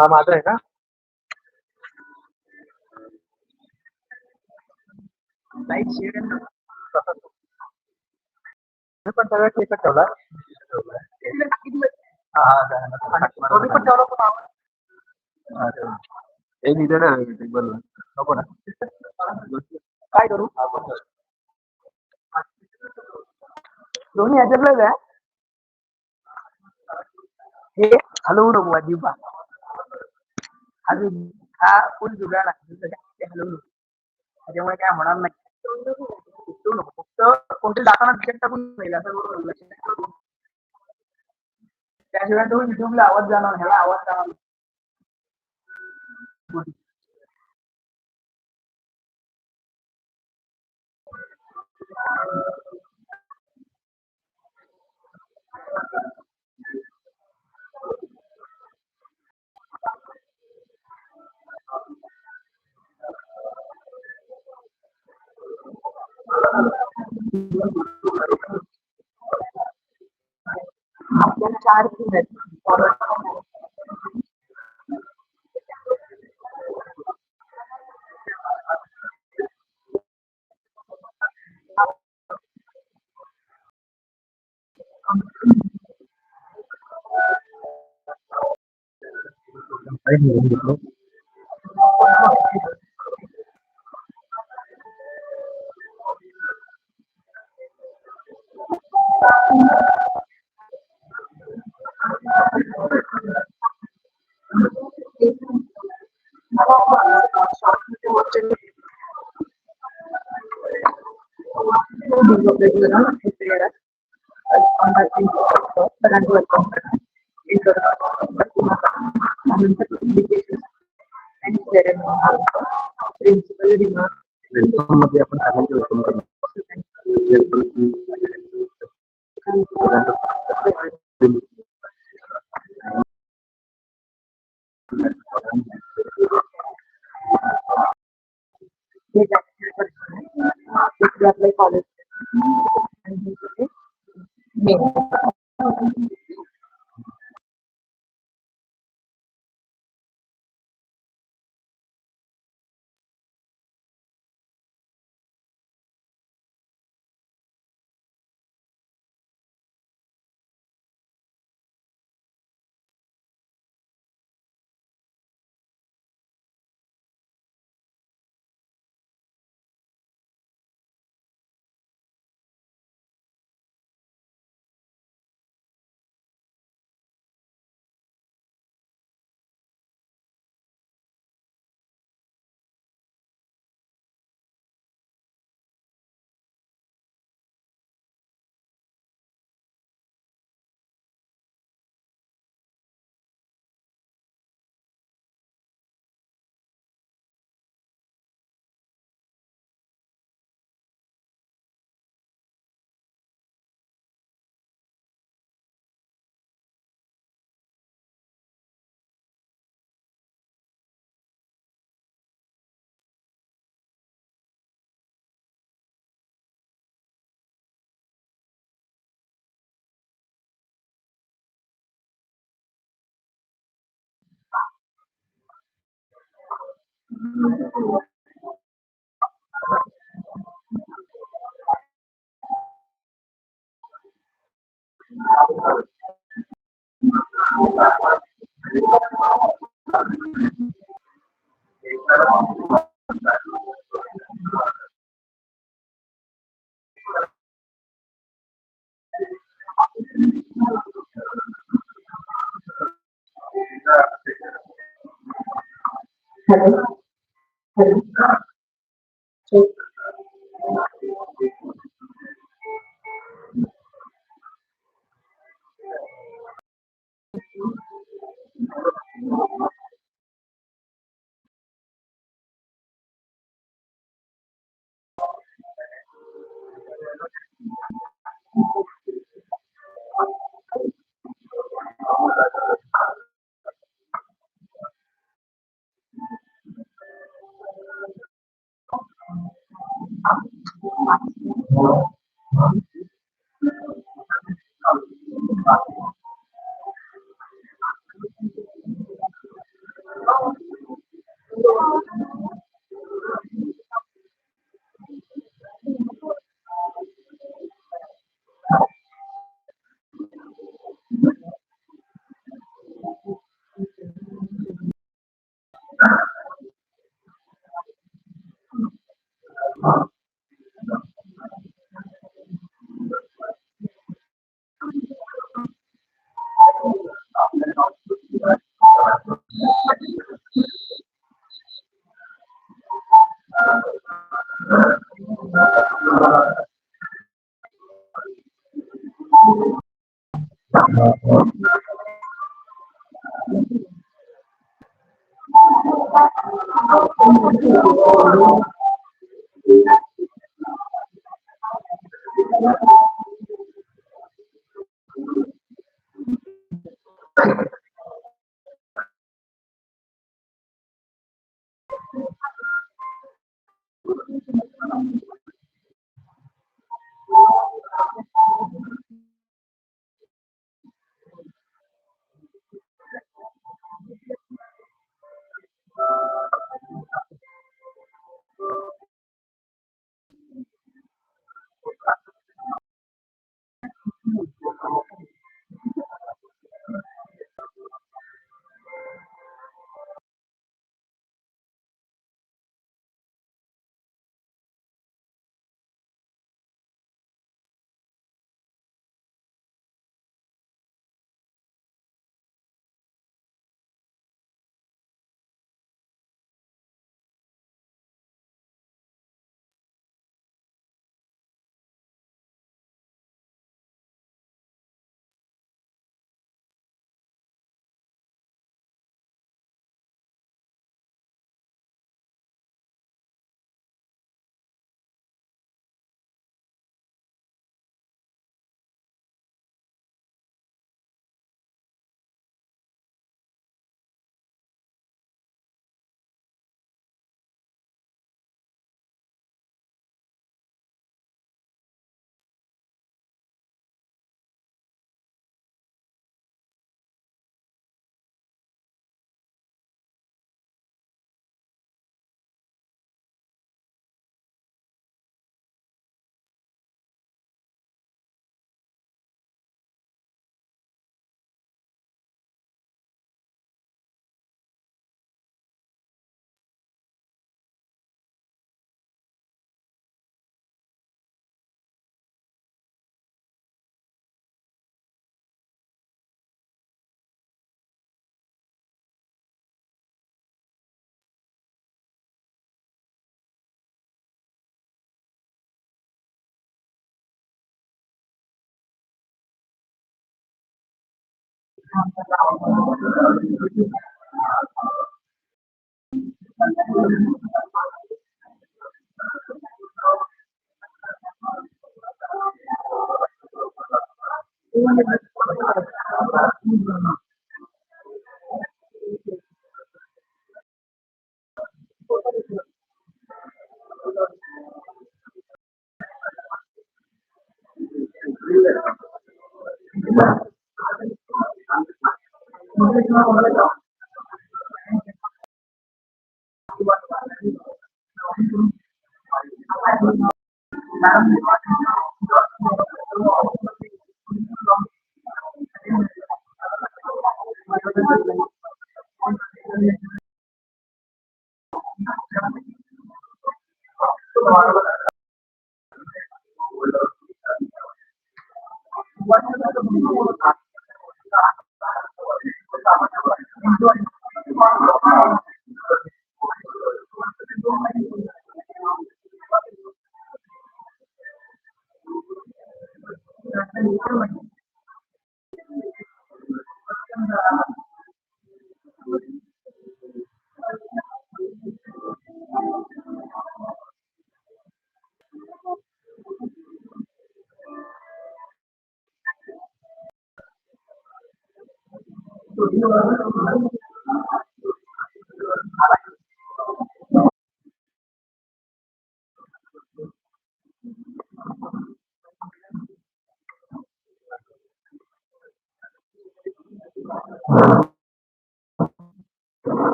हा माझा आहे ना. लाईट शेड पण सगळं एकच ठेवला. पण ठेवला पण एक इथे टेबल नको ना. काय करू दोन्ही ह्याच्यातलंच आहे. हे हलवू नको अजिबात. अजून हा फुल जुगाड आहे हलवू नको. त्याच्यामुळे काय होणार नाही. फक्त कोणते दाखवणार टिकेट टाकून नाही असं. त्याशिवाय तो युट्यूबला आवाज जाणार ह्याला आवाज जाणार. आपल्याला 4 थीम आहेत. मध्ये आपण सगळ्यांचे वेलकम करतो. आपलं college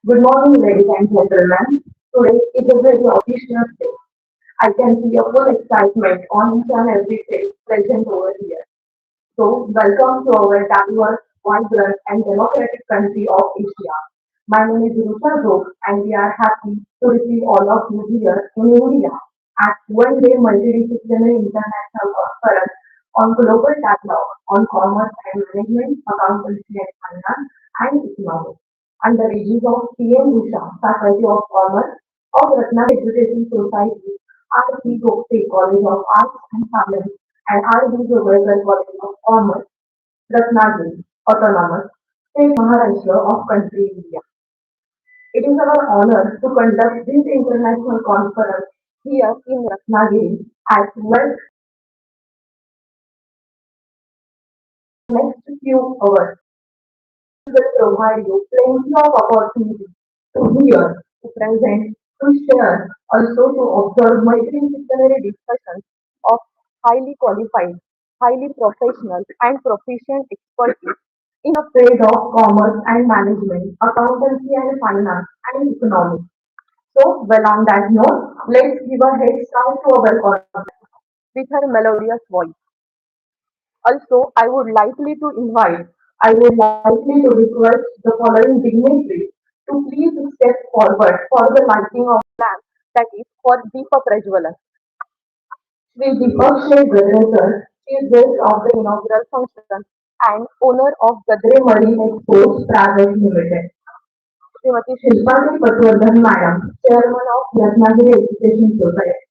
Good morning, ladies and gentlemen. Today is a very auspicious day. I can see a full excitement on each and every face present over here. So, welcome to our diverse, vibrant, and democratic country of Asia. My name is Rusha Gok, and we are happy to receive all of you here in India at one-day multidisciplinary international conference on global dialogue on commerce and management, accountancy and finance, and economics. Under the aegis of PM-USHA, Faculty of Commerce of Ratnagiri Education Society, RC Gogate College of Arts and Science and R.D. Jogalekar College of Commerce, Ratnagiri, Autonomous, State Maharashtra of country India. It is our honor to conduct this international conference here in Ratnagiri at World next few hours will provide you plenty of opportunities to hear, to present, to share, also to observe multidisciplinary discussions of highly qualified, highly professional and proficient expertise in the field of commerce and management, accountancy and finance and economics. So, well on that note, let's give a head start to our conference with her melodious voice. Also, I would likely to request the following dignitaries to please step forward for the lighting of lamp, that is for Deepa Prajwalan. Sri Deepak Sheth Gadre sir, Chief Guest of the inaugural function and owner of Gadre Marine Exports Private Limited. Srimati Shilpati Patwardhan Madam, Chairman of Ratnagiri Education Society.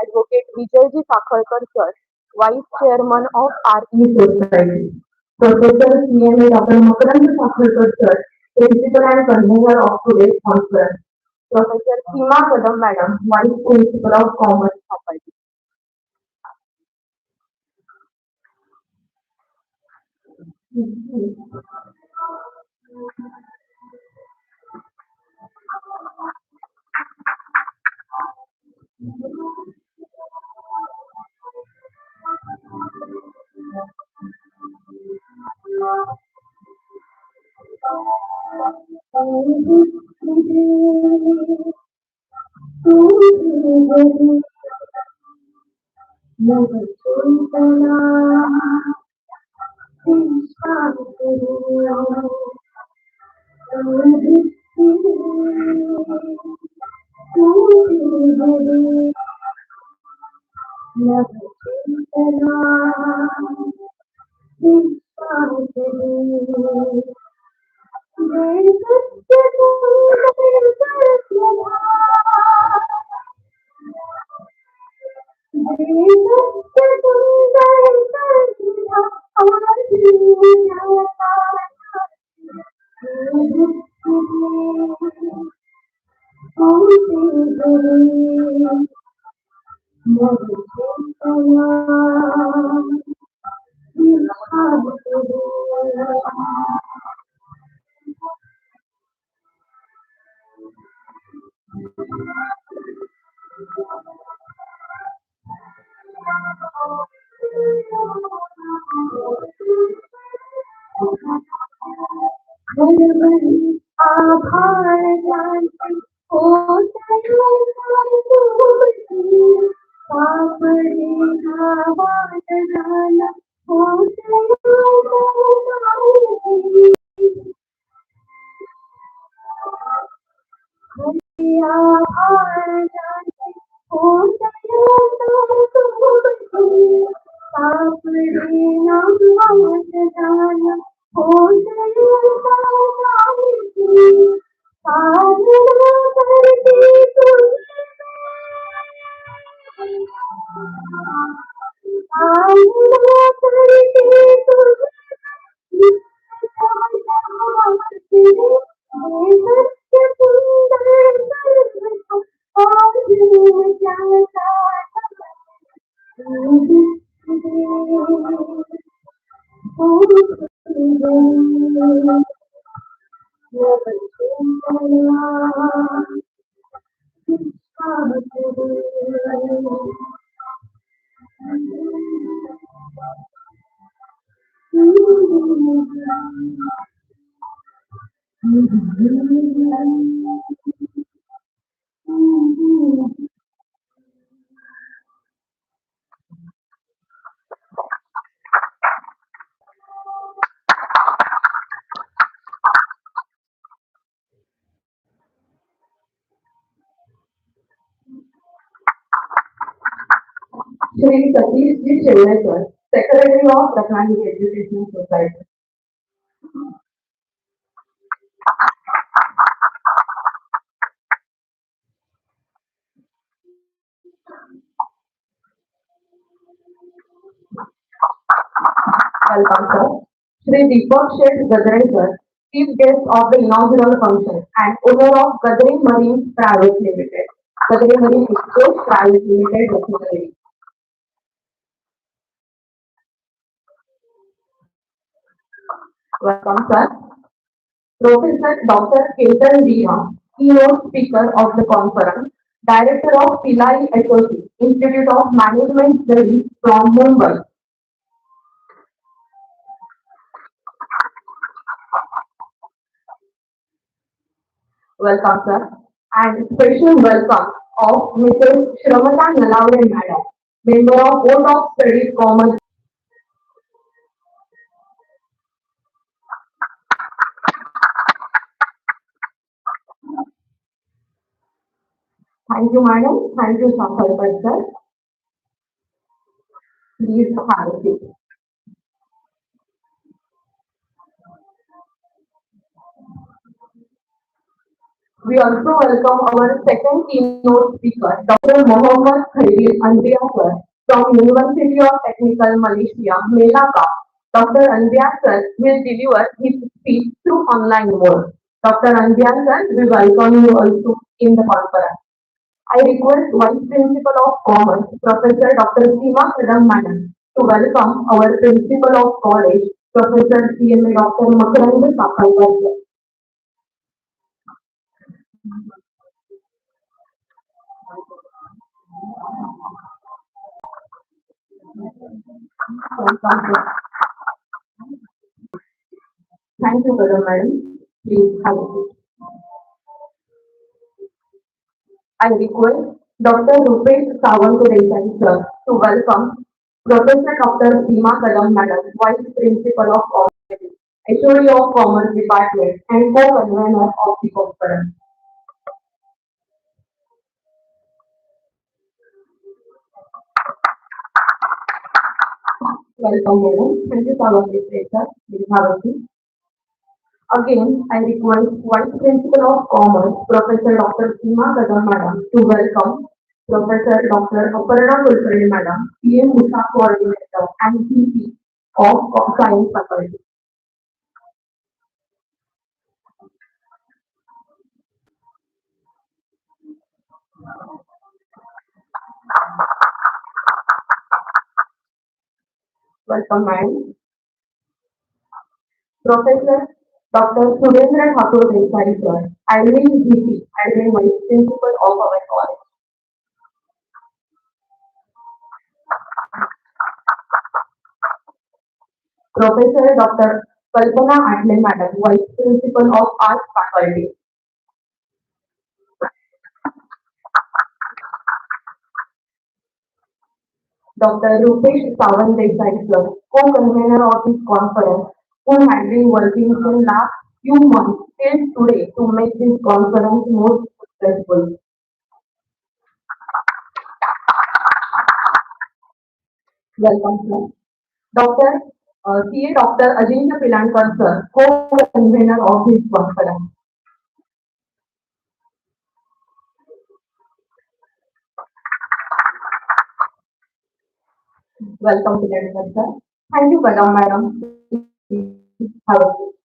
Advocate Vijayji Sakhalkar sir, Vice Chairman of RE Society. Professor CMA Dr. Makarand Sakhalkar sir, Principal and Convener of today's conference. Professor Seema Kadam Madam, Vice Principal of Commerce Faculty. Shri Satish Ji Chennekar, Secretary of Ratnagiri Education Society. Welcome, sir. Shri Deepak Sheth Gadrekar, Chief Guest of the inaugural function and owner of Gadre Marine Private Limited. Gadre Marine Exports Private Limited, Ratnagiri. Welcome, sir. Professor Dr. Ketan Dina, Keynote Speaker of the conference, Director of PM-USHA, Institute of Management Studies from Mumbai. Welcome, sir. And special welcome of Mrs. Shramata Nalawade Madam, Member of Board of Studies Commerce. Thank you, Madam. Thank you, Safarpal, sir. Please have a seat. We also welcome our second keynote speaker, Dr. Mohammad Khalil Anbiya from University of Technical Malaysia, Melaka. Dr. Anbiya will deliver his speech through online mode. Dr. Anbiya we welcome you also in the conference. I request Vice Principal of Commerce, Professor Dr. Seema Kadam Madam, to welcome our Principal of College, Professor CMA Dr. Makarand Sakalkar. Welcome. Thank you, Madam. Please have a seat. I request Dr. Rupesh Sawant sir to welcome Professor Dr. Seema Kadam Madam, Vice Principal of Commerce, HOD of Commerce Department, and co-convener of the conference. Welcome, madam. Thank you, Sawant sir. Please have a seat. Again, I request Vice Principal of Commerce, Professor Dr. Seema Kadam Madam, to welcome Professor Dr. Aparna Kulkarni Madam, PM-USHA Coordinator and VP of Science Faculty. Welcome, madam. Professor Dr. Surendra Thakur Desai, sir, Admin VP, Admin Vice Principal of our college. Professor Dr. Kalpana Atle Madam, Vice Principal of Arts Faculty. Dr. Rupesh Sawant Desai, sir, co-convener of this conference, who had been working for last few months till today to make this conference more successful. Welcome, sir. Dr. CA Dr. Ajinkya Pilankar, sir, co-convener of this conference. Welcome to the sir. Thank you, Madam. Have a seat.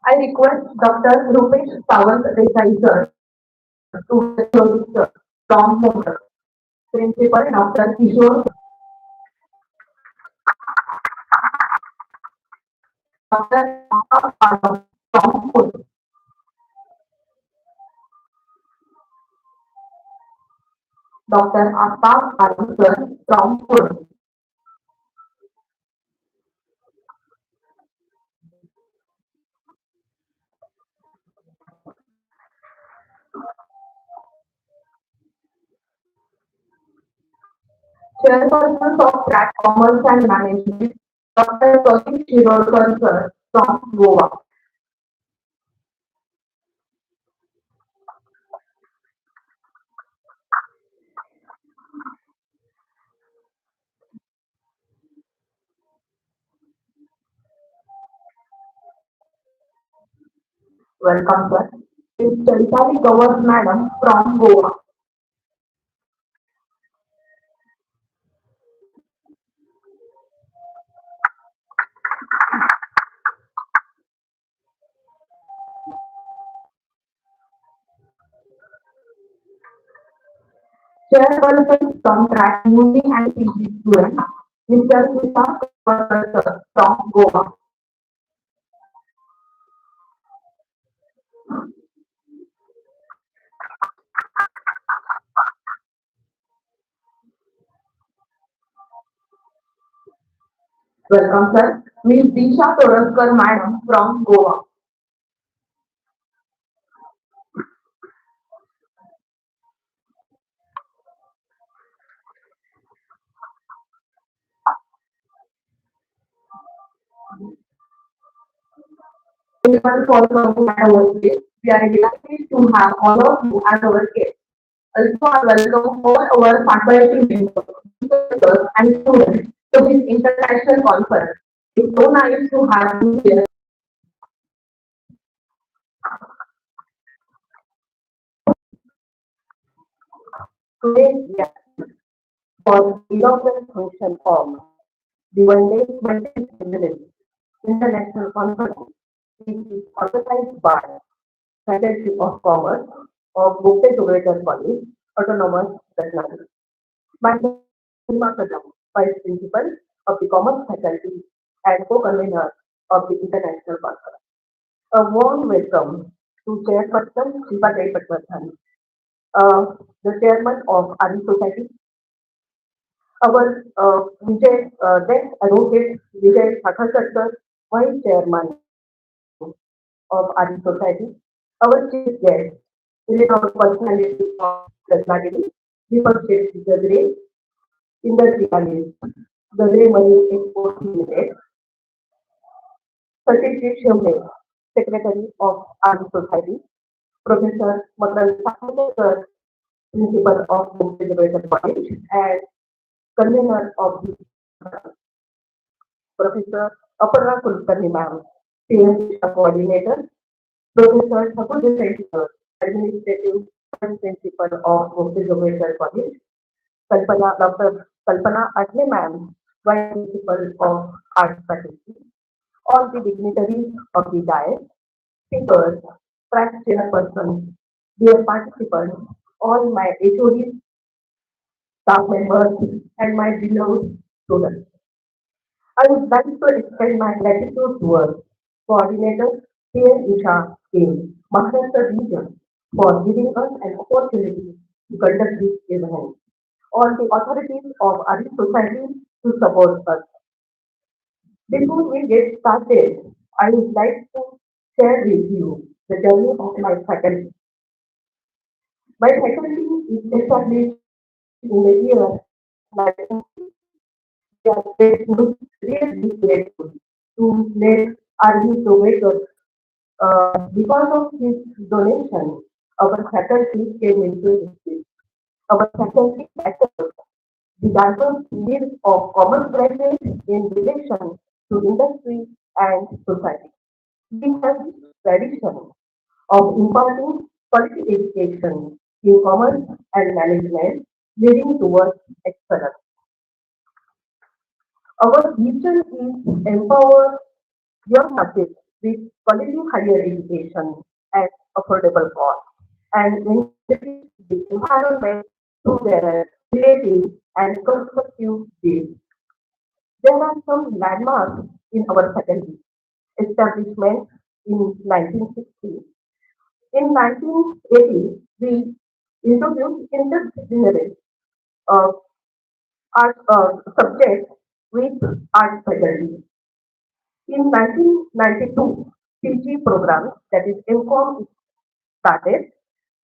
I request Dr. Rupesh Sawant Desai, sir, to welcome sir from Mumbai. Principal Dr. Kishore, Dr. from Pune. Dr. Aftab Alam, sir, from Pune. Chairperson of Track Commerce and Management, Dr. Pratik Shirolkar, sir, from Goa. Welcome, sir. Ms. Chaitali Gawar, Madam, from Goa. Chairperson from track moving and PG student, Mr. Vishal Kumar from Goa. Welcome, sir. Ms. Disha Toraskar, madam, from Goa. Everyone for coming at our place. We are delighted to have all of you as our guests. Also, I welcome all our faculty members, professors, and students to this international conference. It's so nice to have you here. Today's guest for inaugural function of the one-day multidisciplinary international conference, which is organized by Faculty of Commerce of Jogalekar College, Autonomous Ratnagiri. My name is Nima Kadam, Vice Principal of the Commerce Faculty and co-convener of the International Conference. A warm welcome to Chairperson Shiva Patwardhan, the Chairman of Agies Society, our then Advocate Vijay Sakhasar, Vice Chairman of Agies Society, our chief guest, renowned personality of Ratnagiri, the first state Gogate, industry analyst, Gogate Money Export Limited, Felicitation, Secretary of Agies Society, Professor Madan Sakhasar, Principal of Multidisciplinary College, and convener of the Professor Aparna Kulkarni ma'am, PM-USHA coordinator, Professor Thakur administrative principal of Jogalekar College, Dr. Kalpana Atle ma'am, vice principal of Arts faculty, all the dignitaries of the dais, speakers, track chairpersons, dear participants, all my HODs, staff members, and my beloved students. I would like to extend my gratitude towards coordinator PM-USHA in Maharashtra region for giving us an opportunity to conduct this event. All the authorities of Agies Society to support us. Before we get started, I would like to share with you the journey of my faculty. My faculty is established in the year 1960. We are grateful, really grateful to let Arvind Jogalekar. Because of his donation, our faculty came into existence. Our faculty caters the diverse needs of commerce graduates in relation to industry and society. We have this tradition of imparting quality education in commerce and management, leading towards excellence. Our vision is empower your masses with quality higher education at affordable cost and enrich the environment through their creative and constructive deeds. There are some landmarks in our faculty. Establishment in 1960. In 1980, we introduced interdisciplinary uh, art subjects with art faculty. In 1992, PG program, that is MCOM, started.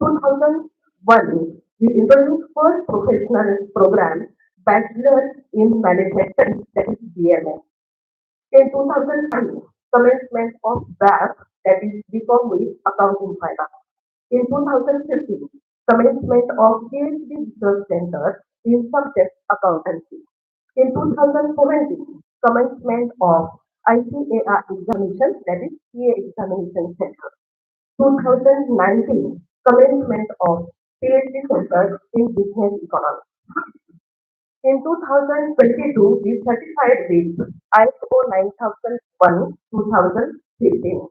2001, we introduced first professional program, Bachelor in Manufacturing, that is BMS. In 2005, commencement of BAF, that is BCom with Accounting Finance. In 2015, commencement of PhD Research Center in subject accountancy. In 2017, commencement of ICAR examination, that is CA examination center. 2019, commencement of PhD center in business economics. In 2022, we certified with ISO 9001 2015.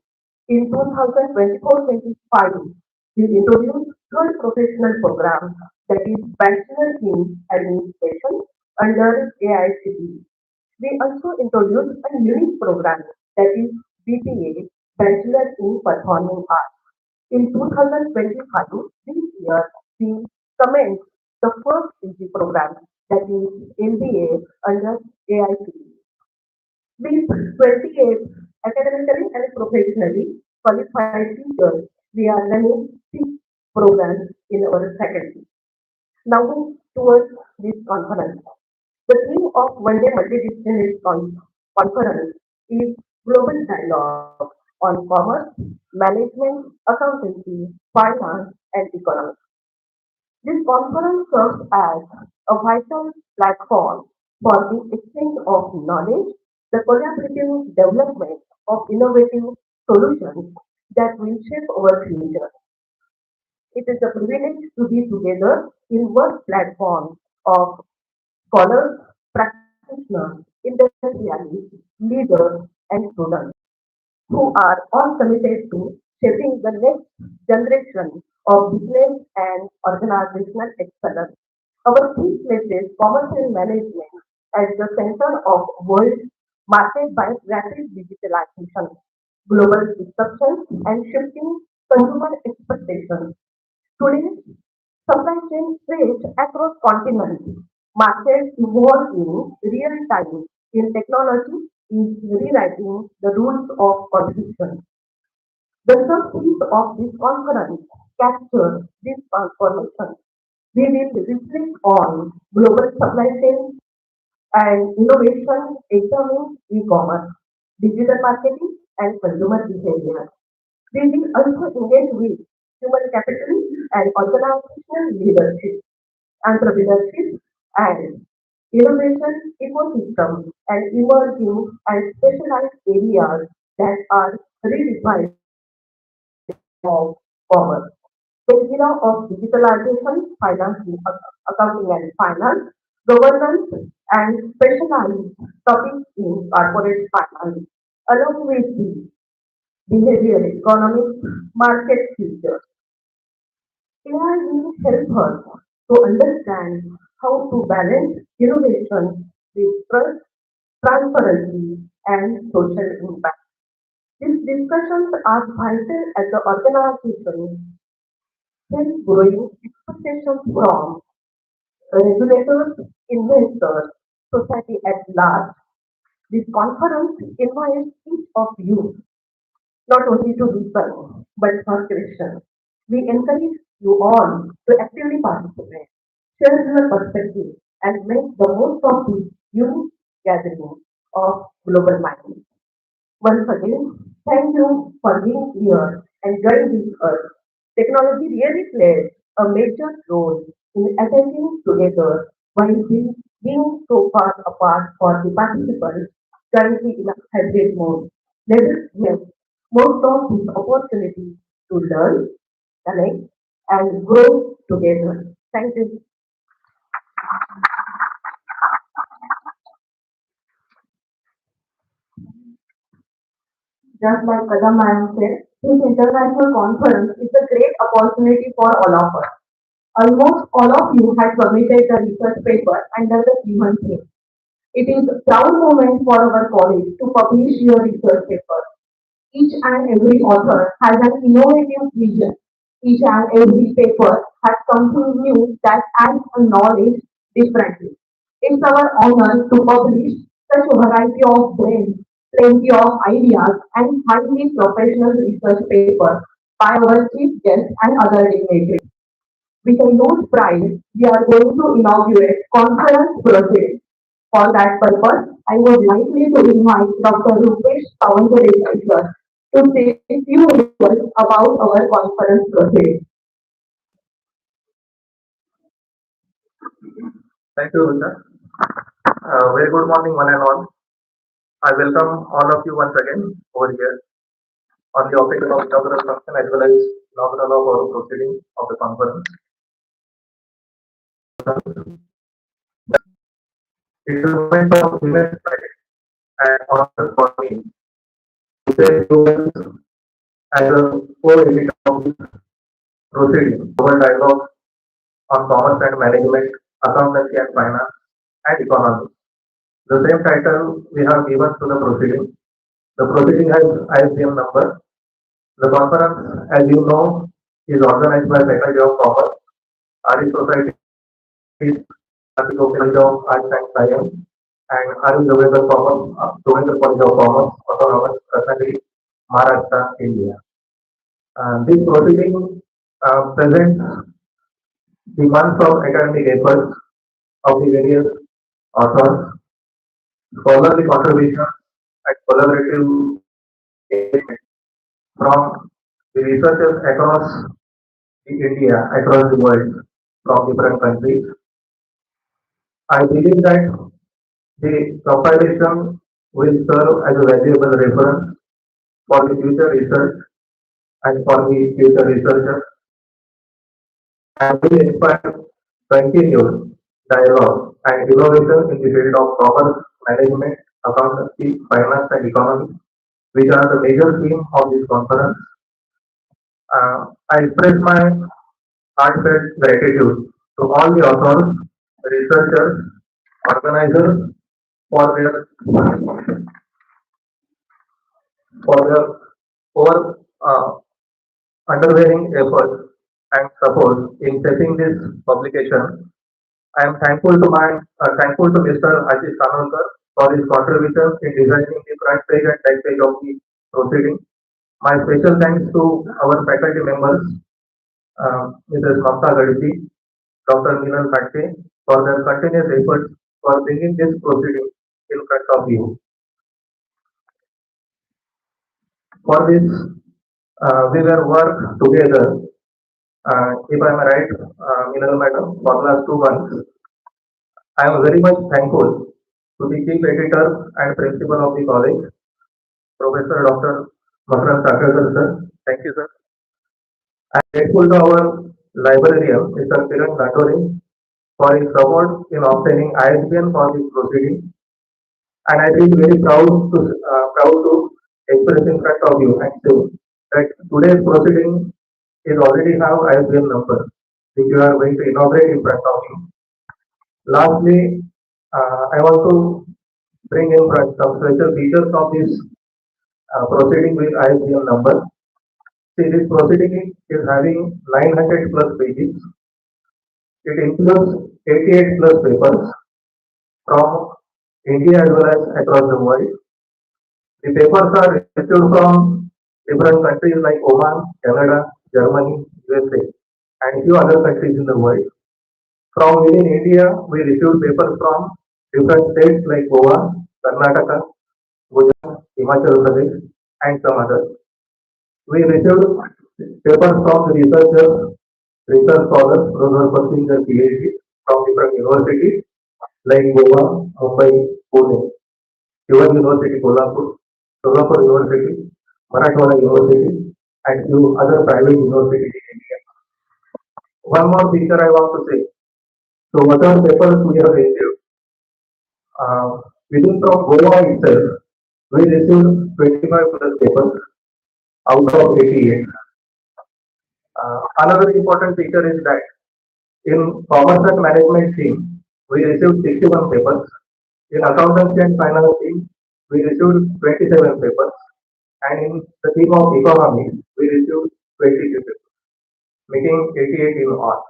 In 2024-25, we introduced third professional program that is Bachelor in Administration under AICTE. We also introduced a unique program that is BPA, Bachelor in Performing Arts. In 2025, this year, we commenced the first PG program that is MBA under AICTE. With 28 academically and professionally qualified teachers, we are running 6 programs in our faculty. Now, towards this conference, the theme of one day multidisciplinary conference is global dialogue on commerce, management, accountancy, finance, and economics. This conference serves as a vital platform for the exchange of knowledge, the collaborative development of innovative solutions that will shape our future. It is a privilege to be together in one platform of scholars, practitioners, industrialists, leaders, and students who are all committed to shaping the next generation of business and organizational excellence. Our team places commercial management at the center of world market by rapid digitalization, global disruptions, and shifting consumer expectations. Today, supply chain stretch across continents. Markets evolve in real time. In technology is rewriting the rules of competition. The substance of this conference captures this transformation. We will reflect on global supply chain and innovation, examine e-commerce, digital marketing, and consumer behavior. We will also engage with human capital and organizational leadership, entrepreneurship, and innovation ecosystem and emerging and specialized areas that are redefined of commerce. The era of digitalization, accounting and finance, governance, and specialized topics in corporate finance, along with the behavioral economics, market futures. AI will help us to understand how to balance innovation with trust, transparency, and social impact. These discussions are vital as the organization face growing expectations from regulators, investors, society at large. This conference invites each of you not only to listen but for questions. We encourage you all to actively participate, share your perspective, and make the most of this unique gathering of global minds. Once again, thank you for being here and joining with us. Technology really plays a major role in attending together while being so far apart for the participants currently in a hybrid mode. Let us make most of this opportunity to learn, connect, and grow together. Thank you. Just like Kadam Ma'am said, this international conference is a great opportunity for all of us. Almost all of you had submitted the research paper under the given theme. It is a proud moment for our college to publish your research paper. Each and every author has an innovative vision. Each and every paper has something new that adds a knowledge differently. It's our honor to publish such a variety of brains, plenty of ideas, and highly professional research papers by our chief guests and other dignitaries. With a huge pride, we are going to inaugurate conference proceedings. For that purpose, I would like to invite Dr. Rupesh Sawantadesai sir to say a few words about our conference proceedings. Thank you, Vishal. Very good morning, one and all. I welcome all of you once again over here on the occasion of inaugural function as well as inaugural of our proceeding of the conference. It is a moment of immense pride and honor for me to say a few words as a co-editor of this proceeding, our dialogue on commerce and management, accountancy and finance, and economics. The same title we have given to the proceeding. The proceeding has ISBN number. The conference, as you know, is organized by Faculty of Commerce, RE Society, College of Arts and Science, and RE Jogalekar College of Commerce, Autonomous, Ratnagiri, Maharashtra, India. This proceeding presents the months of academic efforts of the various authors, scholarly contributions, and collaborative engagement from the researchers across the India, across the world, from different countries. I believe that the compilation will serve as a valuable reference for the future research and for the future researchers and will inspire continued dialogue and innovation in the field of commerce, management, accountancy, finance, and economy, which are the major theme of this conference. I express my heartfelt gratitude to all the authors, researchers, organizers for their for underwhelming efforts and support in shaping this publication. I am thankful to Mr. Agies for his contributions in designing the front page and back page of the proceeding. My special thanks to our faculty members, Mrs. Mamta Gadisi, Dr. Milan Khatke, for their continuous efforts for bringing this proceeding in front of you. For this, we were work together, if I am right, Minal Madam, for the last 2 months. I am very much thankful to the chief editor and principal of the college, Professor Dr. Makran Sakarkar sir. Thank you, sir. I am grateful to our librarian, Mr. Kiran Gatori, for his support in obtaining ISBN for this proceeding. And I feel very proud to express in front of you and say that today's proceeding is already have ISBN number, which you are going to inaugurate in front of you. Lastly, I want to bring in front some special features of this proceeding with ISBN number. See, this proceeding is having 900 plus pages. It includes 88 plus papers from India as well as across the world. The papers are received from different countries like Oman, Canada, Germany, USA, and few other countries in the world. From within India, we received papers from different states like Goa, Karnataka, Gujarat, Himachal Pradesh, and some others. We received papers from the researchers, research scholars, those who are pursuing their PhD from different universities like Goa, Mumbai, Pune, Yuva University, Kolhapur, Solapur University, Marathwada University, and few other private universities in India. One more feature I want to say. So, whatever papers we have received, within from Goa itself, we received 25 plus papers out of 88. Another important feature is that in commerce and management team, we received 61 papers. In accountancy and finance team, we received 27 papers. And in the team of economics, we received 22 papers, making 88 in all.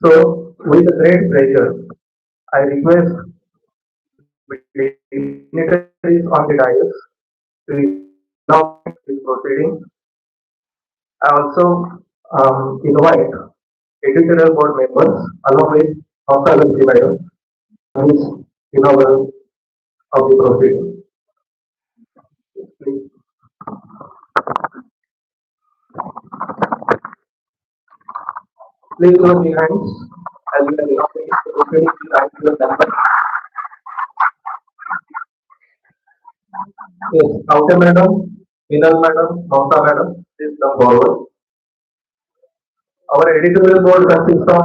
So, with great pleasure, I request dignitaries on the dais to inaugurate this proceeding. I also invite editorial board members along with Dr. Madam for this inaugural of the proceeding. Please. Please raise your hands as we are inaugurating the proceeding. Please write your number. Yes, Outer Madam, Minal Madam, Mamta Madam, please come forward. Our editorial board consists of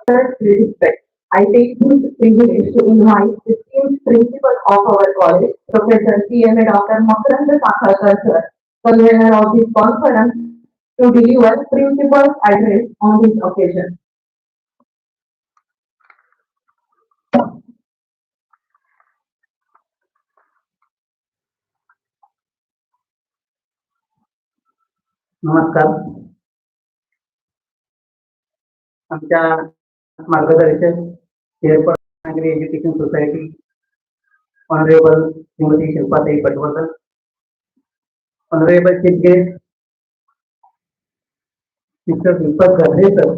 respect. I take this privilege to invite the esteemed principal of our college, Professor PM Dr. Makaranda Sakharkar sir, convener of this conference, to deliver principal's address on this occasion. नमस्कार. आमच्या मार्गदर्शक chairperson education society honourable Shrimati Shilpatai Patwardhan, honourable chief guest mister Deepak Gadhare sir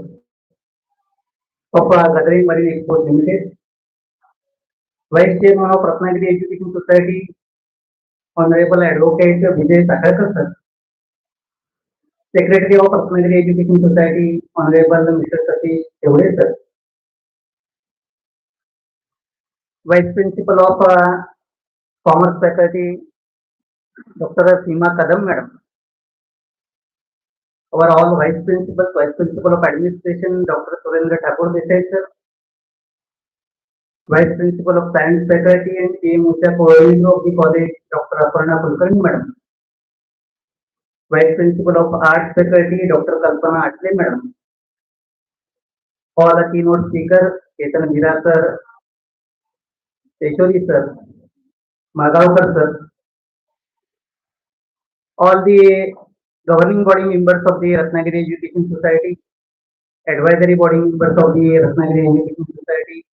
of Gogate Marine Export Limited, Vice Chairman of Ratnagiri Education Society, Honorable Advocate Vijay Sakharkar sir, Secretary of Ratnagiri Education Society, Honorable Mr. Satish Devre sir, Vice Principal of Commerce Faculty, Dr. Seema Kadam madam, our all Vice Principals, Vice Principal of Administration, Dr. Surendra Thakur Desai sir, Vice Principal of Science Faculty and PM-USHA Coordinator of the college, Dr. Aparna Kulkarni madam, Vice Principal of Arts Faculty, Dr. Kalpana Atle madam, all the keynote speakers, Ketan Mira sir, Teshori sir, Magavkar sir, all the governing body members of the Ratnagiri Education Society, advisory body members of the Ratnagiri Education Society,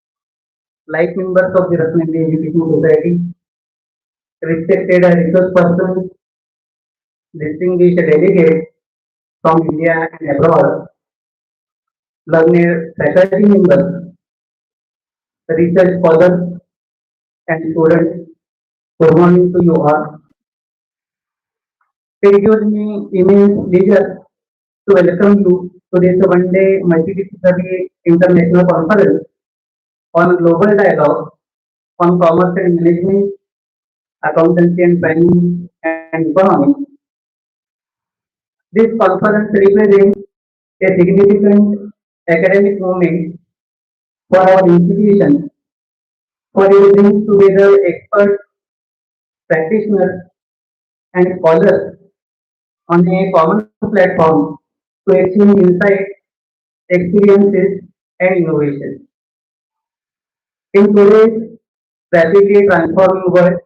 life members of the Ratnagiri Education Society, respected resource persons, distinguished delegates from India and abroad, learned faculty members, research scholars and students, good morning to you all. It gives me immense pleasure to welcome you to this one-day multidisciplinary international conference on global dialogue on commerce and management, accountancy and planning and economics. This conference represents a significant academic moment for our institution, for it brings together experts, practitioners, and scholars on a common platform to exchange insights, experiences, and innovation. In today's rapidly transforming world,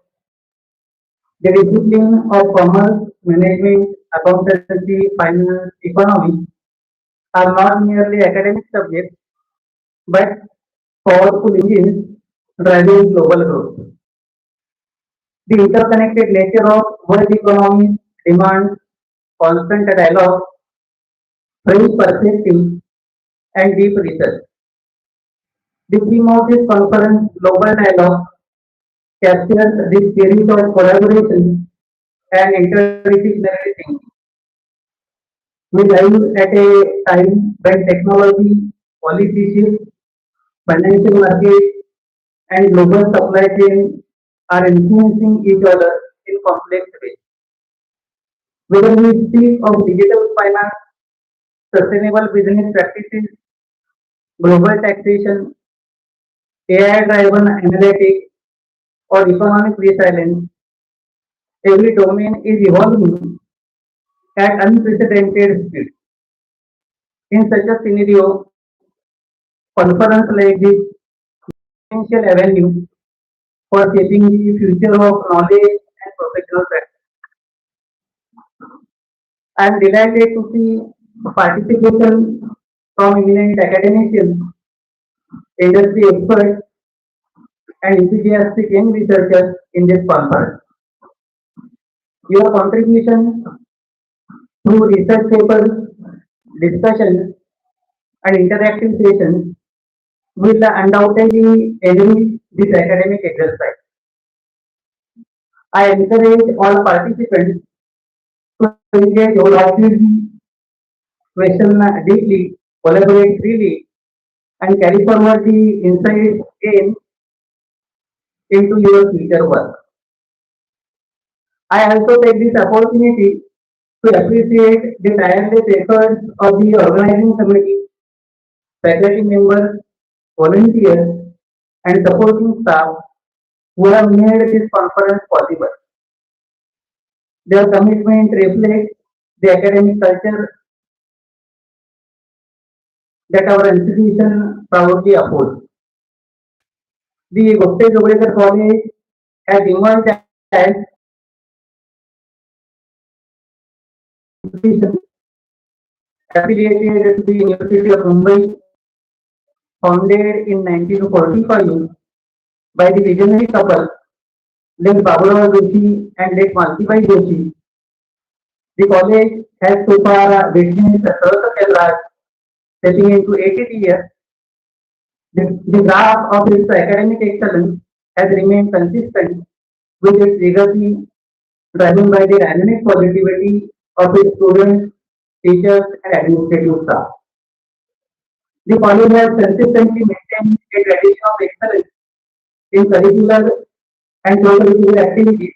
the discipline of commerce, management, accountancy, finance, economics are not merely academic subjects but powerful engines driving global growth. The interconnected nature of world economies demands constant dialogue, fresh perspective, and deep research. The theme of this conference, Global Dialogue, captures this spirit of collaboration and interdisciplinary thinking. We live at a time when technology, policy shifts, financial markets, and global supply chains are influencing each other in complex ways. Whether we speak of digital finance, sustainable business practices, global taxation, AI-driven analytics, or economic resilience, every domain is evolving at unprecedented speed. In such a scenario, conference like this essential avenue for shaping the future of knowledge and professional practice. I am delighted to see participation from eminent academicians, industry experts, and enthusiastic young researchers in this conference. Your contribution through research papers, discussions, and interactive sessions will undoubtedly enrich this academic exercise. I encourage all participants to engage wholeheartedly, question deeply, collaborate freely, and carry forward the insights gained into your future work. I also take this opportunity to appreciate the tireless efforts of the organizing committee faculty members, volunteers, and supporting staff who have made this conference possible. Their commitment reflects the academic culture that our institution proudly upholds. The Jogalekar College has emerged as institution affiliated to the University of Mumbai, founded in 1945 by the visionary couple late Babulal Joshi and late Malkibai Joshi. The college has so far witnessed a successful rise, stepping into 80 years. The graph of its academic excellence has remained consistent with its legacy driven by the dynamic positivity of its students, teachers, and administrative staff. The college has consistently maintained a tradition of excellence in curricular and co-curricular activities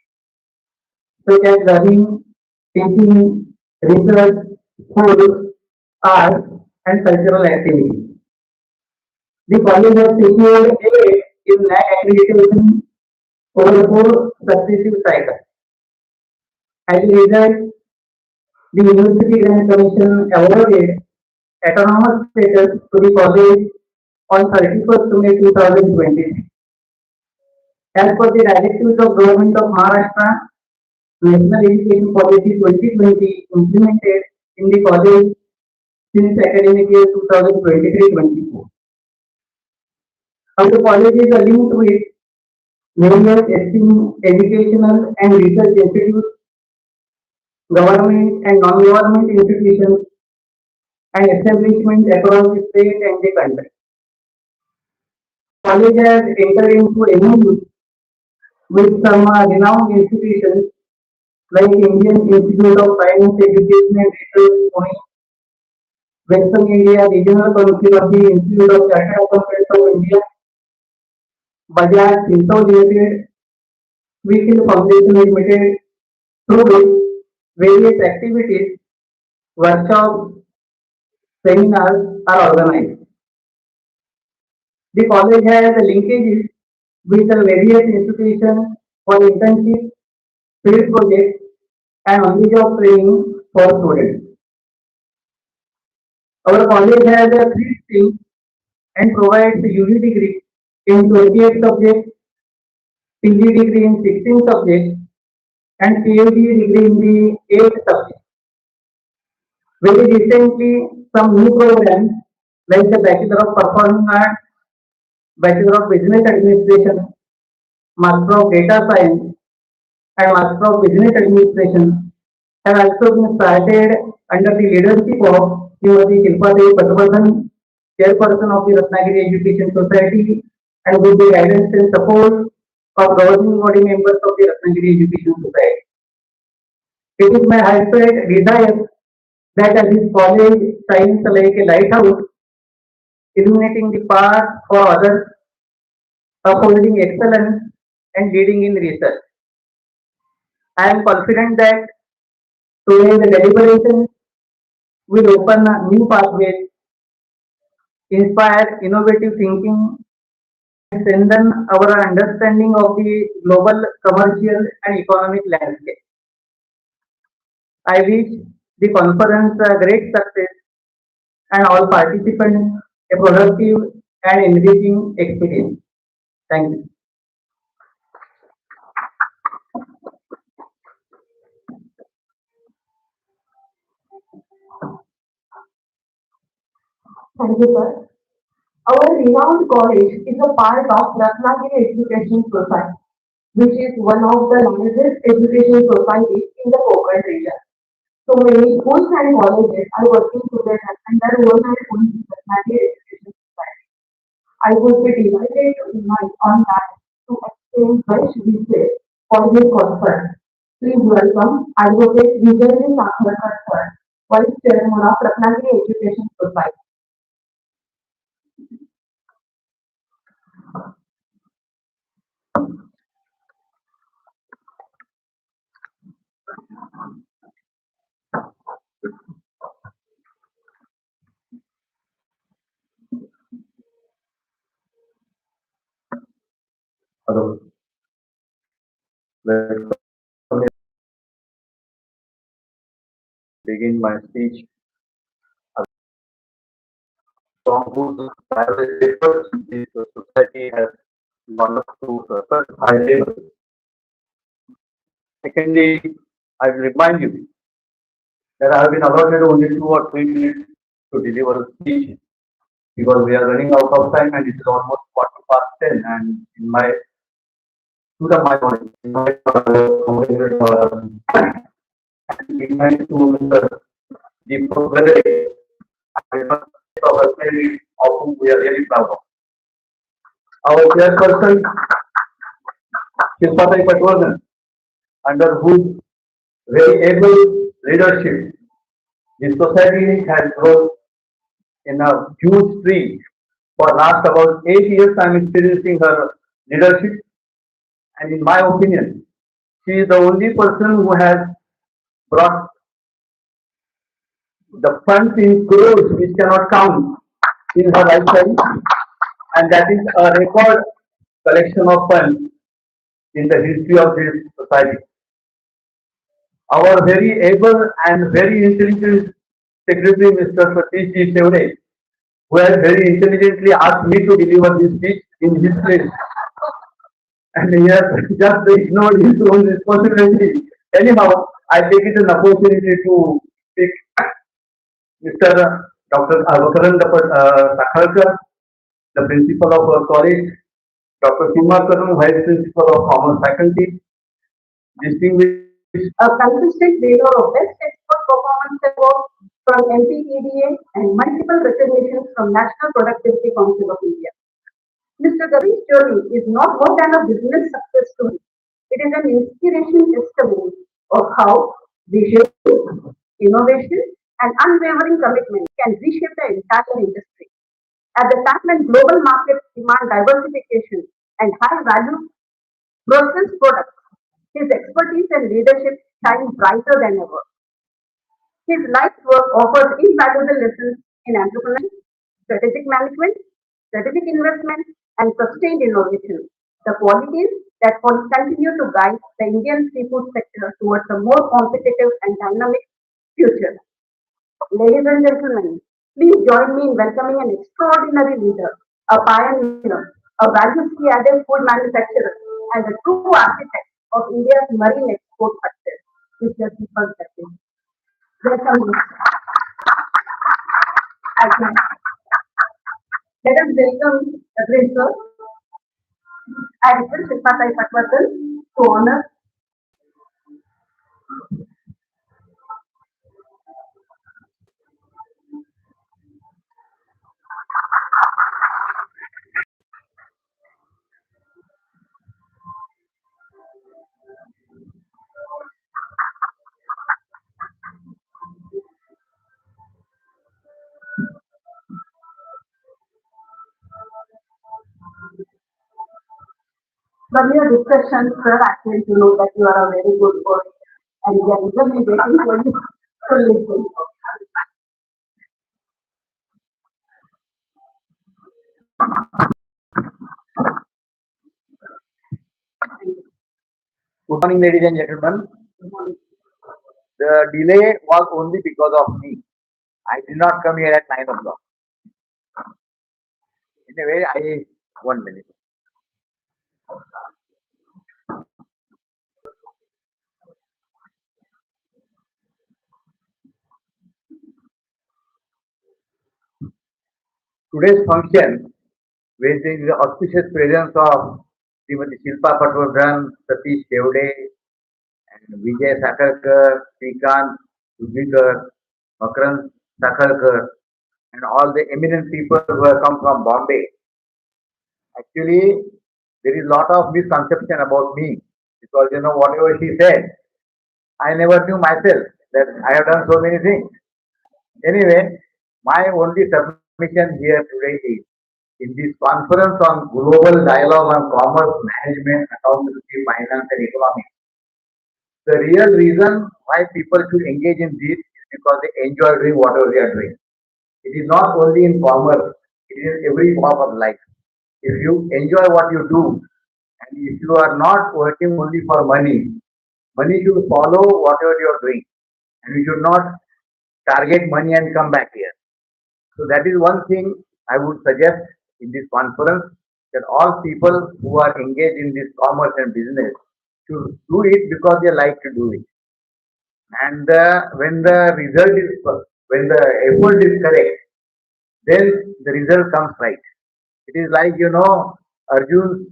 such as learning, teaching, research, sports, arts, and cultural activities. The college has secured A in NAC accreditation over four successive cycles. As a result, the University Grant Commission awarded autonomous status to the college on 31st May 2023. As per the directives of Government of Maharashtra, National Education Policy 2020 implemented in the college since academic year 2023-24. Our college is linked with various esteemed educational and research institutes, government and non-government institutions, and establishments across the state and the country. College has entered into MOUs with some renowned institutions like Indian Institute of Science, Education and Research, Pune, Western India Regional Council of the Institute of Chartered Accountants of India, Bajaj Finserv Limited, Quickhill Foundation Limited, through which various activities, workshops, seminars are organized. The college has linkages with various institutions for internships, field projects, and on-the-job training for students. Our college has three streams and provides UG degree in 28 subjects, PG degree in 16 subjects, and PhD degree in the 8 subjects. Very recently, some new programs like the Bachelor of Performing Arts, Bachelor of Business Administration, Master of Data Science, and Master of Business Administration have also been started under the leadership of Srimati Shilpa Devi Patwardhan, Chairperson of the Ratnagiri Education Society, and with the guidance and support of governing body members of the Ratnagiri Education Society. It is my heartfelt desire that this college shines like a lighthouse, illuminating the path for others, upholding excellence, and leading in research. I am confident that today's deliberations will open new pathways, inspire innovative thinking, and strengthen our understanding of the global commercial and economic landscape. I wish the conference a great success and all participants a productive and enriching experience. Thank you. Thank you, sir. Our renowned college is a part of Ratnagiri Education Society, which is one of the largest education societies in the Konkan region. So many schools and colleges are working together under one and only Ratnagiri Education Society. I would be delighted to invite on that to exchange best wishes for this conference. Please welcome Advocate Vijay Sakharkar sir, Vice Chairman of Ratnagiri Education Society. Hello. Let me begin my speech. From whose private papers this society has gone up to such high level. Secondly, I will remind you that I have been allotted only 2 or 3 minutes to deliver a speech because we are running out of time and it is almost 10 and in my to the my knowledge, in my in my to Mr. Deepak Valedictory, I will not of a credit of whom we are really proud of. Our chairperson, Shilpatai Patwardhan, under whose very able leadership, the society has grown in a huge tree. For last about 8 years, I am experiencing her leadership, and in my opinion, she is the only person who has brought the funds in crores which cannot count in her lifetime, and that is a record collection of funds in the history of this society. Our very able and very intelligent Secretary, Mr. Felicitation, who has very intelligently asked me to deliver this speech in his place. And he has just ignored his own responsibility. Anyhow, I take it an opportunity to speak Mr. Dr. Sakharkar, the principal of our college, Dr. Sima Karan, vice principal of Commerce faculty, distinguished A consistent leader of best export performance award from MPEDA and multiple recognitions from National Productivity Council of India. Mr. Gavi's journey is not more than a business success story. It is an inspiration testimony of how vision, innovation, and unwavering commitment can reshape the entire industry. At the time when global markets demand diversification and high value processed products, his expertise and leadership shine brighter than ever. His life's work offers invaluable lessons in entrepreneurship, strategic management, strategic investment, and sustained innovation, the qualities that will continue to guide the Indian seafood sector towards a more competitive and dynamic future. Ladies and gentlemen, please join me in welcoming an extraordinary leader, a pioneer, a values-added food manufacturer, and a true architect of India's marine export success, Mr. Deepak Valedictory. Welcome, Agnes. Let us welcome the Prince. I request Shilpatai Patwardhan to honor. From your discussion, sir, I came to know that you are a very good boy and we are eagerly waiting for you to listen. Good morning, ladies and gentlemen. The delay was only because of me. I did not come here at 9 o'clock. Anyway, 1 minute. Today's function, with the auspicious presence of Srimati Shilpa Patwardhan, Satish Devde, and Vijay Sakarkar, Srikant Jogalekar, Makaran Sakarkar, and all the eminent people who have come from Bombay. Actually, there is a lot of misconception about me because whatever she said, I never knew myself that I have done so many things. Anyway, my only submission here today is in this conference on global dialogue on commerce, management, accountancy, finance, and economics. The real reason why people should engage in this is because they enjoy doing whatever they are doing. It is not only in commerce, it is in every form of life. If you enjoy what you do And if you are not working only for money, money should follow whatever you are doing, and you should not target money and come back here. So that is one thing I would suggest in this conference, that all people who are engaged in this commerce and business should do it because they like to do it. And when the result is, when the effort is correct, then the result comes right. It is like, Arjun's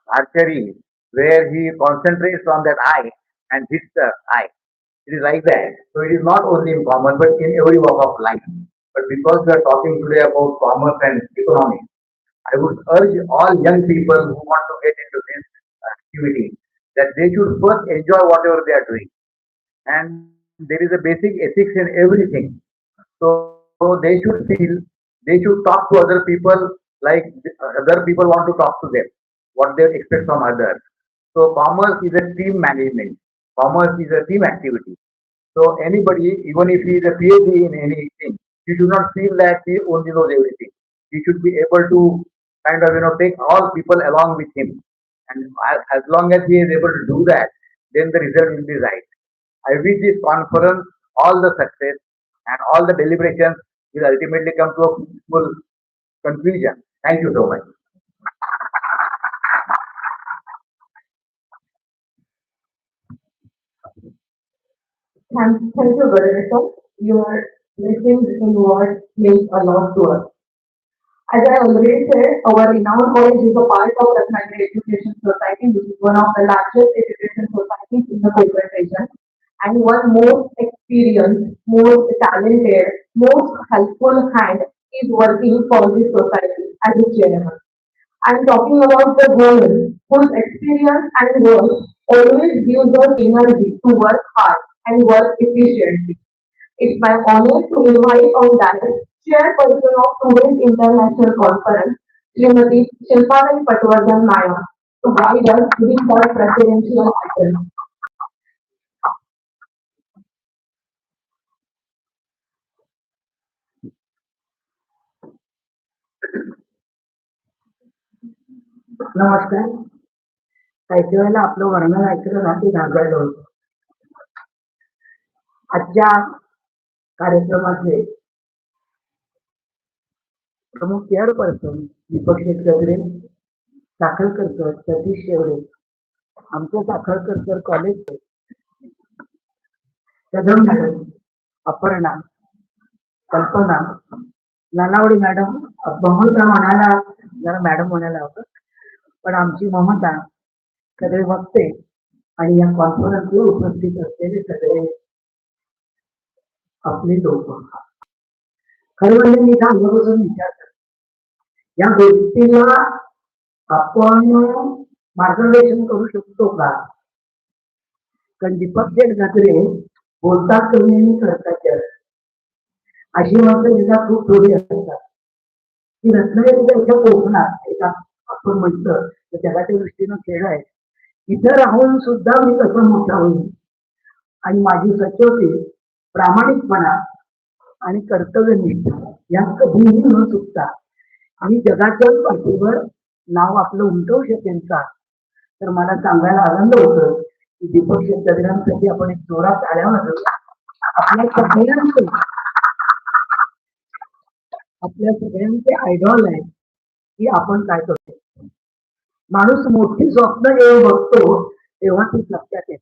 archery, where he concentrates on that eye and hits the eye. It is like that. So it is not only in commerce, but in every walk of life. But because we are talking today about commerce and economics, I would urge all young people who want to get into this activity that they should first enjoy whatever they are doing. And there is a basic ethics in everything. So they should feel, they should talk to other people like other people want to talk to them, what they expect from others. So commerce is a team management. Commerce is a team activity. So anybody, even if he is a PhD in anything, he should not feel that he only knows everything. He should be able to kind of take all people along with him. And as long as he is able to do that, then the result will be right. I wish this conference all the success, and all the deliberations will ultimately come to a peaceful conclusion. Thank you so much. Thank you, Valedictory. Your lessons in words means a lot to us. As I already said, our renowned college is a part of Ratnagiri Education Society, which is one of the largest education societies in the Gogate region, and one most experienced, most talented, most helpful hand is working for this society as a chairman. I'm talking about the women whose experience and work always gives us energy to work hard and work efficiently. It's my honor to invite on that chairperson of today's international conference, Srimati Shilparai Patwardhan Naya, to guide us with her presidential address. नमस्कार. काही वेळेला आपलं वर्णन ऐकलं ना ते घाबरायला होतं. आजच्या कार्यक्रमाचे प्रमुख चेअरपर्सन दीपक शेटकरे, साखळकर सर, सतीश शेवडे, आमचे साखळकर सर कॉलेजचे कदम मॅडम, अपर्णा, कल्पना, नानावडी मॅडम, ममता म्हणायला जरा मॅडम म्हणायला होतं, पण आमची ममता, सगळे वक्ते आणि या कॉन्फरन्सवर उपस्थित असलेले सगळे आपले लोक. खरं म्हणजे मी सांगण्यापासून विचार करतो, या गोष्टीला आपण मार्गदर्शन करू शकतो का? कारण दीपक शेठ गजरे बोलतात कमी आणि करतात जास्त, अशी मात्र तिला खूप थोडी असतात. की रत्नागिरीच्या कोकणात एक आपण म्हटलं तर जगाच्या दृष्टीनं खेळ आहे, इथं राहून सुद्धा मी कसं मोठा होईल, आणि माझी सचोटी, प्रामाणिकपणा आणि कर्तव्यनिष्ठा या कधीही न चुकता आणि जगाच्या पाठीवर नाव आपलं उमटवू शकेल का? तर मला सांगायला आनंद होतो की दीपक शेटकरांसाठी आपण एक जोरात टाळ्या वाजवू. आपल्या सगळ्यांचे आयडॉल आहे की आपण काय करतो. माणूस मोठी स्वप्न जेव्हा बघतो तेव्हा ती लक्षात येते.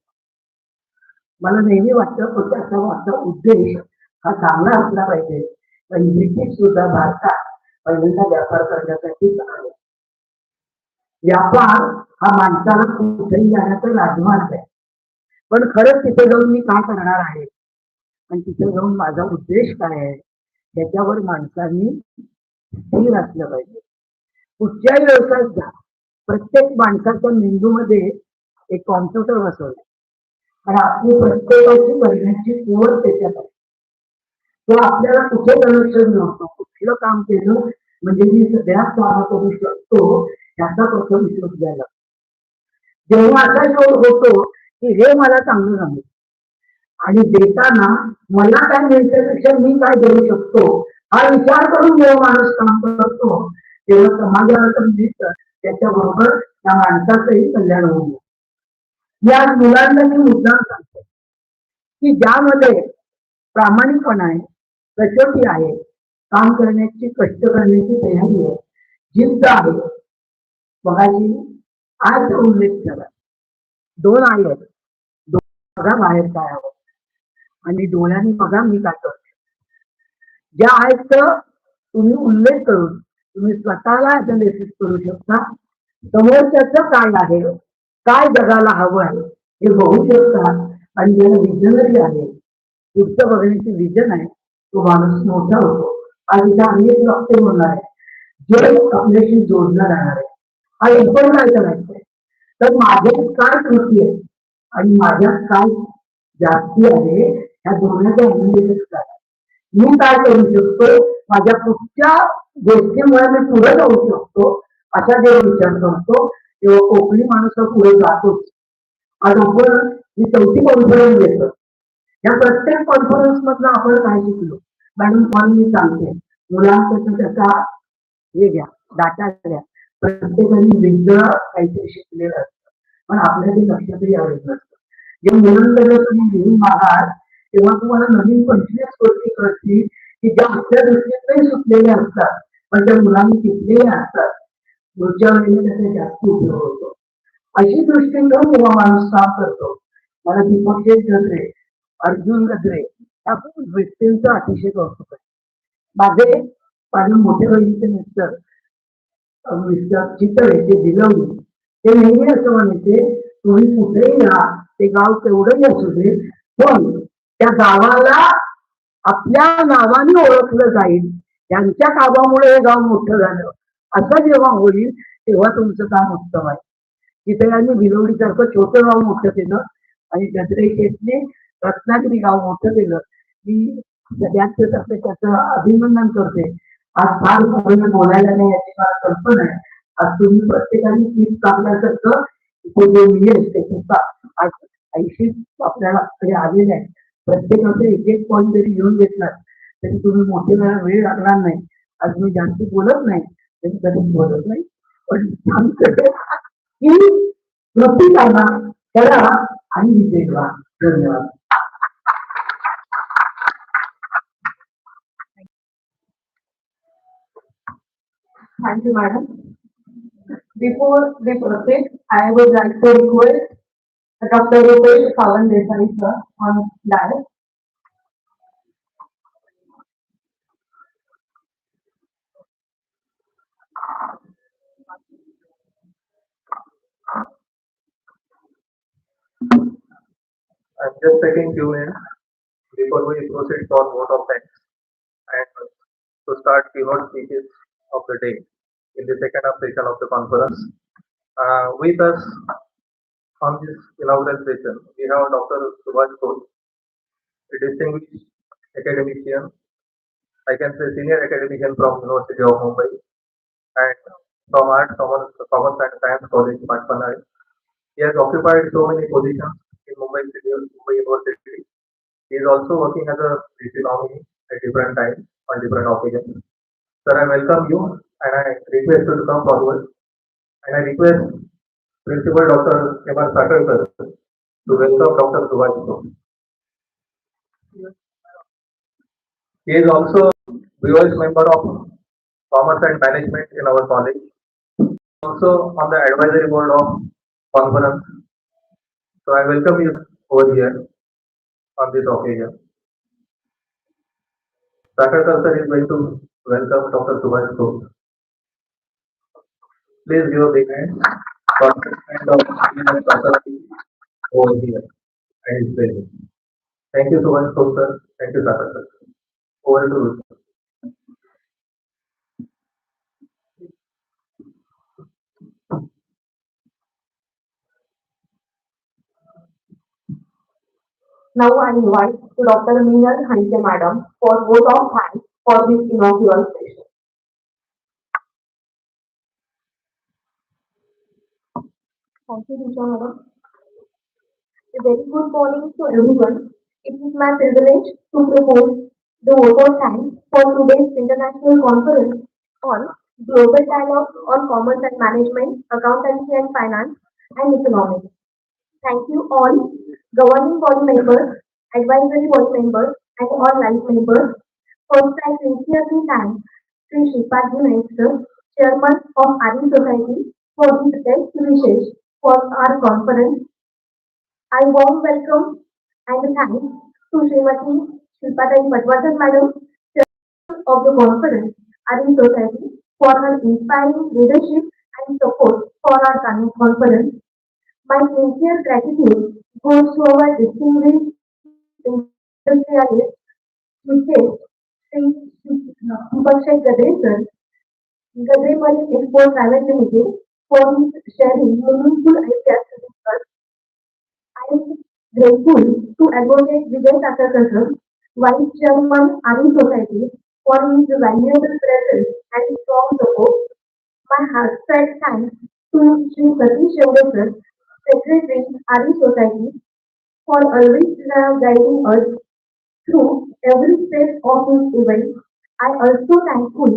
मला नेहमी वाटतं त्याचा माझा उद्देश हा चांगला असला पाहिजे. पण ब्रिटिश सुद्धा भारतात पहिल्यांदा व्यापार करण्यासाठी आले. व्यापार हा माणसाला कुठेही जाण्याचा राजमार्ग आहे, पण खरंच तिथे जाऊन मी काय करणार आहे आणि तिथे जाऊन माझा उद्देश काय आहे त्याच्यावर माणसांनी स्थिर असलं पाहिजे. कुठच्याही व्यवसायात जा, प्रत्येक माणसाच्या मेंदूमध्ये एक कॉम्प्युटर बसवलं, आणि आपली प्रत्येकाची करण्याची कुवत त्याच्यात आहे. तो आपल्याला कुठे कनेक्शन नव्हतं, कुठलं काम केलं म्हणजे मी सगळ्यात काम करू शकतो याचा प्रथम शोध घ्यायला. जेव्हा असा शोध होतो की हे मला चांगलं जमलं आणि देताना मला काय मिळण्यापेक्षा मी काय देऊ शकतो हा विचार करून जेव्हा माणूस काम करतो तेव्हा समाजाला तर मिळतं, त्याच्याबरोबर त्या माणसाचंही कल्याण होऊ. या मुलांना मी मुद्दाम सांगते की ज्यामध्ये प्रामाणिकपणा आहे, सचोटी आहे, काम करण्याची, कष्ट करण्याची तयारी आहे, जिद्द आहे. बघाची आज उल्लेख केला, 2 आहेत, बघा बाहेर काय हवं आणि डोळ्यांनी बघा मी काय करते. ज्या आहेत तर तुम्ही उल्लेख करून तुम्ही स्वतःला अनालिसिस करू शकता. समोरच्याचं काय आहे, काय जगाला हवं आहे हे बघू शकता. आणि ज्याला विजनरी आहे, पुढचं बघण्याची विजन आहे, तो माणूस मोठा होतो. आणि त्या अनेक वक्ते होणार आहे, जे आपल्याशी जोडणार राहणार आहे. हा एकदम काय करायचं आहे, तर माझ्यात काय कृती आहे आणि माझ्यात काय जास्ती आहे, ह्या दोन्हीचं अनालिसिस करा. मी काय करू शकतो, माझ्या कुठच्या गोष्टीमुळे मी पुढे जाऊ शकतो, असा जेव्हा विचार करतो तेव्हा कोकणी माणूस पुढे जातोच. आणि आपण ही 4थी कॉन्फरन्स देतो. या प्रत्येक कॉन्फरन्स मधनं आपण काय शिकलो, मॅडम पण मी सांगते, मुलांचा त्याचा हे घ्या, डाटा घ्या. प्रत्येकाने वेगळं काहीतरी शिकलेलं असतं, पण आपल्या ते लक्षातही यावं नसतं. जे मुलांकडे तुम्ही घेऊन मागाल तेव्हा तुम्हाला नवीन 25 गोष्टी कळतील की ज्या आपल्या दृष्टीने सुटलेल्या असतात, पण त्या मुलांनी शिकलेल्या असतात. पुढच्या वेळेला त्याचा जास्त उपयोग होतो. अशी दृष्टी घेऊन जेव्हा माणूस काम करतो, मला दीपक गजरे, अर्जुन गजरे या व्यक्तींचा अतिशय कौतुक आहे. माझे मोठे बहिणीचे मिस्टर चितळे ते दिलवली, ते नेहमी असं म्हणायचे, तुम्ही कुठेही राहा, ते गाव तेवढंही असू दे, पण त्या गावाला आपल्या नावाने ओळखलं जाईल. त्यांच्या कामामुळे हे गाव मोठं झालं असं जेव्हा होईल तेव्हा तुमचं काम उत्तम आहे. चितळ्यांनी भिलवडी सारखं छोटं गाव मोठं केलं आणि गजरे शेठने रत्नागिरी गाव मोठं केलं. मी सगळ्यात त्याचं अभिनंदन करते. आज फार बोलायला नाही याची मला कल्पना आहे. आज तुम्ही प्रत्येकाने 30 टाकल्यासारखं इथे जे मिळेल ते आज 80 आपल्याला आलेले आहे. प्रत्येकाचं एक पॉईंट जरी घेऊन घेतला तरी तुम्ही मोठे वेळ लागणार नाही. आज मी जास्त बोलत नाही, तरी कधीच बोलत नाही, पण की प्रत्येकाला करा आणि विजय व्हा. धन्यवाद. Thank you, madam. Before we proceed, I would like to request Dr. Rupesh Pawan Desai sir on dais. I'm just taking few minutes before we proceed for vote of thanks and to start keynote speeches of the day in the second half session of the conference. With us on this inaugural session, we have Dr. Subhash Ghosh, a distinguished academician, I can say senior academician from University of Mumbai and from Commerce and Science College, Patna. He has occupied so many positions in Mumbai University. He is also working as a VC nominee at different times on different occasions. Sir, I welcome you and I request you to come forward. And I request Principal Dr. M.R. Sakarkar to welcome Dr. Subhash Ghosh. He is also vice member of Commerce and Management in our college. Also on the advisory board of conference. So I welcome you over here on this occasion. Sakarkar sir is going to welcome Dr. Subhash Ghosh. Please give a big hand for the friend of Accountancy over here and his presence. Thank you so much, sir. Thank you, Sakarkar. Over to you. Now I invite to Dr. Meenal Hanke madam for vote of thanks for this inaugural session. Thank you, Disha madam. A very good morning to everyone. It is my privilege to propose the vote of thanks for today's international conference on Global Dialogue on Commerce and Management, Accountancy and Finance, and Economics. Thank you all, governing body members, advisory body members, and all life members. First, I sincerely thank Sri Shripad Minister, Chairman of Agies Society, for his best wishes for our conference. I warm welcome and thanks to Srimati Shripadai Patwardhan Madam, of the conference Agies Society, for her inspiring leadership and support for our conference. My sincere gratitude goes to our distinguished industrialist, Mr. Sri Deepak Gadre Gadre Export Private Limited, for his sharing meaningful ideas with us. I am grateful to Advocate Vijay Sakarkar, Vice Chairman Agies Society, for his valuable presence and strong support. My heartfelt thanks to Sri Satish Yogesar, Secretary Agies Society, for always guiding us through every step of this event. I also thankful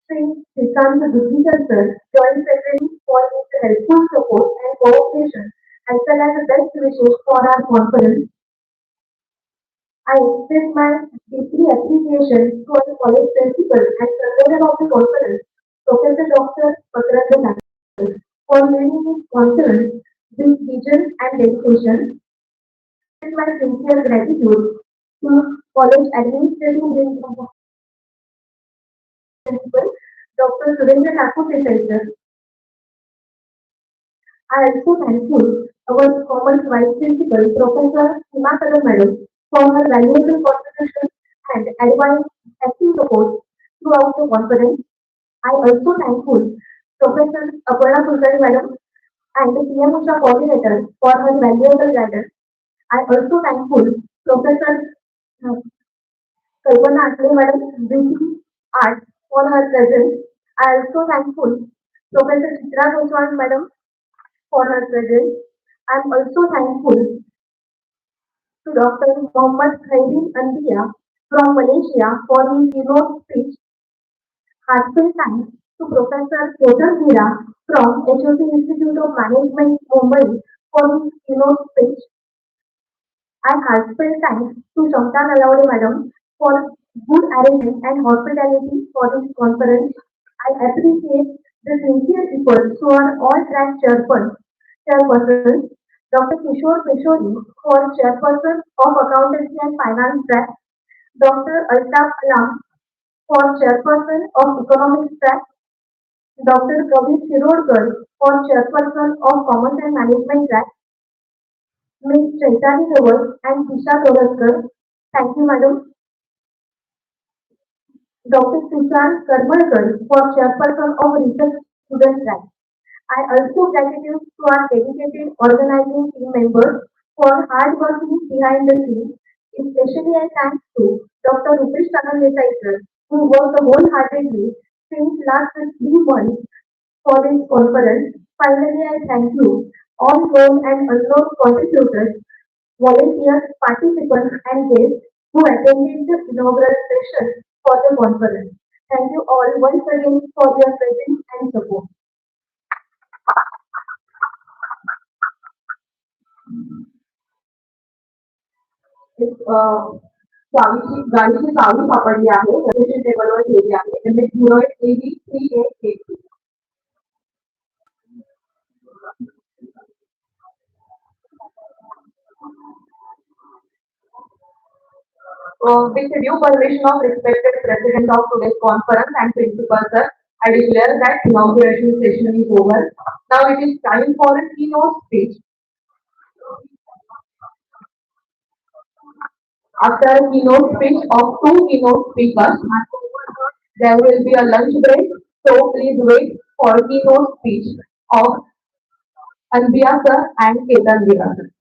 Sri Srikant Dudhikar sir, Joint Secretary, for his helpful support and cooperation, as well as the best wishes for our conference. I extend my deeply appreciation to our college principal and convener of the conference, Professor Dr. Patranga, for leading this conference with vision and dedication. With my sincere gratitude to college administrative wing principal, Dr. Surendra Thakur Desai. I also thankful our Commerce Vice Principal, Professor Himakara Madam, for her valuable contribution and advice active support throughout the conference. I also thankful Professor Aparna Kulkarni Madam and the PM-USHA coordinator for her valuable guidance. I also thankful Professor Kalpana Atle Madam, VP Art, for her presence. I also thankful Professor Chitra Goswami Madam for her presence. I am also thankful to Dr. Mohammad Khairin Andia from Malaysia for his keynote speech. Heartfelt thanks to Professor Ketan Hira from HOC Institute of Management, Mumbai for his keynote speech. I heartfelt thanks to Shamta Nalawade Madam for good arrangement and hospitality for this conference. I appreciate the sincere efforts to our all-track chairperson, Dr. Kishore Kishori, for chairperson of Accountancy and Finance track, Dr. Altaf Alam for chairperson of Economics track, Dr. Kavi Shirodkar for chairperson of Commerce and Management track, Ms. Chaitani Rawat and Disha Toraskar. Thank you, Madam. Dr. Susan Karmalkar for chairperson of Research Student track. I also gratitude to our dedicated organizing team members for hard working behind the scenes. Especially I thanks to Dr. Rupesh Tagal Desai sir, who worked wholeheartedly since last 3 months for this conference. Finally, I thank you, all known and unknown contributors, volunteers, participants, and guests who attended the inaugural session for the conference. Thank you all once again for your presence and support. एक गाडीची चावी सापडली आहे registration टेबलवर ठेवली आहे म्हणजे 08AB3882. With the due permission of respected President of today's conference and Principal Sir, I declare that inauguration session is over. Now it is time for a keynote speech. After a keynote speech of two keynote speakers, there will be a lunch break. So please wait for keynote speech of Anbiya sir and Ketan Vira sir.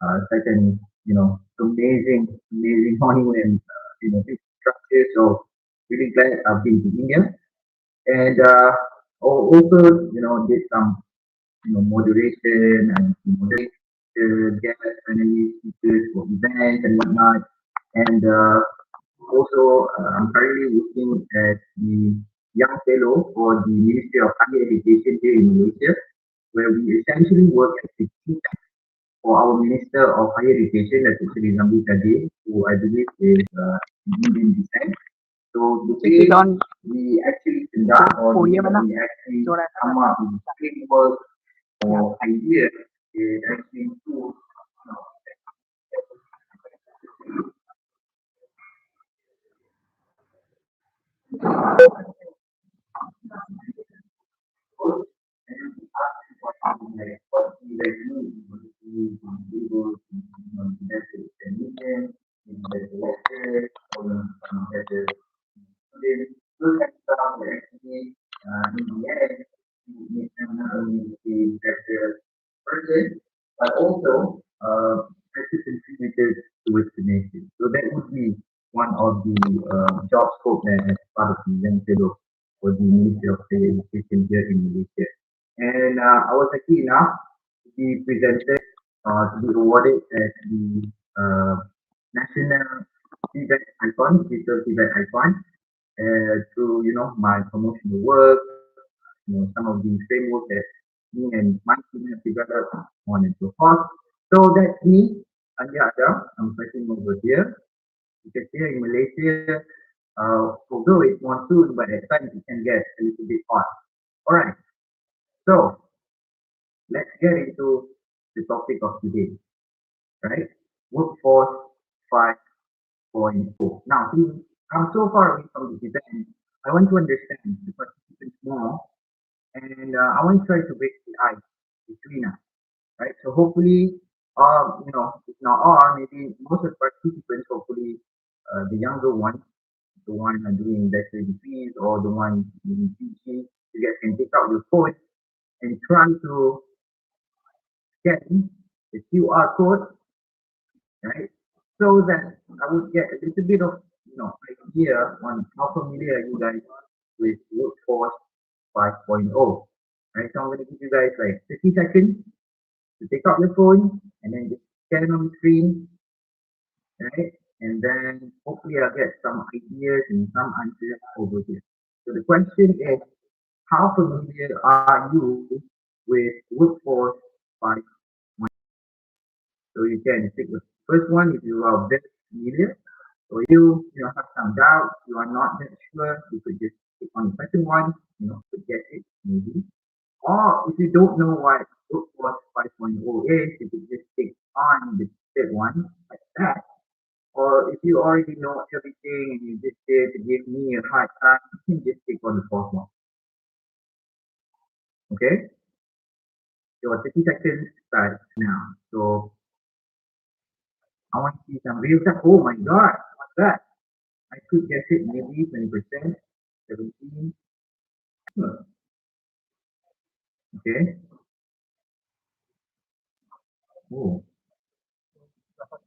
such an amazing monument, big structure. So really glad I've been to India, and also did some moderation and moderate the guest panelists, speakers for events and whatnot. And also, I'm currently working as the young fellow for the Ministry of Higher Education here in Malaysia, where we essentially work as a think tank for our Minister of Higher Education, that's actually Nambi Kadir, who I believe is Indian descent. So the way we actually conduct or we actually come up with framework or ideas is actually to what we like do, able to better meeting, better lectures, or better students, those kind of stuff that actually in the end make them not only a better person, but also better contributors towards the nation. So that would be one of the job scope as part of the young fellow for the Ministry of Higher Education here in Malaysia. And I was lucky enough to be presented, to be awarded as the national feedback icon, digital feedback icon, through my promotional work, some of the framework that me and my team have developed, on and so forth. So that's me, Anja Adam. I'm sitting over here. Because here in Malaysia, although it's monsoon, but at times it can get a little bit hot. All right. So let's get into the topic of today, right? Workforce 5.0. Now, since I'm so far away from the event, I want to understand the participants more, and I want to try to break the ice between us, right? So hopefully, if not all, maybe most of the participants, hopefully, the younger ones, the one doing bachelor degrees or the one doing PG, you guys can take out your phone and try to scan the QR code, right? So that I would get a little bit of idea on how familiar you guys are with Workforce 5.0. Right? So I'm going to give you guys like 50 seconds to take out your phone and then just scan on the screen, right? And then hopefully I'll get some ideas and some answers over here. So the question is, how familiar are you with Workforce 5.0? So you can pick the first one if you are very familiar. So you have some doubt, you are not that sure, you could just click on the second one, to get it maybe. Or if you don't know what Workforce 5.0 is, you could just click on the third one like that. Or if you already know everything and you just there to give me a hard time, you can just click on the fourth one. Okay? Your 30 seconds start now. So I want to see some real stuff. Oh my god, what's that? I could guess it maybe 20%, 17. Okay. Oh,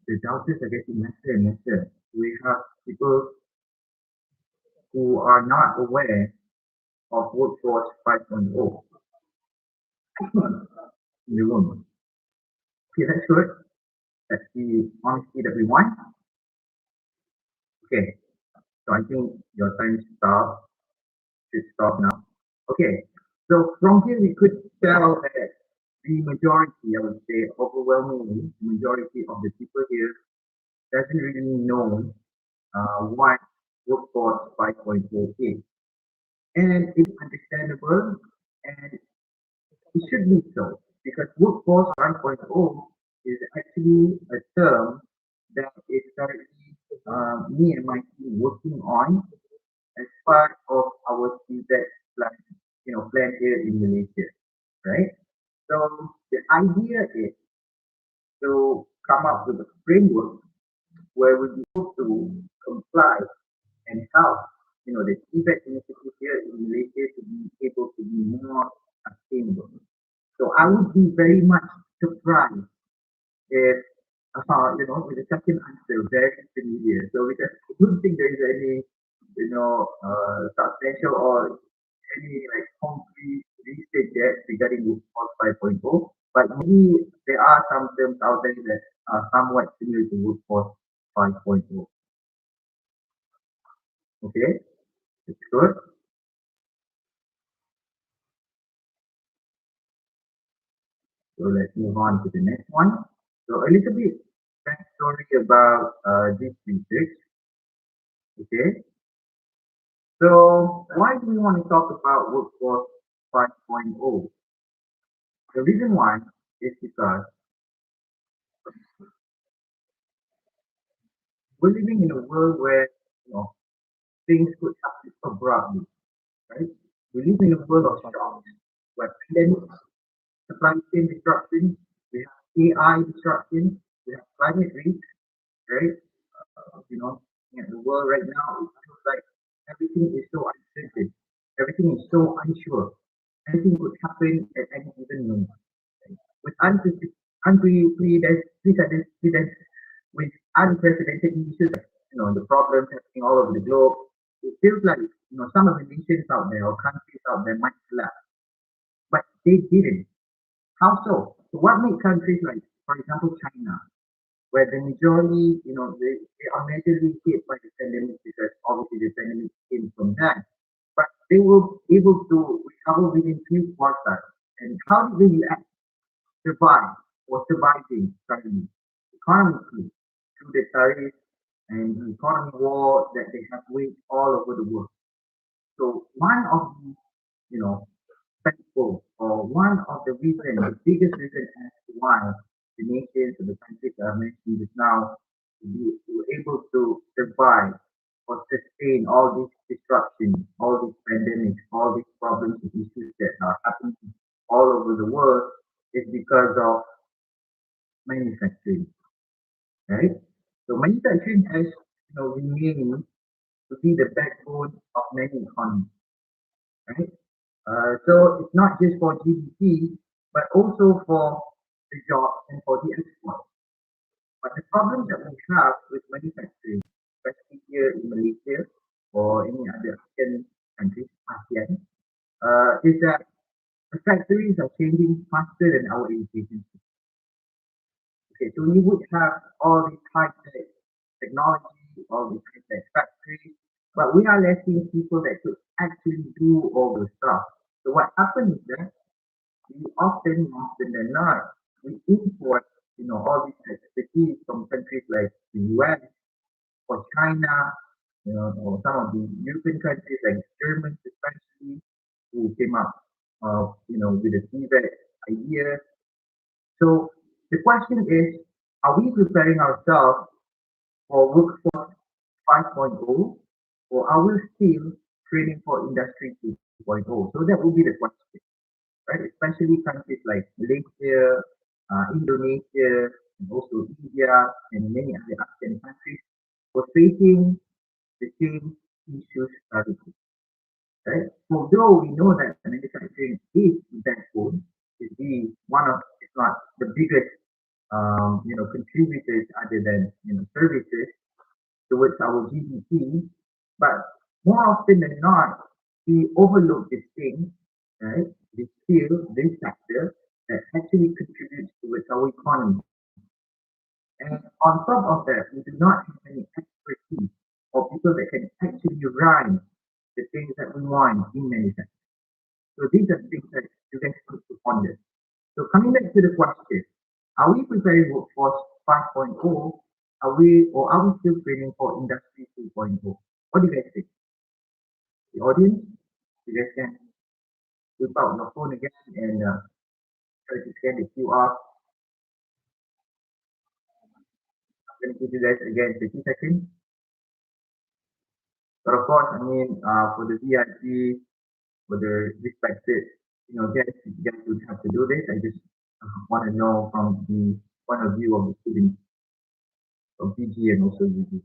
the doubters are getting lesser and lesser. We have people who are not aware of Workforce 5.0 in the room. Okay, that's good. That's the honesty that we want. Okay, so I think your time should stop now. Okay, so from here we could tell that the majority, I would say overwhelmingly, the majority of the people here doesn't really know what Workforce 5.0 is. And it's understandable and it should be so because Workforce 1.0 is actually a term that is currently me and my team working on as part of our CZ plan, plan here in Malaysia, right? So the idea is to come up with a framework where we be able to comply and help, the CZ initiative here in Malaysia to be able to be more sustainable. So I would be very much surprised if with the second answer very familiar. So we just don't think there is any, substantial or any like concrete research yet regarding workforce 5.0. But maybe there are some terms out there that are somewhat similar to workforce 5.0. Okay, that's good. So let's move on to the next one. So a little bit backstory about this research. Okay, so why do we want to talk about workforce 5.0? The reason why is because we're living in a world where things could happen abruptly, right? We live in a world of shocks, where pandemics, supply chain disruptions, we have AI disruptions, we have climate risks, right? In the world right now, it feels like everything is so uncertain, everything is so unsure, anything could happen at any given moment. Right? With with unprecedented issues, the problems happening all over the globe, it feels like some of the nations out there or countries out there might collapse, but they didn't. How so? So what made countries like, for example, China, where the majority, they are majorly hit by the pandemic because obviously the pandemic came from that. But they were able to recover within few quarters. And how did they react, survive, or surviving currently? Economically, through the tariffs and the economy war that they have waged all over the world. So one of the, you know, factors or one of the reasons, the biggest reason as to why the nations or the countries that I mentioned just now were able to survive or sustain all these disruptions, all these pandemics, all these problems and issues that are happening all over the world is because of manufacturing, right? So manufacturing has remained to be the backbone of many economies, right? So it's not just for GDP, but also for the jobs and for the export. But the problem that we have with manufacturing, especially here in Malaysia or any other Asian countries, ASEAN, is that the factories are changing faster than our education system. Okay, so we would have all these high-tech technology, all these high-tech factories, but we are lacking people that could actually do all the stuff. So what happens is that we often, more often than not, we import, all these expertise from countries like the US or China, or some of the European countries like Germany, especially, who came up, with the CVET idea. So the question is, are we preparing ourselves for workforce 5.0, or are we still training for industry 2.0? So that will be the question, right? Especially countries like Malaysia, Indonesia, and also India, and many other Asian countries were facing the same issues currently, right? Although we know that manufacturing is the backbone, is the one of, if not the biggest, contributors other than services towards our GDP, but more often than not, we overlook this thing, right? This skill, this sector that actually contributes towards our economy. And on top of that, we do not have any expertise or people that can actually run the things that we want in manufacturing. So these are things that you guys need to ponder. So coming back to the question, are we preparing workforce 5.0? Are we still training for industry 2.0? What do you guys think? The audience, you guys can whip out your phone again and try to scan the QR. I'm going to give you guys again 30 seconds. But of course, I mean, for the VIP, for the respected, guests, you guys would have to do this. I just want to know from the point of view of the students of PG and also UG.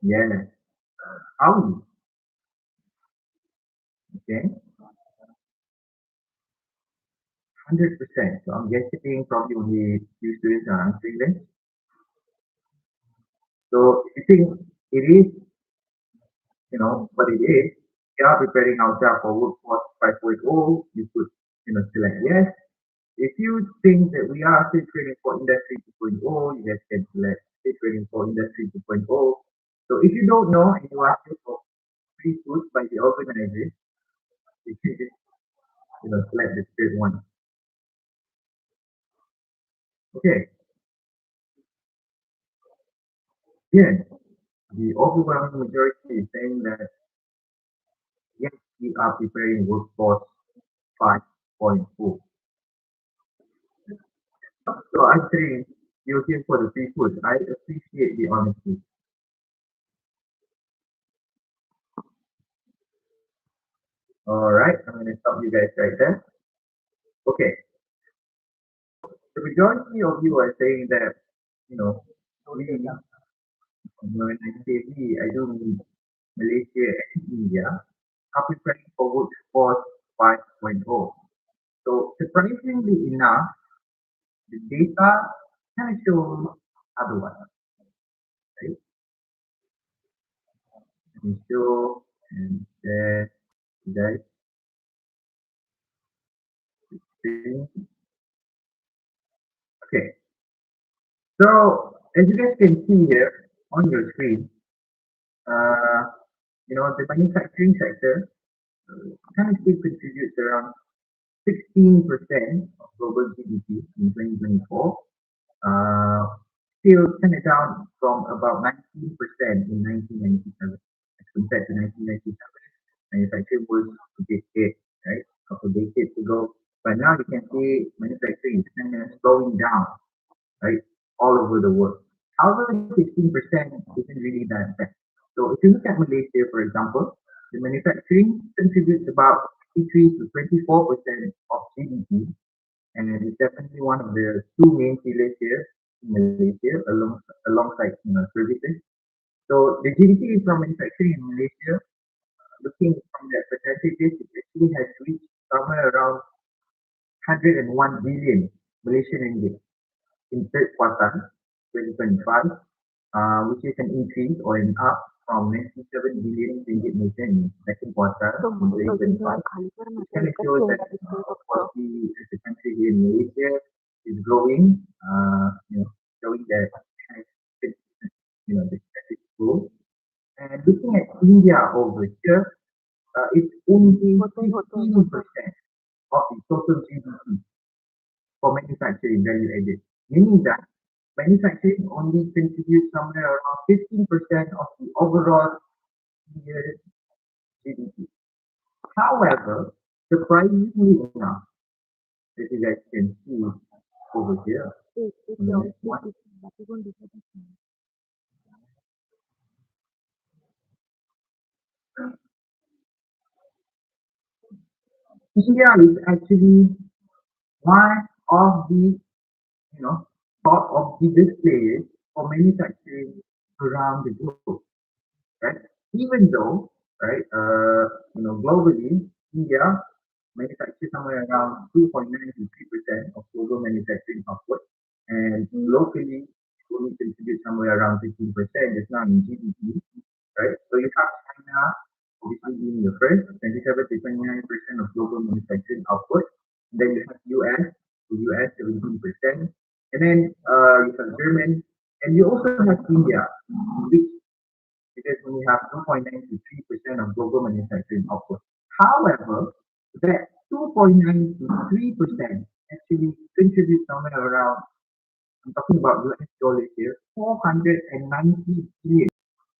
Yeah. How are you? Okay. 100%. So I'm guessing probably only few students are answering this. So if you think it is, what it is, we are preparing ourselves for workforce 5.0, you could, select yes. If you think that we are still training for industry 2.0, you guys can select still training for industry 2.0. So if you don't know and you are still for free food by the organizers, you can just, select the third one. Okay. Yes, the overwhelming majority is saying that yes, we are preparing workforce 5.0. So I'm saying you're here for the free food. I appreciate the honesty. All right, I'm going to stop you guys right there. Okay, the majority of you are saying that, we, when I say we, I don't mean Malaysia and India, are preparing for workforce 5.0. So surprisingly enough, the data kind of shows otherwise, right? And show and share, guys, screen. Okay, so as you guys can see here on your screen, uh, the manufacturing sector kind of still contributes around 16% of global GDP in 2024, still kind of down from about 19% in 1997. As compared to 1997, manufacturing was a decade, right? A couple of decades ago. But now you can see manufacturing is kind of slowing down, right? All over the world. However, 16% isn't really that bad. So if you look at Malaysia, for example, the manufacturing contributes about 23 to 24% of GDP, and it's definitely one of the two main pillars here in Malaysia, alongside services. So the GDP from manufacturing in Malaysia, looking from that percentages, it actually has reached somewhere around 101 billion Malaysian ringgit in third quarter 2025, which is an increase or an up from 97 billion ringgit in second quarter in 2025. It kind of shows that quality as a country here in Malaysia is growing, showing that the status quo. And looking at India over here, it's only 15% of the total GDP for manufacturing value added, meaning that manufacturing only contributes somewhere around 15% of the overall India's GDP. However, surprisingly enough, as you guys can see over here, in the next one, India is actually one of the top of the biggest players for manufacturing around the globe, right? Even though, right, globally, India manufactures somewhere around 2.9 to 3% of global manufacturing output, and locally, it only contributes somewhere around 15%. It's not in GDP, right? So you have China obviously being the first, 27 to 29% of global manufacturing output. Then you have US 17%, and then you have Germany, and you also have India, which because we have 2.9 to 3% of global manufacturing output. However, that 2.9 to 3% actually contributes somewhere around, I'm talking about US dollars here, 490 billion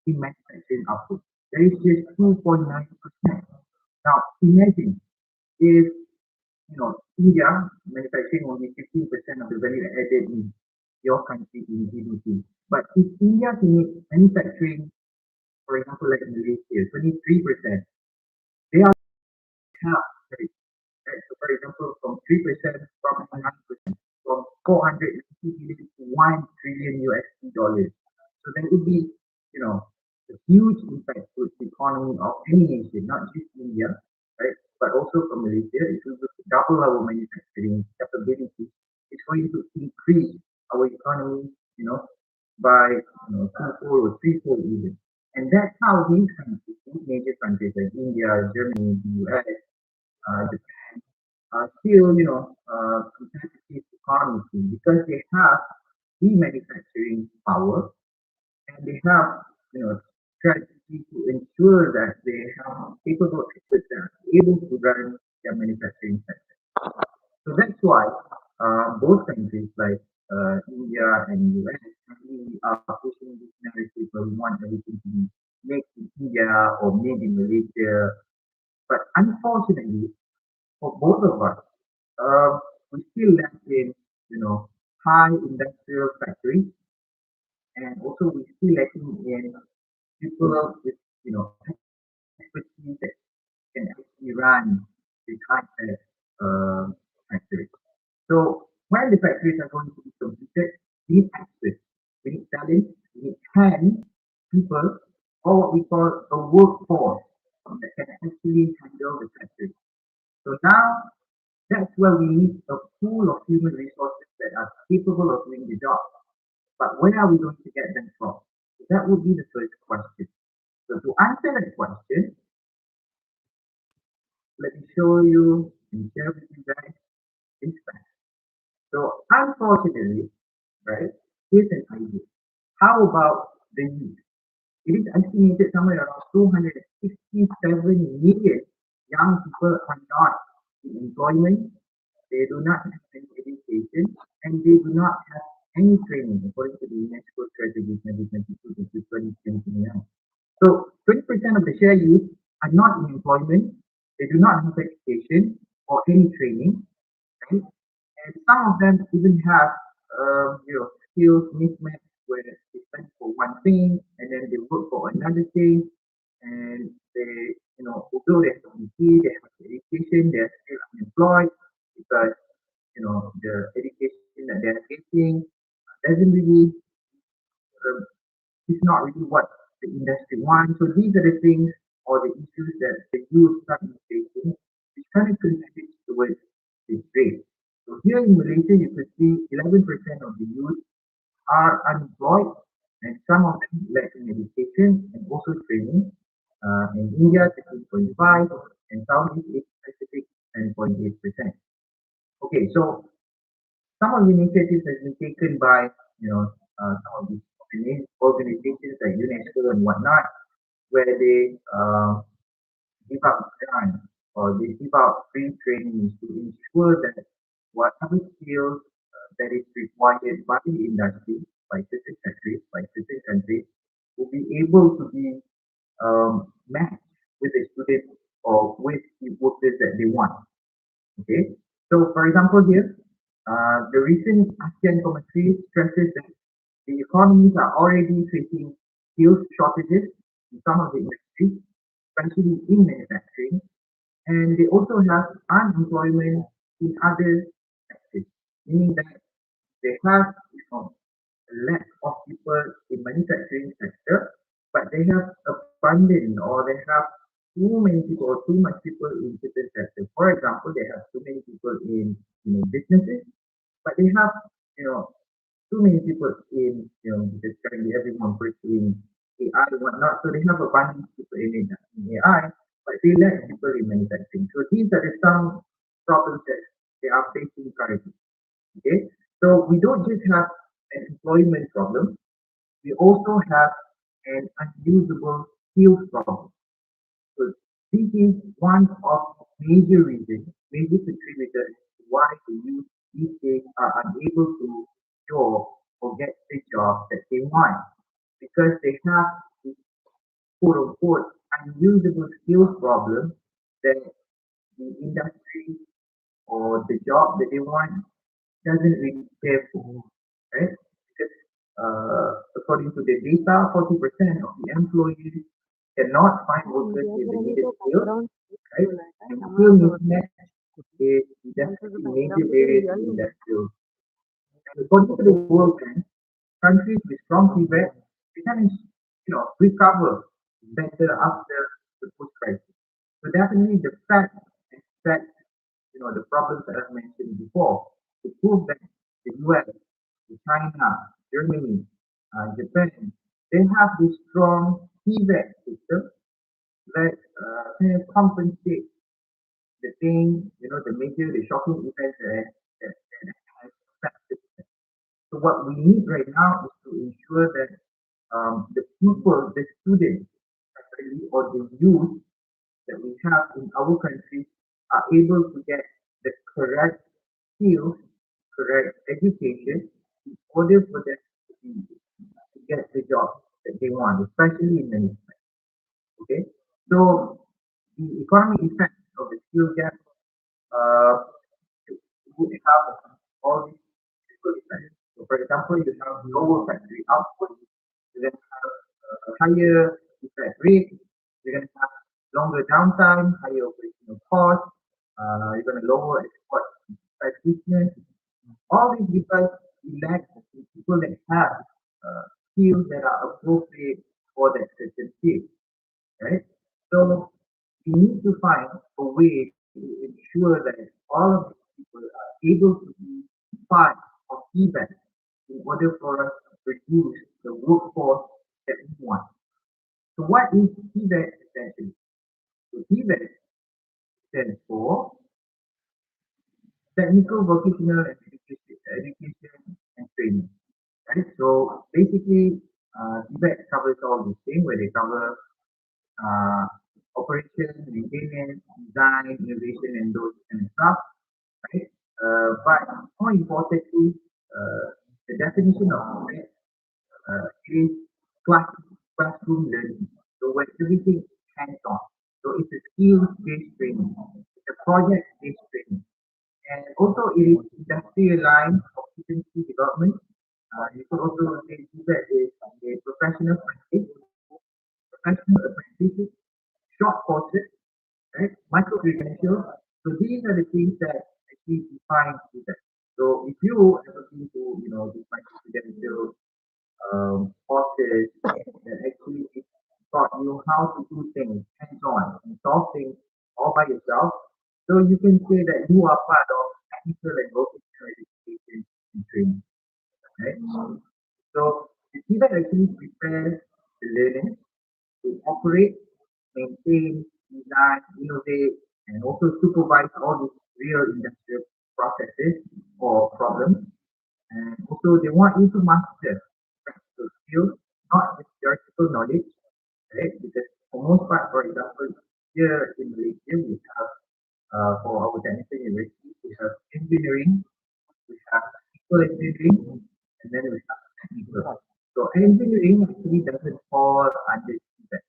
in manufacturing output. That is just 2.9%. Now, imagine if India manufacturing only 15% of the value added in your country in GDP. But if India can make manufacturing, for example, like in Malaysia, 23%, they are half, right? Right? So, for example, from 3% from 9%, from 490 billion to 1 trillion USD dollars. So that would be, a huge impact to the economy of any nation, not just India, right? But also from Malaysia. If you look at double our manufacturing capability, it's going to increase our economy, by twofold or threefold even. And that's how these countries, these major countries like India, Germany, the US, Japan, are still, competitive economies because they have the manufacturing power and they have, strategy to ensure that they have capable experts that are able to run their manufacturing sector. So that's why both countries like India and US currently are pushing this narrative where we want everything to be made in India or made in Malaysia. But unfortunately, for both of us, we still lack in, high industrial factories, and also we still lacking in people with, expertise that can actually run the high-tech factories. So when the factories are going to be completed, we need experts, we need talent, we need hands, people, or what we call a workforce that can actually handle the factory. So now that's where we need a pool of human resources that are capable of doing the job. But where are we going to get them from? So that would be the first question. So to answer that question, let me show you and share with you guys this fact. So unfortunately, right, here's an idea. How about the youth? It is estimated somewhere around 267 million young people are not in employment, they do not have any education, and they do not have any training according to the UNESCO strategy 2022 to 2029. So 20% of the share youth are not in employment, they do not have education or any training, right? And some of them even have, skills mismatch where they study for one thing and then they work for another thing, and they, although they have a degree, they have education, they are still unemployed because, the education that they are getting doesn't really, um, it's not really what the industry wants. So these are the things or the issues that the youth start facing, which kind of contributes towards this rate. So here in Malaysia, you could see 11% of the youth are unemployed, and some of them lack in education and also training. In India, 16.5, and Southeast Asia Pacific, 10.8%. Okay, so some of the initiatives has been taken by, some of these organizations like UNESCO and whatnot, where they give out grants or they give out free trainings to ensure that whatever skills that is required by the industry, by certain countries, will be able to be matched with the students or with the workers that they want. Okay, so for example here, the recent ASEAN commentary stresses that the economies are already facing skills shortages in some of the industries, especially in manufacturing, and they also have unemployment in other sectors, meaning that they have, a lack of people in manufacturing sector, but they have abundant or they have too many people or too much people in certain sectors. For example, they have too many people in, businesses, but they have, you know too many people in, because currently everyone pursuing AI and whatnot, so they have abundant people in AI, but they lack people in manufacturing. So these are the some problems that they are facing currently. Okay, so we don't just have an employment problem, we also have an unusable skills problem. So this is one of major contributors to why the youth these days are unable to job or get the job that they want because they have this quote unquote unusable skills problem that the industry or the job that they want doesn't really care for, right? Because according to the data, 40% of the employees cannot find workers with the needed skills, right? And skill mismatch is definitely major barrier to industrial. And according to the World Bank, countries with strong feedback they can, recover better after the post crisis. So definitely the fact and fact, the problems that I've mentioned before, to prove that the US, China, Germany, Japan, they have this strong feedback system that kind of compensates the thing, the major, the shocking events that has affected them. So what we need right now is to ensure that the people, the students, especially, or the youth that we have in our country are able to get the correct skills, correct education in order for them to get the job that they want, especially in management. Okay, so the economic effect of the skill gap uh, would have all these physical effects. So, for example, you have lower factory output, you then have a higher effect rate, you're going to have longer downtime, higher operational cost, you're going to lower export business. All these because we lack the people that have skills that are appropriate for that certain field, right? So we need to find a way to ensure that all of these people are able to be part of feedback in order for us to produce the workforce that we want. So what is feedback essentially? So feedback stands for technical, vocational, and education and training. Right? So basically, feedback covers all these things where they cover uh, operation, maintenance, design, innovation, and those kind of stuff, right? But more importantly, the definition of it is class, classroom learning. So when everything is hands-on, so it's a skills-based training, it's a project-based training, and also it is industry aligned competency development. You could also say that is a professional practice, professional apprentices, short courses, right? Micro credentials. So these are the things that actually define students. So if you ever been to, these micro credentials courses that actually taught you how to do things hands-on and solve things all by yourself, so you can say that you are part of technical and vocational education and training, right? So the team actually prepares the learners to operate, maintain, design, innovate, and also supervise all these real industrial processes or problems. And also, they want you to master practical skills, not just theoretical knowledge, right? Because for most part, for example, here in Malaysia, we have for our technical university, we have engineering, we have physical engineering, and then we have technical. So engineering actually doesn't fall under that.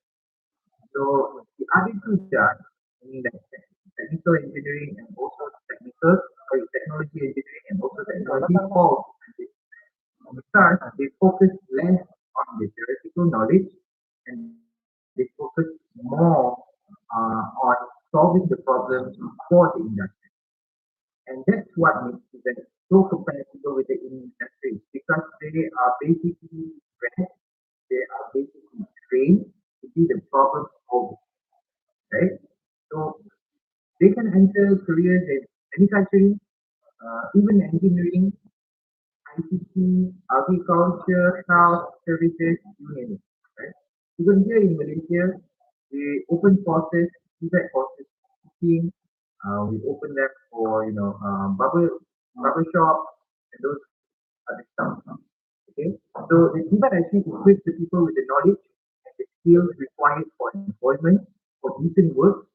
So the other two jobs, meaning that technical engineering and also technology engineering and also technology falls because they focus less on the theoretical knowledge and they focus more on solving the problems for the industry. And that's what makes them so compatible with the industry because they are basically trained, they are basically trained to be the problem solvers, right? So they can enter careers in manufacturing, even engineering, ICT, agriculture, health, services, you name it, right? Even here in Malaysia, we open courses, feedback courses, cooking, we open them for, barber shop, and those other stuff. Okay, so the feedback actually equips the people with the knowledge and the skills required for employment, for decent work,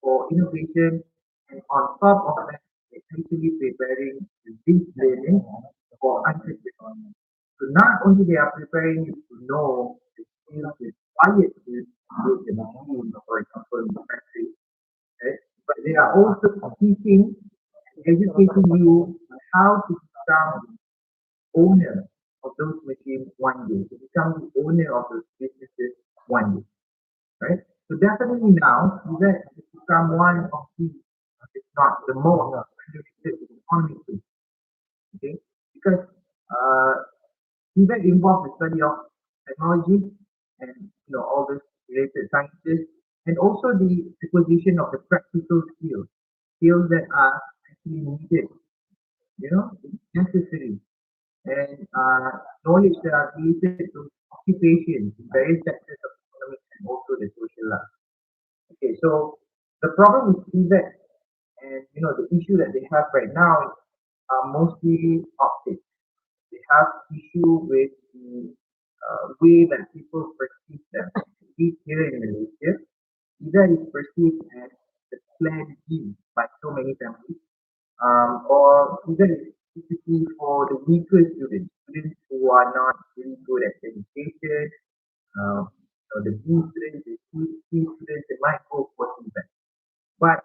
for innovation, and on top of that, it's actually preparing this learning for entrepreneurship. So not only they are preparing you to know the skills required to build the machine, for example, in the factory, right? But they are also teaching and educating you on how to become owner of those machines one day, to become the owner of those businesses one day, right? So definitely now, that has become one of the, if not the most regulated economic field, okay? Because uh, that involves the study of technology and all those related sciences, and also the acquisition of the practical skills, skills that are actually needed. It's necessary. And knowledge that are related to occupation in various sectors of economics and also the social life. Okay, so the problem with CVET and the issue that they have right now are mostly optics. They have issue with the way that people perceive them. At least here in Malaysia, either it's perceived as the planned B by so many families, or even specifically for the weaker students who are not really good at education, the B students, the C students, they might go for CVET. But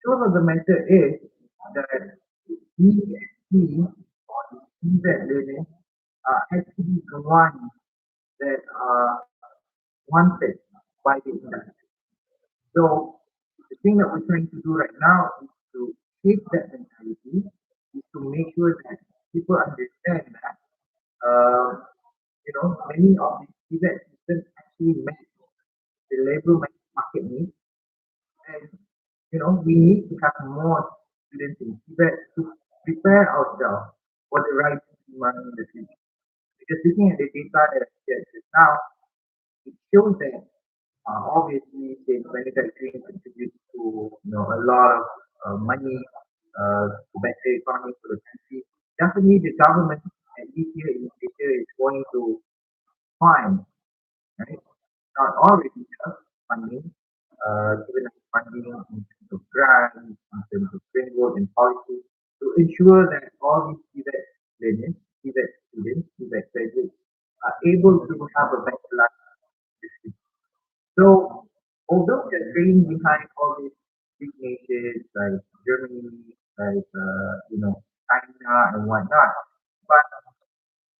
truth of the matter is that B and C or the CVET learners are actually the ones that are wanted by the industry. So the thing that we're trying to do right now is to shape that mentality, is to make sure that people understand that many of these CVET systems actually match the labor market needs, and we need to have more students in Tibet to prepare ourselves for the rising demand in the future. Because looking at the data that I shared just now, it shows that obviously the manufacturing contributes to a lot of money to better economy for the country. Definitely, the government, at least here in Malaysia, is going to find, right? Not already have funding, given us funding in terms of grants, in terms of framework and policy, to ensure that all these CVET learners, CVET students, CVET graduates are able to have a better life in the future. So, although we are trailing behind all these big nations like Germany, like China and whatnot, but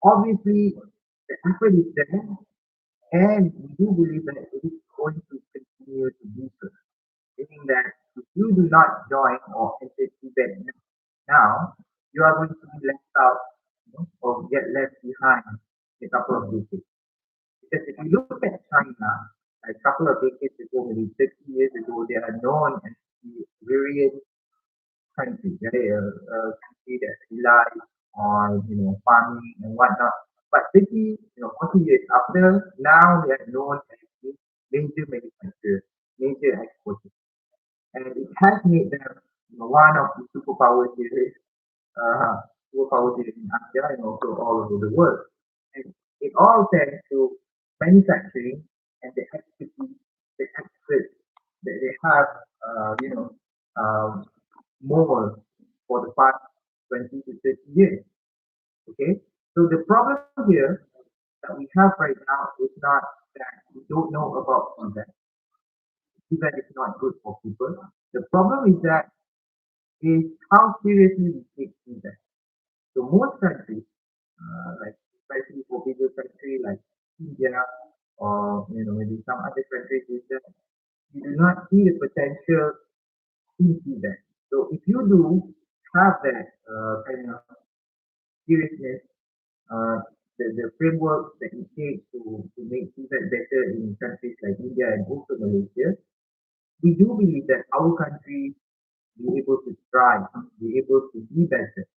obviously the effort is there, and we do believe that it is going to continue to be so. Meaning that if you do not join or enter Tibet now, you are going to be left out, or get left behind in a couple of decades. Because if you look at China, a couple of decades ago, maybe 50 years ago, they are known as the agrarian country, right? A country that relies on farming and whatnot. But 50, 40 years after, now they are known as the major manufacturer, major exporter, and it has made them one of the uh, superpowers here in Asia and also all over the world. And it all thanks to manufacturing and the expertise, the experts that they have, um, more for the past 20 to 30 years. Okay, so the problem here that we have right now is not that we don't know about feedback. Feedback is not good for people. The problem is that is how seriously we take feedback. So most countries, like especially for bigger country like India or maybe some other countries, is that you do not see the potential in feedback. So if you do have that kind of seriousness, uh, the framework that it takes to make feedback better in countries like India and also Malaysia, we do believe that our country be able to thrive, be able to be better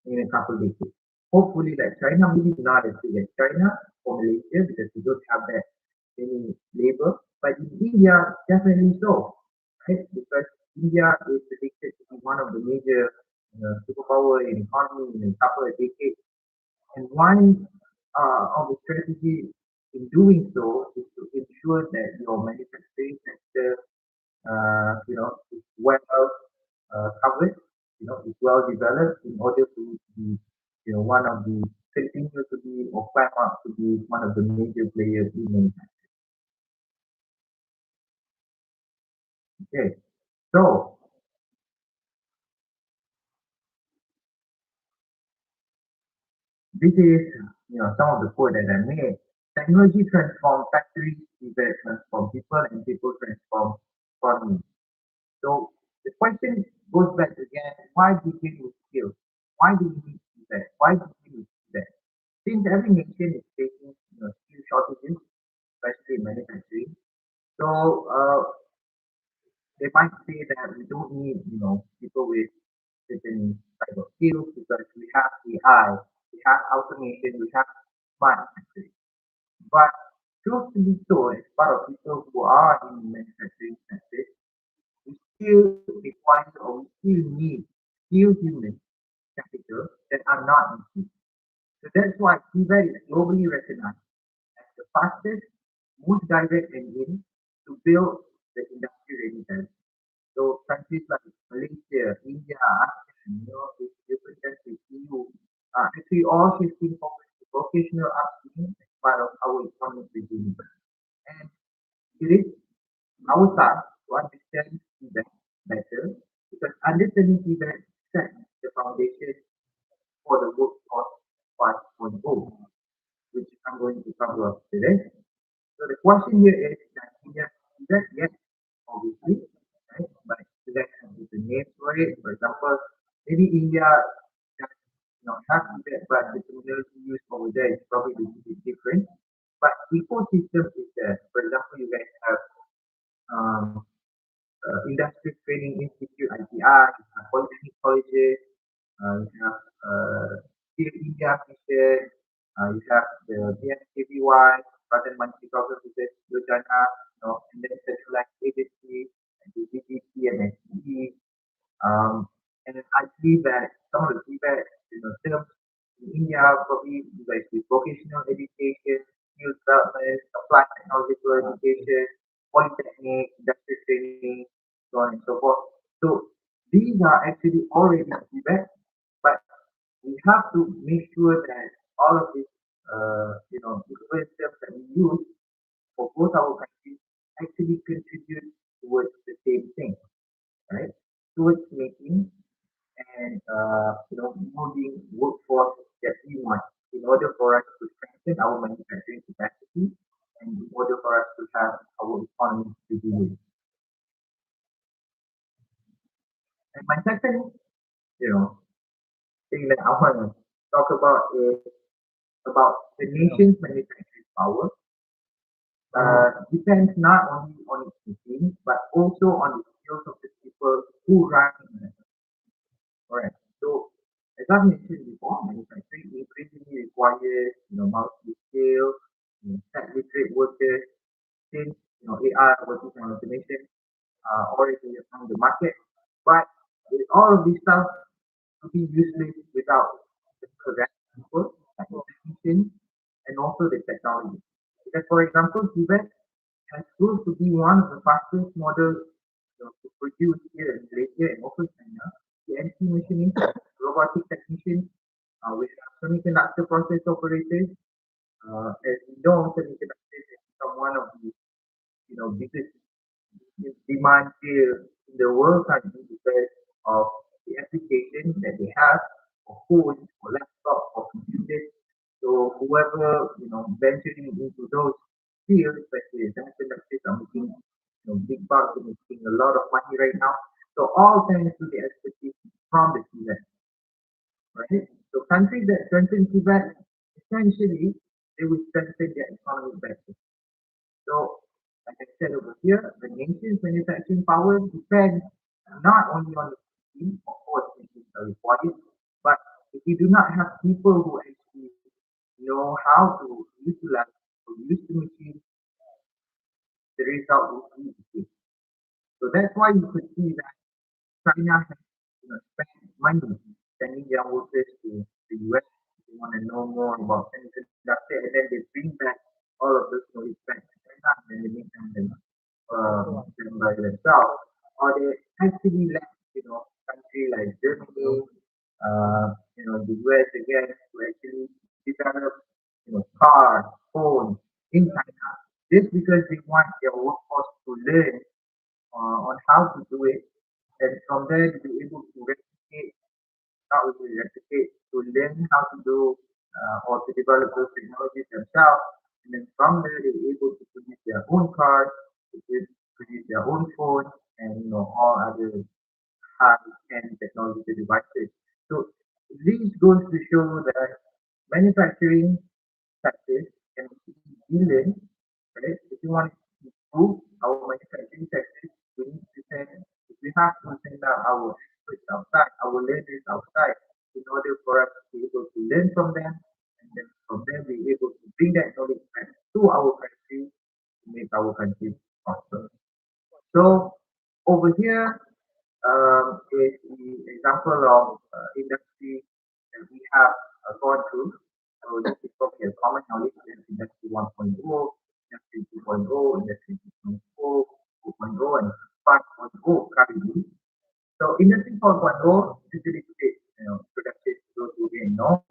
in a couple decades. Hopefully, like China, maybe not as big as China or Malaysia because we don't have that many labor, but in India, definitely so, right? Because India is predicted to be one of the major superpower in economy in a couple of decades, and one of the strategies in doing so is to ensure that your manufacturing sector, is well covered, is well developed in order to be, one of the continue to be or climb up to be one of the major players in manufacturing. Okay, so this is some of the code that I made. Technology transform factories, people transform people, and people transform economy. So the question goes back again: why begin with skills? Why do we need to do that? Why begin with that? Since every nation is facing skill shortages, especially in manufacturing, so They might say that we don't need, people with certain type of skills because we have AI, we have automation, we have smart factories. But truth to be told, as part of people who are in manufacturing sector, we still require or we still need skilled human capital that are not in. So that's why CVET is globally recognized as the fastest, most direct engine to build the industry ready talent. So countries like Malaysia, India, ASEAN, these different countries, EU, are actually all shifting focus to vocational upskilling as part of our economic regime. And it is our task to understand feedback better because understanding feedback sets the foundation for the workforce 5.0, which I'm going to cover today. So the question here is, can India do that? Yes, obviously, right? But India has different names for it. For example, maybe India does not have that, but the terminology used over there is probably a little bit different. But ecosystem is there. For example, you guys have um, Industry Training Institute (ITI), you have polytechnic colleges, you have Skill India Mission, you have the BNKBY, Badan Menteri Program Research Yojana, and then centralized agencies, like the BPC and SCE. Um, and I believe that some of the feedback, terms in India, probably you guys with vocational education, skill development, applied technological education, polytechnic, industrial training, so on and so forth. So these are actually already feedback, but we have to make sure that all of these, influence terms that we use for both our countries actually contribute towards the same thing, right? Towards making and moving workforce that we want in order for us to strengthen our manufacturing capacity and in order for us to have our economy to do it. And my second, you know, thing that I want to talk about is about the nation's manufacturing power depends not only on its machines but also on the skills of the people who run it. Alright. So as I mentioned before, manufacturing increasingly requires multi-skill, tech literate workers since AI, robotics and automation already on the market. But with all of this stuff to be useless without the correct people, like the technicians and also the technology. Because for example, Tibet has proved to be one of the fastest models to produce here in Malaysia and also China. CNC machining, robotic technicians, with semiconductor process operators. As we know, semiconductors has become one of the biggest demand field in the world currently because of the application that they have for phones, for laptops, for computers. So whoever venturing into those fields, especially semiconductors, are making big bucks and making a lot of money right now. So all thanks to the expertise from the Tibet, right? So countries that strengthen Tibet, essentially, they will strengthen their economy better. So, like I said over here, the nation's manufacturing power depends not only on the machine, of course, machines are required, but if you do not have people who actually know how to utilize or use the machine, the result will be the same. So that's why you could see that China has spent money sending their workers to the US. They want to know more about semiconductor, and then they bring back all of those knowledge back to China, and then they make them by themselves. Or they actually let country like Germany, the US again to actually develop cars, phones in China just because they want their workforce to learn on how to do it, and from there to be able to replicate, not only replicate, to learn how to do or to develop those technologies themselves, and then from there they're able to produce their own cars, to produce their own phones, and all other high-end technology devices. So this goes to show that manufacturing sectors can be learned, right? If you want to improve our manufacturing sectors, we need to send our experts outside, our learners outside, in order for us to be able to learn from them, and then from them be able to bring that knowledge back to our country to make our country prosper. So over here is the example of industry that we have gone through. So this is probably a common knowledge in industry 1.0, industry 2.0, industry 3.0, 2.0, and 5.0 currently. So industry 4.0 is a little bit, production to those who didn't know.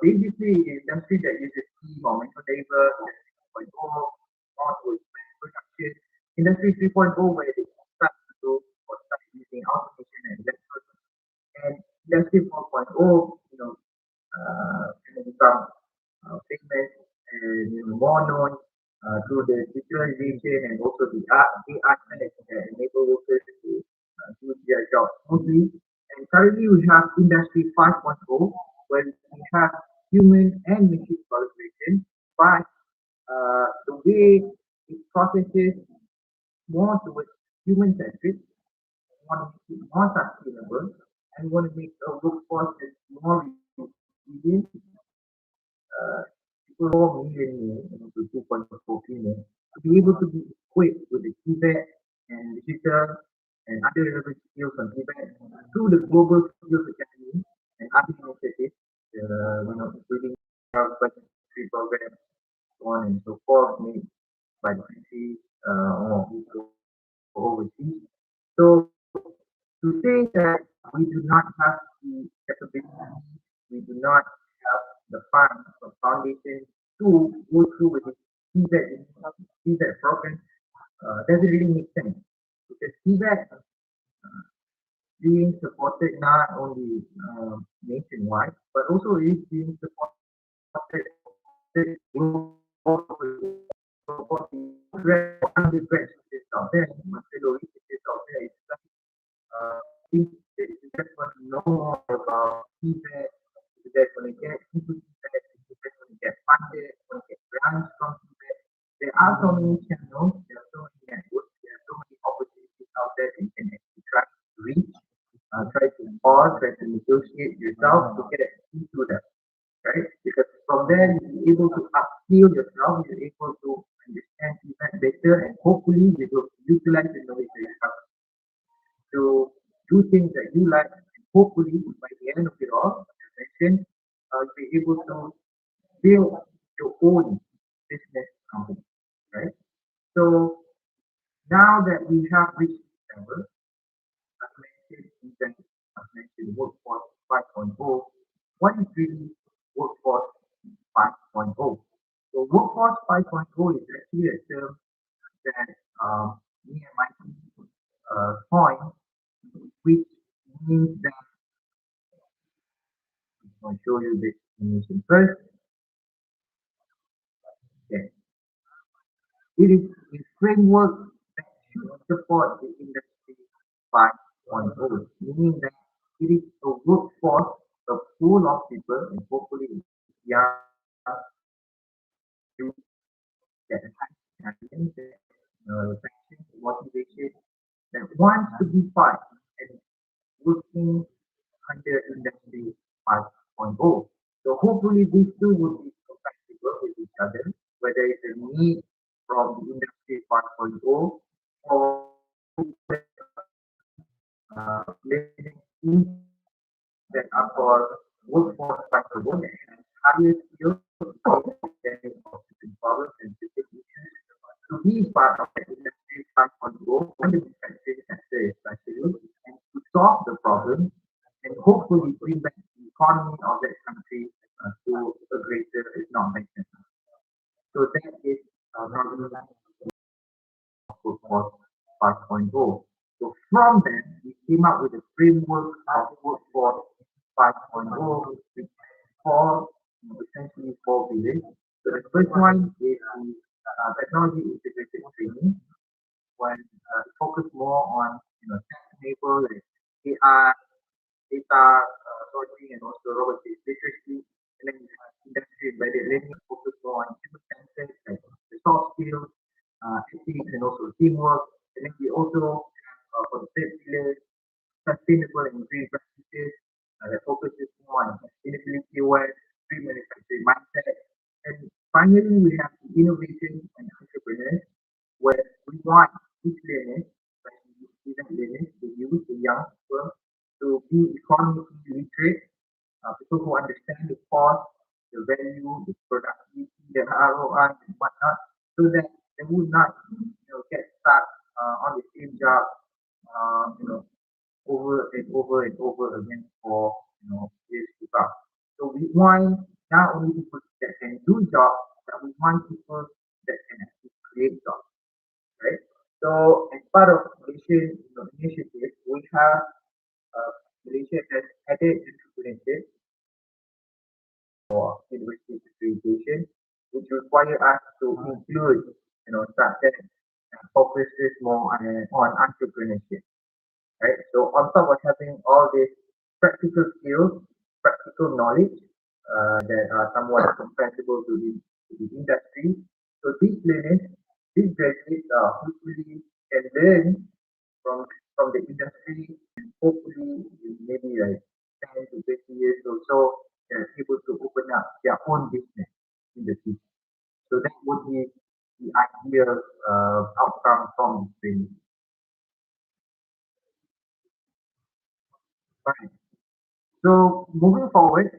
Basically, industry that uses steam or manual labor, industry 2.0, not with mass production. Industry 3.0, where they start to do or start using automation and electronics. And industry 4.0, can become famous and more known through the digitalization and also the AI that enable workers to do their job smoothly. And currently we have Industry 5.0, where we have human and machine collaboration, but the way it processes more towards human centric, want to make it more sustainable, and want to make a workforce that's more resilient, people 4 million to 2.4 million to be able to be equipped with the keypad and digital and other relevant skills on keypad through the Global Skills Academy and other initiatives, including budgetary programs, so on and so forth, made by the country or overseas. So to say that we do not have the capability, we do not have the funds or foundation to go through with this CVAT program doesn't really make sense because CVAT being supported not only nationwide but also is being supported globally. So for the undergrad students out there, fellow researchers out there, it's like think that you just want to know more about feedback, you just want to get into feedback, you just want to get funded, want to get grants from feedback. There are so many channels, there are so many networks, there are so many opportunities out there that you can actually try to reach, try to call, try to negotiate yourself to get into them, right? Because from there you'll be able to upskill yourself, you're able to understand feedback better, and hopefully you will utilize the knowledge that you have to do things that you like, and hopefully by the end of it all, as I mentioned, be able to build your own business company, right? So now that we have reached this level, I've mentioned workforce 5.0. What is really workforce 5.0? So workforce 5.0 is actually a term that me and my team coined, which means that I'll show you this animation first. Okay. It is a framework that should support the industry 5.0, meaning that it is a workforce, a pool of people, and hopefully young youth that has talent, passion, motivation, that wants to be part and working under industry 5.0. So hopefully these two will be compatible with each other, whether it's a need from the industry 5.0 or living in that are called workforce 5.0 that has higher skills to understanding of different problems and different issues to be part of the industry 5.0 on the manufacturing sector especially and to solve the problem and hopefully bring back the economy of that country to a greater, if not better. So that is workforce 5.0. So from that, we came up with a framework of workforce 5.0, which four, essentially 4 pillars. So the first one is the technology integrated training, when focus more on tech-enabled like AI, data sorting, and also robotics literacy. And then industry embedded learning focus more on human centered like the soft skills, ethics, and also teamwork. And then we also for the third pillar sustainable and green practices that focuses more on sustainability aware, green manufacturing mindset. And finally, we have the innovation and entrepreneurs, where we want each learner, especially student learners, the youth, the young people, to be economically literate, people who understand the cost, the value, the productivity, the ROI, and whatnot, so that they would not, get stuck on the same job, over and over and over again for years to come. So we want not only people that can do jobs, but we want people that can actually create jobs, right? So as part of Malaysian initiative, we have Malaysia has added entrepreneurship for university accreditation, which require us to include subjects that focuses more on entrepreneurship, right? So on top of having all these practical skills, practical knowledge that are somewhat compatible to the industry, so these learners, these graduates hopefully can learn from from the industry, and hopefully in maybe like 10 to 20 years or so, they're able to open up their own business in the future. So that would be the ideal outcome from this training. Right. So moving forward,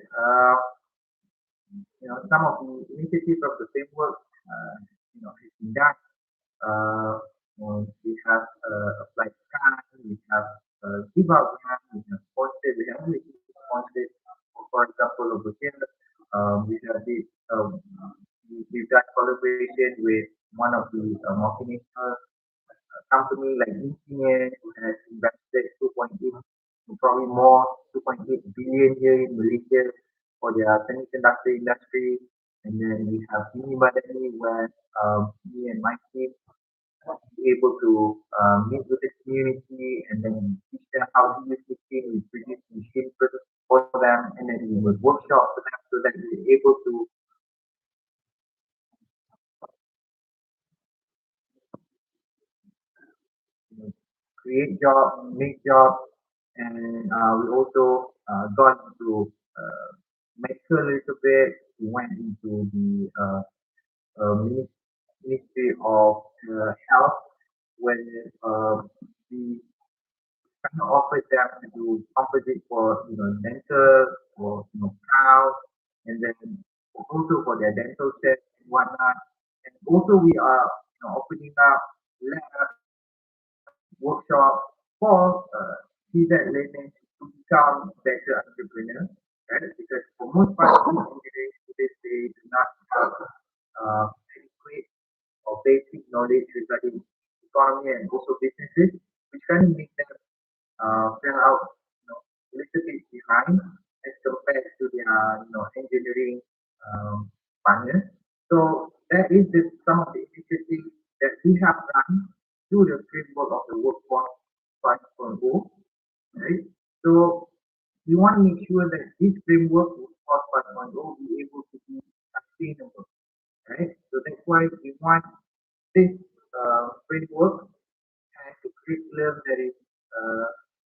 some of the initiatives of the framework, has been done. We have applied grant, we have give out grant, we have sponsored, we have really sponsored. For example, over here, we have this, we've got collaboration with one of the multinational company like Infineon, who has invested 2.8, probably more, 2.8 billion here in Malaysia for their semiconductor industry. And then we have Mini Badani, where me and my team be able to meet with the community and then teach them how to use the machine. We produce machine for them, and then we would workshop for them so that they're able to you know, create jobs, make jobs, and we also got into medical a little bit. We went into the Ministry of Health, where we kind of offered them to do composite for dental or crown, and then also for their dental sets and whatnot. And also we are opening up lab workshop for CZ learners to become better entrepreneurs, right? Because for most part of engineering students, they do not have adequate or basic knowledge regarding economy and also businesses, which can make them fell out a little bit behind as compared to their engineering partners. So that is some of the initiatives that we have done through the framework of the workforce 5.0, right? So we want to make sure that this framework workforce 5.0 be able to be sustainable, right? So that's why we want this framework has a curriculum that is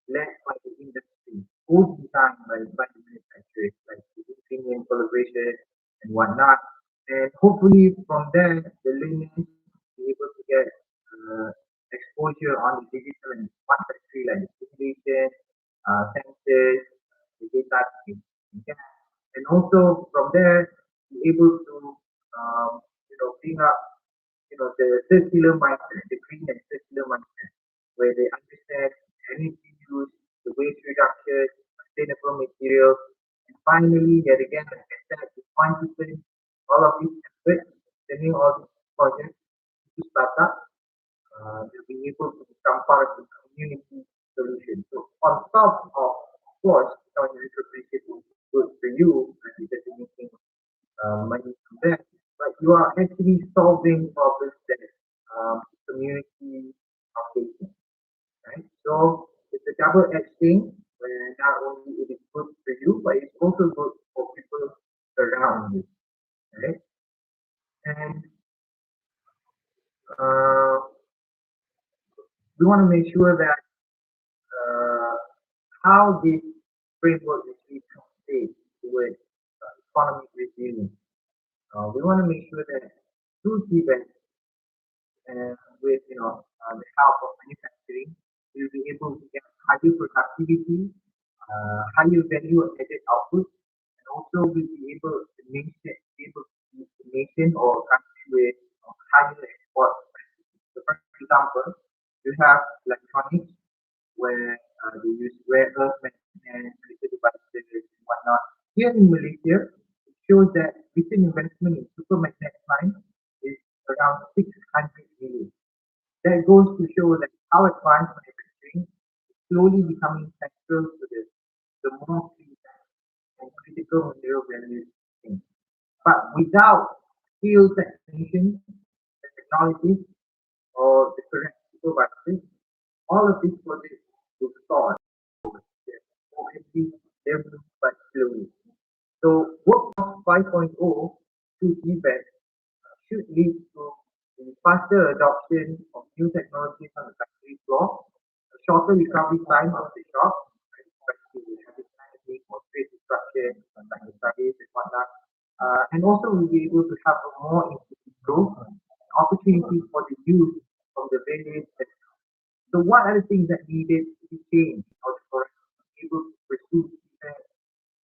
led by the industry, co-designed by the manufacturers, like the Infineon collaboration and whatnot. And hopefully from there, the learners be able to get exposure on the digital and smart factory, like the simulation, sensors, the data, and also from there, be able to bring up the circular mindset, the green and circular mindset, where they understand energy use, the waste reduction, sustainable materials, and finally, yet again, like I said, the quantifying all of these efforts, turning all these projects into startups, they'll be able to become part of the community solution. So on top of course, entrepreneurship is good for you because you're making money from there, but you are actually solving problems that community are facing, right? So it's a double-edged thing where not only it is good for you, but it's also good for people around you, right? And uh, we want to make sure that how this framework actually translates towards economic resilience. We want to make sure that through CBEC with the help of manufacturing, we'll be able to get higher productivity, higher value added output, and also we'll be able to make the nation or country with higher export capacity. So, for example, you have electronics where they use rare earth maintenance, medical devices, and whatnot. Here in Malaysia, it shows that recent investment in supermagnet line is around 600 million. That goes to show that how advanced manufacturing is slowly becoming central to the more critical and critical material value chain. But without skilled technicians, the technologies, or the correct supervisors, all of these projects will stall or at least they're moving quite slowly. So Workforce 5.0 through GBEC should lead to the faster adoption of new technologies on the factory floor, a shorter recovery time of the shop, especially with habit managing or trade disruption, like the studies and whatnot. And also we'll be able to have a more inclusive growth, opportunities for the youth from the various sectors. So what are the things that needed to be changed in order for us to be able to pursue defense,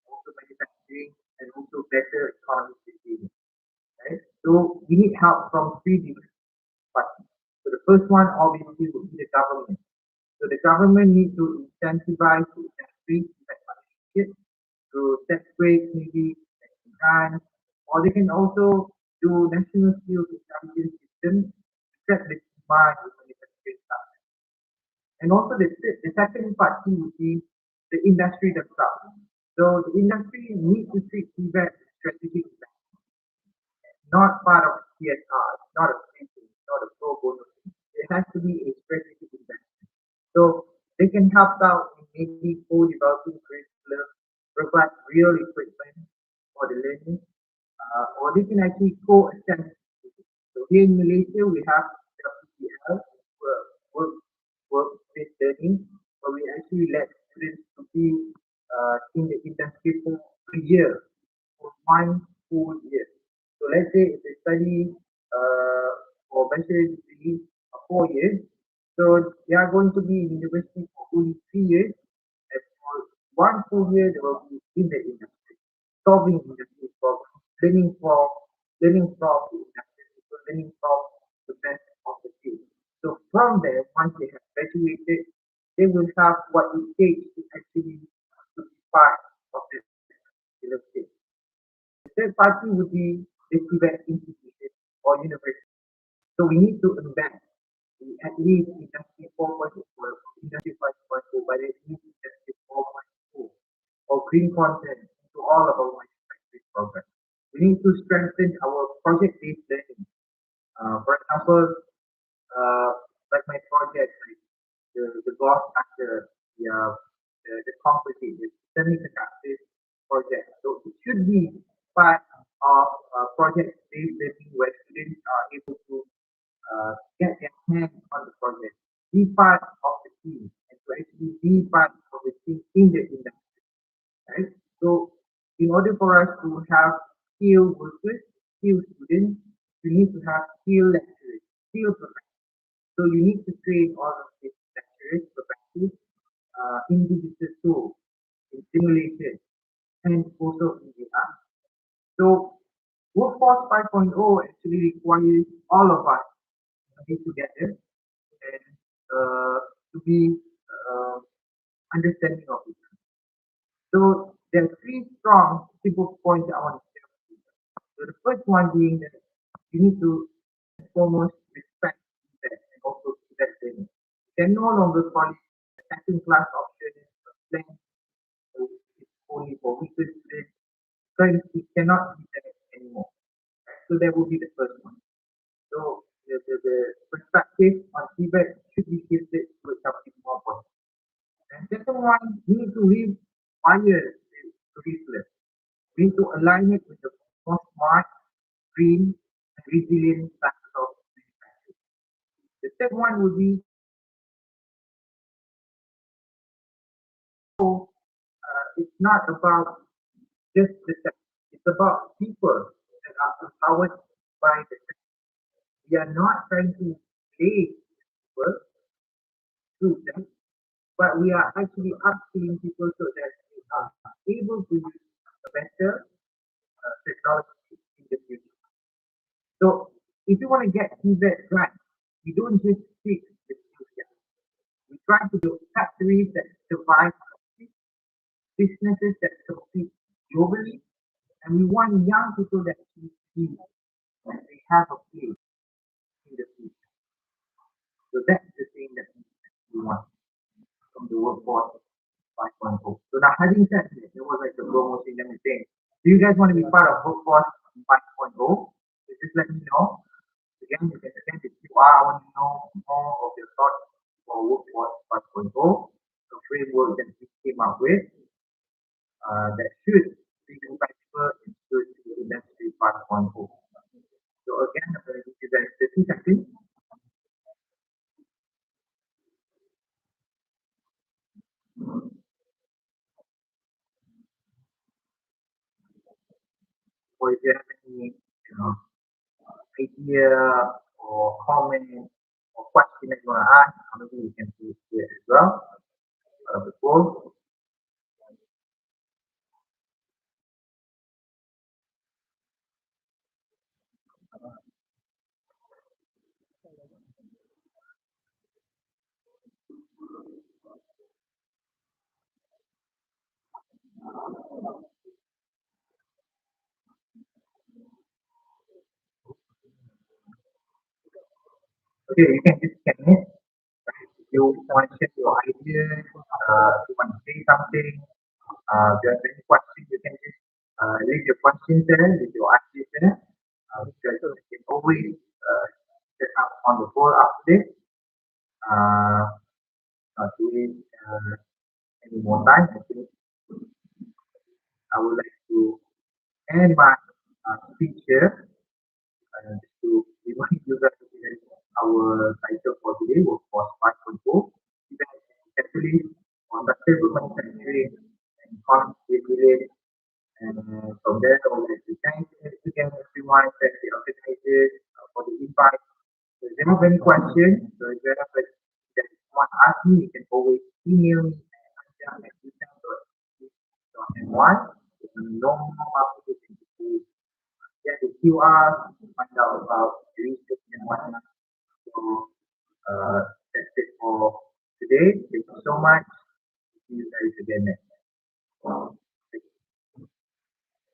also manufacturing, and also better economic resilience? Right? So we need help from three different parties. So the first one obviously would be the government. So the government needs to incentivize the industry to have partnership through tax breaks, maybe grants, or they can also do national skills intelligence systems to track the demand of manufacturing sector. And also the second party would be the industry themselves. So the industry needs to treat CBEC as strategic investment, not part of CSR, not a free thing, not a pro bono thing. It has to be a strategic investment. So they can help out in maybe co-developing curriculum, provide real equipment for the learning, or they can actually co-assess. So here in Malaysia, we have WPL, work work-based learning, where we actually let students to be in the industry for a year, for 1 full year. So let's say if they study for bachelor degree 4 years, so they are going to be in university for only 3 years, and for 1 full year they will be in the industry, solving industry problems, learning from the industry, so learning from the best of the field. So from there, once they have graduated, they will have what it takes to actually to be part of the university. The third party would be the CBEC institution or university. So we need to embed at least industry 4.0 or industry 5.0, but at least industry 4.0 or green content into all of our manufacturing programs. We need to strengthen our project-based learning. For example, like my project, like the glass factor, the composite, the semiconductor project. So it should be part of project-based learning where students are able to get their hands on the project, be part of the team, and to actually be part of the team in the industry. Right? So in order for us to have skilled workers, skilled students, we need to have skilled lecturers, skilled professors. So you need to train all of these lecturers, professors, in digital tools, in simulation, and also in AI. So Workforce 5.0 actually requires all of us to be together and to be understanding of it. So there are three strong simple points I want to share with you. So the first one being that you need to foremost respect feedback and also feedback training. You can no longer call it a second class option or plan it's only for weaker students because it cannot be that anymore. So that would be the first one. So the perspective on feedback should be shifted to something more positive. And second one, we need to rewire the curriculum. We need to align it with the more smart, green, and resilient factors of manufacturing. The third one would be it's not about just the tech. It's about people that are empowered by the tech. We are not trying to play people through tech, but we are actually upskilling people so that they are able to use a better technology in the future. So if you want to get feedback right, we don't just fix the future. We try to build factories that survive, businesses that compete globally, and we want young people that actually feel that they have a place in the future. So that's the thing that we want from the workforce 5.0. So now having said this, there was like the promotion and thing. Do you guys want to be part of workforce 5.0? So just let me know. Again, you can send if you are want to know more of your thoughts for workforce 5.0, the framework that we came up with that should be compatible into the industry 5.0. So again, I'm going to give you guys 30 seconds. Or if you have any, idea or comment or question that you want to ask, maybe you can do it here as well. Before. Okay, you can just scan it. Right? If you want to share your ideas, if you want to say something, if you have any questions, you can just leave your questions there, leave your ideas there. Because you can always set up on the board after this. Not doing any more time. I think I would like to end my speech here. Just to remind you guys that our title for today was Workforce 5.0, especially on sustainable manufacturing and economic resilience. And from there, I would like to thank again everyone, thank the organizers for the invite. So if you have any questions, so if you have like that you want to ask me, you can always email me at if you know more about it, you can get the QR, find out about the research and whatnot. So that's it for today. Thank you so much. See you guys again next time.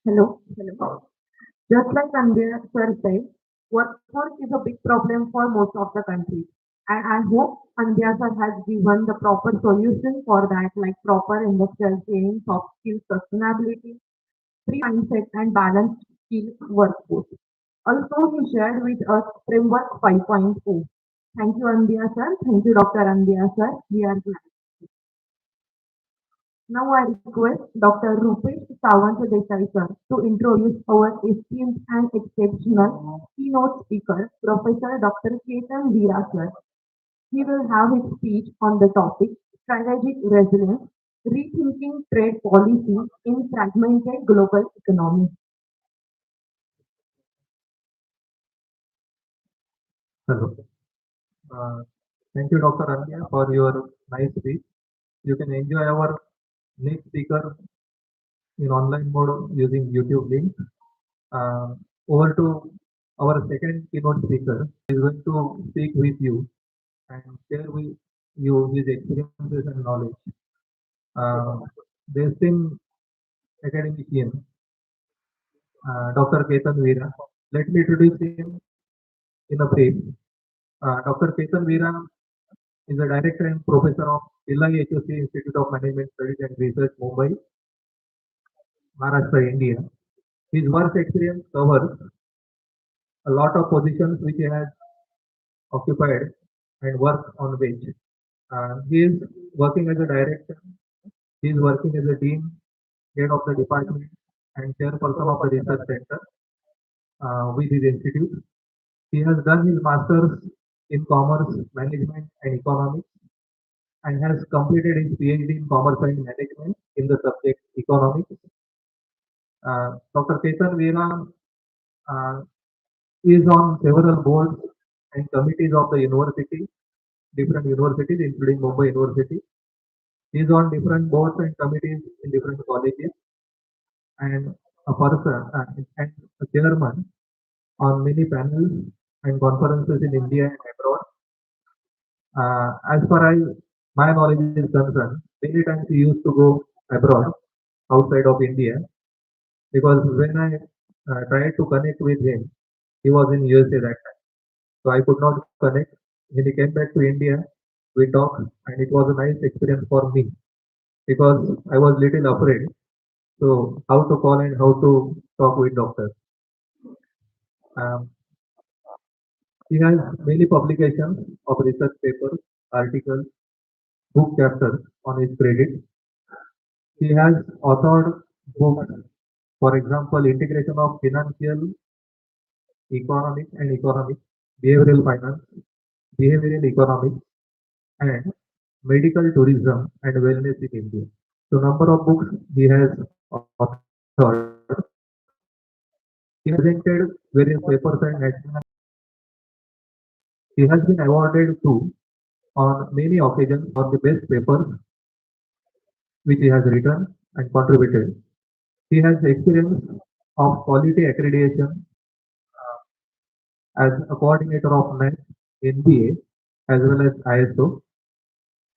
Hello. Just like Andrea sir said, workforce is a big problem for most of the countries. And I hope Andrea sir has given the proper solution for that, like proper industrial training, soft skills, sustainability, free mindset, and balanced skill workforce. Also, he shared with us Framework 5.0. Thank you, Andrea sir. Thank you, Dr. Andrea sir. We are glad. Now I request Dr. Rupesh Sawant Desai sir to introduce our esteemed and exceptional keynote speaker, Professor Dr. Ketan Veera sir. He will have his speech on the topic Strategic Resilience, Rethinking Trade Policy in Fragmented Global Economy. Hello. Thank you, Dr. Anya, for your nice speech. You can enjoy our next speaker in online mode using YouTube link. Over to our second keynote speaker is going to speak with you and share with you his experiences and knowledge. The esteemed academician, Dr. Ketan Veera. Let me introduce him in a brief. Dr. Ketan Veera is a director and professor of Pillai HOC Institute of Management Studies and Research, Mumbai, Maharashtra, India. His work experience covers a lot of positions which he has occupied and worked on which. He is working as a director, he is working as a dean, head of the department, and chairperson of the research center with his institute. He has done his master's in commerce, management, and economics and has completed his PhD in Commerce and Management in the subject Economics. Dr. Ketan Veera uh, is on several boards and committees of the university, different universities, including Mumbai University. He is on different boards and committees in different colleges and a person and a chairman on many panels and conferences in India and abroad. As far as my knowledge is concerned, many times he used to go abroad outside of India because when I tried to connect with him, he was in USA that time. So I could not connect. When he came back to India, we talked and it was a nice experience for me because I was little afraid. So how to call and how to talk with doctors. Um, he has many publications of research papers, articles, book chapters on his credit. He has authored books, for example, integration of financial economics and economics, behavioral finance, behavioral economics, and medical tourism and wellness in India. So number of books he has authored. He has presented various papers and national. He has been awarded too on many occasions for the best papers which he has written and contributed. He has experience of quality accreditation as a coordinator of NET, NBA, as well as ISO.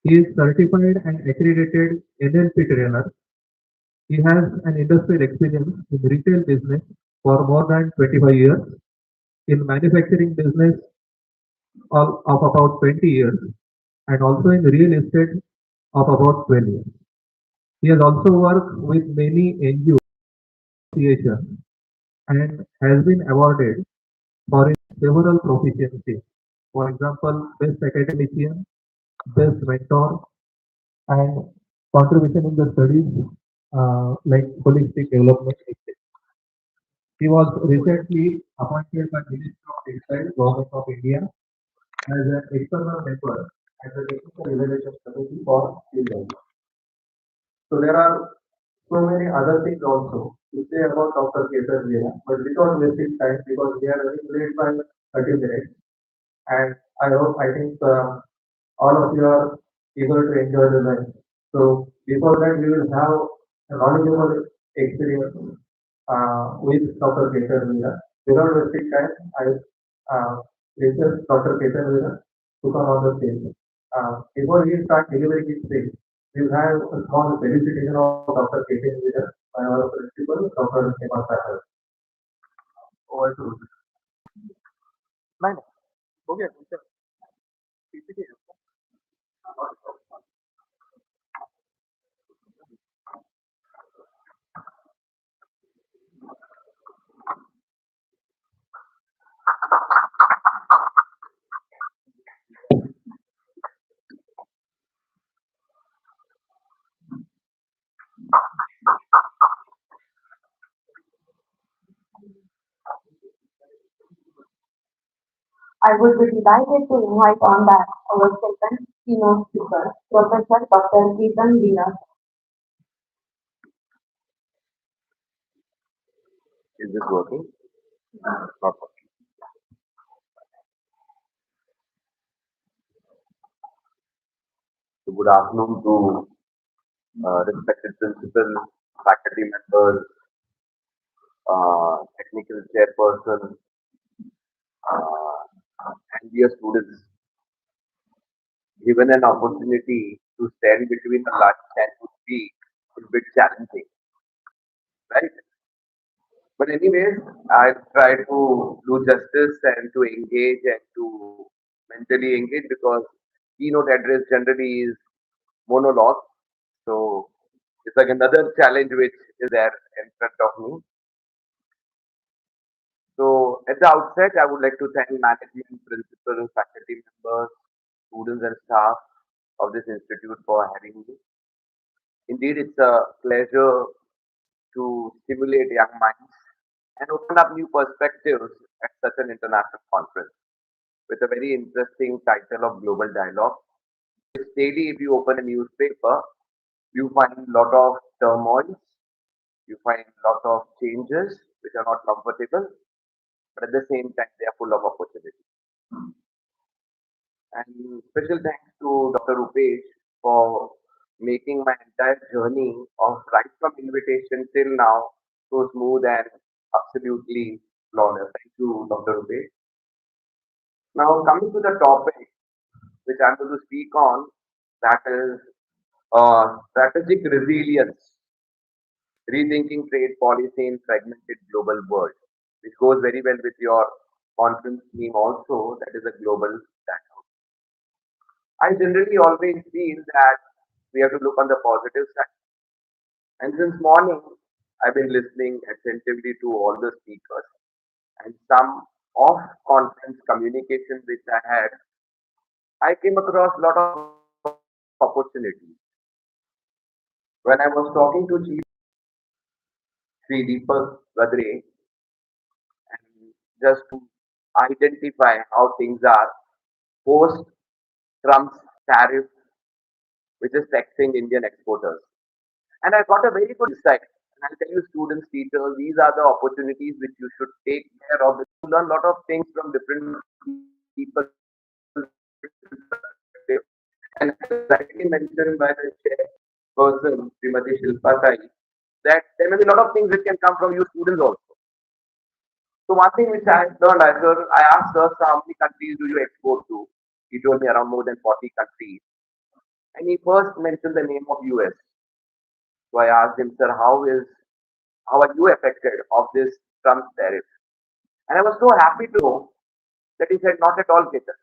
He is certified and accredited NLP trainer. He has an industrial experience in retail business for more than 25 years, in manufacturing business of about 20 years, and also in real estate of about 12 years. He has also worked with many NGOs associations and has been awarded for his several proficiencies. For example, Best Academician, Best Mentor, and contribution in the studies like holistic development. He was recently appointed by Minister of Textile, Government of India, as an external member at the Technical Evaluation Committee for Skill Development. So there are so many other things also to say about Dr. Ketan Veera, but without wasting time because we are running late by 30 minutes, and I think all of you are eager to enjoy the lunch. So before that, we will have a knowledgeable experience with Dr. Ketan Veera. Without wasting time, I request Dr. Ketan Veera to come on the stage. Before we start delivering his speech, we will have a small felicitation of Dr. Ketan Veera by our principal, Dr. Hema Sahar. Over to you. नहीं, हो गया, PPT है। I would be delighted to invite on that our second keynote speaker, Professor Dr. Ketan Veera. Is this working? Not working. So good afternoon to respected principal, faculty members, technical chairperson, and dear students. Given an opportunity to stand between the lunch and to speak is a bit challenging, right? But anyways, I try to do justice and to engage and to mentally engage because keynote address generally is monologue. So it's like another challenge which is there in front of me. So at the outset, I would like to thank management, principal, faculty members, students and staff of this institute for having me. Indeed, it's a pleasure to stimulate young minds and open up new perspectives at such an international conference with a very interesting title of Global Dialogue. daily, if you open a newspaper, you find a lot of turmoil, you find a lot of changes which are not comfortable, but at the same time, they are full of opportunity. And special thanks to Dr. Rupesh for making my entire journey of right from invitation till now so smooth and absolutely flawless. Thank you, Dr. Rupesh. Now, coming to the topic which I'm going to speak on, that is strategic resilience, rethinking trade policy in fragmented global world, which goes very well with your conference theme also, that is a global standout. I generally always feel that we have to look on the positive side. And since morning, I've been listening attentively to all the speakers and some off conference communication which I had, I came across a lot of opportunities. When I was talking to Chief Sri Deepak Gadre and just to identify how things are post Trump's tariff, which is taxing Indian exporters. And I got a very good insight. And I'll tell you, students, teachers, these are the opportunities which you should take care of. You learn a lot of things from different people. And as rightly mentioned by the chairperson, Srimati Shilpa Sai, that there may be a lot of things which can come from you students also. So one thing which I learned, I asked her, "So how many countries do you export to?" He told me around more than 40 countries. And he first mentioned the name of US. So I asked him, "Sir, how are you affected of this Trump tariff?" And I was so happy to know that he said, "Not at all, Ketan.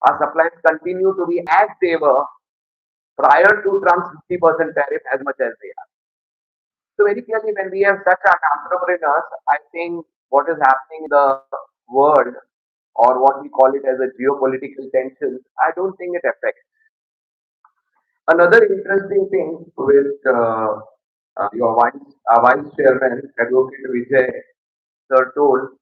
Our supplies continue to be as they were prior to Trump's 50% tariff as much as they are." So very clearly, when we have such an entrepreneurs, I think what is happening in the world, or what we call it as a geopolitical tensions, I don't think it affects. Another interesting thing with your vice chairman, Advocate Vijay Sir told,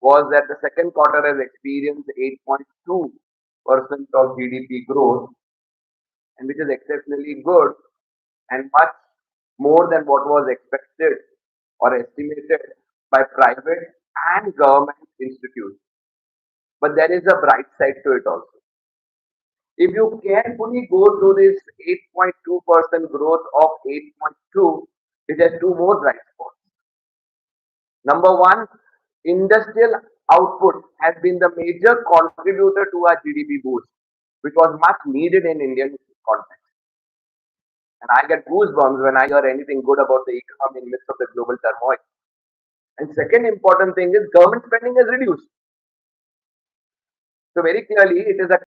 was that the second quarter has experienced 8.2% of GDP growth, and which is exceptionally good and much more than what was expected or estimated by private and government institutes. But there is a bright side to it also. If you carefully go through this 8.2% growth of 8.2, it has two more bright spots. Number one, industrial output has been the major contributor to our GDP boost, which was much needed in Indian context. And I get goosebumps when I hear anything good about the economy in the midst of the global turmoil. And second important thing is government spending has reduced. So very clearly, it is a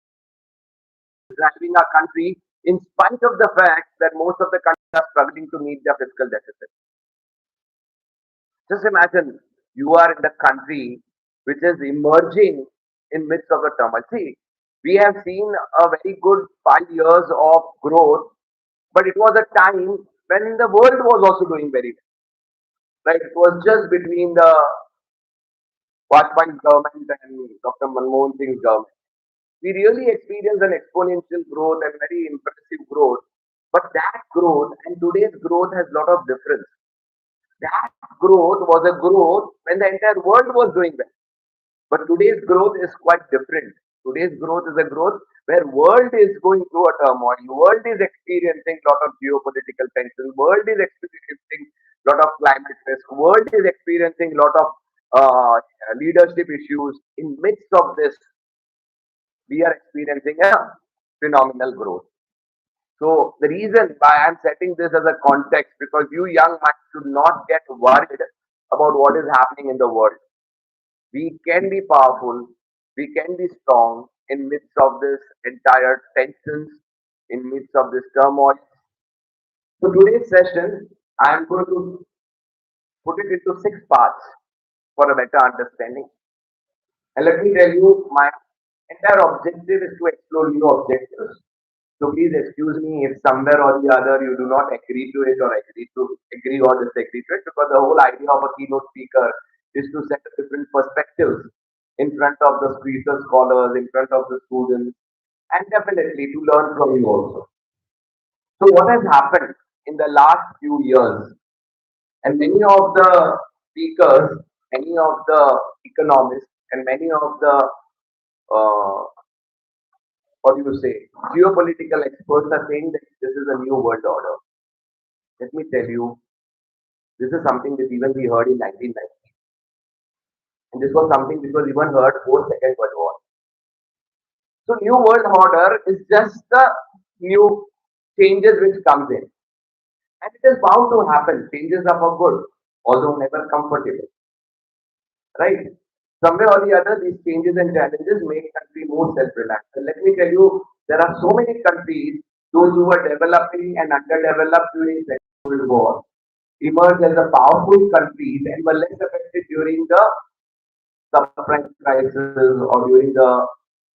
driving our country in spite of the fact that most of the countries are struggling to meet their fiscal deficit. Just imagine you are in the country which is emerging in midst of the turmoil. See, we have seen a very good 5 years of growth, but it was a time when the world was also doing very well. Right? It was just between the Vajpayee government and Dr. Manmohan Singh's government. We really experienced an exponential growth and very impressive growth. But that growth and today's growth has a lot of difference. That growth was a growth when the entire world was doing well. But today's growth is quite different. Today's growth is a growth where world is going through a turmoil. World is experiencing a lot of geopolitical tension. World is experiencing a lot of climate risk. World is experiencing a lot of leadership issues. In midst of this, we are experiencing a phenomenal growth. So the reason why I'm setting this as a context, because you young minds should not get worried about what is happening in the world. We can be powerful, we can be strong in midst of this entire tensions, in midst of this turmoil. So today's session, I am going to put it into 6 parts for a better understanding. And let me tell you, my entire objective is to explore new objectives. So please excuse me if somewhere or the other you do not agree to it or agree or disagree to it, because the whole idea of a keynote speaker is to set a different perspectives in front of the speaker scholars, in front of the students, and definitely to learn from you also. So what has happened in the last few years, and many of the speakers, many of the economists, and many of the uh, what do you say, geopolitical experts are saying that this is a new world order. Let me tell you, this is something that even we heard in 1990, and this was something which was even heard post Second World War. So new world order is just the new changes which comes in, and it is bound to happen. Changes are for good, although never comfortable, right? Somewhere or the other, these changes and challenges make country more self-reliant. And let me tell you, there are so many countries, those who were developing and underdeveloped during Second World War, emerged as a powerful countries and were less affected during the subprime crisis or during the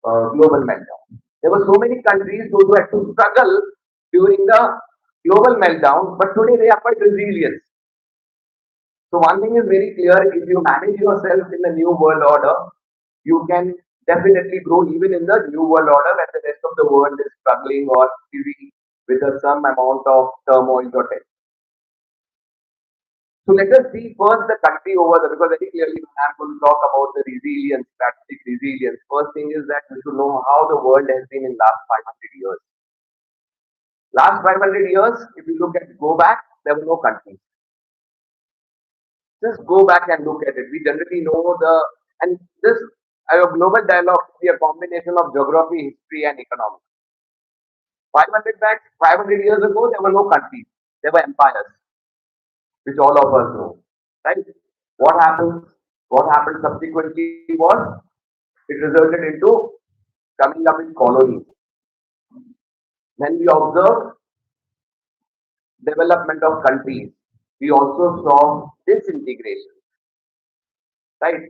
global meltdown. There were so many countries those who had to struggle during the global meltdown, but today they are quite resilient. So one thing is very clear: if you manage yourself in the new world order, you can definitely grow even in the new world order when the rest of the world is struggling or busy with some amount of turmoil or tension. So let us see first the country over there, because very clearly when I'm going to talk about the resilience, strategic resilience. First thing is that we should know how the world has been in last 500 years. Last 500 years, if you look at go back, there were no countries. Just go back and look at it. We generally know and this our global dialogue is a combination of geography, history, and economics. 500 years ago, there were no countries. There were empires, which all of us know, right? What happens? What happened subsequently was it resulted into coming up with colonies. Then we observed development of countries. We also saw disintegration, right?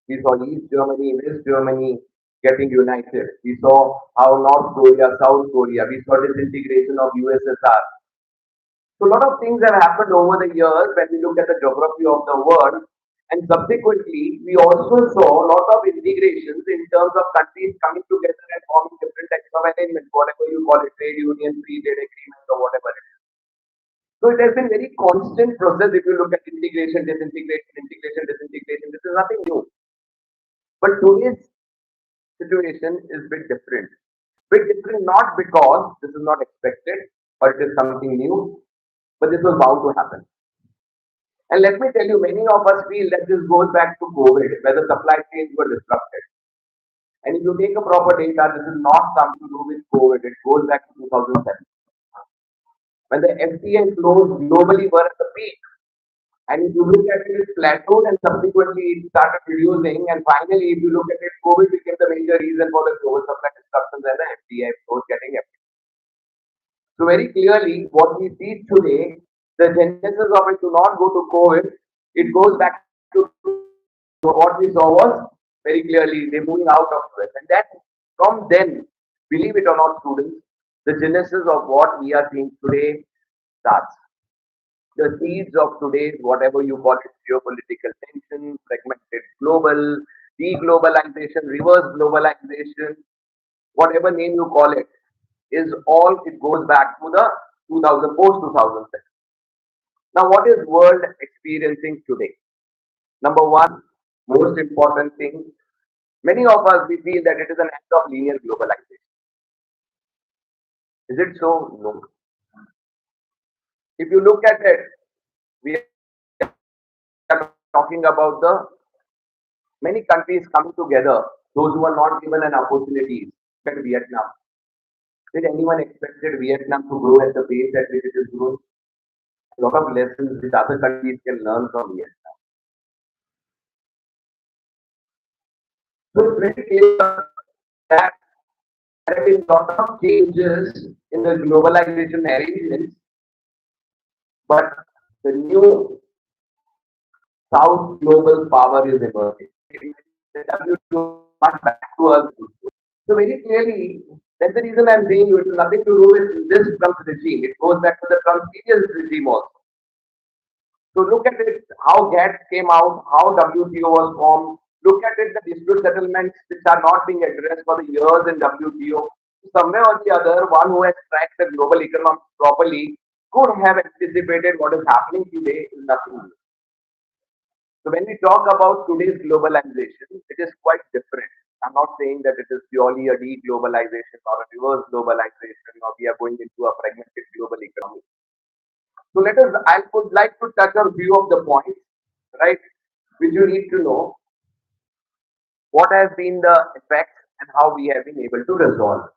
We saw East Germany, West Germany getting united. We saw how North Korea, South Korea. We saw disintegration of USSR. So a lot of things have happened over the years when we look at the geography of the world. And subsequently, we also saw a lot of integrations in terms of countries coming together and forming different types of arrangements, whatever you call it, trade union, free trade agreement, or whatever it is. So it has been very constant process if you look at integration, disintegration, integration, disintegration. This is nothing new. But today's situation is a bit different. Bit different not because this is not expected or it is something new, but this was bound to happen. And let me tell you, many of us feel that this goes back to COVID, where the supply chains were disrupted. And if you take a proper data, this is not something to do with COVID. It goes back to 2007. When the FTA flows globally were at the peak, and if you look at it, it plateaued and subsequently it started reducing. And finally, if you look at it, COVID became the major reason for the global supply disruptions and the FTA flows getting affected. So very clearly, what we see today, the genesis of it to not go to COVID, it goes back to what we saw was very clearly they're moving out of it. And that from then, believe it or not, students, the genesis of what we are seeing today starts. The seeds of today's, whatever you call it, geopolitical tension, fragmented global, deglobalization, reverse globalization, whatever name you call it, is all it goes back to the 2000 post 2007. Now, what is world experiencing today? Number one, most important thing, many of us we feel that it is an act of linear globalization. Is it so? No. If you look at it, we are talking about the many countries coming together, those who are not given an opportunity. Look at Vietnam. Did anyone expected Vietnam to grow at the pace at which it is growing? A lot of lessons which other countries can learn from Vietnam. So it's very clear that there have been a lot of changes in the globalization arrangements, but the new South global power is emerging. The WTO much back to us. So very clearly, that's the reason I'm saying it has nothing to do with this Trump regime. It goes back to the Trump previous regime also. So look at it, how GATT came out, how WTO was formed. Look at it, the dispute settlements which are not being addressed for the years in WTO. Somewhere or the other, one who has tracked the global economics properly could have anticipated what is happening today is nothing new. So when we talk about today's globalization, it is quite different. I'm not saying that it is purely a de-globalization or a reverse globalization or we are going into a fragmented global economy. So I would like to touch on a few of the points, right, which you need to know what has been the effects and how we have been able to resolve.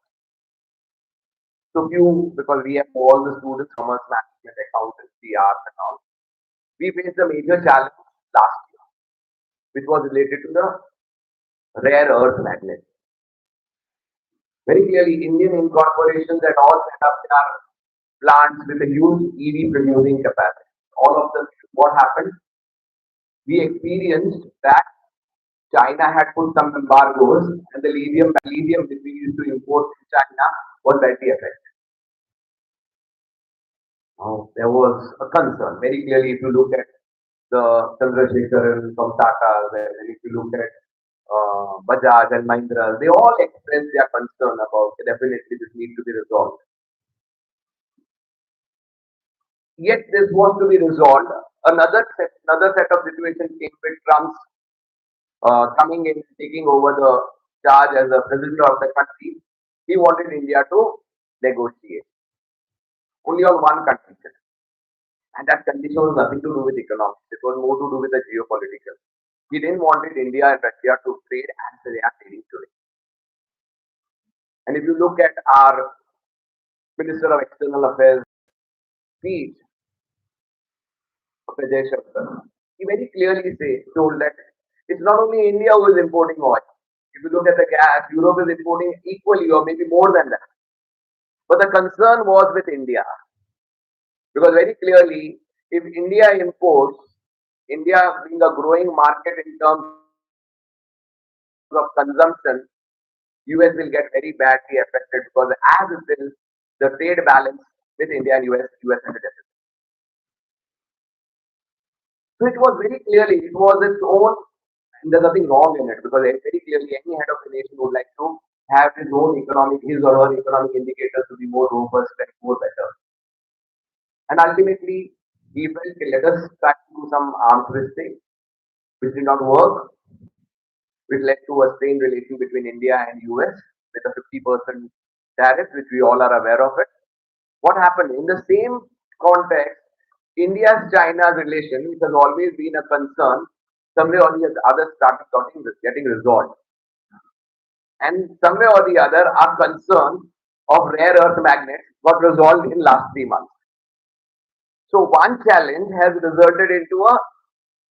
So because we have all the students, commerce, management, accountancy, arts and all, we faced a major challenge last year, which was related to the rare earth magnet. Very clearly, Indian incorporations had all set up their plants with a huge EV producing capacity. All of them, what happened? We experienced that China had put some embargoes and the lithium which we used to import from China was badly affected. There was a concern. Very clearly, if you look at the Chandrasekharan from Tata, and if you look at Bajaj and Mahindra, they all expressed their concern about definitely this needs to be resolved. Yet this was to be resolved. Another set of situations came with Trump's coming in, taking over the charge as the president of the country. He wanted India to negotiate only on one condition, and that condition was nothing to do with economics. It was more to do with the geopolitical. He didn't want India and Russia to trade as they are trading today. And if you look at our Minister of External Affairs speech, Ajay Shankar, he very clearly told that it's not only India who is importing oil. If you look at the gas, Europe is importing equally or maybe more than that. But the concern was with India. Because very clearly, if India imports, India being a growing market in terms of consumption, US will get very badly affected because as it is, the trade balance with India and US and the deficit. So it was very clearly, it was its own, and there's nothing wrong in it because very clearly any head of the nation would like to have his or her economic indicators to be more robust and more better. And ultimately, he felt, let us try to do some arms twisting, which did not work, which led to a strained relation between India and US with a 50% tariff, which we all are aware of it. What happened? In the same context, India's-China's relation, which has always been a concern, somewhere or the other started getting resolved. And somewhere or the other, our concern of rare earth magnets got resolved in last 3 months. So one challenge has resulted into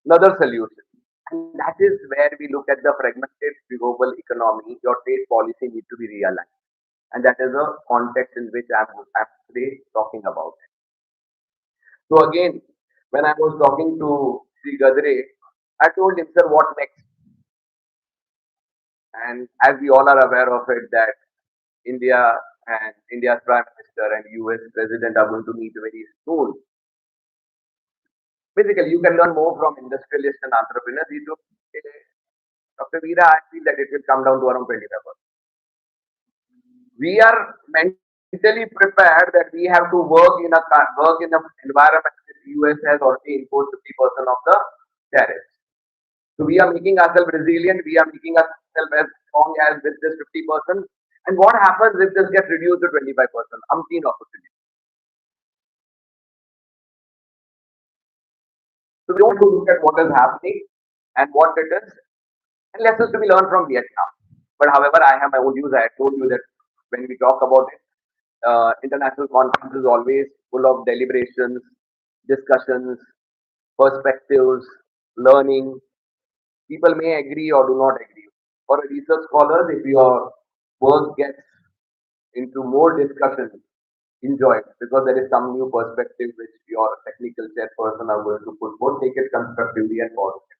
another solution. And that is where we look at the fragmented global economy. Your trade policy needs to be realigned. And that is the context in which I'm today talking about. So again, when I was talking to Sri Gogate, I told him, sir, what next? And as we all are aware of it, that India and India's Prime Minister and US President are going to meet very soon. Basically, you can learn more from industrialists and entrepreneurs. Dr. Veera, I feel that it will come down to around 25%. We are mentally prepared that we have to work in an environment that the US has already imposed 50% of the tariffs. So we are making ourselves resilient. We are making ourselves as strong as with this 50%. And what happens if this gets reduced to 25%? Umpteen opportunity. So we want to look at what is happening and what it is, and lessons to be learned from Vietnam. But however, I have my own views. I told you that when we talk about it, international conference is always full of deliberations, discussions, perspectives, learning. People may agree or do not agree. For a research scholar, if your work gets into more discussion, enjoy it because there is some new perspective which your technical chairperson are going to put forth. Take it constructively and positive.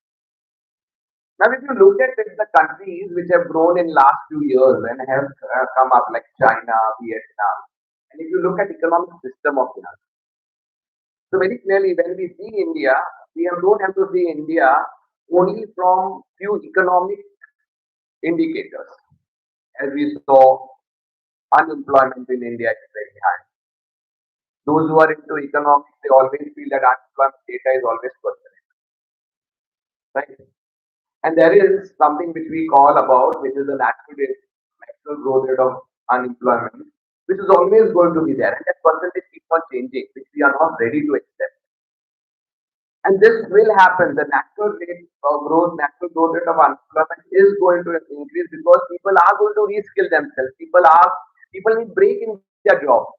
Now, if you look at it, the countries which have grown in last few years and have come up like China, Vietnam, and if you look at economic system of India, so very clearly when we see India, we don't have to see India only from few economic indicators, as we saw unemployment in India is very high. Those who are into economics, they always feel that unemployment data is always permanent, right? And there is something which we call about, which is the natural growth rate of unemployment, which is always going to be there, and that percentage keeps on changing, which we are not ready to accept. And this will happen. The natural growth rate of unemployment is going to increase because people are going to reskill themselves. People need break in their job.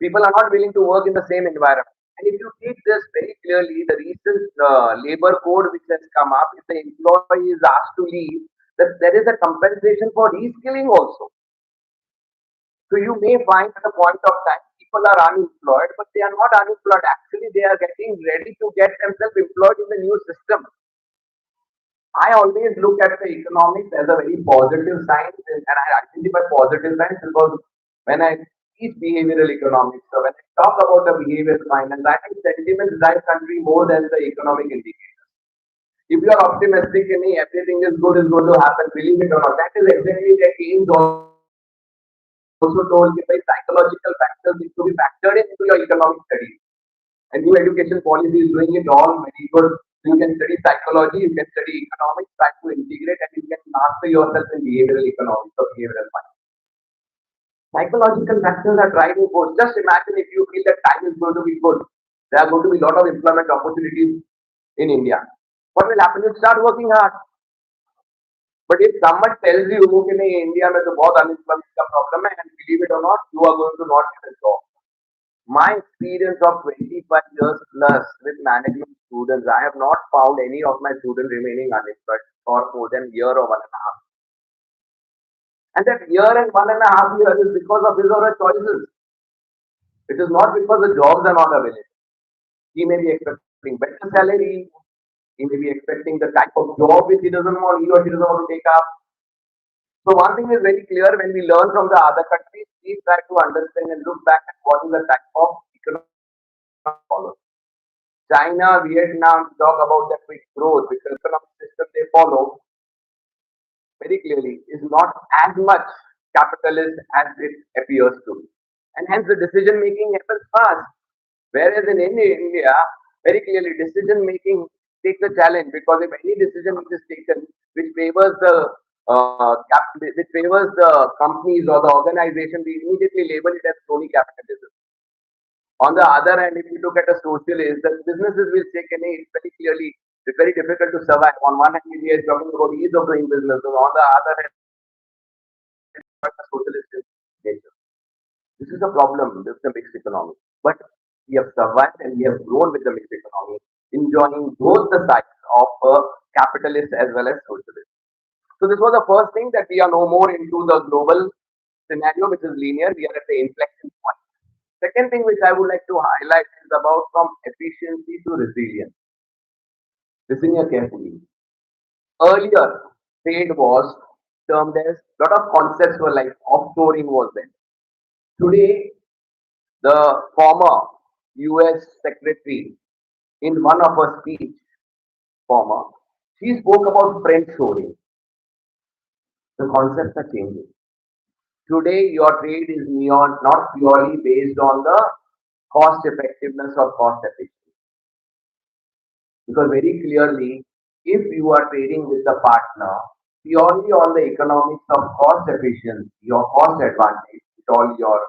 People are not willing to work in the same environment. And if you take this very clearly, the recent labor code which has come up, if the employee is asked to leave, that there is a compensation for reskilling also. So you may find at a point of time people are unemployed, but they are not unemployed. Actually, they are getting ready to get themselves employed in the new system. I always look at the economics as a very positive science, and I identify positive science because when I teach behavioral economics, so when I talk about the behavioral finance, I think sentiments drive country more than the economic indicators. If you are optimistic and everything is good is going to happen, believe it or not, that is exactly the Keynes also told you by psychological factors need to be factored into your economic studies. And new education policy is doing it all very good. You can study psychology, you can study economics, try to integrate, and you can master yourself in behavioral economics or behavioral finance. Psychological factors are driving force. Just imagine if you feel that time is going to be good, there are going to be a lot of employment opportunities in India. What will happen? You start working hard. But if someone tells you कि नहीं India में तो बहुत unemployment का problem है, and believe it or not, you are going to not get a job. My experience of 25 years plus with management students, I have not found any of my students remaining unemployed for more than a year or 1.5. And that year and 1.5 years is because of his or her choices. It is not because the jobs are not available. He may be expecting better salary. He may be expecting the type of job which he or she doesn't want to take up. So one thing is very clear: when we learn from the other countries, please try to understand and look back at what is the type of economic follow. China, Vietnam talk about the quick growth, which the economic system they follow very clearly is not as much capitalist as it appears to be. And hence the decision making happens fast. Whereas in India, very clearly decision making takes a challenge, because if any decision which is taken which favors the companies or the organization, we immediately label it as crony capitalism. On the other hand, if you look at a socialist, the businesses will say, it's very clearly, it's very difficult to survive. On one hand, we are talking about ease of doing business, and on the other hand, socialist nature. This is the problem with the mixed economy. But we have survived and we have grown with the mixed economy, enjoying both the sides of a capitalist as well as socialist. So this was the first thing, that we are no more into the global scenario, which is linear. We are at the inflection point. Second thing which I would like to highlight is about from efficiency to resilience. Listen here carefully. Earlier, trade was termed as, lot of concepts were like offshoring was there. Today, the former US Secretary, in one of her speech, she spoke about friendshoring. The concepts are changing. Today, your trade is not purely based on the cost effectiveness or cost efficiency. Because very clearly, if you are trading with a partner purely on the economics of cost efficiency, your cost advantage, with all your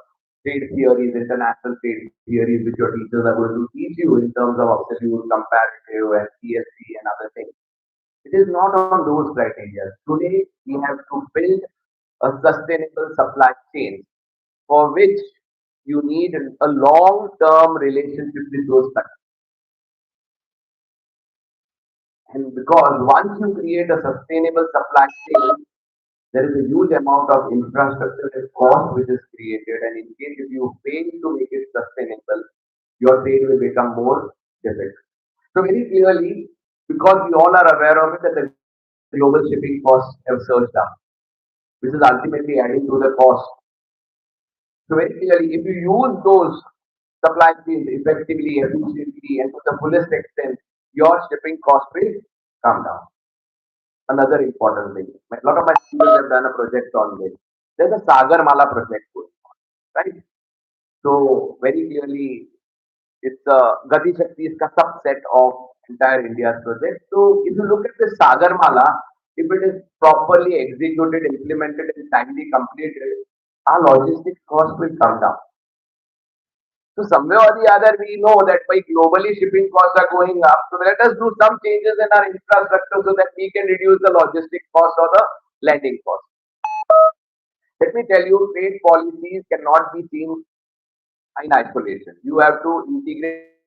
trade theories, international trade theories, which your teachers are going to teach you in terms of absolute, comparative, and CSC and other things. It is not on those criteria. Today, we have to build a sustainable supply chain, for which you need a long-term relationship with those countries. And because once you create a sustainable supply chain, there is a huge amount of infrastructure and cost which is created, and in case if you fail to make it sustainable, your trade will become more difficult. So very clearly, because we all are aware of it, that the global shipping costs have surged up, which is ultimately adding to the cost. So very clearly, if you use those supply chains effectively, efficiently, and to the fullest extent, your shipping cost will come down. Another important thing. A lot of my students have done a project on this. There's a Sagarmala project going on, right? So very clearly, it's a Gati Shakti is a subset of entire India's project. So if you look at the Sagarmala, if it is properly executed, implemented, and timely completed, our logistics cost will come down. So somewhere or the other, we know that by globally shipping costs are going up. So let us do some changes in our infrastructure so that we can reduce the logistic cost or the landing cost. Let me tell you, trade policies cannot be seen in isolation. You have to integrate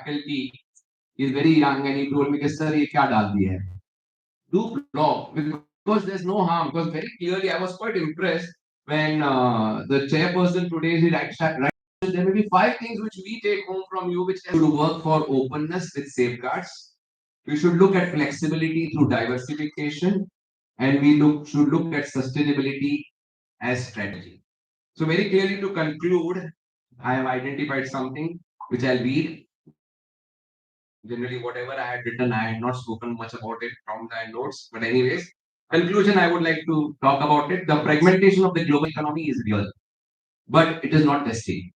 faculty is very young and he told me, sir, ye kya dal diya hai? Do blog because there's no harm. Because very clearly, I was quite impressed when the chairperson today he writes there may be 5 things which we take home from you, which should work for openness with safeguards. We should look at flexibility through diversification, and we should look at sustainability as strategy. So very clearly to conclude, I have identified something which I'll read. Generally, whatever I had written, I had not spoken much about it from the notes. But anyways, conclusion, I would like to talk about it. The fragmentation of the global economy is real, but it is not destined.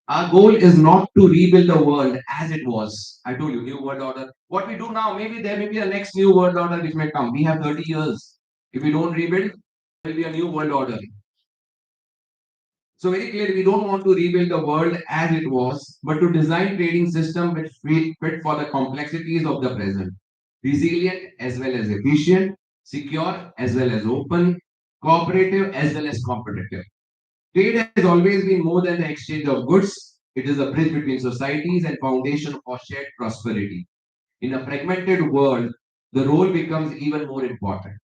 Our goal is not to rebuild the world as it was. I told you, new world order. What we do now, maybe there may be a next new world order which may come. We have 30 years. If we don't rebuild, there will be a new world order. So very clearly, we don't want to rebuild the world as it was, but to design trading system which fit for the complexities of the present. Resilient as well as efficient, secure as well as open, cooperative as well as competitive. Trade has always been more than the exchange of goods. It is a bridge between societies and foundation for shared prosperity. In a fragmented world, the role becomes even more important.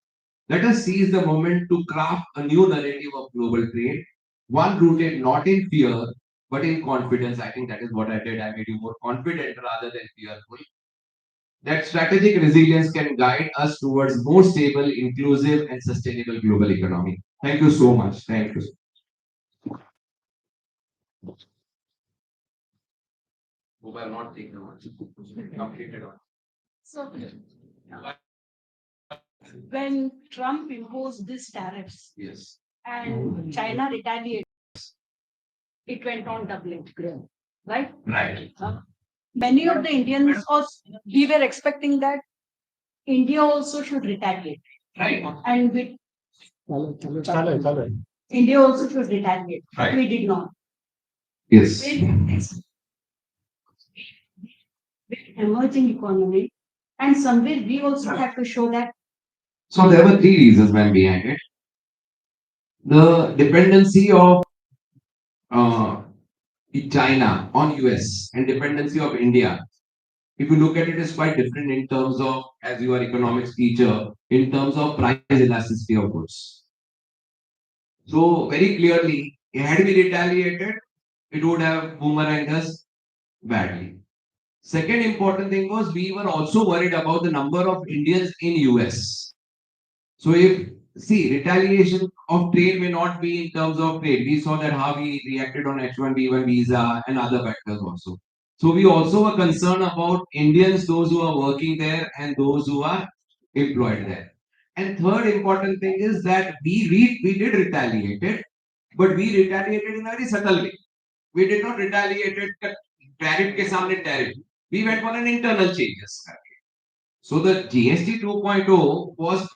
Let us seize the moment to craft a new narrative of global trade, one rooted not in fear, but in confidence. I think that is what I did. I made you more confident rather than fearful. That strategic resilience can guide us towards more stable, inclusive, and sustainable global economy. Thank you so much. Thank you. Hope I have not taken much. Completed on. So, when Trump imposed these tariffs Yes. and China retaliated, it went on doubling, right? Right. Many of the Indians, we were expecting that India also should retaliate, Right. and India also should retaliate. Right. We did not. Yes. With emerging economy, and somewhere we also have to show that. So there were 3 reasons behind it. The dependency of China on US and dependency of India. If you look at it, is quite different in terms of, as you are economics teacher, in terms of price elasticity of goods. So very clearly, had we retaliated, it would have boomeranged us badly. Second important thing was we were also worried about the number of Indians in US. So if retaliation of trade may not be in terms of trade. We saw that how we reacted on H1B1 visa and other factors also. So we also were concerned about Indians, those who are working there and those who are employed there. And third important thing is that we did retaliate it, but we retaliated in a very subtle way. We did not retaliate it tariff ke samne tariff. We went for an internal changes. So the GST 2.0 was.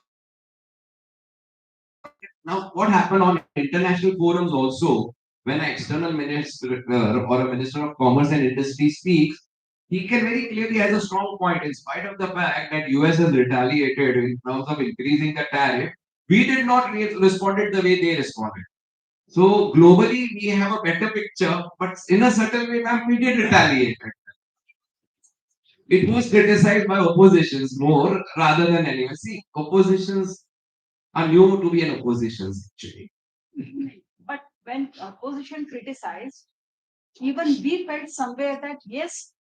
Now, what happened on international forums also, when an external minister or a minister of commerce and industry speaks, he can very clearly has a strong point. In spite of the fact that US has retaliated in terms of increasing the tariff, we did not responded the way they responded. So globally, we have a better picture, but in a certain way, ma'am, we did retaliate. It was criticized by oppositions more rather than anyone. See, oppositions are new to be an opposition actually. But when opposition criticized, even we felt somewhere that yes,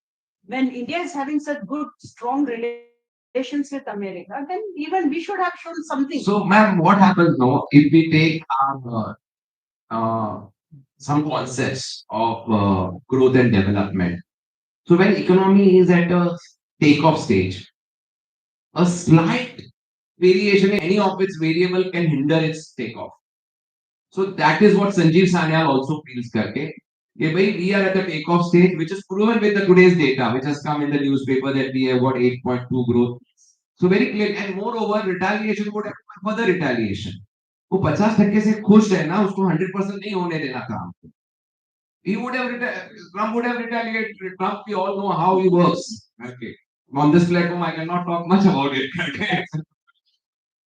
when India is having such good, strong relations with America, then even we should have shown something. So, ma'am, what happens now if we take some concepts of growth and development? So, when economy is at a takeoff stage, a slight variation in any of its variable can hinder its takeoff. So that is what Sanjeev Sanyal also feels karke. We are at the takeoff stage, which is proven with the today's data, which has come in the newspaper that we have got 8.2 growth. So very clear, and moreover, retaliation would have further retaliation. वो 50% से खुश है ना, उसको 100% नहीं होने देना काम. He would have Trump would have retaliated. Trump, we all know how he works. Okay. On this platform, I cannot talk much about it. Okay.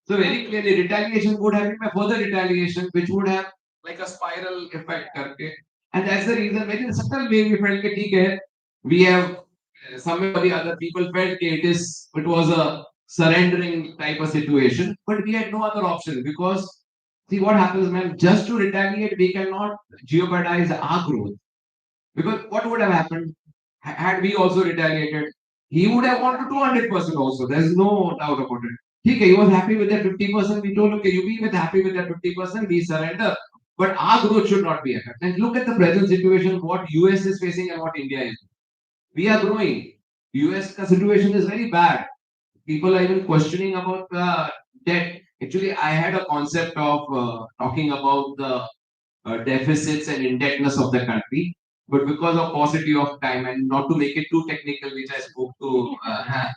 So very clearly, retaliation would have been a further retaliation, which would have like a spiral effect. Okay. And that's the reason, very subtle way we felt that we have somewhere or the other people felt it was a surrendering type of situation, but we had no other option because see what happens, man, just to retaliate, we cannot jeopardize our growth. Because what would have happened had we also retaliated? He would have gone to 200% also. There's no doubt about it. Okay, he was happy with that 50%. We told, okay, you be happy with that 50%, we surrender. But our growth should not be affected. And look at the present situation, what US is facing and what India is. We are growing. US situation is very bad. People are even questioning about debt. Actually, I had a concept of talking about the deficits and indebtedness of the country. But because of paucity of time and not to make it too technical, which I spoke to, I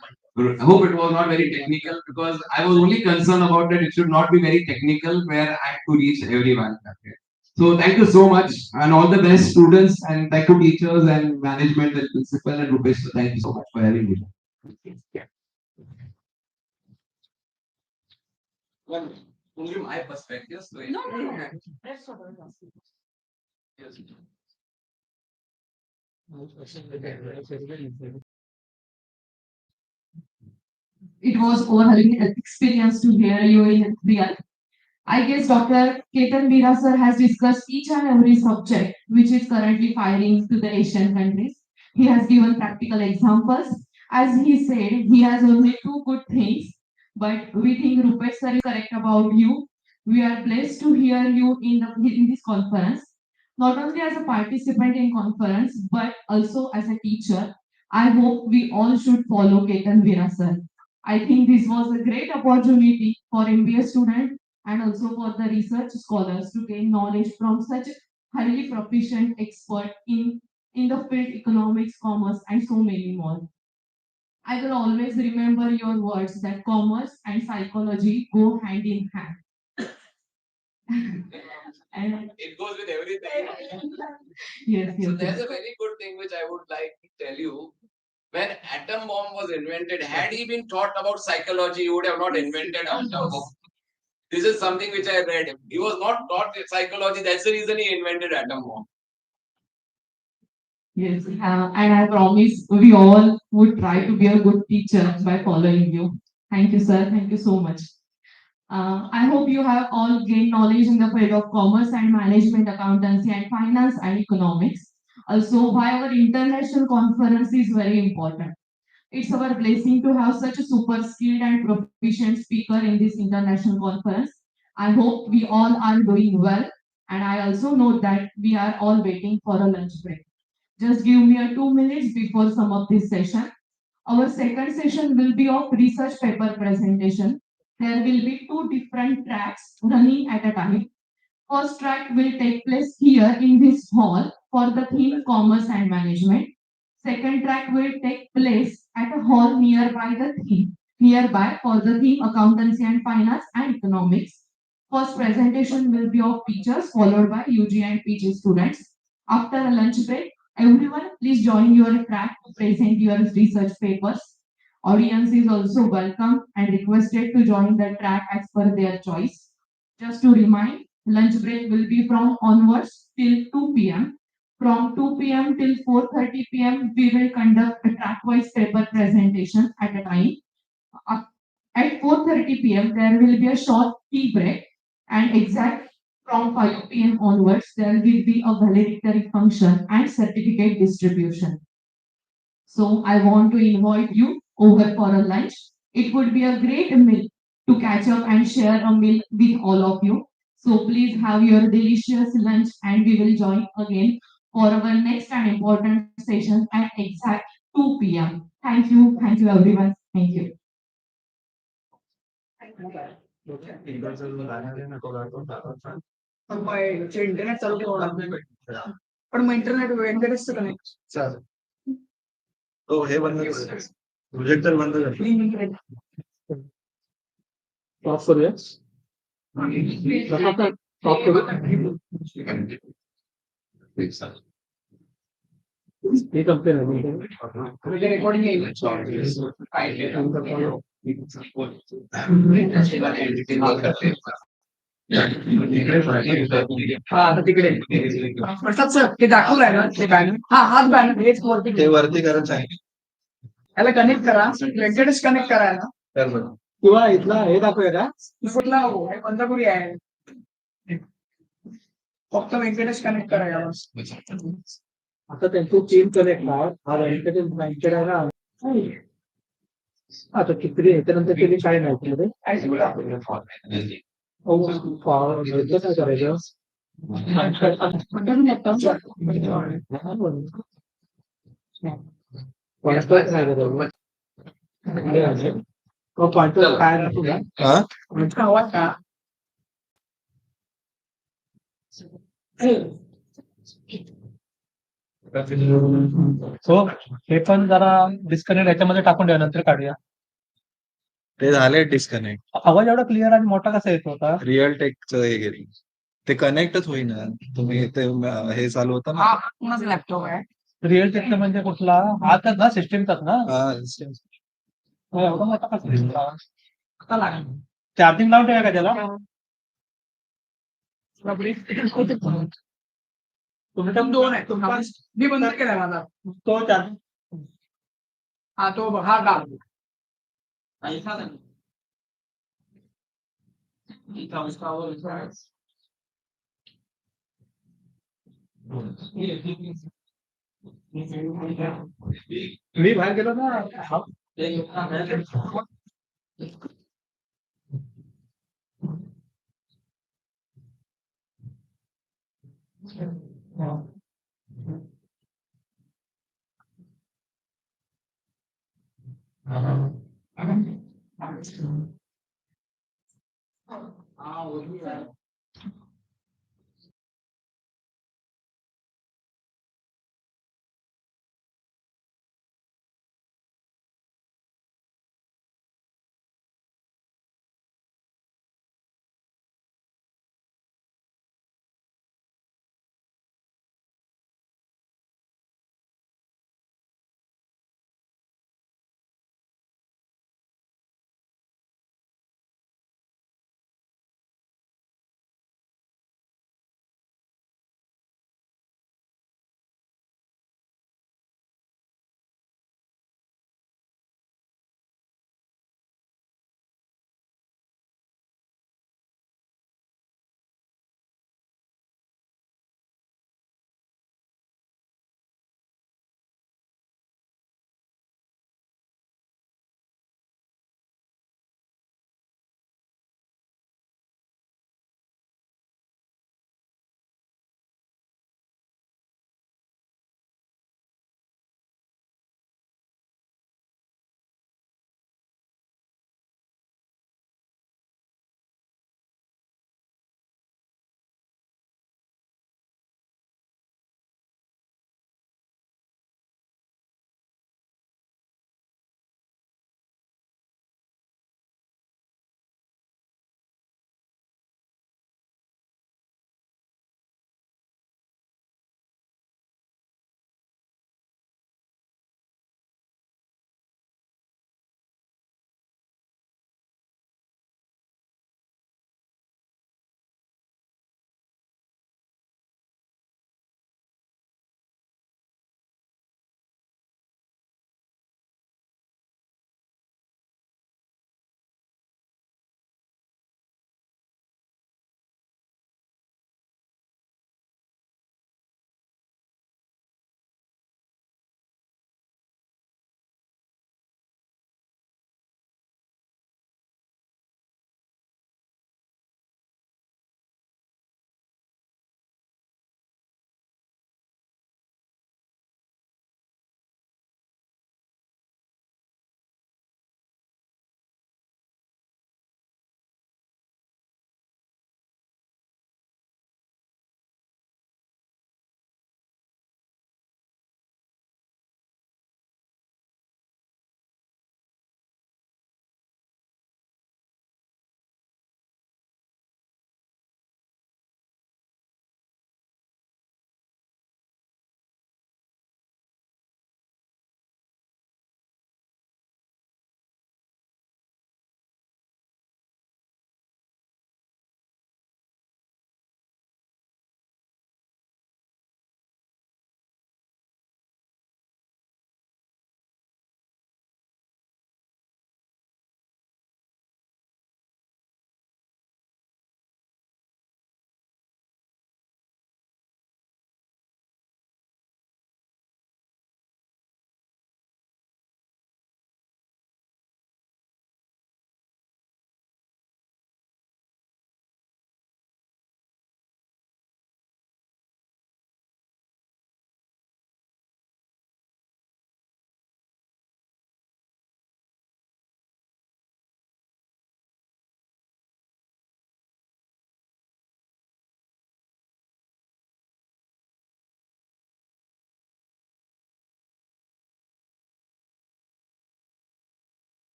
hope it was not very technical because I was only concerned about that it should not be very technical where I have to reach everyone. Okay. So thank you so much and all the best students and thank you teachers and management and principal and Rupesh. Thank you so much for having me. Well, only my perspective. So No. That's what I was asking. Yes. It was overwhelming experience to hear you in real. I guess Dr. Ketan Bira sir has discussed each and every subject which is currently firing to the Asian countries. He has given practical examples. As he said, he has only two good things, but we think Rupesh sir is correct about you. We are blessed to hear you in this conference, not only as a participant in conference, but also as a teacher. I hope we all should follow Ketan Bira sir. I think this was a great opportunity for MBA students and also for the research scholars to gain knowledge from such highly proficient expert in the field economics, commerce, and so many more. I will always remember your words that commerce and psychology go hand in hand. And It goes with everything. yes, So yes, there's yes. a very good thing which I would like to tell you. When atom bomb was invented, had he been taught about psychology, he would have not invented atom bomb. This is something which I read. He was not taught psychology. That's the reason he invented atom bomb. Yes, and I promise we all would try to be a good teacher by following you. Thank you, sir. Thank you so much. I hope you have all gained knowledge in the field of commerce and management, accountancy, and finance and economics. Also, why our international conference is very important. It's our blessing to have such a super skilled and proficient speaker in this international conference. I hope we all are doing well, and I also know that we are all waiting for a lunch break. Just give me a 2 minutes before some of this session. Our second session will be of research paper presentation. There will be two different tracks running at a time. First track will take place here in this hall for the theme commerce and management. Second track will take place at a hall nearby for the theme accountancy and finance and economics. First presentation will be of teachers followed by UG and PG students. After a lunch break, everyone please join your track to present your research papers. Audience is also welcome and requested to join the track as per their choice. Just to remind, lunch break will be from onwards till 2 p.m. From 2 p.m. till 4:30 p.m. we will conduct a track-wise paper presentation at a time. Uh, At 4:30 p.m. there will be a short tea break and exact from 5 p.m. onwards there will be a valedictory function and certificate distribution. So I want to invite you over for a lunch. It would be a great meal to catch up and share a meal with all of you. So please have your delicious lunch and we will join again for our next and important session at exact 2 p.m. Thank you. Thank you everyone. Thank you. Internet चालू ठेवणार पण मग internet vendor असतं का नाही तो हे बंद कर. Projector बंद कर. ऑफ करूया ऑफ करू हे कंप्लेन आहे रेकॉर्डिंग येईल हा आता तिकडे प्रसाद सर ते दाखवू राहिलं ते बॅनर हा हाच बॅनर हेच वरती ते वरती करायचं आहे. याला कनेक्ट करा, व्यंकटेश कनेक्ट करायला किंवा इथला हे दाखवूया का कुठला नको हे बंद करूया फक्त व्यंकटेश कनेक्ट करायला आता त्यांची टीम कनेक्ट हा व्यंकटेश व्यंकट आहे ना आता किती याच्यानंतर केली काय नाही करायचं हो हे पण जरा डिस्कनेक्ट याच्यामध्ये टाकून द्या नंतर काढूया ते झाले डिस्कनेक्ट. आवाज एवढा क्लिअर आणि मोठा कसा येत होता रिअल टेकचं हे गेली ते कनेक्टच होईना. तुम्ही ते हे चालू होतं ना लॅपटॉप आहे रिअल टेक्न म्हणजे कुठला हाच ना सिस्टीमचाच ना एवढा मोठा कसा चार्जिंग लावून ठेवा का त्याला तुम्ही तर दोन आहे मी बंद केलाय माझा तो चार्जिंग हा तो हा का मी बाहेर गेलो ना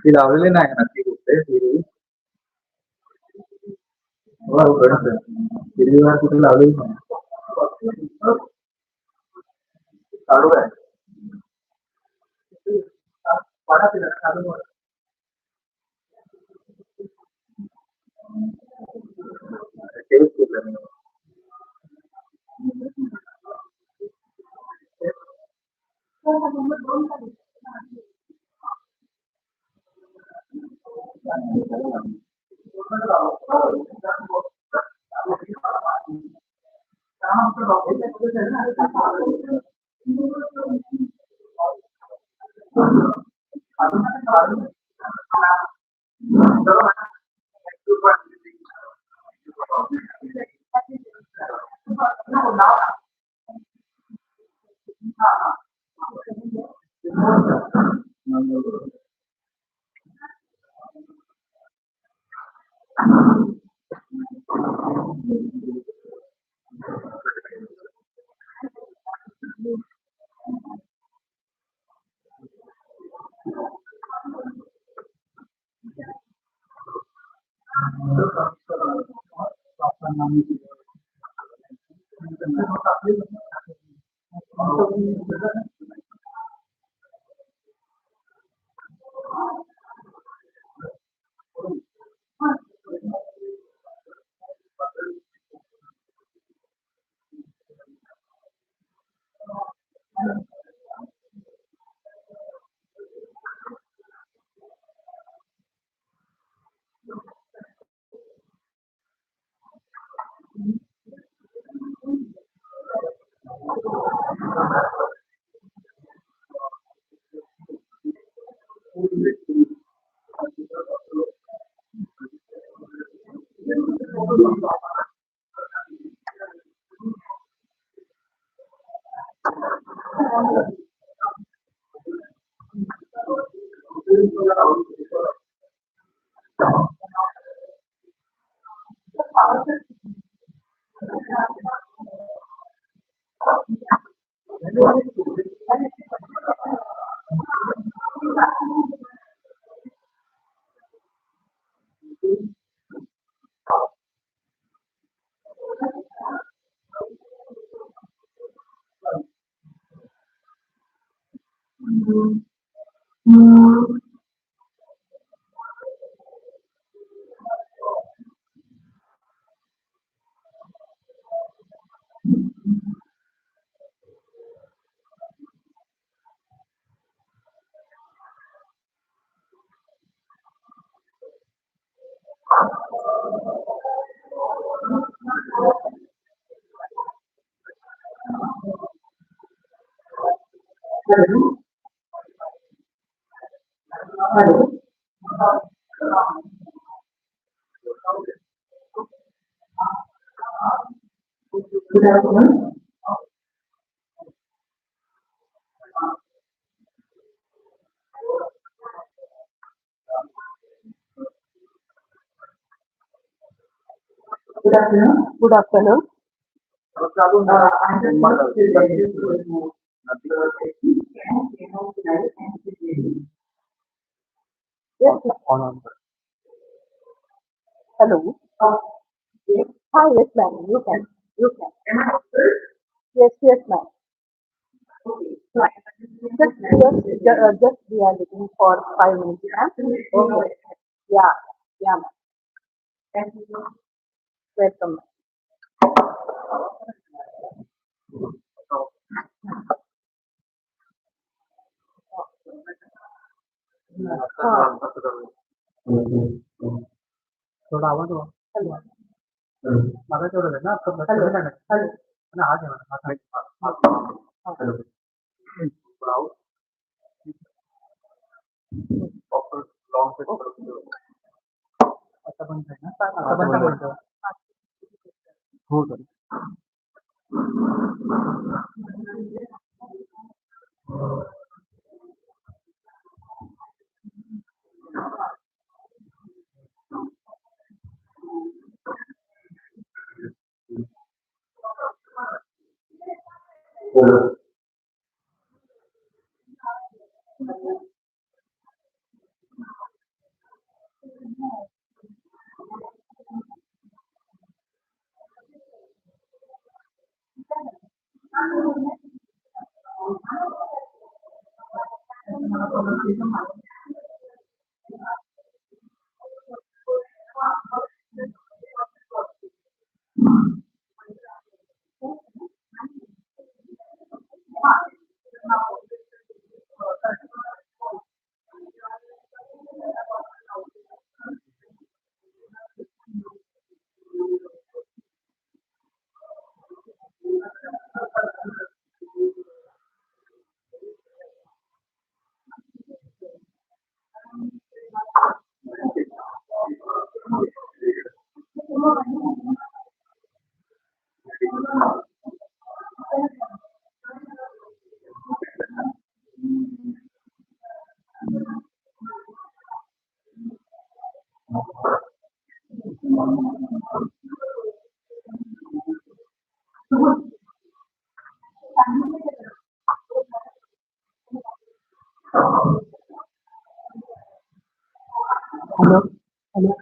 ती लावलेली नाही ना ती कुठे हिरवी हिरवी कुठे लावलेली नाही चालू आहे तेच केलं मी. Good afternoon. Good afternoon. Good afternoon. Yes. Hello. Yes. Hi, yes, ma'am. You can. You can. Yes, yes, ma'am. Just we are looking for 5 minutes, ma'am. Okay. Yeah. Yeah, ma'am. Thank you. Welcome. थोड़ा आवाज हो Hello. मागा तेवढं आहे ना आता Hello. बसलेलं नाही Hello. आणि हात आहे ना हात long set procedure. आता बंद आहे ना आता बंद आहे. हो sir. Hello. Hello.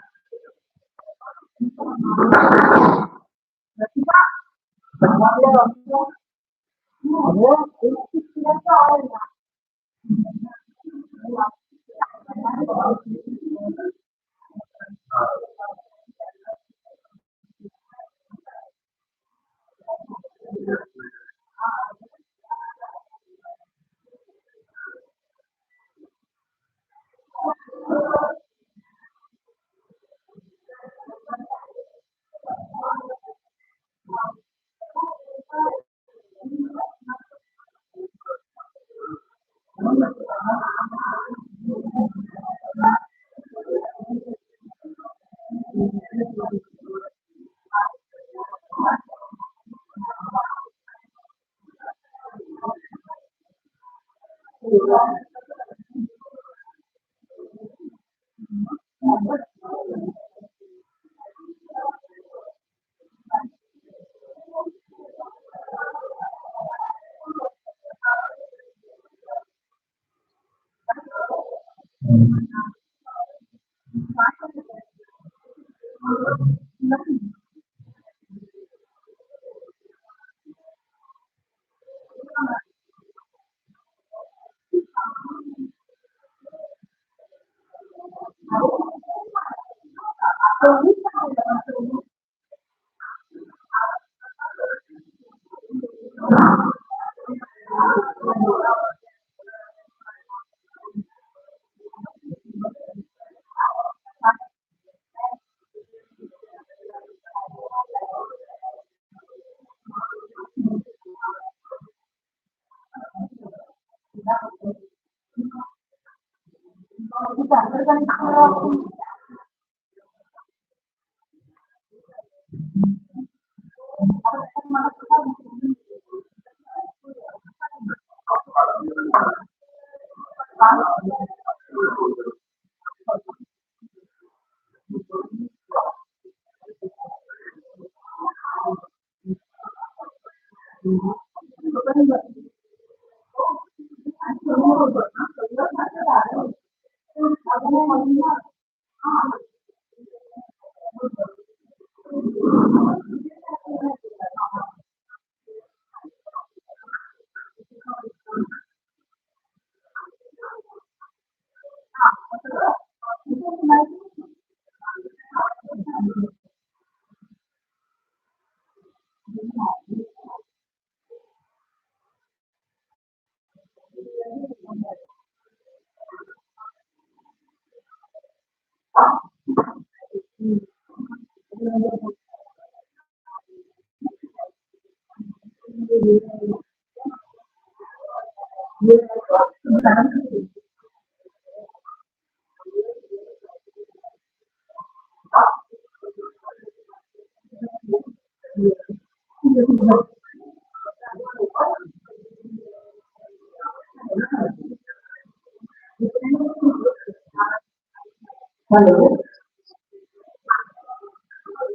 Hello.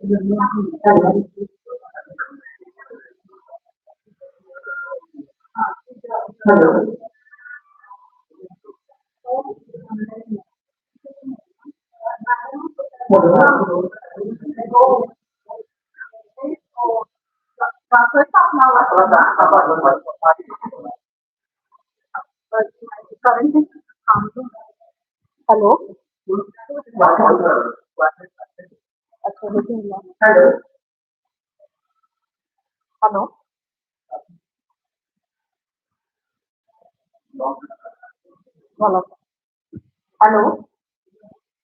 Hello. Hello. Hello. Hello. Hello. Hello. Hello. Hello.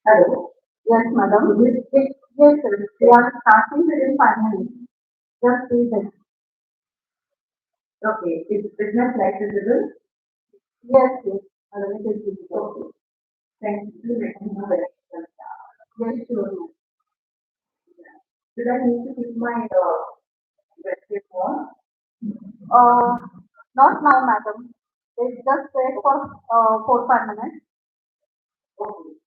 Hello. Yes, madam. Yes, sir. We are starting within 5 minutes. Just please. Okay. Is business light visible? Yes, yes. It is visible. Thank you. Let me know when I can start. Yes, sure. Should I need to keep my website on? Not now, madam. It's just wait for 4 5 minutes. Okay.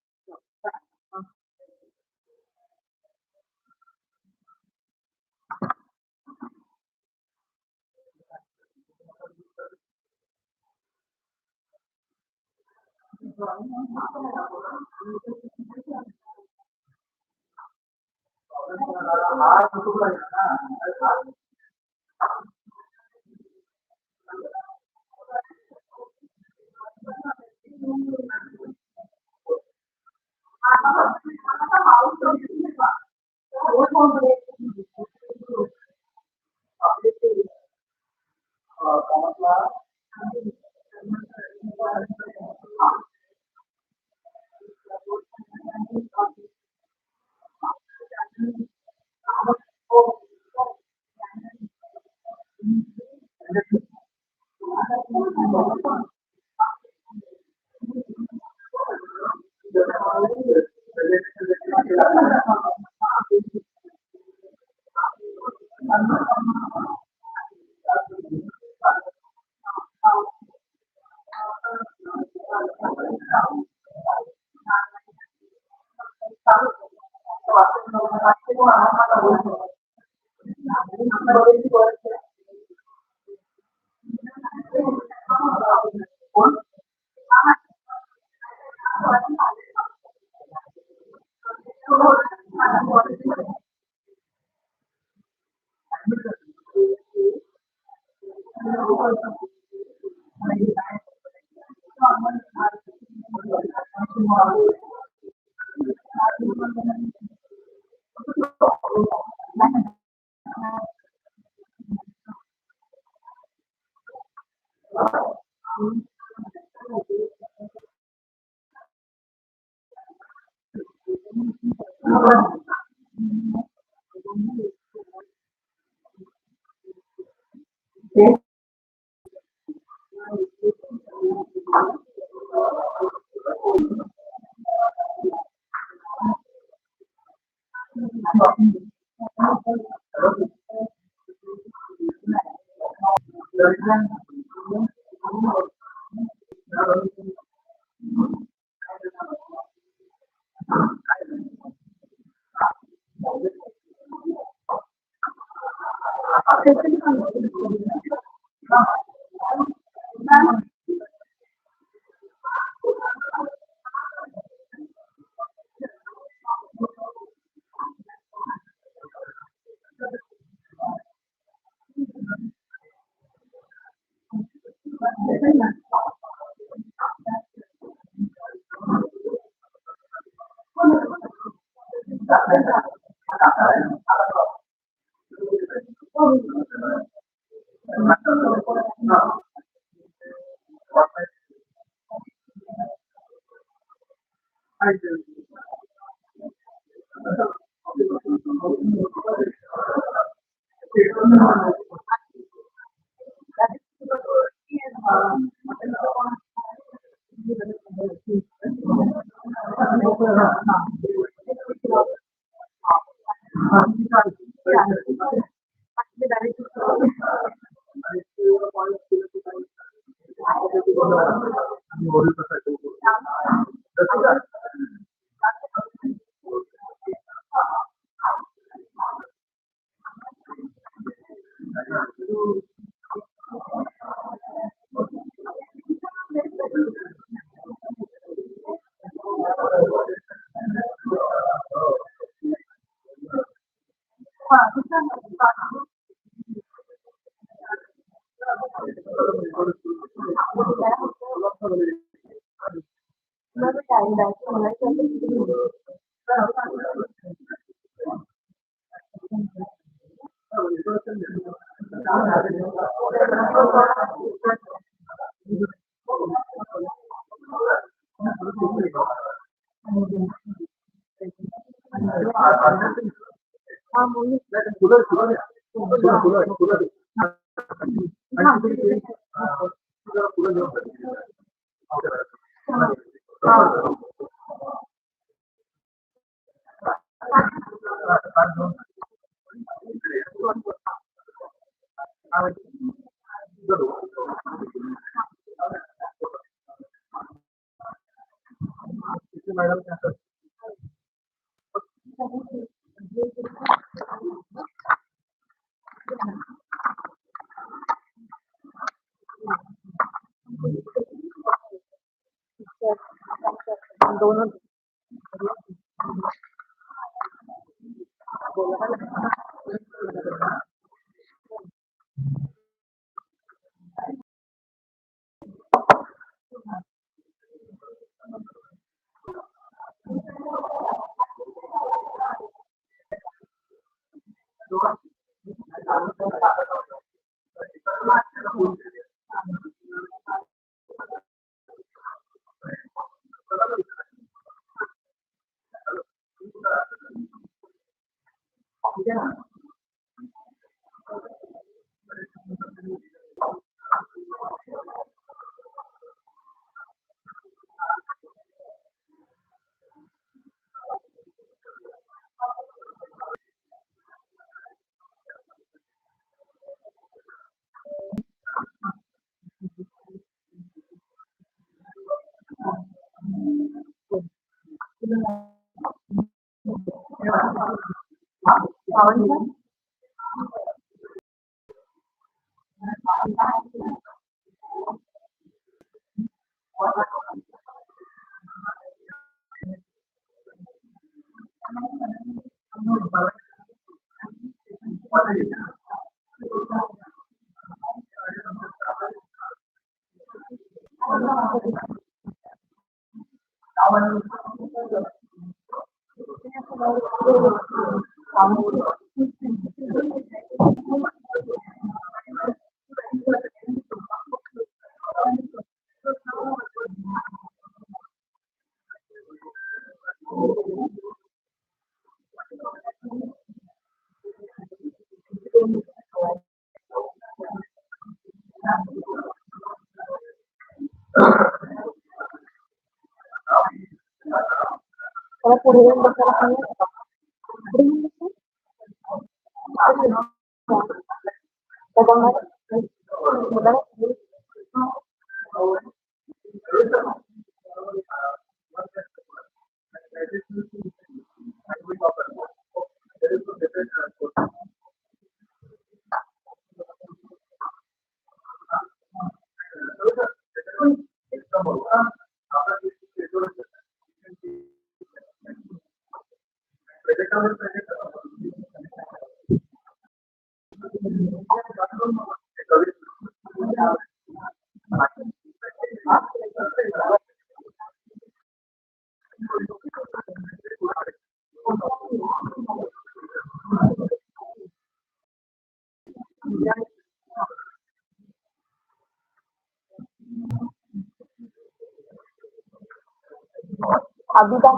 Abida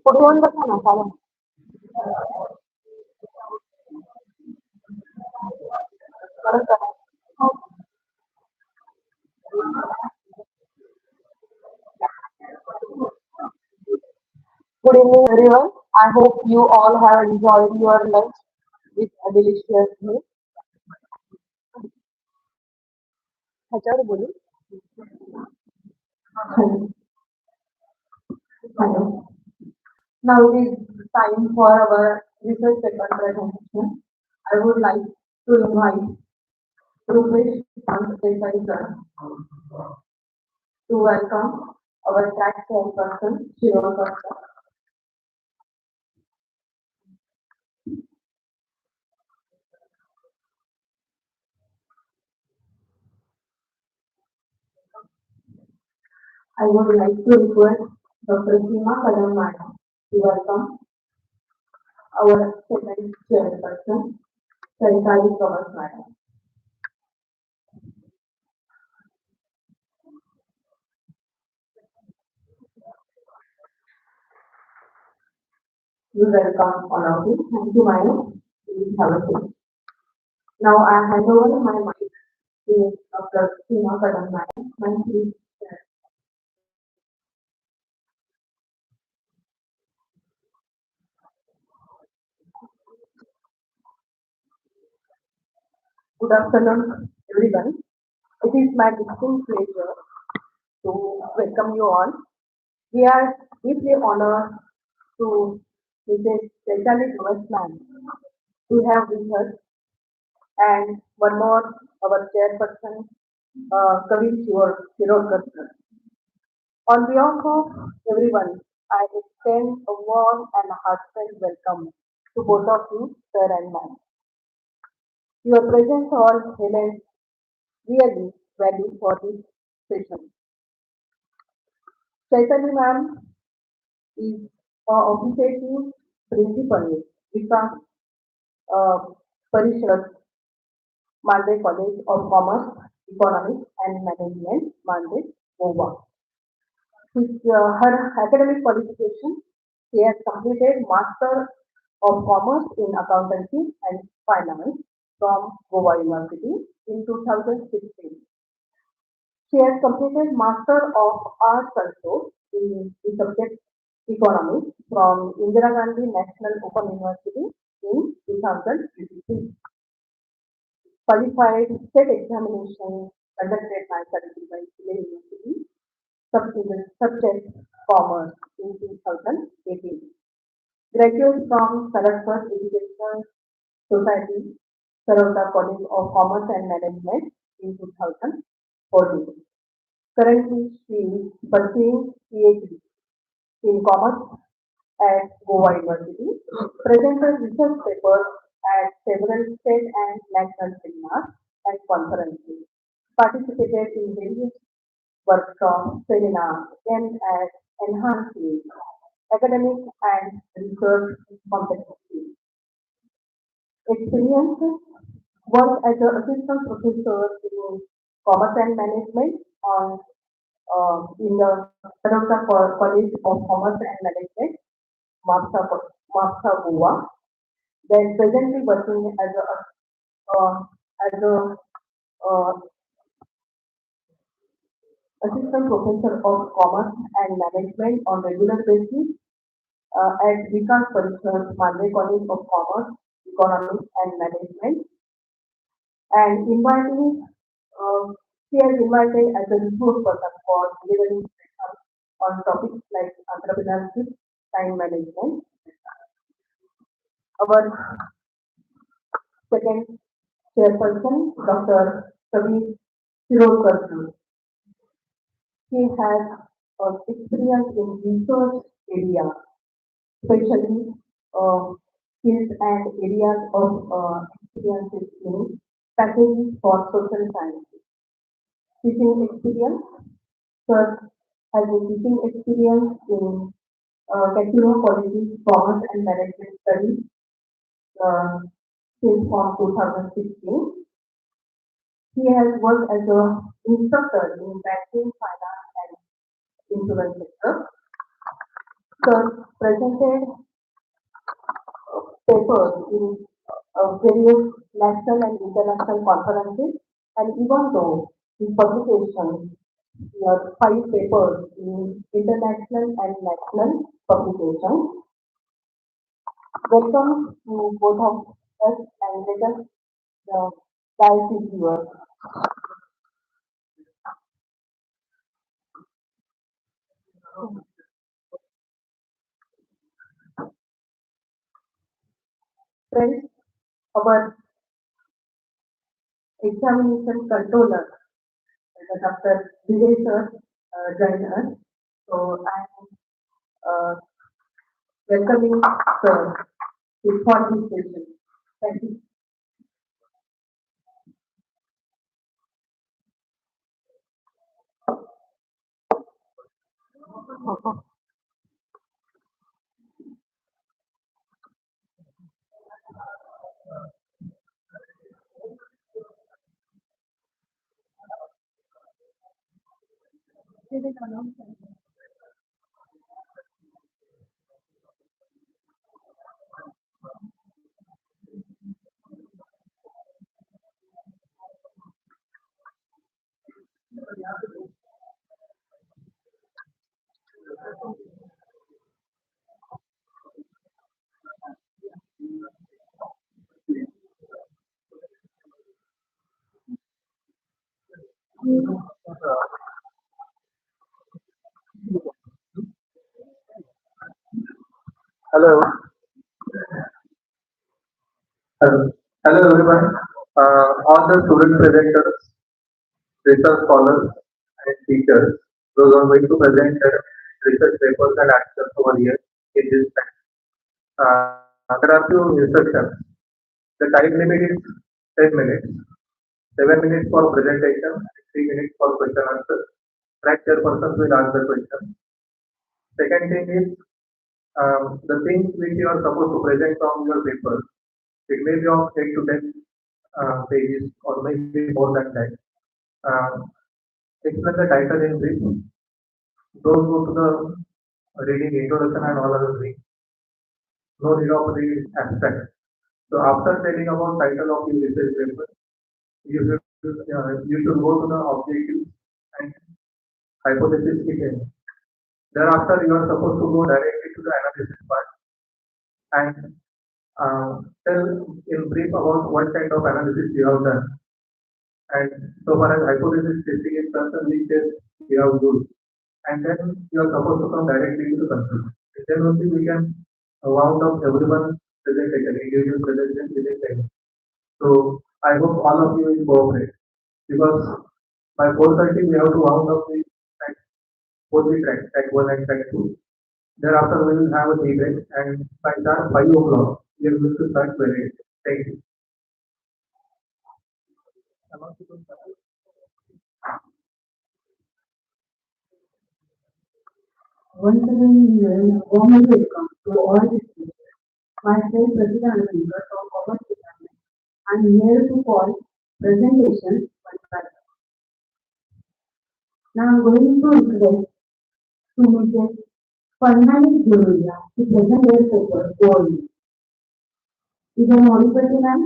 पुढे येऊन बसा ना चालेल. Good evening, everyone. I hope you all have enjoyed your lunch with a delicious meal. ह्याच्यावर बोलू. Now it is time for our research paper presentation. I would like to invite Rupesh Desai sir to welcome our track chairperson, Shivakar sir. I would like to request Dr. Seema Kadam Madam to welcome our second chairperson, Sarikali Thomas Madam. We welcome all of you. Thank you, Madam. Please have a seat. Now I hand over my mic to Dr. Seema Kadam Madam. Ma'am, please. Good afternoon, everyone. It is my distinct pleasure to welcome you all. We are deeply honored to visit Specially Thomas to have with us, and one more, our chairperson, Kavin Shirokar. On behalf of everyone, I extend a warm and heartfelt welcome to both of you, sir and ma'am. Your presence all highlights really value for this session. Chaitanya ma'am is officiating principal Vikas uh, Parishad, Malde College of Commerce, Economics and Management, Malde, Goa. Her academic qualification, she has completed Master of Commerce in Accountancy and Finance from Goa University in 2016. She has completed Master of Arts also in the subject Economics from Indira Gandhi National Open University in 2023. Qualified state examination conducted by certified University subject Commerce in 2018. Graduate from Saraswat Educational Society, Saroda College of Commerce and Management in 2014. Currently, she is pursuing PhD in Commerce at Goa University, presented research papers at several state and national seminars and conferences, participated in various workshops, seminars aimed at enhancing academic and research competencies. Experiences worked as an assistant professor in commerce and management on in the Sarosa College of Commerce and Management, Mapsa Goa. Then presently working as a uh, assistant professor of commerce and management on regular basis at Vikas Parishad, Malve College of Commerce, Economics and Management, and inviting she has invited as a resource person for delivering sessions on topics like entrepreneurship, time management. Our second chairperson, Dr. Kavi Shirokar. He has experience in research area, especially skills and areas of experiences in packages for social sciences. Teaching experience, Sir has a teaching experience in Casino Quality, Commerce and Management Studies uh, since from 2016. He has worked as an instructor in banking, finance and insurance sector. Sir presented papers in various national and international conferences, and even though his publications have 5 papers in international and national publications. Welcome to both of us and let us dive into your friends, our examination controller, Dr. Vijay sir, joined us. So I am welcoming sir for this session. Thank you. Hello. Hello everyone. All the student presenters, research scholars, and teachers, those are going to present their research papers and answers over here in this time. There are few instructions. The time limit is 10 minutes, 7 minutes for presentation, 3 minutes for question answer. Track chairperson will ask the question. Second thing is the things which you are supposed to present on your paper. It may be of 8 to 10 pages or maybe more than that. Explain the title in brief. Don't go to the reading introduction and all other things. No need of the abstract. So after telling about title of your research paper, you should go to the objectives and hypothesis statement. Thereafter, you are supposed to go directly to the analysis part and tell in brief about what kind of analysis you have done. And so far as hypothesis testing is concerned, which test you have used. And then you are supposed to come directly to the conclusion. And then only we can round up everyone's presentation, individual presentation within 10. So I hope all of you will cooperate because by 4:30 we have to round up the track, both the tracks, track 1 and track 2. Thereafter we will have a tea break and by that 5 o'clock we are going to start very. Thank you. Once again, warm welcome to all the students. Myself, Prasidha Anandikar from Commerce Department. I am here to call presentation one by one. Now I am going to request to Mrs. Farnani Guruya to present their paper boldly. Is there audible, ma'am?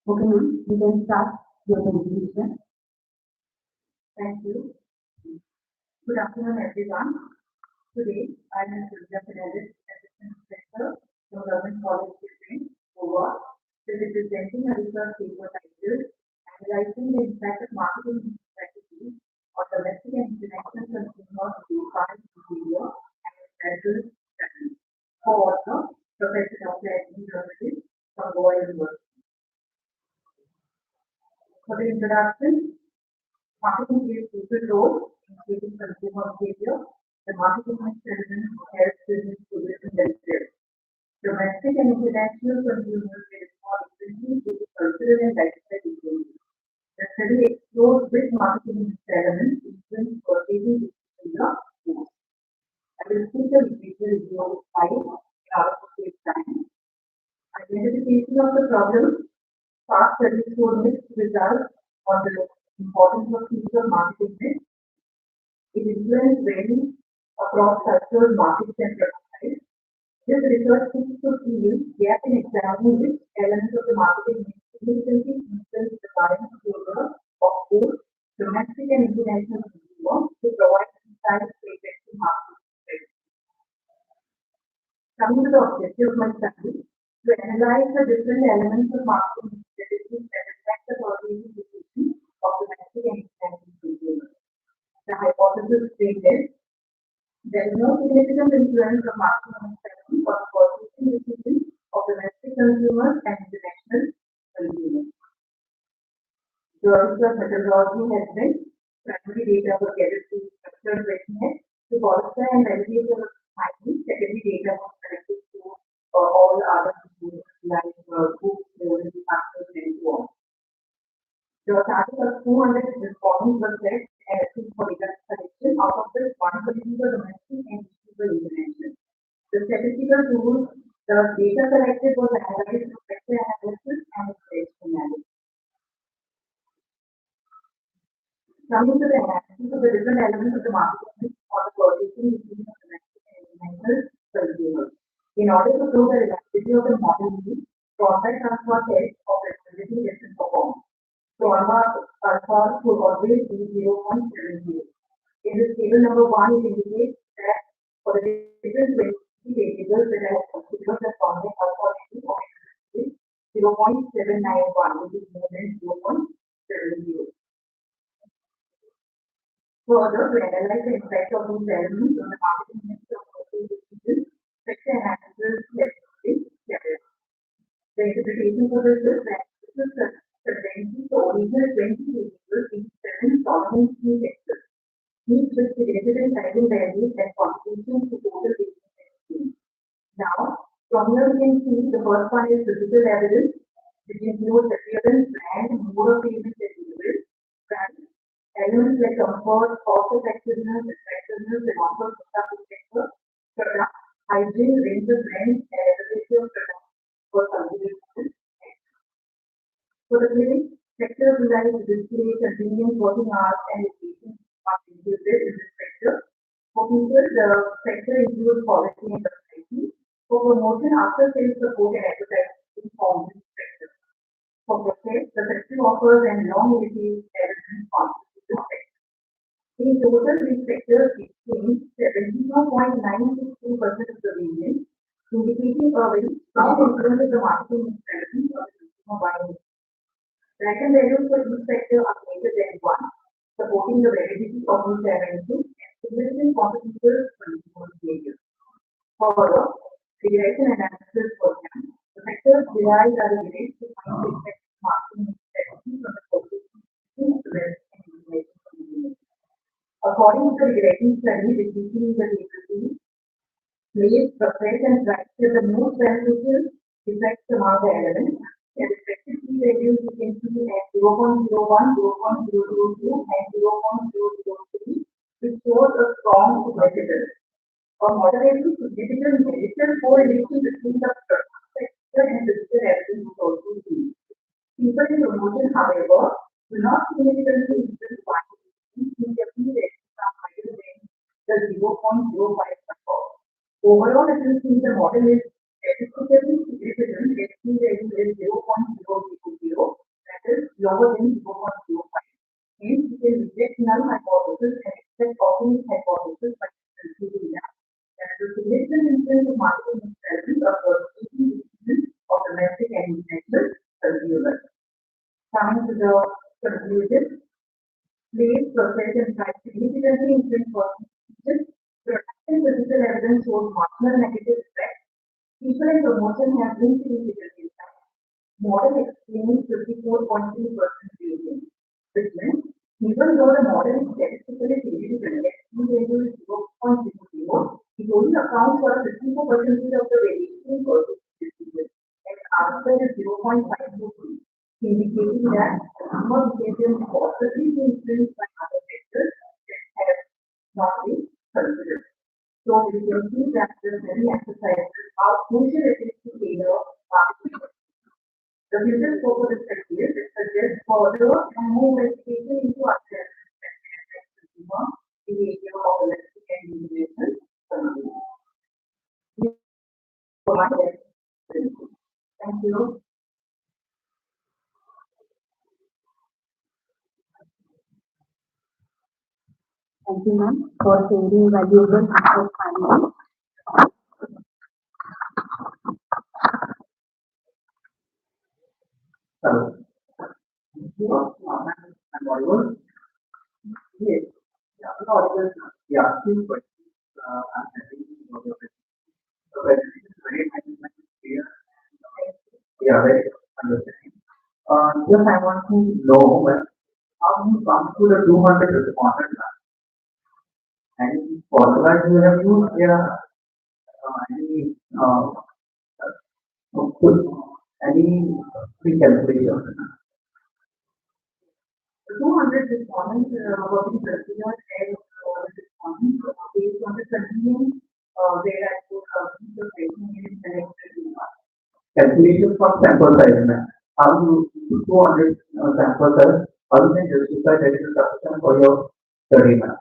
Okay, ma'am, you can start your presentation. Thank you. Good afternoon, everyone. Today, I am Felicitation, Assistant Professor from Government College District, Goa, representing a research paper titled Analyzing the Impact of Marketing Strategies on Domestic and International Consumer Buying Behavior and Empirical Studies. Co-author, Professor Dr. Agies from Goa University. For the introduction, marketing plays a crucial role in shaping consumer behavior. The marketing mix element helps business progress and welfare. Domestic and international consumers may respond differently to cultural and lifestyle influences. The study explores which marketing mix elements influence purchasing behavior most. I will speak a visual review of 5 in order to save time. Identification of the problem. Past studies showed mixed results on the importance of future marketing mix. It influences varies across cultural markets and profiles. This research seeks to fill gap in examining which elements of the marketing mix significantly influence the buying behavior of both domestic and international consumers to provide insights to effective marketing strategies. Coming to the objective of my study, to analyze the different elements of marketing strategies that affect the purchasing decisions of domestic and international consumers. The hypothesis stated there is no significant influence of marketing strategy on the purchasing decisions of domestic consumers and international consumers. The research methodology has been primary data were gathered through structured questionnaire to bolster and validate the findings. Secondary data was collected through all other sources like books, emergency factors and so on. The target of 200 respondents was set and achieved for data collection. Out of this, 130 were domestic and 60 were international. The statistical tools, the data collected was analyzed through vector analysis and regression analysis. Coming to the analysis of the different elements of the market mix for the purchasing between the domestic and international consumers. In order to prove the reliability of the model use, contract transfer test of reliability is performed. Trauma alpha should always be 0.70. In this table number 1, it indicates that for the different 20 variables that I have considered, the contract alpha value of is 0.791, which is more than 0.70. Further, to analyze the impact of these elements on the marketing mix of purchase decisions, sector analysis is carried. The interpretation for this is that this is currently the original 20 variables in 7 tolerance key sectors, each with significant timing values and contributions to total business exchange. Now, from here we can see the first one is physical evidence, which includes appearance, brand, mode of payment, and delivery. Elements like comfort, cost effectiveness, attractiveness, and also sector, product, hygiene, range of brands, and availability of products for consumers. For the clinic, sectors like display, convenience, working hours, and location are included in this sector. For people, the sector includes policy and society. For promotion, after sales support and advertising forms this sector. For process, the sector offers and long retail evidence constitute the sector. In total, these sectors exchange 72.962% of the variance, indicating a very strong influence of the marketing strategy of the consumer buying. Random values for each sector are greater than 1, supporting the validity of each revenue and significant contributors to consumer behavior. However, regression analysis for them, the sectors derived are the grades to find the effect of marketing strategy from the purchasing to the rest and information from the unit. According to the regression study, which we see in the table, place, process, and practice the most beneficial effects among the elements. The respective key values you can see at 0.01, 0.002, and 0.003, which shows a strong competitor. A moderately significant negative correlation between the product sector and physical evidence is also seen. People in promotion, however, do not significantly influence buying in their key values are higher than the 0.05 cutoff. Overall, if you see the model is statistically significant, the key value is 0.000, that is lower than 0.05. Hence, we can reject null hypothesis and accept optimist hypothesis by considering that the significant influence of marketing strategies are purchasing decisions of domestic and international consumers. Coming to the conclusion, place, process, and price significantly influence purchasing decisions. Product and physical evidence shows marginal negative effects. People in promotion have insignificant impact. Model explains 54.3% variance, which means even though the model is statistically significant, the key value is 0.00, it only accounts for 54% of the variation in purchase decisions, and answer is 0.523, indicating that consumer behavior is possibly influenced by other factors that have not been considered. So we can see that this very emphasizes how crucial it is to tailor marketing. The future scope of this study is it suggests further and more investigation into other consumer behavior of domestic and international consumers. Thank you. Thank you, ma'am, for sharing valuable research findings. Hello. I'm audible? Yes. Yeah, I'm audible. Yeah, two questions. I'm having your question. The question is very clear. Yeah, very understanding. Just I want to know how you come to the 200 respondents. Any formulas you have used here? Any Please calculate your 200 respondents were being considered as respondents based on the continuum where I could keep the patient in selected calculation for sample size. में how you 200 sample size, how you can justify that is sufficient for your study. में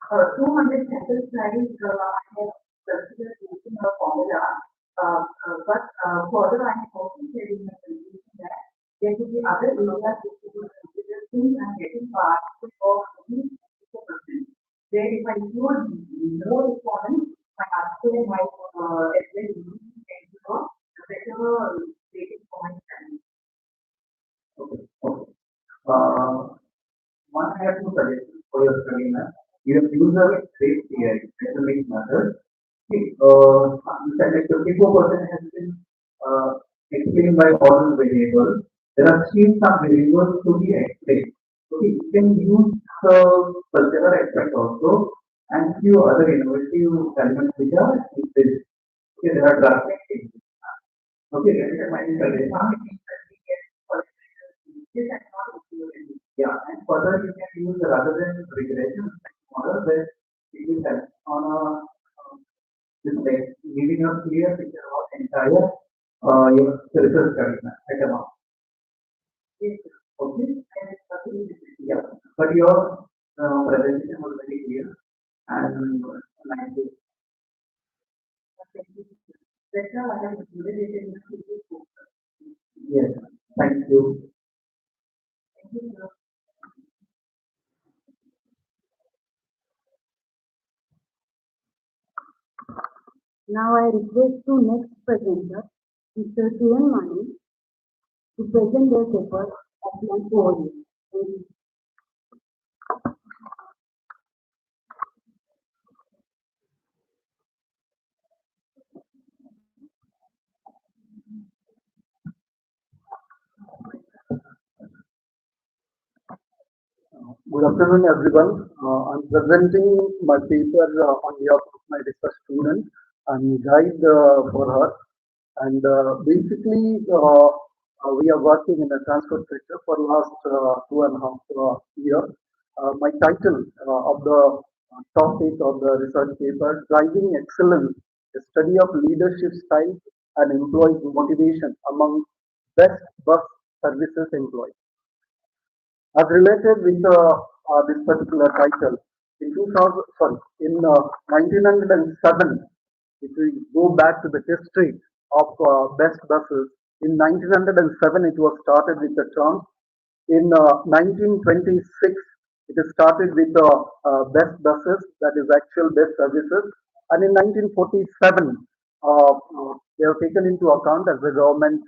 200 sample size, I have considered using a formula, but further I have also said in the presentation that there could be other areas which we could consider since I'm getting parts of only 64%. Where if I include more respondents, my answer might as well increase a better rating for my study. Okay. Okay. One I have two suggestions for your study. में you have used a great theory, academic method. Okay. You said that 54% has been explained by all variables. There are still some variables to be explained. Okay, you can use cultural aspect also and few other innovative elements which are in this. Okay, there are drastic changes. Okay, that is my suggestion. Yeah, and further you can use rather than regression model where it will help on a this giving a clear picture of entire your research study at a mark. Okay, yeah, but your presentation was very clear and nice. That's how I have included it in the book. Yes, thank you. Thank you, sir. Now I request to next presenter, Mr. Suran Mani, to present their paper of my overview. Thank you. Good afternoon, everyone. I'm presenting my paper on behalf of my research student. I'm guide for her, and basically we are working in the transport sector for last 2.5 years. My title of the topic of the research paper, Driving Excellence: A Study of Leadership Style and Employee Motivation Among Best Bus Services Employees. As related with this particular title, in 1907, if we go back to the history of best buses, in 1907 it was started with the term. In 1926, it is started with best buses, that is actual best services, and in 1947, they are taken into account as a government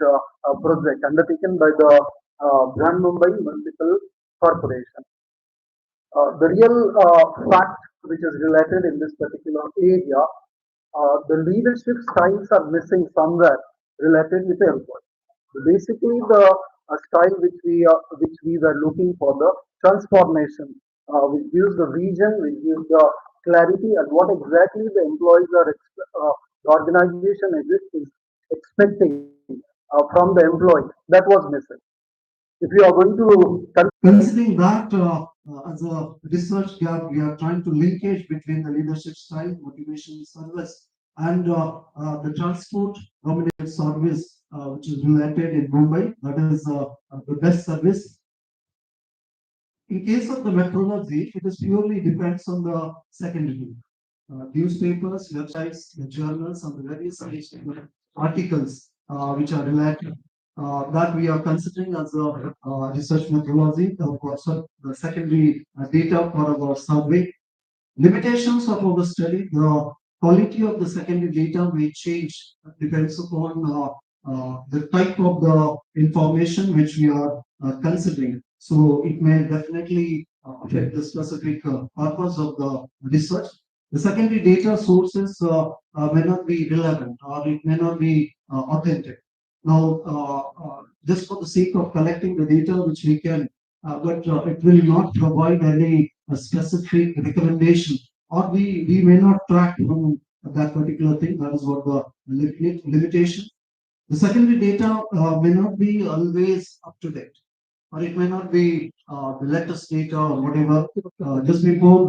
project undertaken by the Grand Mumbai Municipal Corporation. The real fact which is related in this particular area, the leadership styles are missing somewhere related with the employee. Basically, the style which we were looking for, the transformation, which gives the vision, which gives the clarity, and what exactly the employees are the organization is expecting from the employee, that was missing. If you are going to considering that as a research gap, we are trying to linkage between the leadership style, motivation, service, and the transport dominated service, which is related in Mumbai. That is the best service. In case of the metrology, it is purely depends on the secondary newspapers, websites, the journals, and the various articles which are related. That we are considering as a research methodology, the secondary data for our survey. Limitations of our study, the quality of the secondary data may change, depends upon the type of the information which we are considering. So it may definitely affect the specific purpose of the research. The secondary data sources may not be relevant or it may not be authentic. Now, just for the sake of collecting the data which we can, but it will not provide any specific recommendation, or we may not track from that particular thing. That is what the limitation. The secondary data may not be always up to date, or it may not be the latest data or whatever. Just before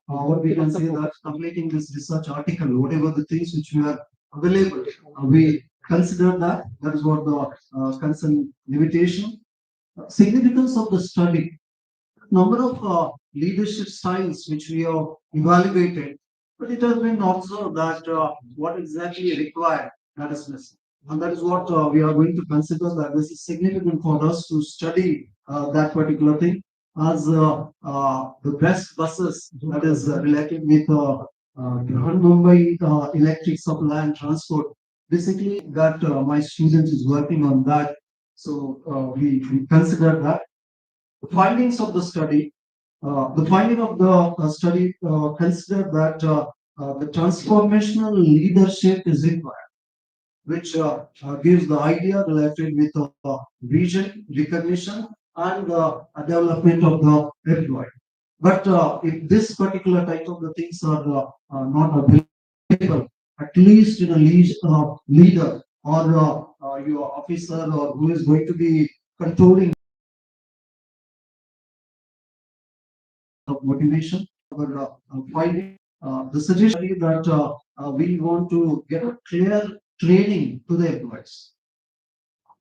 what we can say that completing this research article, whatever the things which were available, we consider that. That is what the concern limitation. Significance of the study. Number of leadership styles which we have evaluated, but it has been observed that what exactly required, that is missing. And that is what we are going to consider, that this is significant for us to study that particular thing as the best buses that is related with Grand Mumbai electric supply and transport. Basically, that my student is working on that. So we consider that. The findings of the study, the finding of the study considered that the transformational leadership is required, which gives the idea related with vision, recognition, and development of the employee. But if this particular type of the things are not available, at least in a leader or your officer or who is going to be controlling of motivation, our finding, the suggestion that we want to get a clear training to the employees.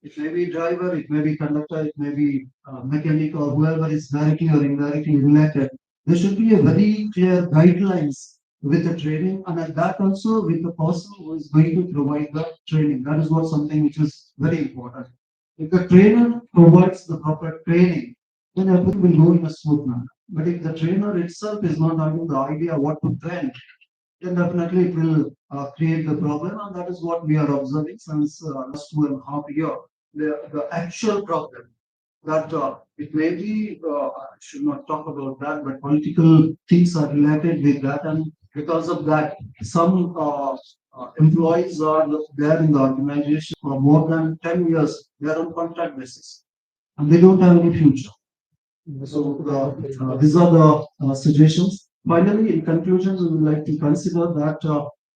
It may be driver, it may be conductor, it may be mechanic or whoever is directly or indirectly related. There should be a very clear guidelines with the training, and at that also with the person who is going to provide the training. That is what something which is very important. If the trainer provides the proper training, then everything will go in a smooth manner. But if the trainer itself is not having the idea what to train, then definitely it will create the problem, and that is what we are observing since last 2.5 years. The actual problem that it may be, I should not talk about that, but political things are related with that, and because of that, some employees are there in the organization for more than 10 years. They are on contract basis, and they don't have any future. So these are the suggestions. Finally, in conclusion, we would like to consider that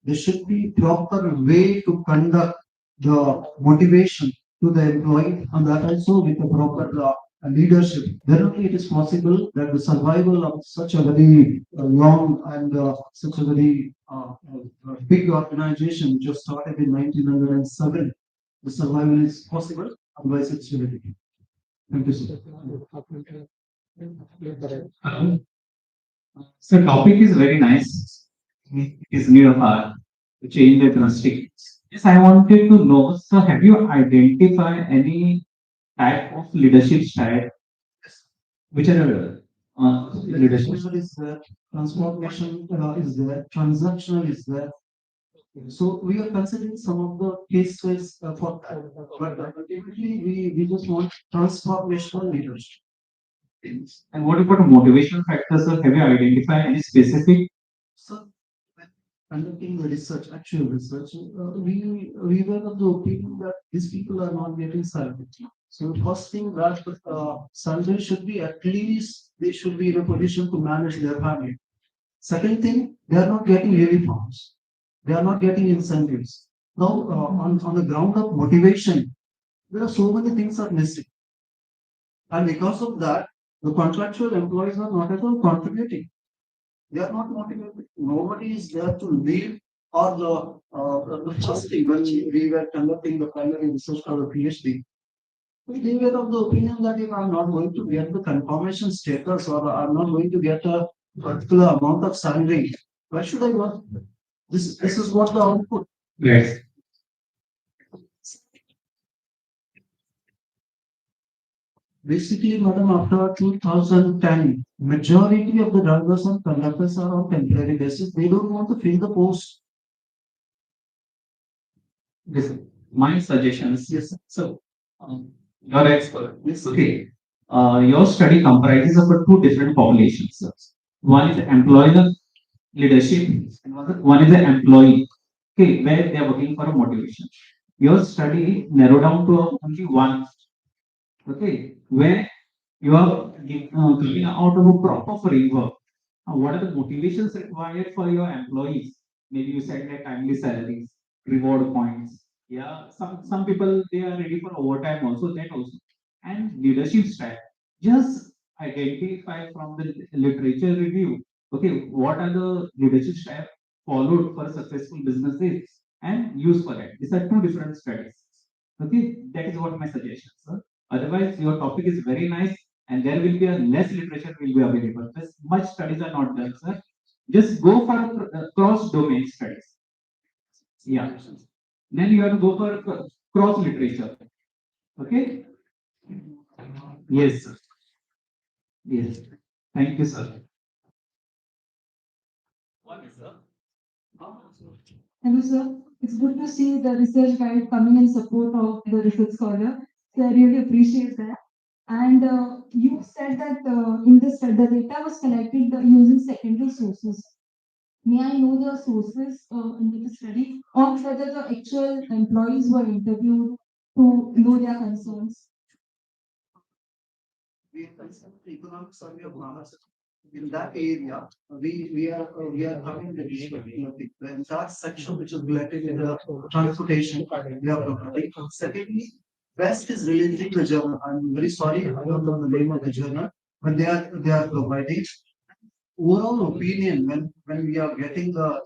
there should be proper way to conduct the motivation to the employee, and that also with a proper leadership. Then only it is possible that the survival of such a very long and such a very big organization which was started in 1907, the survival is possible. Otherwise, it's very difficult. Thank you, sir. So topic is very nice. It is near heart to change the drastic. Yes, I wanted to know. So have you identified any type of leadership style which are available? Leadership. Is there, transformation is there, transactional is there. So we are considering some of the cases for that. But ultimately, we just want transformational leadership. And what about motivational factors? Sir? Have you identified any specific? So, conducting the research, actual research, we were of the opinion that these people are not getting salary. So first thing that salary should be at least they should be in a position to manage their family. Second thing, they are not getting uniforms. They are not getting incentives. Now, on the ground of motivation, there are so many things are missing. And because of that, the contractual employees are not at all contributing. They are not motivated. Nobody is there to lead or the first thing when we were conducting the primary research for the PhD. We were of the opinion that if I'm not going to get the confirmation status or I'm not going to get a particular amount of salary, why should I work? This is what the output. Yes. Basically, madam, after 2010, majority of the drivers and conductors are on temporary basis. They don't want to fill the post. Yes, my suggestions. Yes. So, you're expert. Yes. Okay. Your study comprises of two different populations. One is the employer leadership, and one is the employee. Okay, where they are working for a motivation. Your study narrowed down to only one. Okay, where you are coming out of a proper framework. What are the motivations required for your employees? Maybe you said like timely salaries, reward points, Yeah, some people they are ready for overtime also, that also. And leadership style. Just identify from the literature review. Okay, what are the leadership style followed for successful businesses and use for that. These are two different studies. Okay, that is what my suggestion, sir. Otherwise, your topic is very nice and there will be a less literature will be available. Just much studies are not done, sir. Just go for cross domain studies. Yeah. Then you have to go for cross literature. Okay? Yes, sir. Yes. Thank you, sir. What is sir? Hello, sir. It's good to see the research guide coming in support of the research scholar. So I really appreciate that. And you said that in the study, the data was collected using secondary sources. May I know the sources in the study, or whether the actual employees were interviewed to know their concerns? We consider the economic survey of Maharashtra. In that area, we are having the the entire section which is related to the transportation. We are providing. Secondly, West is related to the journal. I'm very sorry, I don't know the name of the journal, but they are providing overall opinion when we are getting the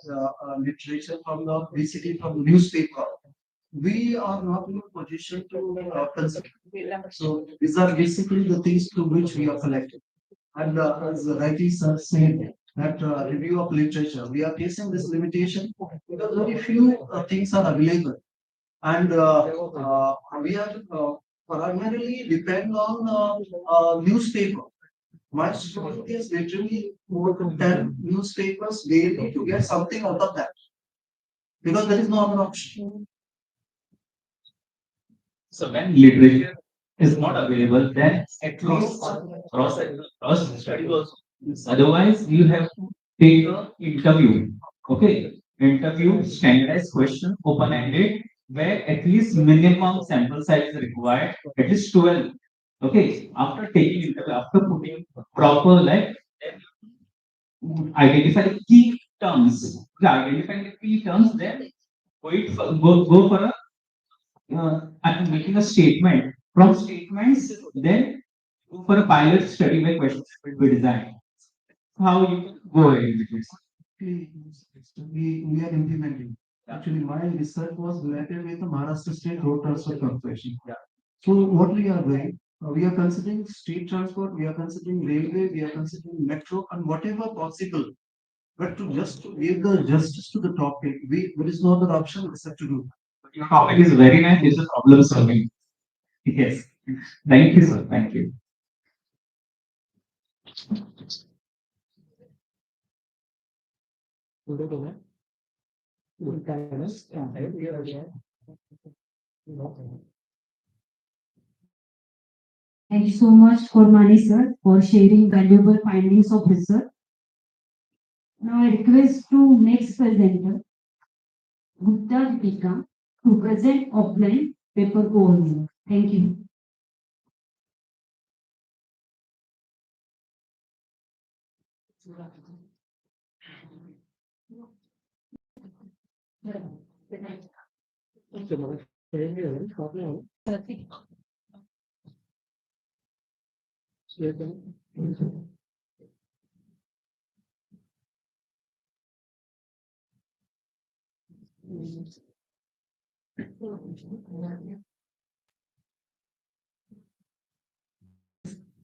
literature from the basically from the newspaper. We are not in a position to consider. So these are basically the things to which we are collecting. And as rightly sir said, that review of literature, we are facing this limitation because very few things are available, and we are primarily depend on newspaper. My student is literally more than 10 newspapers daily to get something out of that because there is no other option. So when literature is not available, then at least cross study also. Otherwise, you have to take a interview. Okay, interview, standardized question, open-ended, where at least minimum sample size is required, at least 12. Okay, after taking interview, after putting proper like identify the key terms. Identifying the key terms, then go for a I'm making a statement. From statements, then go for a pilot study where questions will be designed. How you can go ahead with this? We are implementing. Actually, my research was related with the Maharashtra State Road Transport Corporation. So what we are doing, we are considering state transport, we are considering railway, we are considering metro, and whatever possible. But to just to give the justice to the topic, there is no other option except to do. Your topic is very nice. It's a problem solving. Yes. Thank you, sir. Thank you. Thank you so much for Mani sir for sharing valuable findings of research. Now I request to next presenter, Gupta Deepika, to present offline paper overview. Thank you.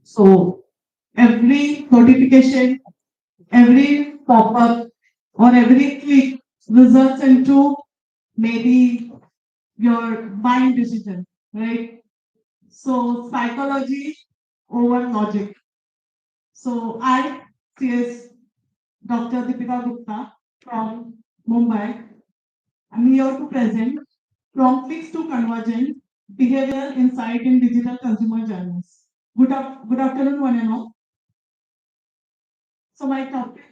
So every notification, every pop-up, or every click results into maybe your buying decision, right? So psychology over logic. So I, yes, Dr. Deepika Gupta from Mumbai. I'm here to present from fixed to convergent behavioral insight in digital consumer journeys. Good afternoon, one and all. So my topic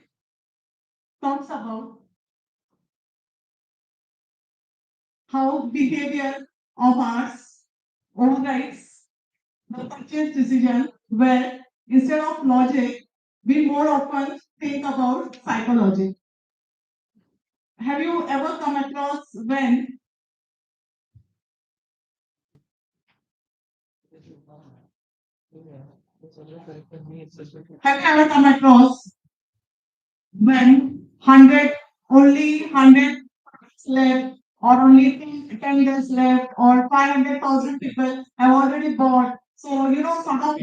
talks about how behavior of ours overrides the purchase decision, where instead of logic, we more often think about psychology. Have you ever come across when Have you ever come across when 100, only 100 left, or only 10 days left, or 500,000 people have already bought? So, sort of,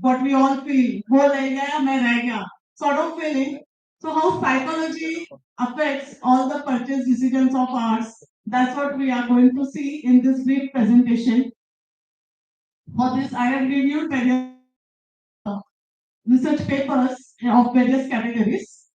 what we all feel. Wo reh gaya, main reh gaya. Sort of feeling. So, how psychology affects all the purchase decisions of ours. That's what we are going to see in this brief presentation. For this, I have reviewed various research papers of various categories.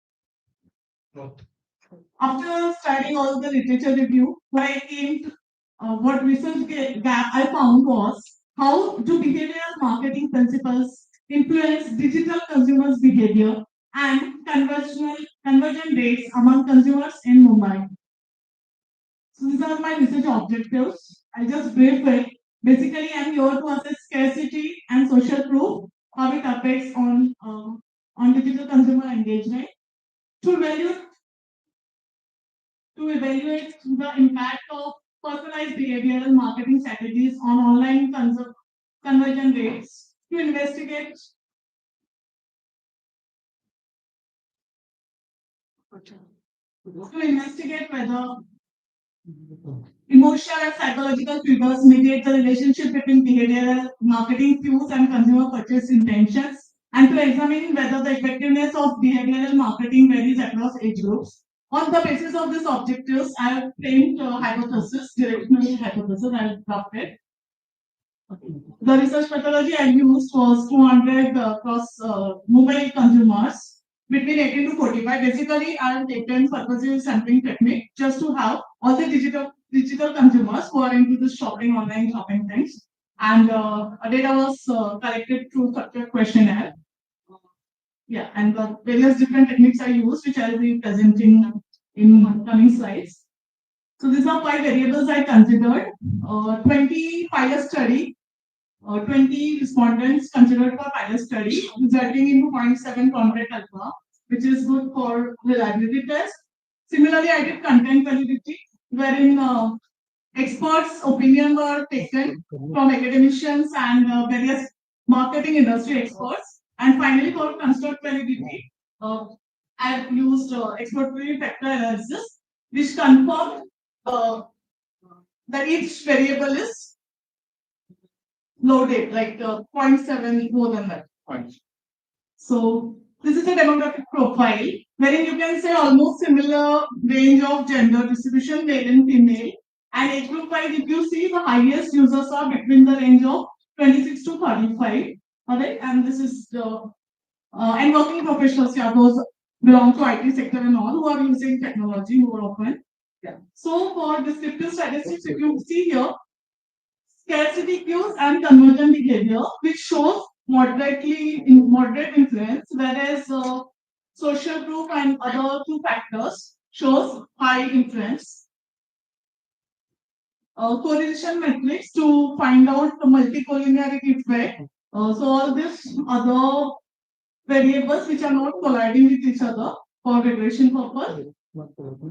After studying all the literature review, what research gap I found was how do behavioral marketing principles influence digital consumers' behavior and conversion rates among consumers in Mumbai. So these are my research objectives. I just brief it. Basically, I'm here to assess scarcity and social proof, how it affects on digital consumer engagement, to evaluate the impact of personalized behavioral marketing strategies on online conversion rates, to investigate whether emotional and psychological triggers mediate the relationship between behavioral marketing cues and consumer purchase intentions, and to examine whether the effectiveness of behavioral marketing varies across age groups. On the basis of these objectives, I have framed hypothesis, directional hypothesis, I have drafted. The research methodology I used was 200 cross Mumbai consumers between 18 to 45. Basically, I have taken purposive sampling technique just to have all the digital consumers who are into this online shopping things. And data was collected through structured questionnaire. Yeah, and the various different techniques I used, which I will be presenting in coming slides. So these are 5 variables I considered. 20 pilot study, 20 respondents considered for pilot study, resulting in 0.7 contract alpha, which is good for reliability test. Similarly, I did content validity, wherein experts' opinion were taken from academicians and various marketing industry experts. And finally, for construct validity, I've used exploratory factor analysis, which confirmed that each variable is loaded, like 0.7 more than that. So this is a demographic profile, wherein you can say almost similar range of gender distribution, male and female. And age group wise, if you see, the highest users are between the range of 26 to 35. Alright, and this is the and working professionals, yeah, those belong to IT sector and all who are using technology more often. Yeah. So for descriptive statistics, if you see here, scarcity cues and conversion behavior, which shows moderate influence, whereas social proof and other 2 factors shows high influence. Correlation metrics to find out the multicollinearity effect. So all these other variables which are not colliding with each other for regression purpose.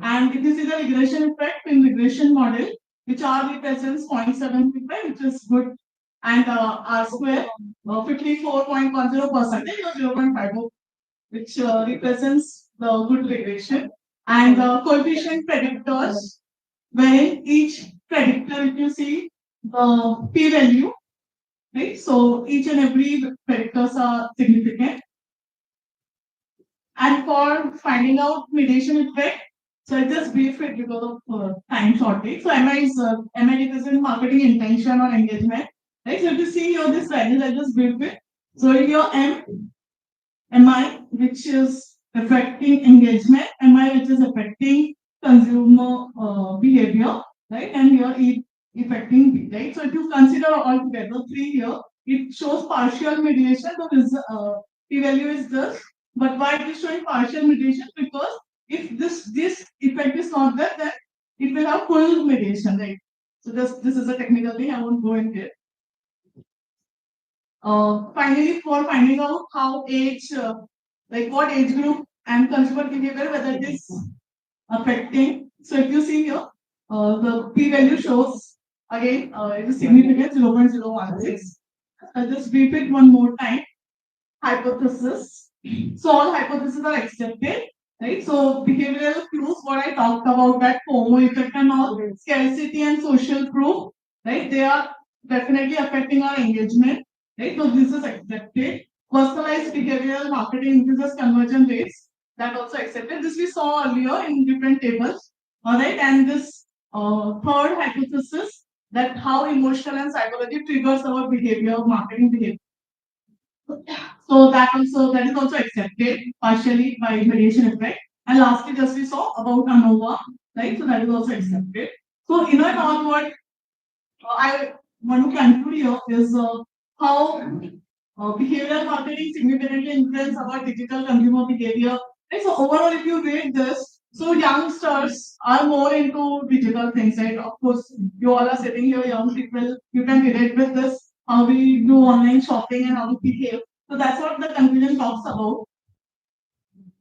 And this is a regression effect in regression model, which R represents 0.75, which is good, and R square 54.10% or 0.50, which represents the good regression. And coefficient predictors, where each predictor, if you see the p-value, right? So each and every predictors are significant. And for finding out mediation effect, so I just brief it because of time shortage. So MI represents marketing intention or engagement. Right? So if you see here this values, I just brief it. So in your MI, which is affecting engagement, MI, which is affecting consumer behavior, right? And here it affecting B, right? So if you consider all together 3 here, it shows partial mediation. So p-value is this. But why it is showing partial mediation? Because if this effect is not there, then it will have full mediation, right? So this is a technical thing, I won't go into it. Finally, for finding out how age, like what age group and consumer behavior, whether it is affecting. So if you see here, the p-value shows again it is significant 0.016. I'll just brief it one more time. hypothesis. So all hypotheses are accepted, right? So behavioral clues, what I talked about, that FOMO effect and all, scarcity and social proof, right? They are definitely affecting our engagement, right? So this is accepted. Personalized behavioral marketing increases conversion rates. That also accepted. This we saw earlier in different tables. All right, and this third hypothesis, that how emotional and psychology triggers our behavior, marketing behavior. So that is also accepted partially by variation effect. And lastly, just we saw about ANOVA, right? So that is also accepted. So in and all, what I want to conclude here is how behavioral marketing significantly influence our digital consumer behavior. Right? So overall, if you read this, so youngsters are more into digital things, right? Of course, you all are sitting here, young people, you can relate with this, how we do online shopping and how we behave. So that's what the conclusion talks about.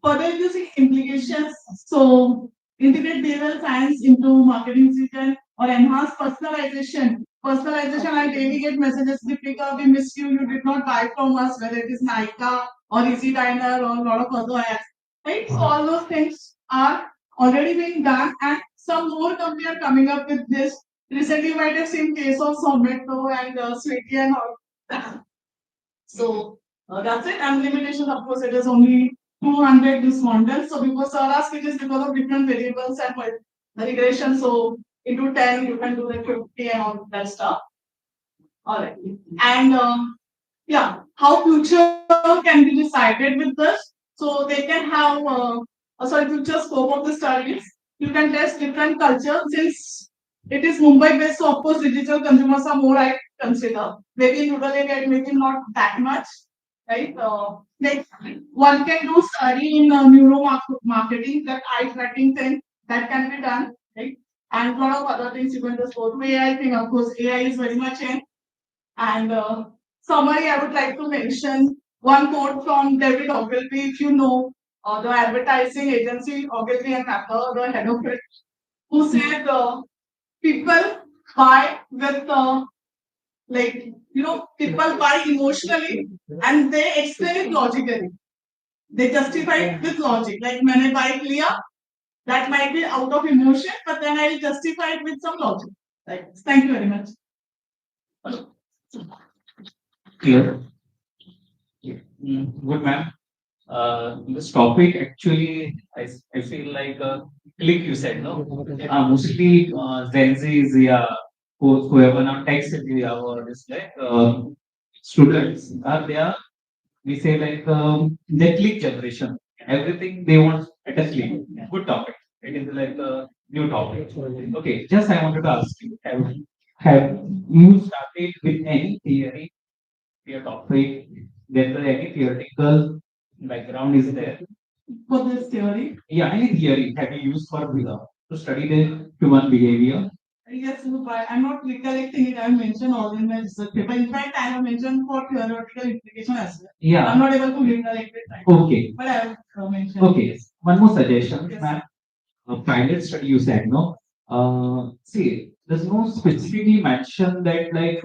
Further, if you see implications, so integrate behavioral science into marketing decision or enhance personalization. Personalization, I daily get messages, Deepika, we miss you, you did not buy from us, whether it is Nika or Easy Diner or a lot of other apps. Right? So all those things are already being done and some more companies are coming up with this. Recently, you might have seen case of Zomato and Swiggy and all. So that's it. And limitation, of course, it is only 200 this model. So because sir asked it is because of different variables and the regression. So into 10, you can do like 50 and all that stuff. All right. And yeah, how future can be decided with this. So they can have future scope of the studies. You can test different cultures since it is Mumbai based. So of course, digital consumers are more, I consider. Maybe in rural area, maybe not that much, right? Like one can do study in marketing, that eye tracking thing that can be done, right? And a lot of other things you can just go to AI thing. Of course, AI is very much in. And summary, I would like to mention one quote from David Ogilvy, if you know the advertising agency Ogilvy and Mather, the head of it, who said people buy with people buy emotionally and they explain it logically. They justify it with logic. Like when I buy Leah, that might be out of emotion, but then I'll justify it with some logic. Right. Thank you very much. Clear. Good, ma'am. This topic actually, I feel like a click you said, no? Mostly Gen Z's, yeah, whoever now text or this like students are there. We say like the click generation. Everything they want at a click. Good topic. It is like a new topic. Okay, just I wanted to ask you, have you started with any theory? Your topic, there any theoretical background is there? For this theory? Yeah, any theory have you used for to study the human behavior? Yes, but I'm not recollecting it. I mentioned all in my research paper. In fact, I have mentioned for theoretical implication as well. Yeah. I'm not able to recollect it. Right. Okay. But I have mentioned. Okay. One more suggestion, Yes. ma'am. Pilot study you said, no? See, there's no specifically mention that like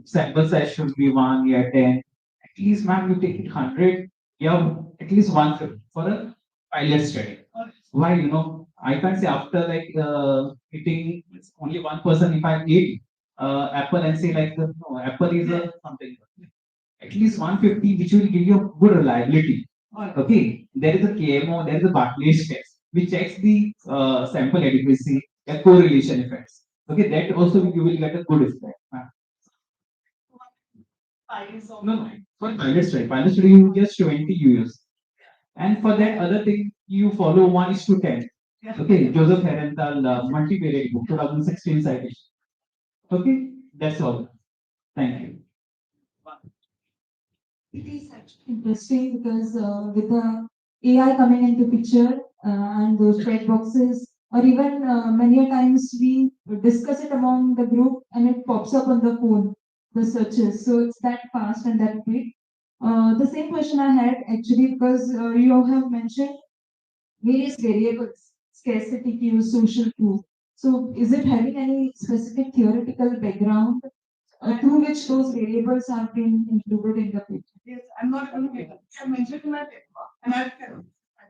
sample size should be 1, yeah, 10. At least, ma'am, you take it 100, yeah, at least 150 for a pilot study. Why, I can't say after like hitting only one person, if I eat apple and say like, no, apple is a something. At least 150, which will give you a good reliability. Okay, there is a KMO, there is a Barclays test, which checks the sample adequacy, the correlation effects. Okay, that also you will get a good effect. No. For pilot study you just 20 you use. And for that other thing, you follow 1:10. Okay, Joseph Herenthal multivariate book, 2016 citation. Okay, that's all. Thank you. It is actually interesting because with the AI coming into picture and those chat boxes, or even many a times we discuss it among the group and it pops up on the phone, the searches. So it's that fast and that quick. The same question I had actually because you have mentioned various variables, scarcity cues, social proof. So is it having any specific theoretical background through which those variables have been included in the picture. Yes, I'm not going to get it. I mentioned in my paper, and I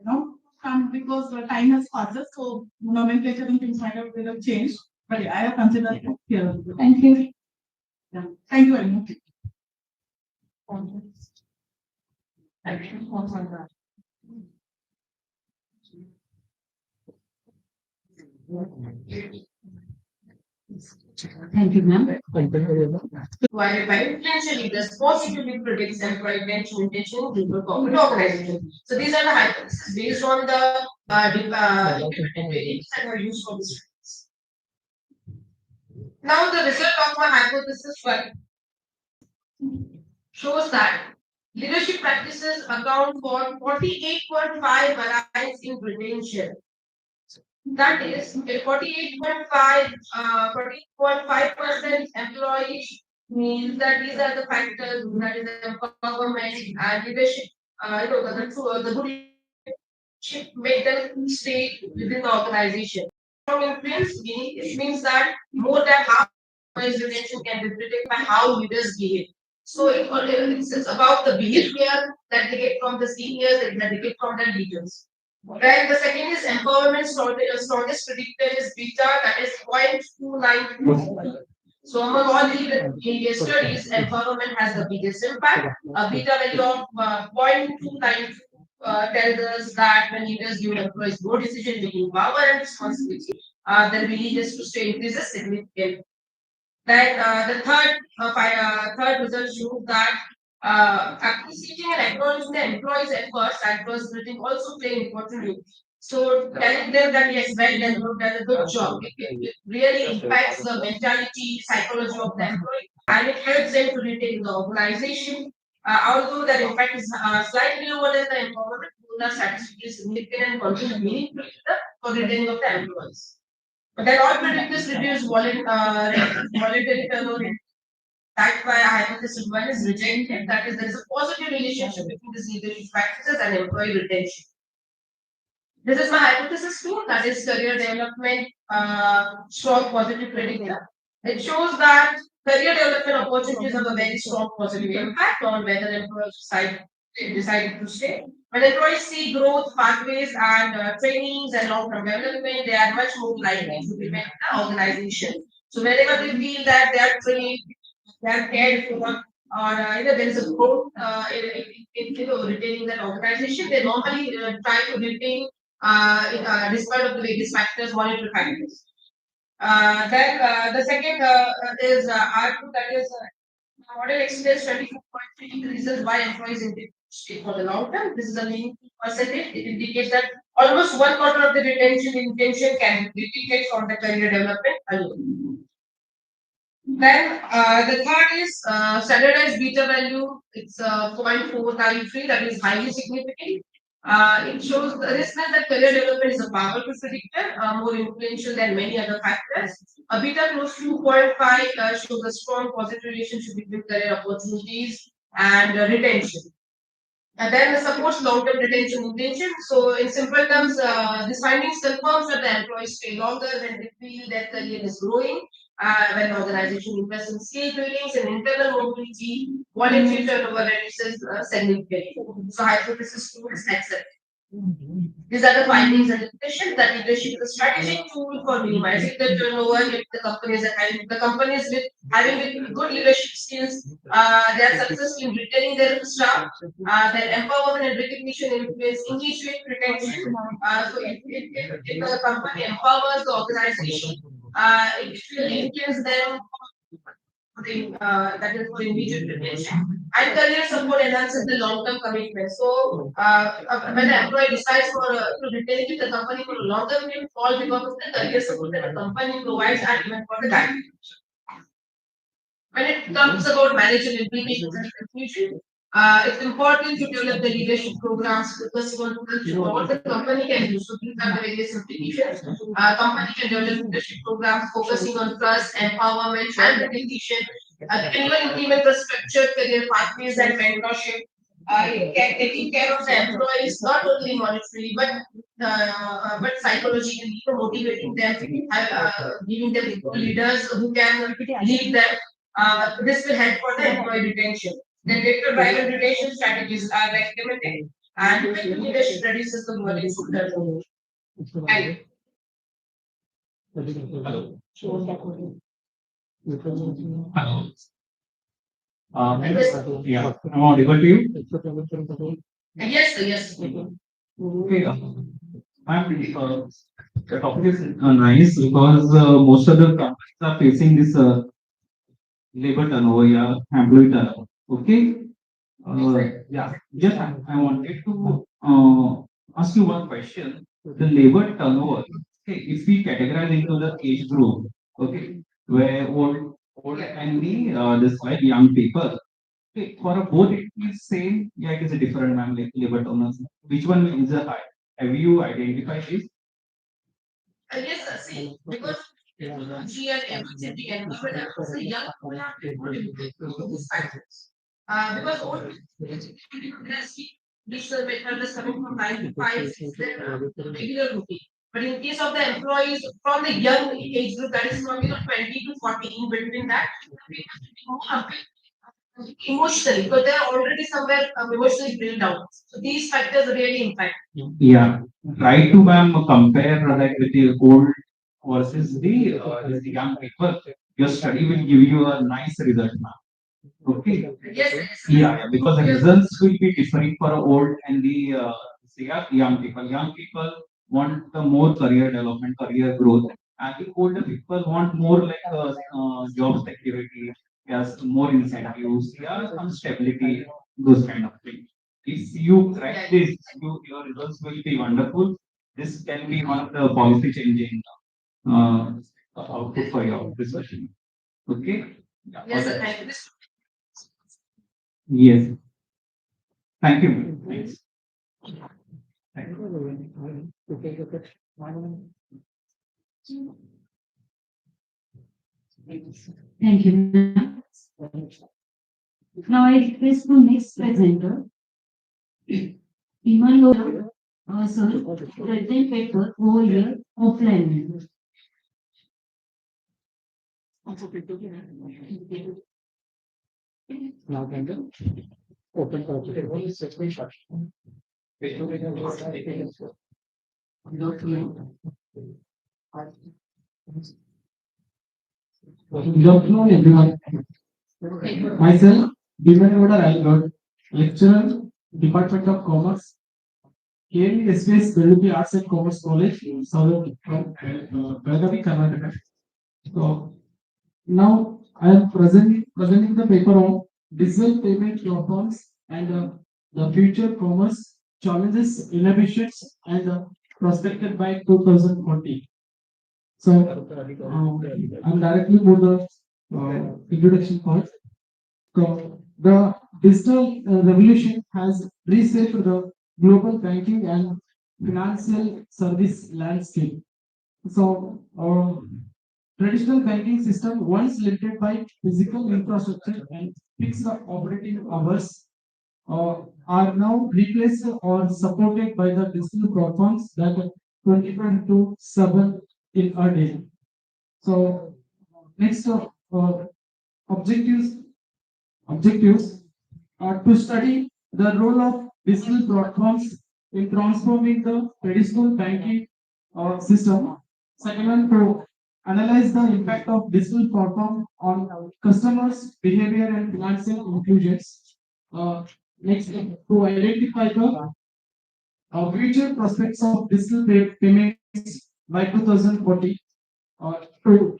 now come because the time has passed, so nomenclature and things might have changed. But yeah, I have considered it here. Thank you. Yeah. Thank you very much. Thank you, ma'am. While by influential leaders positively predicts employee retention intention in the corporate organization. So these are the hypotheses based on the independent variables that are used for this. Now the result of my hypothesis shows that leadership practices account for 48.5 variance in retention. That is, 48.5% employees means that these are the factors that is empowerment and leadership. The good leadership make them stay within the organization. Influence meaning it means that more than half employees retention can be predicted by how leaders behave. So it's about the behavior that they get from the seniors and that they get from the leaders. Then the second is empowerment. Strongest predictor is beta, that is 0.292. So among all the studies, empowerment has the biggest impact. A beta value of 0.292 tells us that when leaders give employees more decision-making power and responsibility, their willingness to stay increases significantly. Then the third result shows that appreciating and acknowledging the employees' efforts and perseverance also play an important role. So telling them that yes, well done, you've done a good job. It really impacts the mentality, psychology of the employee, and it helps them to retain the organization. Although that impact is slightly lower than the empowerment, the satisfaction is significant and contribute meaningfully to the for retaining of the employees. But then all predictors reduce voluntary turnover. That's why a hypothesis one is rejected. That is, there is a positive relationship between these leadership practices and employee retention. This is my hypothesis two, that is career development, strong positive predictor. It shows that career development opportunities have a very strong positive impact on whether employees decide to stay. When employees see growth pathways and trainings and long-term development, they are much more likely to remain in the organization. So whenever they feel that they are trained, they are cared for, or there is a growth in retaining that organization, they normally try to retain despite of the various factors, monetary factors. Then the second is R2, that is model explains 24.3 reasons why employees stay for the long term. This is a meaningful percentage. It indicates that almost 1/4 of the retention intention can be repeated from the career development alone. Then the third is standardized beta value. It's 0.493, that is highly significant. It shows the risk that career development is a powerful predictor, more influential than many other factors. A beta close to 2.5 shows a strong positive relationship between career opportunities and retention. And then supports long-term retention intention. So in simple terms, this findings confirms that the employees stay longer when they feel their career is growing. When the organization invests in skill trainings and internal mobility, voluntary turnover reduces significantly. So hypothesis 2 is accepted. These are the findings and discussion that leadership is a strategic tool for minimizing the turnover if the companies are having good leadership skills, they are successful in retaining their staff, their empowerment and recognition influence engagement retention. So if the company empowers the organization, it will influence them that is for immediate retention. And career support enhances the long-term commitment. So when the employee decides to retain the company for a longer period, all because of the career support that the company provides and even for the guidance. When it comes about management implications and conclusion, it's important to develop the leadership programs focusing on what the company can do. So these are the various implications. Company can develop leadership programs focusing on trust, empowerment, and recognition. They can even implement the structured career pathways and mentorship. Taking care of the employees not only monetarily but psychologically, motivating them, giving them leaders who can lead them. This will help for the employee retention. Then data-driven retention strategies are implemented, and effective leadership reduces the work in and Hello. Yeah, I'm audible to you? yes, sir, yes. Okay, the topic is nice because most of the companies are facing this labor turnover, yeah, employee turnover. Okay, yeah, just I wanted to ask you one question. The labor turnover, okay, if we categorize into the age group, okay, where old and the this like young people. Okay, for a both it is same, yeah, it is a different ma'am labor turnover. Which one is a high? Have you identified this? Yes, sir. See, because technology and everything and even so young people are able to improve these factors. Because old this method is coming from 9 to 5 is their regular routine. But in case of the employees from the young age group, that is from 20 to 40, in between that, emotionally, because they are already somewhere emotionally built down. So these factors really impact. Yeah, try to ma'am compare like with the old versus the young people. Your study will give you a nice result, ma'am. Okay. Yes, yes. Yeah, yeah, because the results will be different for old and the young people. Young people want the more career development, career growth, and the older people want more like job security, yes, more incentives, yeah, some stability, those kind of things. If you crack this, your results will be wonderful. This can be one of the policy changing uh, output for your discussion. Okay. Yeah, Yes, all sir. the Thank best. you. Yes. Thank you. Thanks. Thank Thank you, ma'am. Now I request the next presenter, Inaugural, sir, present paper over here offline. Now can you open the section? Good afternoon, everyone. Myself, Divyanuda Railroad, lecturer, Department of Commerce, KMSPS Bellupi Arts and Commerce College, Southern from Belgavi, Karnataka. So now I am presenting the paper on digital payment platforms and the future commerce challenges, innovations, and prospected by 2040. So I'm directly to the introduction part. So the digital revolution has reshaped the global banking and financial service landscape. So traditional banking system, once limited by physical infrastructure and fixed operating hours, are now replaced or supported by the digital platforms that 24 to 7 in a day. So next objectives objectives are to study the role of digital platforms in transforming the traditional banking system. Second one, to analyze the impact of digital platform on customers' behavior and financial inclusions. Next, to identify the future prospects of digital payments by 2040. To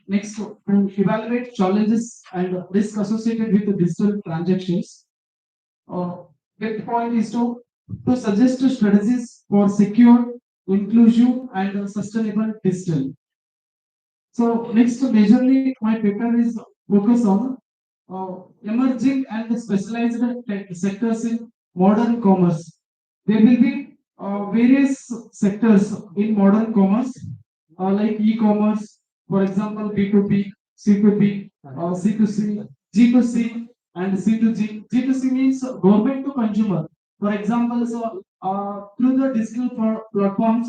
evaluate challenges and risk associated with the digital transactions. Fifth point is to suggest strategies for secure, inclusive, and sustainable digital. So next, majorly my paper is focus on emerging and specialized sectors in modern commerce. There will be various sectors in modern commerce, like e-commerce, for example, B2B, C2B, C2C, G2C, and C2G. G2C means government to consumer. For example, through the digital platforms,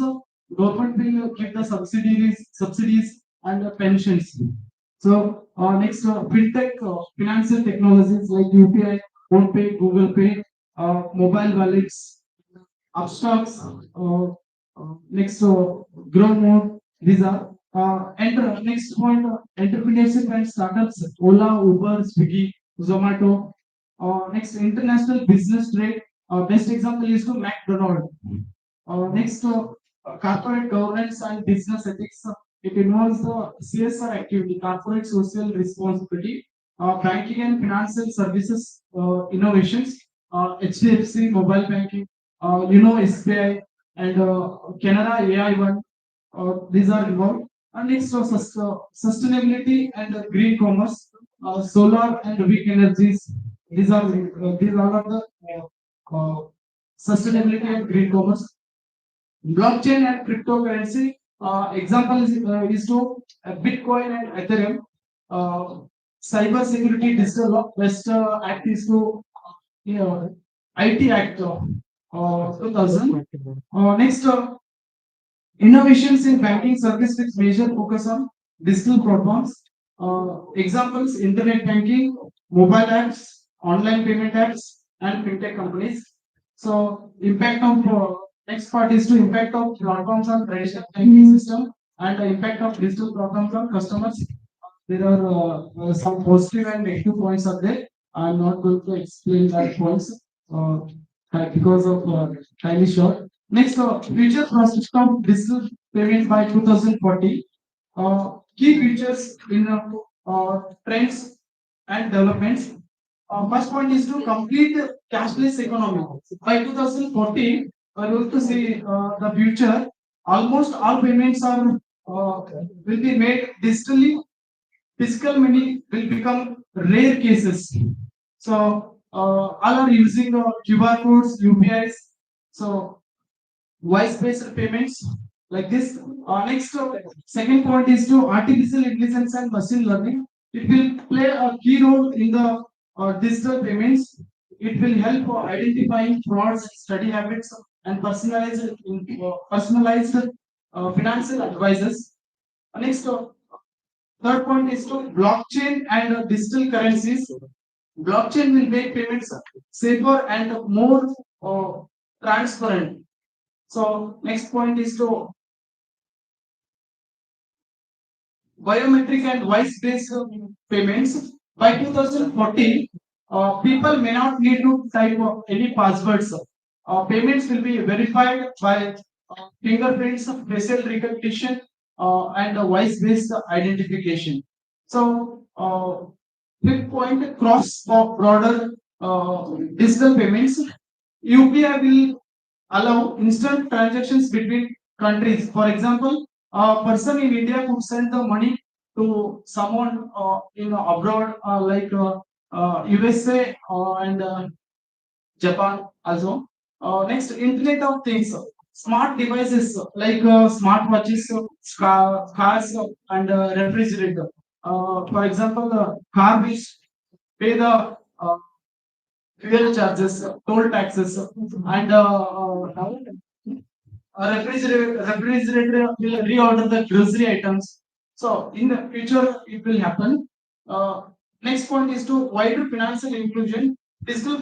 government will give the subsidies and the pensions. So Next, fintech, financial technologies like UPI, PhonePe, Google Pay, mobile wallets, abstracts. Next, grow mode. These are next point, entrepreneurship and startups. Ola, Uber, Swiggy, Zomato. Next, international business trade. Best example is to McDonald. Next, corporate governance and business ethics. It involves the CSR activity, corporate social responsibility, banking and financial services innovations, HDFC mobile banking, SBI and Canada AI1. These are involved. And next, sustainability and green commerce, solar and wind energies. These are the sustainability and green commerce. Blockchain and cryptocurrency. Example is to Bitcoin and Ethereum. Cyber security digital law. Best act is to IT Act 2000. Next, innovations in banking service with major focus on digital platforms. Examples: internet banking, mobile apps, online payment apps, and fintech companies. So, impact of next part is to impact of platforms on traditional banking system and the impact of digital platforms on customers. There are some positive and negative points are there. I'm not going to explain that points because of time is short. Next, future prospects of digital payment by 2040. Key features in trends and developments. First point is to complete cashless economy. By 2040, we're going to see the future. Almost all payments are will be made digitally. Physical money will become rare cases. So all are using QR codes, UPIs. So voice-based payments like this. Next, second point is to artificial intelligence and machine learning. It will play a key role in the digital payments. It will help identifying frauds, study habits, and personalized financial advices. Next, third point is to blockchain and digital currencies. Blockchain will make payments safer and more transparent. So next point is to biometric and voice-based payments. By 2040, people may not need to type any passwords. Payments will be verified by fingerprints, facial recognition, and voice-based identification. So, fifth point: cross-border digital payments. UPI will allow instant transactions between countries. For example, a person in India could send the money to someone in abroad, like USA and Japan also. Next, Internet of Things. Smart devices like smartwatches, cars, and refrigerator. For example, car will pay the fuel charges, toll taxes, and refrigerator will reorder the grocery items. So in the future, it will happen. Next point is to wider financial inclusion. Digital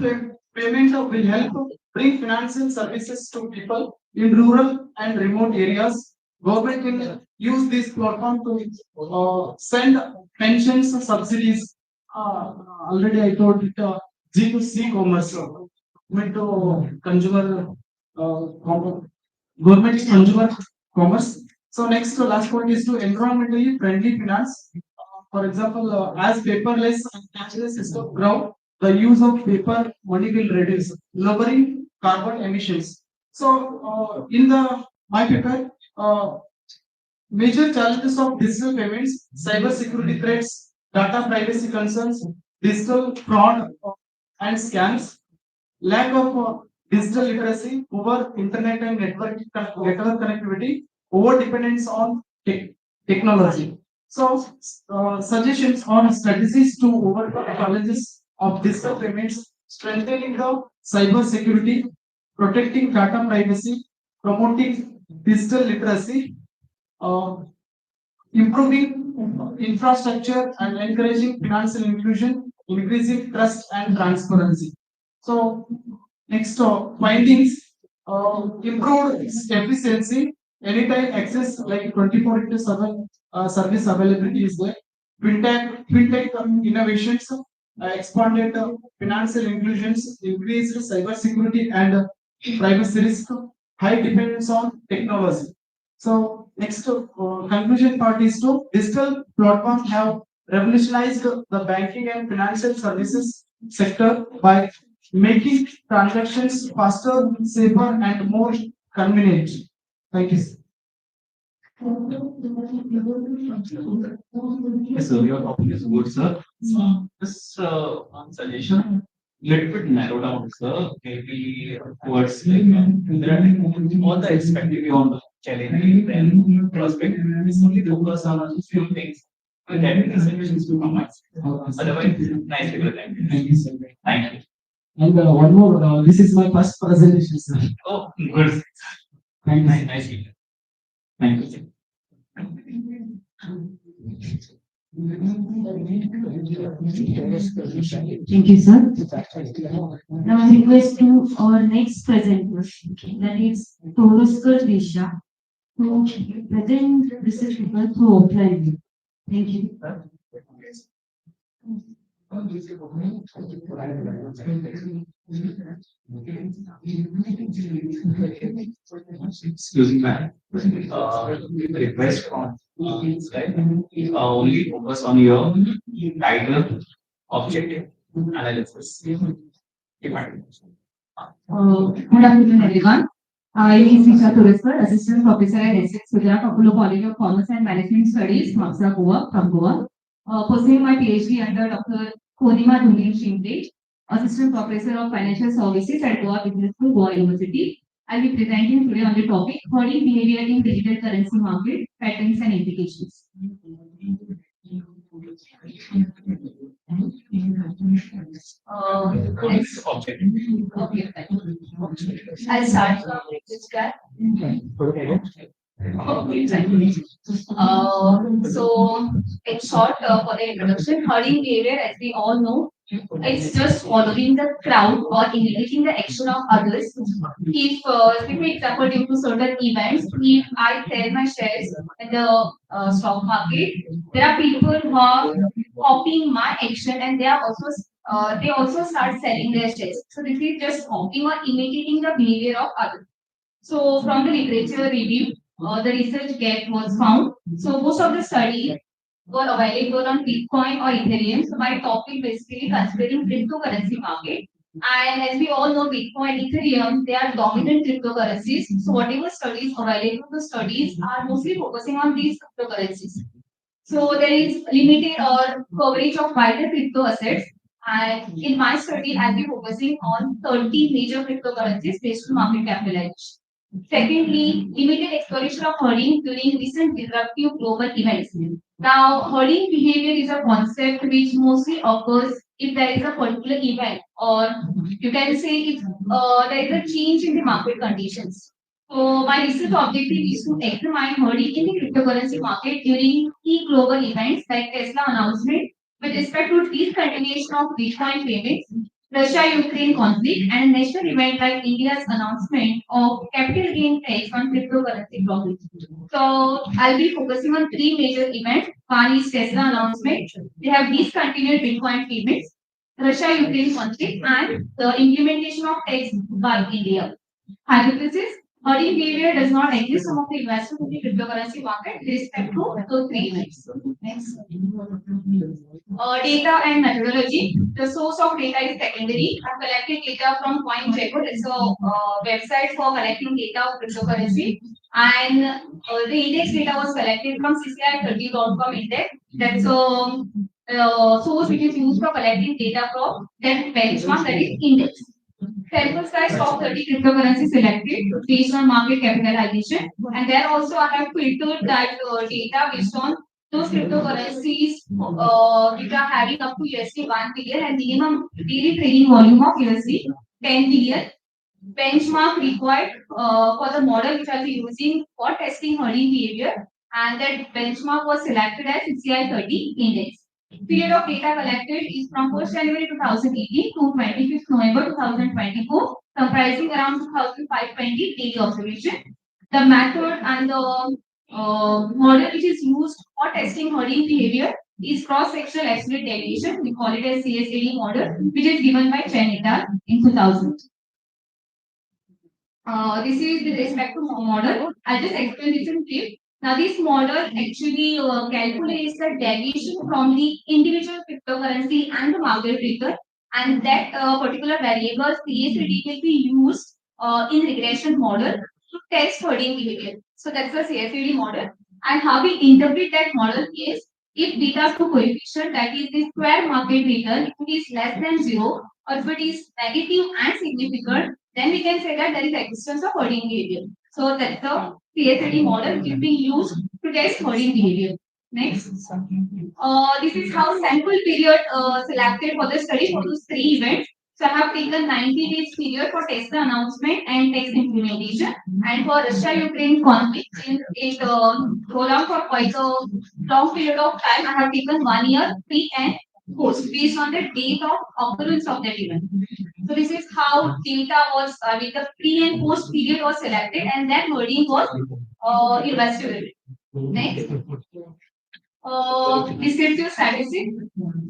payment will help bring financial services to people in rural and remote areas. Government will use this platform to send pensions, subsidies. Already I told it. G2C commerce, government to consumer, government to consumer commerce. So next to last point is to environmentally friendly finance. For example, as paperless and cashless system grow, the use of paper money will reduce, lowering carbon emissions. So in the my paper, major challenges of digital payments: cyber security threats, data privacy concerns, digital fraud and scams, lack of digital literacy, poor internet and network connectivity, over dependence on technology. So, suggestions on strategies to overcome challenges of digital payments: strengthening the cyber security, protecting data privacy, promoting digital literacy, improving infrastructure and encouraging financial inclusion, increasing trust and transparency. So next findings, improved efficiency, anytime access like 24/7 service availability is there. Fintech innovations, expanded financial inclusions, increased cyber security and privacy risk, high dependence on technology. So next conclusion part is to digital platforms have revolutionized the banking and financial services sector by making transactions faster, safer, and more convenient. Thank you. Yes, sir, your topic is good, sir. Just one suggestion, little bit narrow down, sir. Maybe towards like there are all the expected on the challenge and prospect. It's only focus on a few things. And that is the solutions to come. Otherwise, nice people. Thank you, sir. Thank you. And one more, this is my first presentation, sir. Oh, good. Thank you. Nice. Thank you, sir. Thank you, sir. Now I request to our next presenter, that is Toroskar Disha, to present this is people through offline. Thank you. Excuse me, ma'am. Request on only focus on your title, objective, analysis. Good afternoon, everyone. I am Disha Toroskar, Assistant Professor at Essex Gujarat Apollo College of Commerce and Management Studies, Mapsa, Goa, from Goa. Pursuing my PhD under Dr. Konima Dhundin Shimde, Assistant Professor of Financial Services at Goa Business School, Goa University. I'll be presenting today on the topic Hoarding Behavior in Digital Currency Market, Patterns and Implications. Okay, I'll start this guy. So in short, for the introduction, herding behavior, as we all know, it's just following the crowd or imitating the action of others. If, for example, due to certain events, if I sell my shares in the stock market, there are people who are copying my action, and they also start selling their shares. So this is just copying or imitating the behavior of others. So from the literature review, the research gap was found. So most of the studies were available on Bitcoin or Ethereum. So my topic basically considering cryptocurrency market. And as we all know, Bitcoin and Ethereum, they are dominant cryptocurrencies. So whatever studies available to studies are mostly focusing on these cryptocurrencies. So there is limited or coverage of wider crypto assets. And in my study, I'll be focusing on 30 major cryptocurrencies based on market capitalization. Secondly, limited exploration of herding during recent disruptive global events. Now, herding behavior is a concept which mostly occurs if there is a particular event, or you can say if there is a change in the market conditions. So, my research objective is to examine herding in the cryptocurrency market during key global events like Tesla announcement with respect to discontinuation of Bitcoin payments, Russia-Ukraine conflict, and a national event like India's announcement of capital gain tax on cryptocurrency profits. So I'll be focusing on three major events. One is Tesla announcement. They have discontinued Bitcoin payments, Russia-Ukraine conflict, and the implementation of tax by India. Hypothesis: herding behavior does not exist among the investors in the cryptocurrency market with respect to those three events. Next. Data and methodology. The source of data is secondary. I've collected data from CoinGecko. It's a website for collecting data of cryptocurrency. And the index data was collected from CCI30.com index. That's a source which is used for collecting data from that benchmark, that is index. Sample size of 30 cryptocurrencies selected based on market capitalization. And there also I have filtered that data based on those cryptocurrencies which are having up to USD 1 billion and minimum daily trading volume of USD 10 billion. Benchmark required for the model which I'll be using for testing herding behavior and that benchmark was selected as CCI 30 index. Period of data collected is from 1st January 2018 to 25th November 2024, comprising around 2,520 daily observation. The method and the model which is used for testing herding behavior is cross-sectional absolute deviation. We call it as CSAD model, which is given by Chen et al. In 2000. This is with respect to model. I'll just explain this in brief. Now, this model actually calculates the deviation from the individual cryptocurrency and the market trigger, and that particular variable CSAD will be used in regression model to test herding behavior. So that's the CSAD model. And how we interpret that model is if beta 2 coefficient, that is the square market return, if it is less than 0 or if it is negative and significant, then we can say that there is existence of herding behavior. So that's the CSAD model which is being used to test herding behavior. Next, this is how sample period selected for the study for those 3 events. So I have taken 90 days period for test announcement and test implementation, and for Russia-Ukraine conflict, it rolled out for quite a long period of time. I have taken 1 year pre and post based on the date of occurrence of that event. So this is how data was with the pre and post period was selected, and then wording was investigated. Next. Descriptive statistics.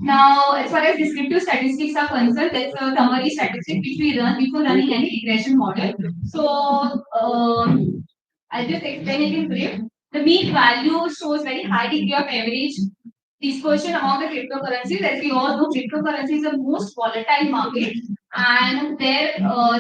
Now, as far as descriptive statistics are concerned, that's a summary statistic which we run before running any regression model. So, I'll just explain it in brief. The mean value shows very high degree of average dispersion among the cryptocurrencies. As we all know, cryptocurrency is the most volatile market, and there,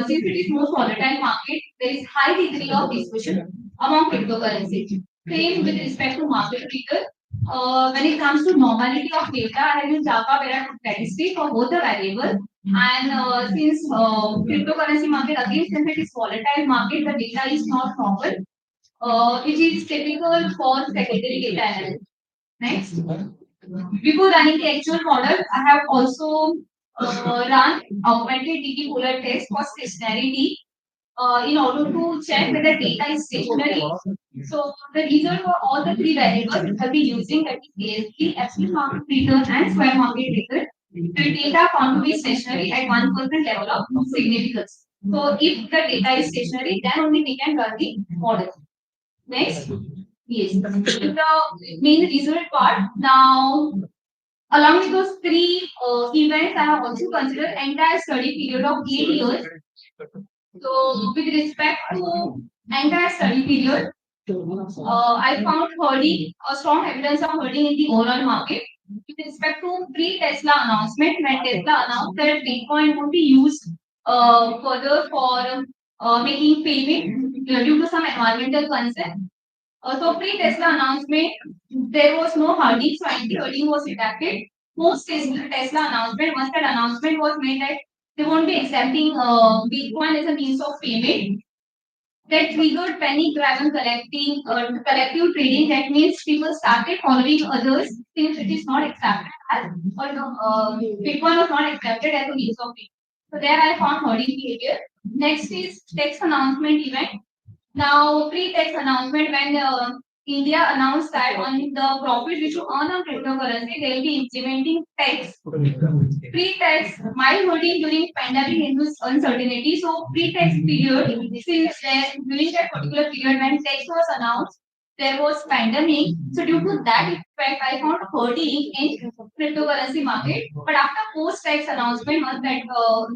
since it is most volatile market, there is high degree of dispersion among cryptocurrencies. Same with respect to market trigger. When it comes to normality of data, I have used Java Parameter statistic for both the variables. And since cryptocurrency market, again, since it is volatile market, the data is not normal, which is typical for secondary data analysis. Next. Before running the actual model, I have also run augmented DT polar test for stationarity in order to check whether data is stationary. So the result for all the 3 variables I'll be using, that is ASP, absolute market return, and square market return. The data found to be stationary at 1% level of significance. So if the data is stationary, then only we can run the model. Next. Yes. The main result part. Now, along with those 3 events, I have also considered entire study period of 8 years. So, with respect to entire study period, I found herding, a strong evidence of herding in the overall market. With respect to pre-Tesla announcement, when Tesla announced that Bitcoin would be used further for making payment due to some environmental concern. So pre-Tesla announcement, there was no herding, so anti-herding was redacted. Post Tesla announcement, once that announcement was made that they won't be accepting Bitcoin as a means of payment, that triggered panic-driven collective trading. That means people started following others since it is not accepted as, or Bitcoin was not accepted as a means of payment. So there I found herding behavior. Next is tax announcement event. Now, pre-tax announcement, when India announced that on the profit which you earn on cryptocurrency, they will be implementing tax. Pre-tax, mild holding during pandemic induced uncertainty. So, pre-tax period, since during that particular period when tax was announced, there was pandemic. So, due to that effect, I found holding in cryptocurrency market. But after post-tax announcement, once that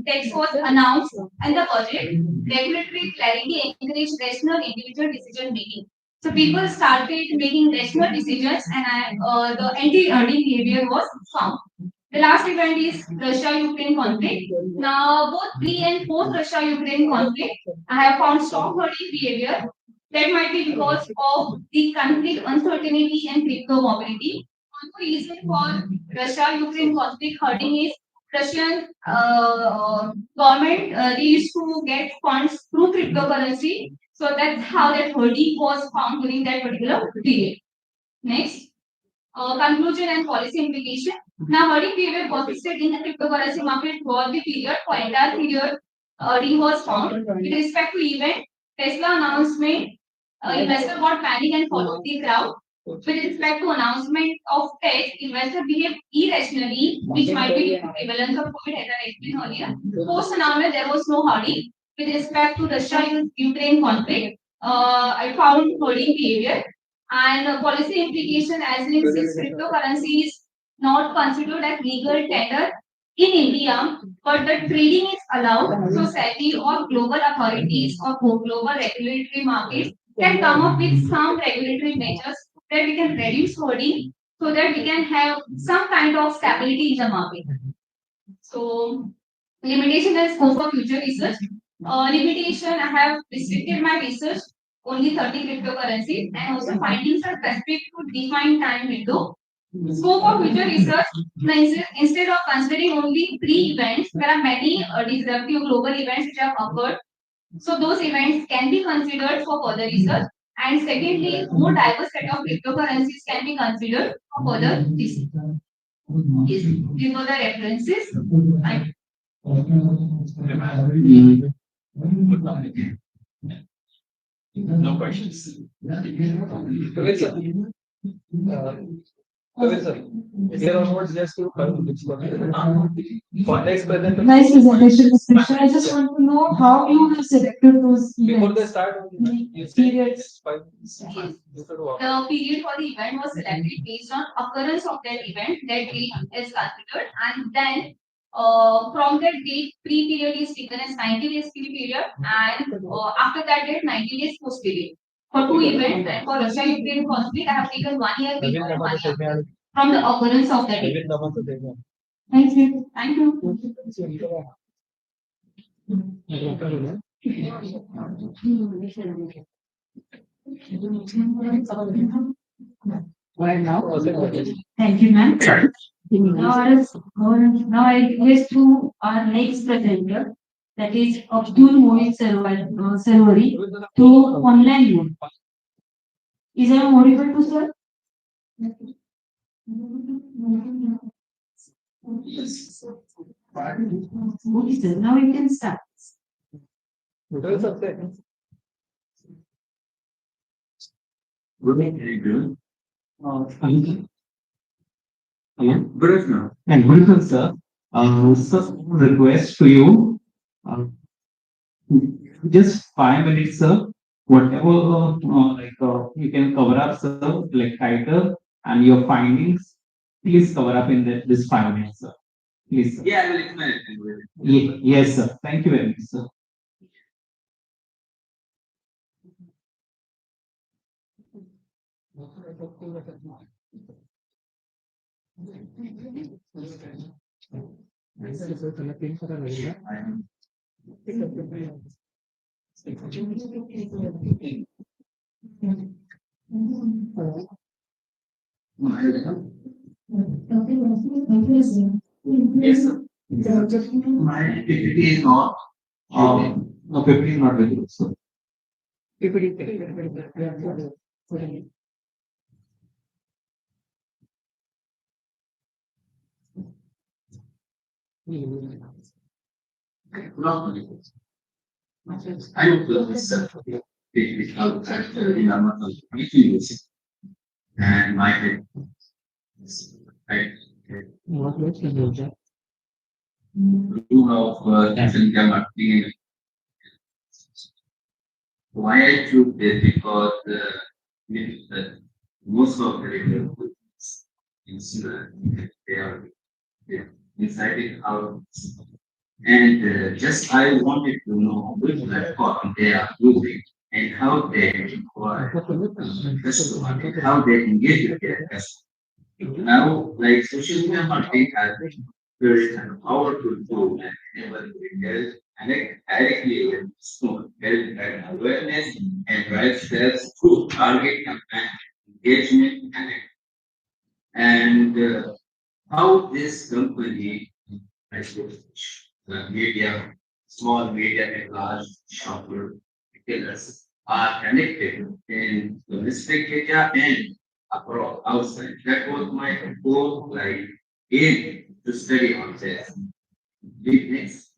tax was announced and the budget, regulatory clarity encouraged rational individual decision making. So people started making rational decisions, and the anti-herding behavior was found. The last event is Russia-Ukraine conflict. Now, both pre and post Russia-Ukraine conflict, I have found strong herding behavior. That might be because of the conflict uncertainty and crypto mobility. One reason for Russia-Ukraine conflict herding is Russian government they used to get funds through cryptocurrency. So that's how that herding was found during that particular period. Next, conclusion and policy implication. Now, herding behavior persisted in the cryptocurrency market throughout the period. For entire period, herding was found. With respect to event, Tesla announcement, investor got panic and followed the crowd. With respect to announcement of test, investors behave irrationally, which might be due to prevalence of COVID, as I explained earlier. Post announcement, there was no hurry. With respect to Russia-Ukraine conflict, I found holding behavior and policy implication as in since cryptocurrency is not considered as legal tender in India, but the trading is allowed. So SEBI or global authorities or global regulatory markets can come up with some regulatory measures that we can reduce holding so that we can have some kind of stability in the market. So limitation and scope for future research. Limitation, I have restricted my research only 30 cryptocurrencies and also findings are specific to defined time window. Scope of future research, instead of considering only 3 events, there are many disruptive global events which have occurred. So those events can be considered for further research. And secondly, more diverse set of cryptocurrencies can be considered for further research. These were the references. No questions. Here onwards, just to for next present. Nice presentation, Mr. I just want to know how you have selected those Before events. they start, Periods. The period for the event was selected based on occurrence of that event, that date is considered, and then from that date, pre-period is taken as 90 days pre-period, and after that date, 90 days post-period. For 2 events, and for Russia-Ukraine conflict, I have taken 1 year before and 1 year after, from the occurrence of that event. Thank you. Thank you. Right now. Thank you, ma'am. Now I request to our next presenter, that is Abdul Mohit Sarwari, to online mode. Is I audible to sir? Okay, sir. Now you can start. Very good. Thank you. Good afternoon. And good afternoon, sir. Sir, request to you, just 5 minutes, sir. Whatever, you can cover up, sir, like title and your findings. Please cover up in this 5 minutes, sir. Please, sir. Yeah, I will explain it. Yes, sir. Thank you very much, sir. Yes, sir. My PPT is not, no, PPT is not very good, sir. Not very good. I will do this, sir. In Amazon, and my head. You have income marketing. Why I choose this because most of the reports they are inside it out. And just I wanted to know which platform they are using and how they acquire customer, how they engage with their customers. Now, like social media marketing has very powerful tool and enable retailers connect directly with customer, help drive awareness and drive sales through target campaign engagement and how this company media, small, media, and large shopper retailers are connected in domestic area and abroad, outside. That was my goal, like aim to study on this. Next.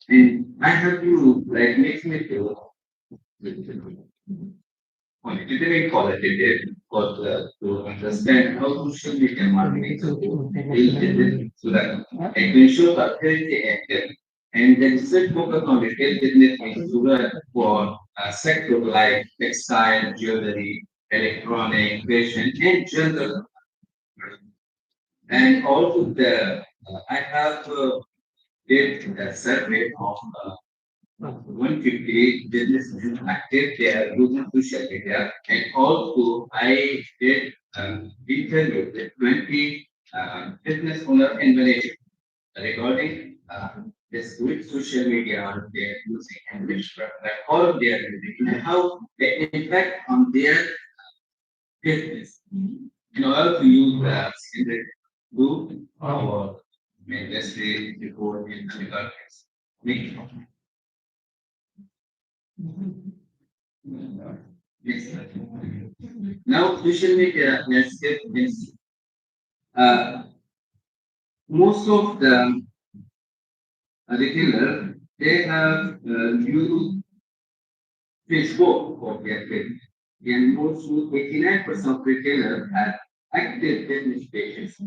And I have to like makes me feel quantitative qualitative to understand how social media marketing is so that it will show authority and the research focus on retail business is sugar for sector like textile, jewelry, electronic, fashion, and general. And also the I have did a survey of 158 businesses active there using social media, and also I did interview with 20 business owners in Malaysia regarding this which social media are they using and which platform they are using and how they impact on their business. In order to use the secret group or industry report in the regards. Now, social media landscape is most of the retailers they have used Facebook for their trade, and also 89% of retailers have active business pages,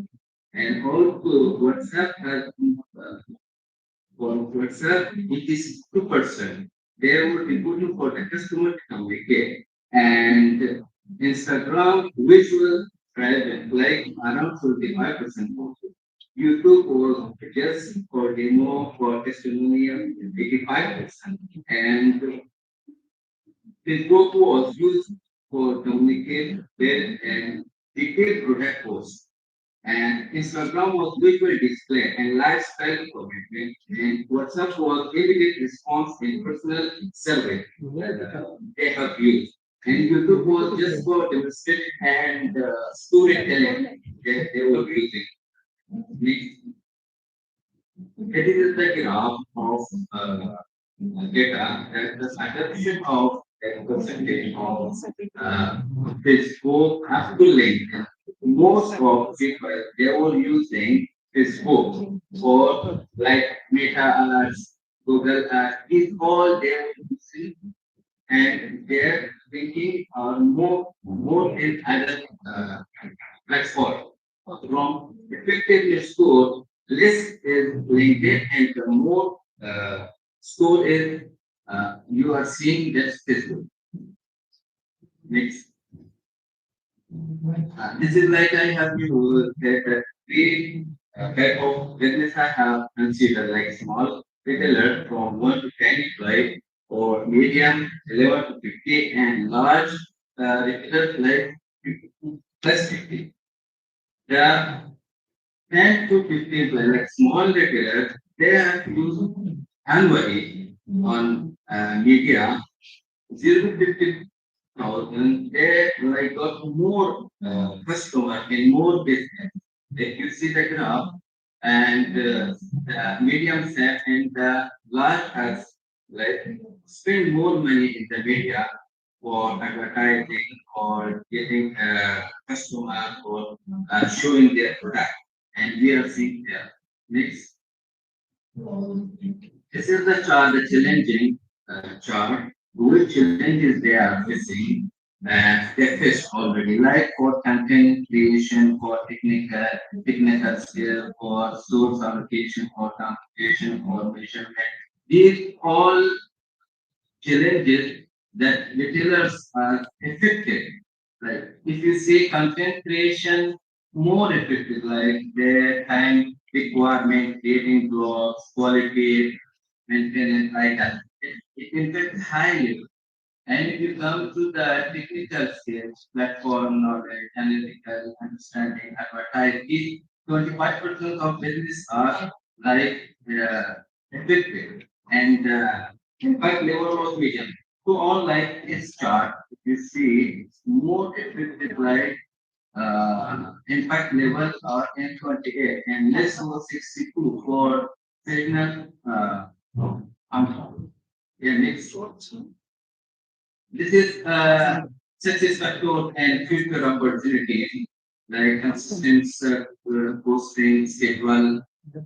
and also WhatsApp has for WhatsApp it is 2%. They were important for the customer to communicate, and Instagram visual private like around 35% also. YouTube was just for demo for testimonial 85%, and Facebook was used for communicate with and detailed product posts. And Instagram was visual display and lifestyle commitment, and WhatsApp was immediate response in personal survey they have used. And YouTube was just for demonstration and storytelling they were using. It is the graph of data that the adoption of a percentage of Facebook has to link. Most of people they were using Facebook for like Meta ads, Google ads, is all they are using and their thinking are more in other platform. From effectiveness score, less is LinkedIn and the more score is you are seeing that Facebook. Next. This is like I have you three type of business I have considered like small retailer from 1 to 10 employees or medium 11 to 50 and large retailers like 50. The 10 to 15 like small retailers they have used annually on media 0 to 50,000, they like got more customer and more business. If you see the graph, and the medium set and the large has like spend more money in the media for advertising or getting a customer or showing their product. And we are seeing there. Next. This is the chart, the challenging chart, which challenges they are facing and they face already, like for content creation, for technical skill, for source allocation, for computation, for measurement. These all challenges that retailers are affected. Like if you see content creation more effective, like their time requirement, creating blogs, quality, maintenance, like that. It impacts highly. And if you come to the technical skills, platform knowledge, analytical understanding, advertising, 25% of business are like effective and impact level was medium. So on like this chart, if you see it's more effective like impact level are N28 and less over 62 for signal yeah, next. This is success factor and future opportunities like consistent posting schedule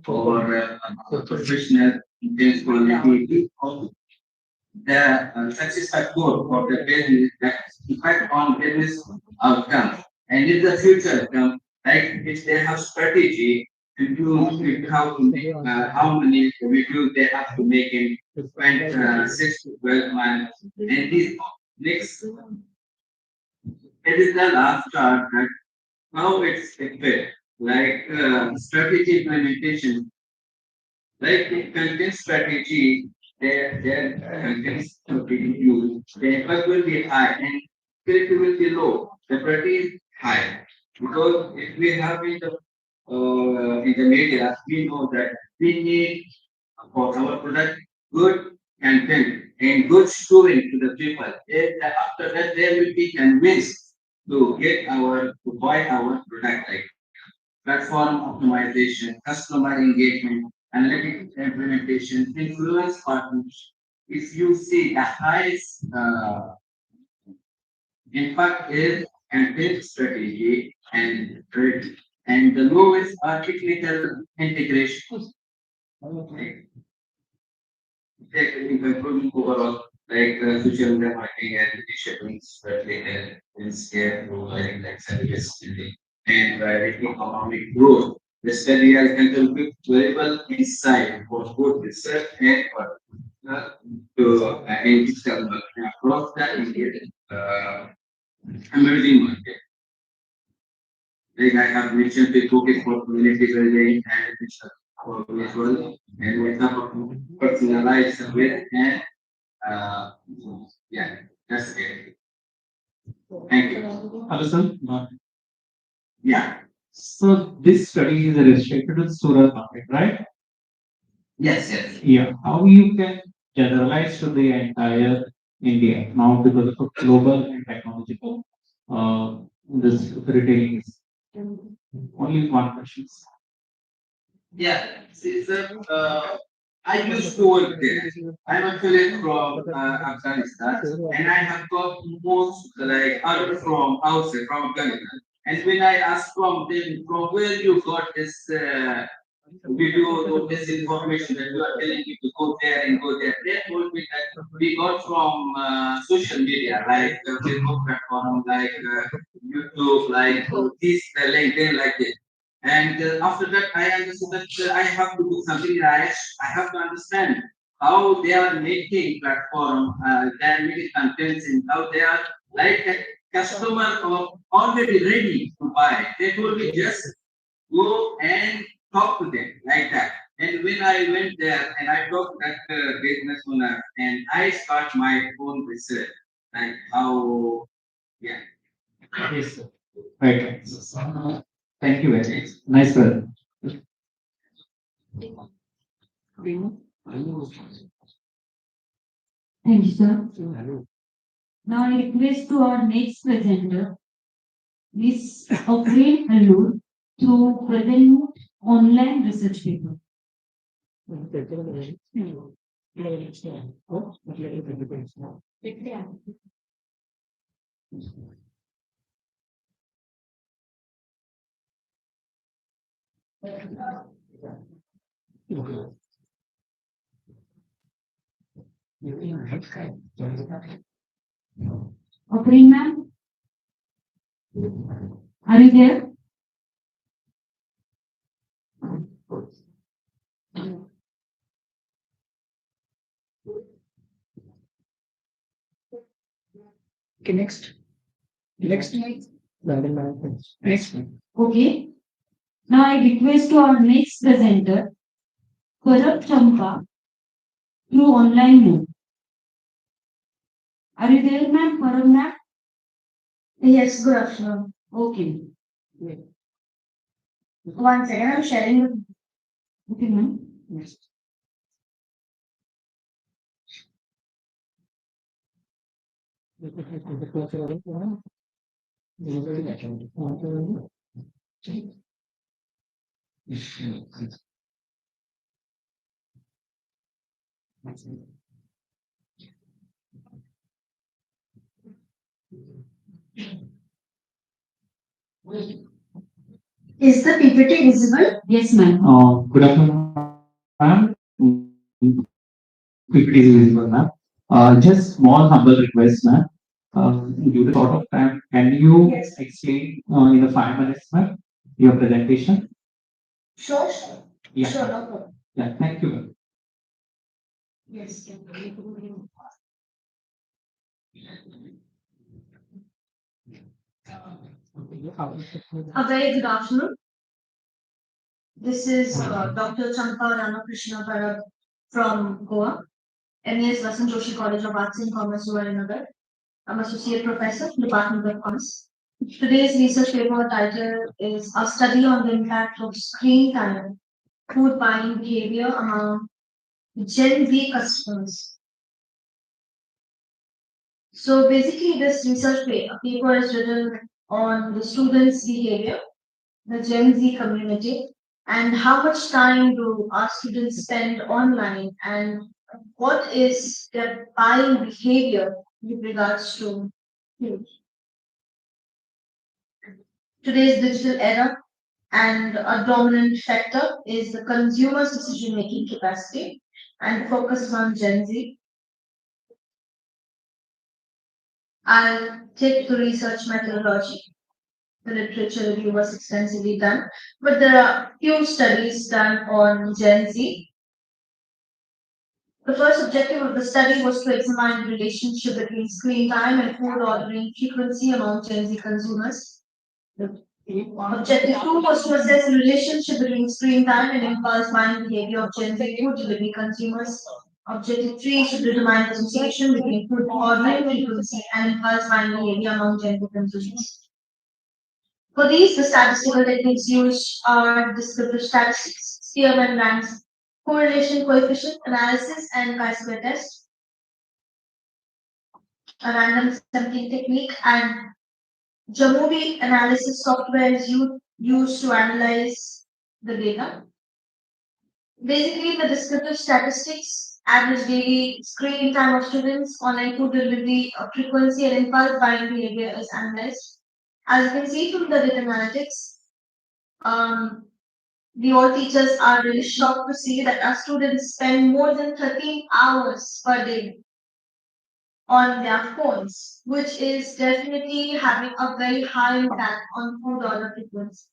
or professional intense quality of the success factor of the business that impact on business outcome and in the future outcome, like if they have strategy to do how to make how many reviews they have to make in 6 to 12 months and this next it is the last chart that how it's affected like strategy implementation like the content strategy, their content strategy, the effort will be high and quality will be low. The priority is high because if we have in the media, we know that we need for our product good content and good story to the people. After that, they will be convinced to get to buy our product like platform optimization, customer engagement, analytic implementation, influence partners. If you see the highest impact is content strategy and trade, and the lowest are technical integration. Okay. Technical improvement overall, like social media marketing and initiatives, strategy and scale providing like service building and driving economic growth. The study has contributed valuable insight for both research and to in digital marketing across the Indian emerging market. Like I have mentioned, the focus for community building and digital for visual and with some personalized service and uh, yeah, that's it. Thank you. Hello, sir. Yeah. So this study is restricted to the Surat market, right? Yes, yes. Yeah. How you can generalize to the entire India now because of global and technological this retailing is only one question. Yeah, see, sir, I used to work there. I'm actually from Afghanistan, and I have got most like other from outside, from Afghanistan. And when I asked from them, from where you got this video or this information that you are telling me to go there and go there, they told me that we got from social media, like Facebook platform, like YouTube, like this, LinkedIn, like this. And after that, I understood that I have to do something. I have to understand how they are making platform, they are making contents, and how they are like a customer of already ready to buy. They told me just go and talk to them like that. And when I went there and I talked to that business owner, and I start my own research, like how, yeah. Yes, sir. Right. Thank you very much. Nice, sir. Thank you, sir. Now I request to our next presenter, Ms. Afreen Hallur, to present online research paper. Afreen ma'am, are you there? Okay, next. Next. Next. Okay. Now I request to our next presenter, Parab Champa, through online mode. Are you there, ma'am? Parab ma'am? Yes, good afternoon. Okay. One second, I'm sharing. Okay, ma'am. Yes. Is the PPT visible? Yes, ma'am. Good afternoon, ma'am. PPT is visible, ma'am. Just small humble request, ma'am. Due to short of time, can you explain in the 5 minutes, ma'am, your presentation? Sure. Yeah. Sure, no problem. Yeah, thank you, ma'am. Yes. A very good afternoon. This is Dr. Champa Ramakrishna Bharat from Goa, MES Vasan Joshi College of Arts and Commerce, Jogalekar. I'm Associate Professor, Department of Commerce. Today's research paper title is A Study on the Impact of Screen Time, Food Buying Behavior Among Gen Z Customers. So basically, this research paper is written on the students' behavior, the Gen Z community, and how much time do our students spend online, and what is their buying behavior with regards to food. Today's digital era, and a dominant factor is the consumer's decision-making capacity, and focuses on Gen Z. I'll take the research methodology. The literature review was extensively done, but there are few studies done on Gen Z. The first objective of the study was to examine the relationship between screen time and food ordering frequency among Gen Z consumers. Objective 2 was to assess the relationship between screen time and impulse buying behavior of Gen Z food delivery consumers. Objective 3 is to determine the association between food ordering frequency and impulse buying behavior among Gen Z consumers. For these, the statistical techniques used are descriptive statistics, Spearman ranks, correlation coefficient analysis, and chi-square test, a random sampling technique, and Jamovi analysis software is used to analyze the data. Basically, the descriptive statistics, average daily screen time of students, online food delivery frequency, and impulse buying behavior is analyzed. As you can see from the data analytics, the all teachers are really shocked to see that our students spend more than 13 hours per day on their phones, which is definitely having a very high impact on food order frequency.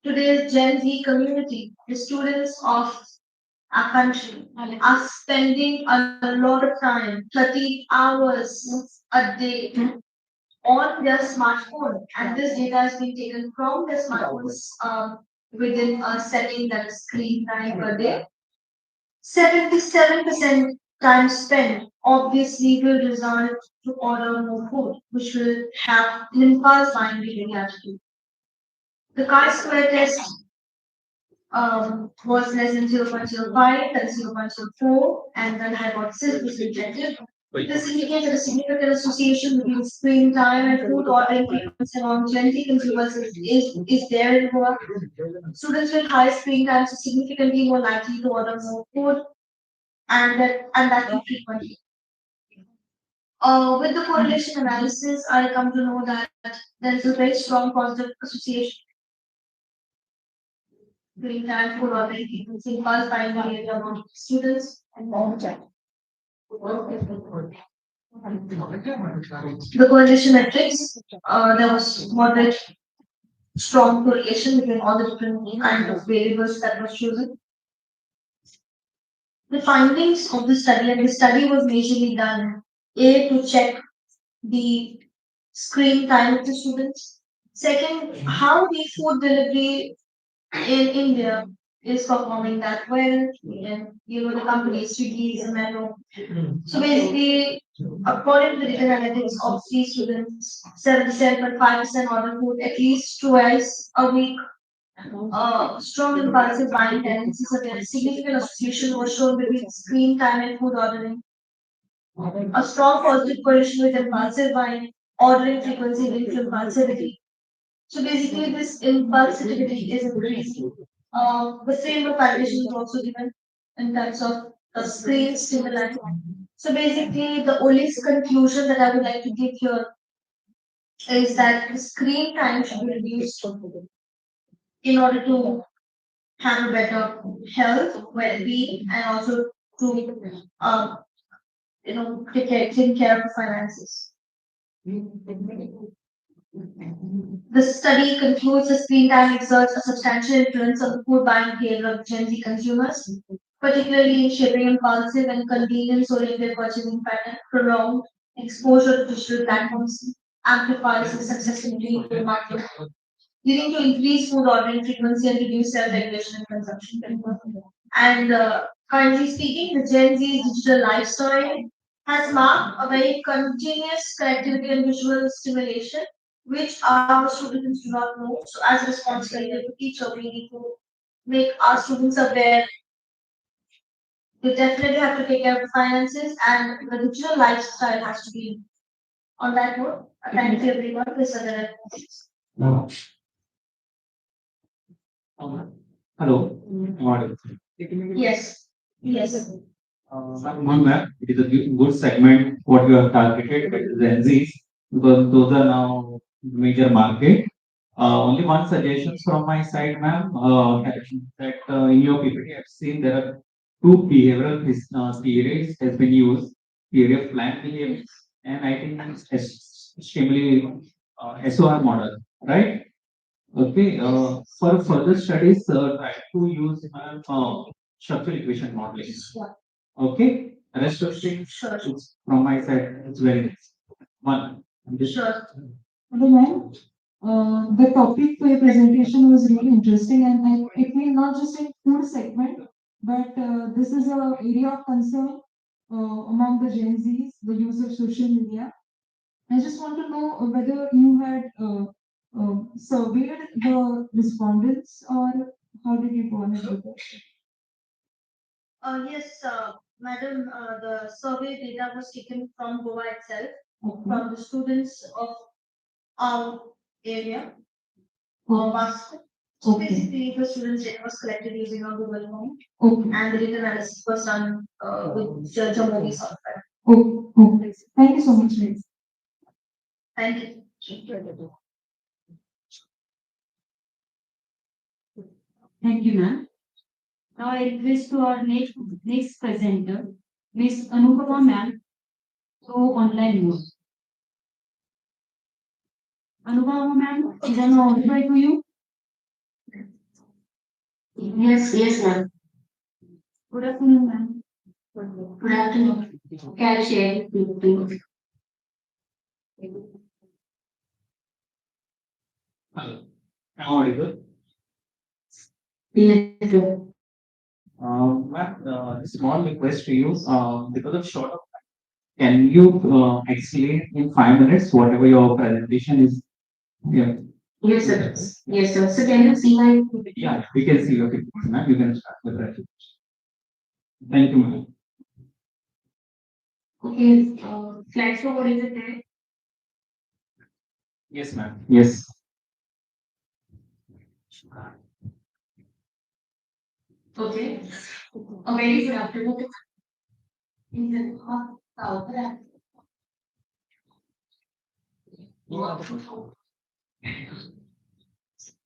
Today's Gen Z community, the students of our country, are spending a lot of time, 13 hours a day, on their smartphone, and this data has been taken from their smartphones within a setting that is screen time per day. 77% time spent obviously will result to order more food, which will have an impulse buying behavior attitude. The chi-square test was less than 0.05, then 0.04, and then hypothesis was rejected. This indicated a significant association between screen time and food ordering frequency among Gen Z consumers is there in Goa. Students with high screen times are significantly more likely to order more food and that too frequently. With the correlation analysis, I come to know that there is a very strong positive association between time, food ordering frequency, impulse buying behavior among students and mom child. The correlation metrics, there was moderate strong correlation between all the different kinds of variables that were chosen. The findings of the study, and the study was majorly done to check the screen time of the students. Second, how the food delivery in India is performing that well, and the companies Swiggy, Zomato. So basically, according to the data analytics of these students, 77.5% order food at least twice a week. Strong impulsive buying tendencies such as significant association was shown between screen time and food ordering. A strong positive correlation with impulsive buying, ordering frequency linked to impulsivity. So basically, this impulsivity is increasing. The framework validation is also given in terms of the screen stimuli. So basically, the only conclusion that I would like to give here is that the screen time should be reduced. in order to have a better health, well-being, and also to take care of finances. The study concludes the screen time exerts a substantial influence on the food buying behavior of Gen Z consumers, particularly in shaping impulsive and convenience-oriented purchasing pattern. Prolonged exposure to digital platforms amplifies this accessibility to the market, leading to increased food ordering frequency and reduced self-regulation and consumption. And currently speaking, the Gen Z's digital lifestyle has marked a very continuous connectivity and visual stimulation, which our students do not know. So, as a responsibility to teacher, we need to make our students aware. They definitely have to take care of the finances, and the digital lifestyle has to be on that note. Thank you, everyone. This is Hello. Am I audible? Yes. Yes. One ma'am, it is a good segment what you have targeted Gen Zs because those are now major market. Only one suggestion from my side, ma'am, that in your PPT I've seen there are two behavioral theories has been used, theory of planned behaviors, and I think extremely SOR model, right? Okay, for further studies, try to use structural equation modeling. Okay, rest of things from my side, it's very nice. One. Sure. Hello, ma'am. The topic for your presentation was really interesting, and it will not just in food segment, but this is an area of concern among the Gen Zs, the use of social media. I just want to know whether you had surveyed the respondents or how did you go on with it? Yes, madam, the survey data was taken from Goa itself, from the students of our area, Vasco. So basically, the students' data was collected using a Google form, and the data analysis was done with Jamodi software. Okay. Thank you so much, Liz. Thank you. Thank you, ma'am. Now I request to our next presenter, Miss Anupama ma'am, to online mode. Anupama ma'am, is I audible to you? Yes, ma'am. Good afternoon, ma'am. Good afternoon. Can I share with you, please? Hello. Am I audible? Yes, sir. Ma'am, small request to you, because of short of time, can you explain in 5 minutes whatever your presentation is? Yeah. Yes, sir. Yes, sir. So can you see my? Yeah, we can see your picture, ma'am. You can start with that. Thank you, ma'am. Okay, slideshow, what is it there? Yes, ma'am. Yes. Okay. A very good afternoon. In the South,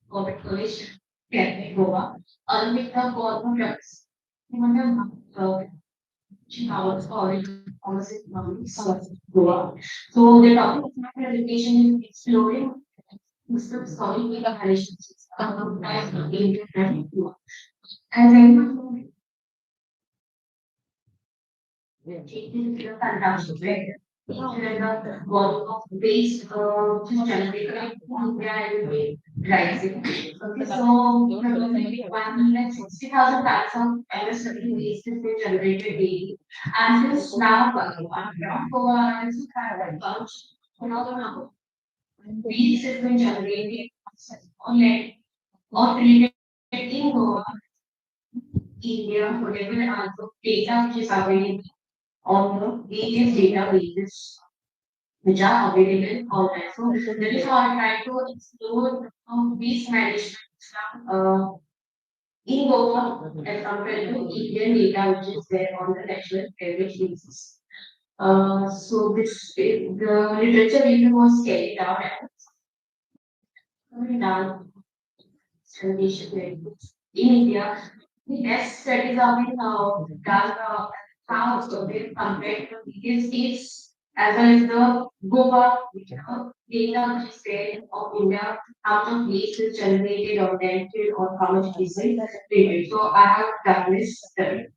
Gogate College, Goa, Olympic Government Chicago's College, Goa. So the topic of my presentation is exploring systems solving with the relations. As I know, it is a fantastic way. The volume of waste to generate India is rising. Okay, so 160,000 tons of MSW waste is being generated daily. And this now waste has been generated on or created in Goa, India, whatever data which is available on the various databases which are available online. So that is how I try to explore waste management in Goa as compared to Indian data which is there on the national average basis. So the literature review was carried out and done in India. The best studies have been done how they compared to the states as well as the Goa data which is there of India, how much waste is generated or dented or how much is created. So I have done this study.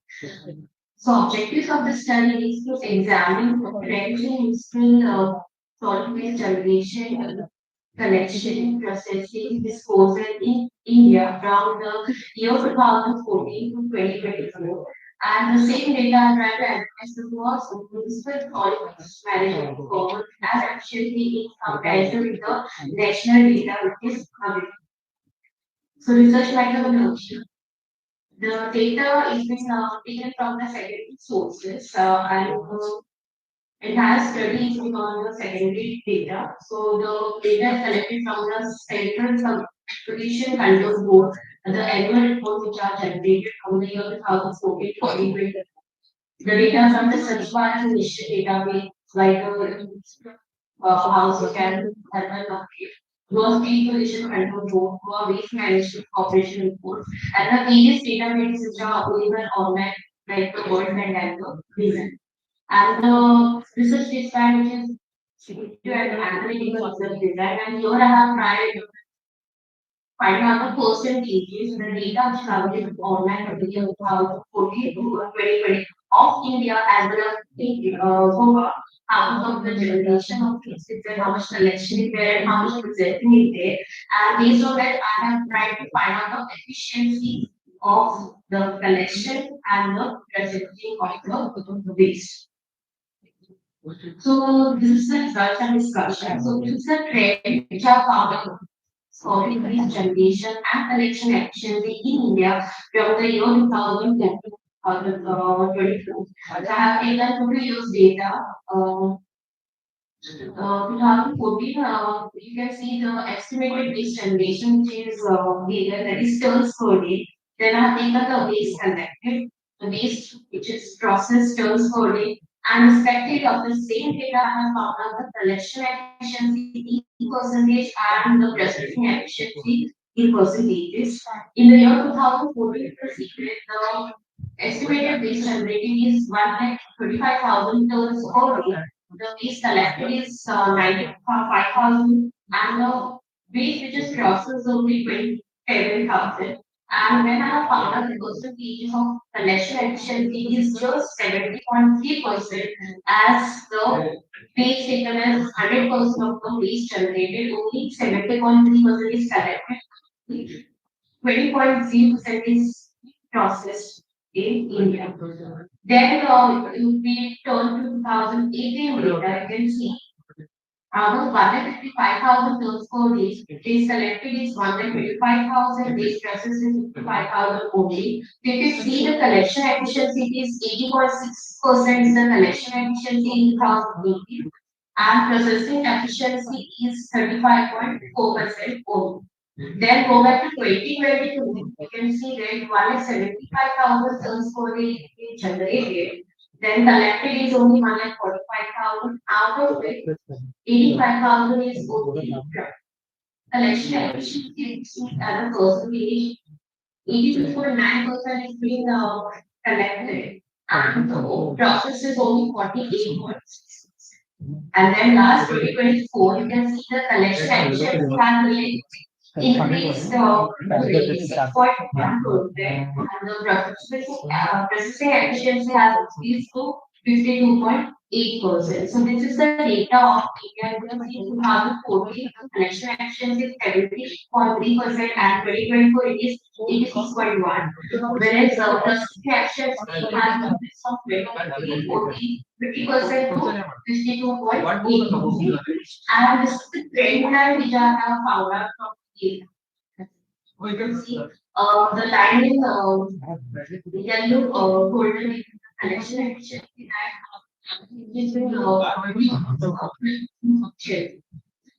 So objectives of the study is to examine trends in solid waste generation, collection, processing, disposal in India from the year 2014 to 2024. And the same data I tried to analyze the was municipal solid waste management forward as efficiently in comparison with the national data which is available. So research methodology. The data is being taken from the secondary sources and entire study is on the secondary data. So the data is collected from the Central Competition Control Board and the annual reports which are generated from the year 2014 to 2020. The data from the search bar and niche database like house can help us locate. Those field position control board, who waste management corporation reports, and the various databases which are available online like the World Bank and the Reason. And the research design which is to an analytical of the design, and here I have tried finding out the percentages, the data which is available online for the year 2014 to 2020 of India as well as Goa, how much of the generation of things is there, how much collection is there, and how much processing is there. And based on that, I have tried to find out the efficiency of the collection and the processing of the waste. So this is the results and discussion. So this is the trend which are found for increased generation and collection efficiency in India from the year 2010 to 2022. So I have taken 2 years data. 2014, you can see the estimated waste generation which is data that is tons per day. Then I have taken the waste collected, the waste which is processed tons per day, and respective of the same data I have found out the collection efficiency in percentage and the processing efficiency in percentages. In the year 2014, the estimated waste generated is 135,000 tons per day. The waste collected is 95,000 and the waste which is processed only 27,000. And when I have found out the percentages of collection efficiency is just 70.3% as the waste taken as 100% of the waste generated, only 70.3% is collected, 20.0% is processed in India. Then if we turn to 2018 data, you can see out of 155,000 tons per day, waste collected is 125,000, waste processed is 55,000 only. So you can see the collection efficiency is 80.6% is the collection efficiency in 2018 and processing efficiency is 35.4% only. Then go back to 2022, you can see that 175,000 tons per day is generated. Then collected is only 145,000, out of which 85,000 is only collection efficiency as a percentage. 82.9% is being collected, and the process is only 48.6%. And then last 2024, you can see the collection efficiency has really increased 6.1%, and the processing efficiency has increased to 52.8%. So this is the data of India. You can see 2014 collection efficiency is 70.3% and 2024 it is 86.1%. Whereas processing efficiency has increased from 50% to 52.8%. And this is the trend line which I have found out from data. You can see the line in yellow golden collection efficiency you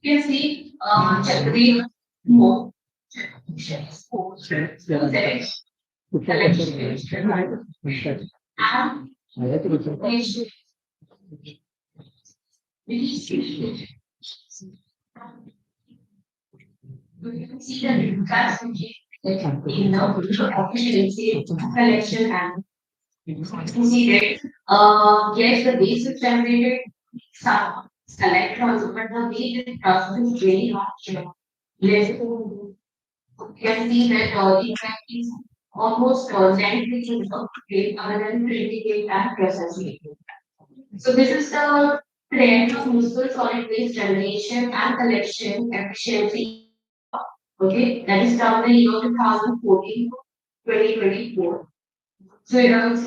can see Chakri more you can see the in the efficiency collection and see that yes, the base is generated some select also, but the way this process is very much less. You can see that the impact is almost 10 pieces of rate other than printing and processing. So this is the trend of municipal solid waste generation and collection efficiency. Okay, that is from the year 2014 to 2024. So you can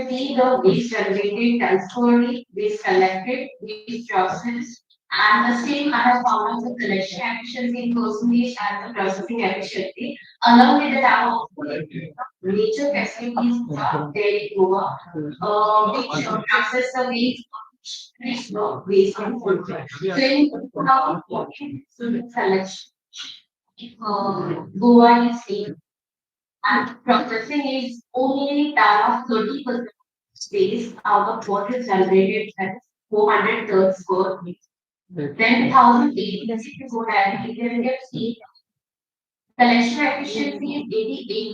see the waste generated, transferred, waste collected, waste processed, and the same I have found out the collection efficiency in percentage and the processing efficiency, along with the type of nature facilities there in Goa, which process the waste, which not waste on food. So in 2014, so the collection, Goa is same and processing is only done of 30% space out of what is generated at 400 tons per week. 10,008, if you go directly, then you can see collection efficiency is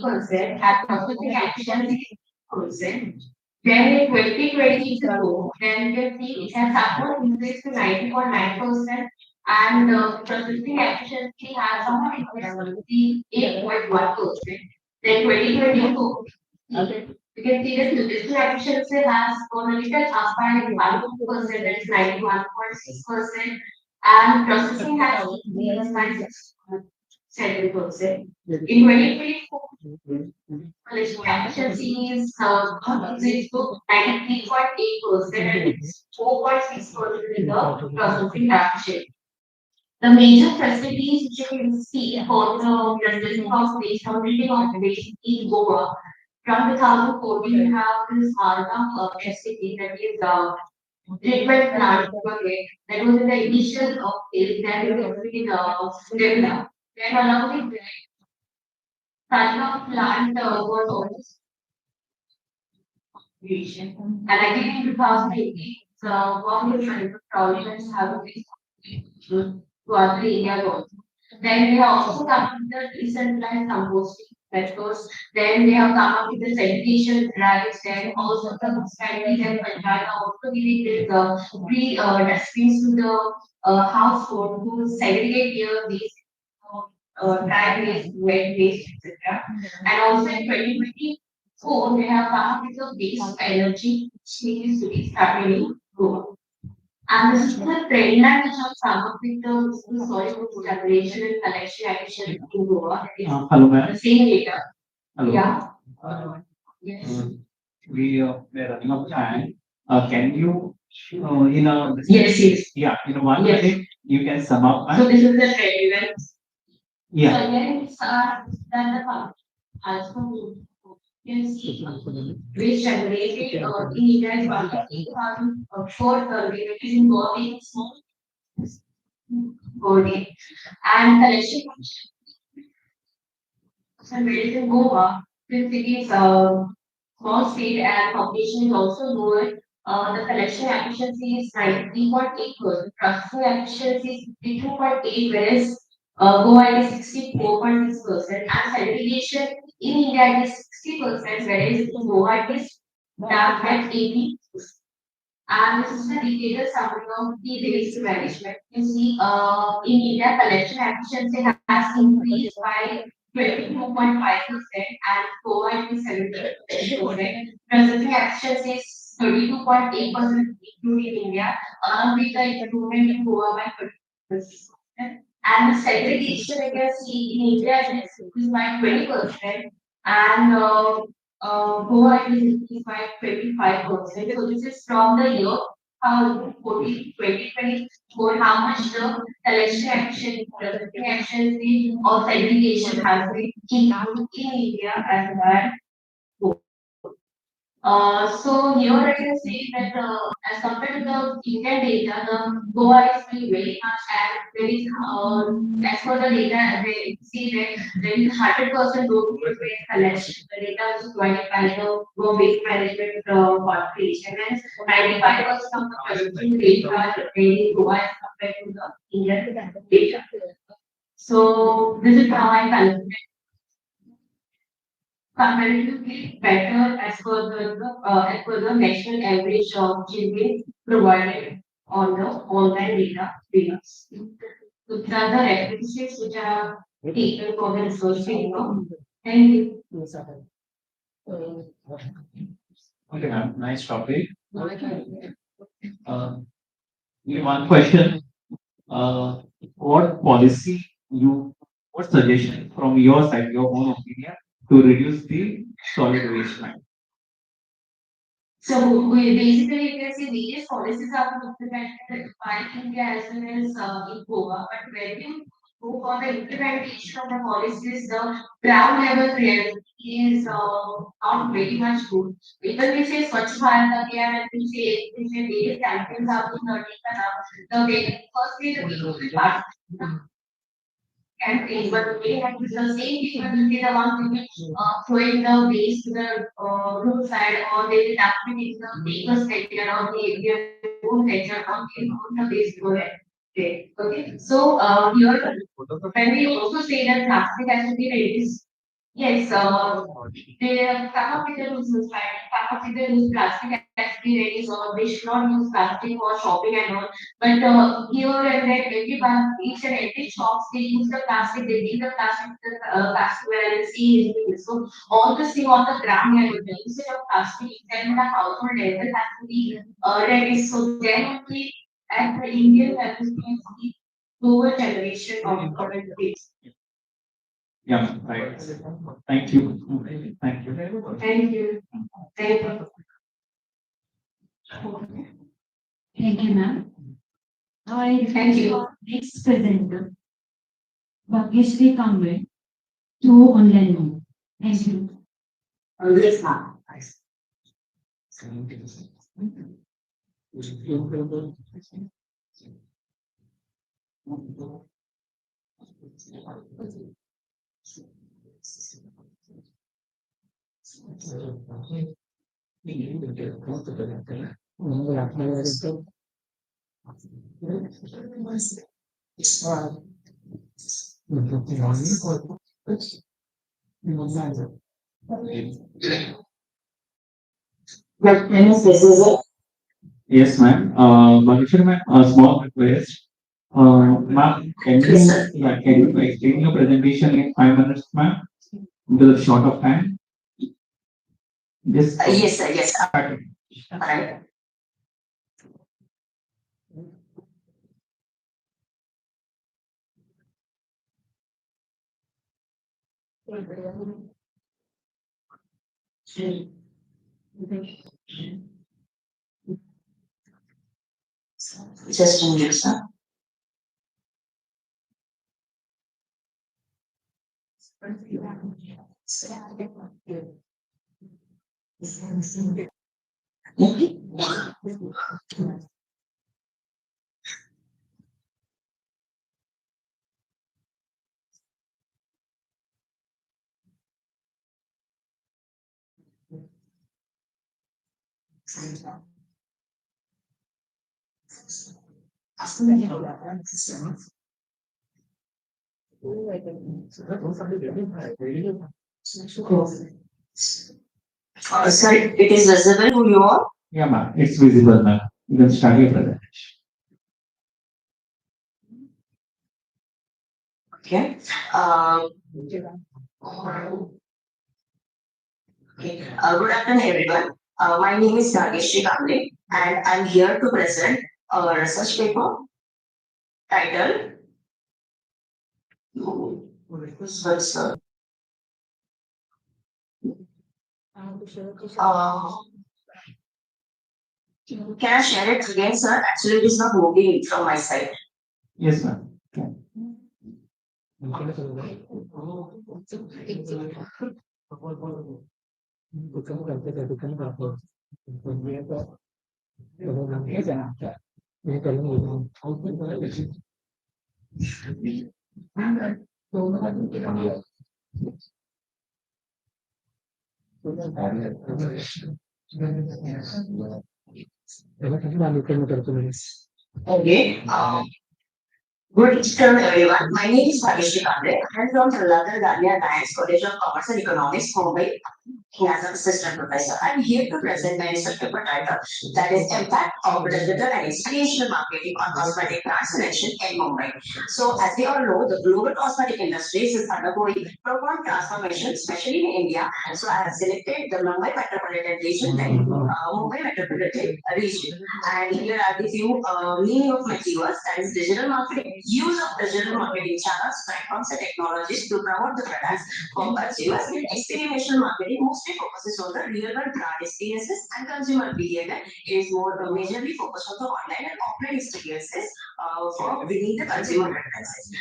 88% and processing efficiency is 8%. Then in 2022, then you can see it has somewhat increased to 90.9% and processing efficiency has somewhat increased to 8.1%. Then 2022, you can see that judicial efficiency has gone a little up by 1%, that is 91.6%, and processing has increased by 7%. In 2024, collection efficiency is increased to 93.8% and it's 4.6% in the processing efficiency. The major facilities which you can see for the processing of waste or treating of waste in Goa from 2014 we have this facility that is treatment plant okay, that was in the initial phase that it was in developed. Then along with that, Sarna plant was also creation. And again in 2018, so one of the projects have been to other areas also. Then we have also come up with the decentralized composting methods. Then they have come up with the segregation drives. Then also the municipalities and Punjab are also giving this free dustbins to the household to segregate their waste, dry waste, wet waste, etc. And also in 2024, they have come up with the waste energy, which needs to be started in Goa. And this is the trend line which has come up with the soil generation and collection efficiency in Goa. Hello, ma'am. The same data. Hello. Yeah. Yes. We are running out of time. Can you, in a yes. Yeah, in one Yes. minute, you can sum up. So this is the trend events. Yeah. So again, it's then the part. Also, you can see waste generated in India is 1,804 is in Gogate, Gogate, and collection generated in Goa, since it is small state and population is also lower. The collection efficiency is 93.8%, processing efficiency is 52.8%, whereas Goa is 64.6%, and segregation in India is 60%, whereas in Goa it is down at 80%. And this is the detailed summary of the waste management. You see, in India, collection efficiency has increased by 22.5% and Goa is 70%. Processing efficiency is 32.8% including India, along with the improvement in Goa by 30%. And the segregation you can see in India is increased by 20% and Goa is increased by 25%. So this is from the year 2024, how much the collection action, processing efficiency or segregation has been improved in India and that. So here I can say that as compared to the Indian data, the Goa is doing very much and there is as per the data they see that there is 100% road waste collection. The data is provided by the Goa Waste Management Corporation and 95% of the processing rate are in Goa as compared to the Indian data. So this is how I calculate comparatively better as per the national average of GPA provided on the online data. So these are the references which are taken for the research paper. Thank you. Okay, ma'am. Nice topic. One question. What policy what suggestion from your side, your own opinion, to reduce the solid waste line? So we basically you can say various policies are implemented by India as well as in Goa, but when you go for the implementation of the policies, the ground level reality is not very much good. Even we say Swachh Bharat Abhiyan and we say various campaigns are being taken up. Firstly the people will participate campaign, but we have the same people will be the one who will throwing the waste to the roadside, or they will actually take the vehicles taken, or their own nature, or they own the waste go ahead. Okay. So here when we also say that plastic has to be reduced, yes, they come up with the rules, right? Come up with the rules, plastic has to be reduced, or they should not use plastic for shopping and all. But here and there, everyone, each and every shops, they use the plastic, they leave the plastic where the sea is being. So all this thing on the ground level, the usage of plastic, then the household level has to be reduced. So then only at the Indian level, we can see lower generation of current waste. Yeah, right. Thank you. Thank you. Thank you. Thank you. Thank you, ma'am. Now I Thank you. our next presenter, Bhagyashree Kamble, to online mode. Thank you. Yes, ma'am. Yes, ma'am. Bhavyashri ma'am, a small request. Ma'am, can you explain your presentation in 5 minutes, ma'am? Because of short of time. Yes. Yes, sir. Yes. Alright. Just a minute, sir. Sir, it is visible to you all? Yeah, ma'am. It's visible, ma'am. You can start your presentation. Okay. Okay. Good afternoon, everyone. My name is Nageshri Kamble, and I'm here to present a research paper titled. Sorry, sir. Can I share it again, sir? Actually, it is not moving from my side. Yes, ma'am. Okay. Good afternoon, everyone. My name is Felicitation. I am from Ratnagiri Alliance College of Commerce and Economics, Mumbai, as an assistant professor. I am here to present my research paper title, that is Impact of Digital and Experiential Marketing on Cosmetic Brand Selection in Mumbai. So, as we all know, the global cosmetic industry is undergoing profound transformation, especially in India. So, I have selected the Mumbai metropolitan region, Mumbai metropolitan region. And here are the few meaning of my keywords, that is digital marketing, use of digital marketing channels, platforms, and technologies to promote the products for consumers. Experiential marketing mostly focuses on the real world brand experiences and consumer behavior. It is more majorly focused on the online and offline experiences for winning the consumer preferences.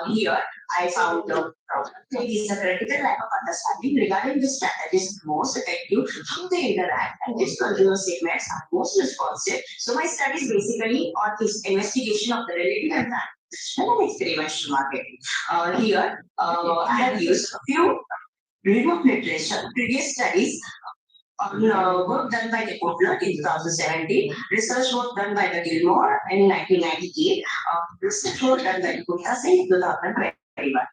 Here, I found the problem. There is a critical lack of understanding regarding the strategies most effective, how they interact, and which consumer segments are most responsive. So my study is basically on this investigation of the relative impact and experiential marketing. Here, I have used a few review of literature, previous studies on work done by the Kotler in 2017, research work done by the Gilmore in 1998, research work done by the Gupta in 2021.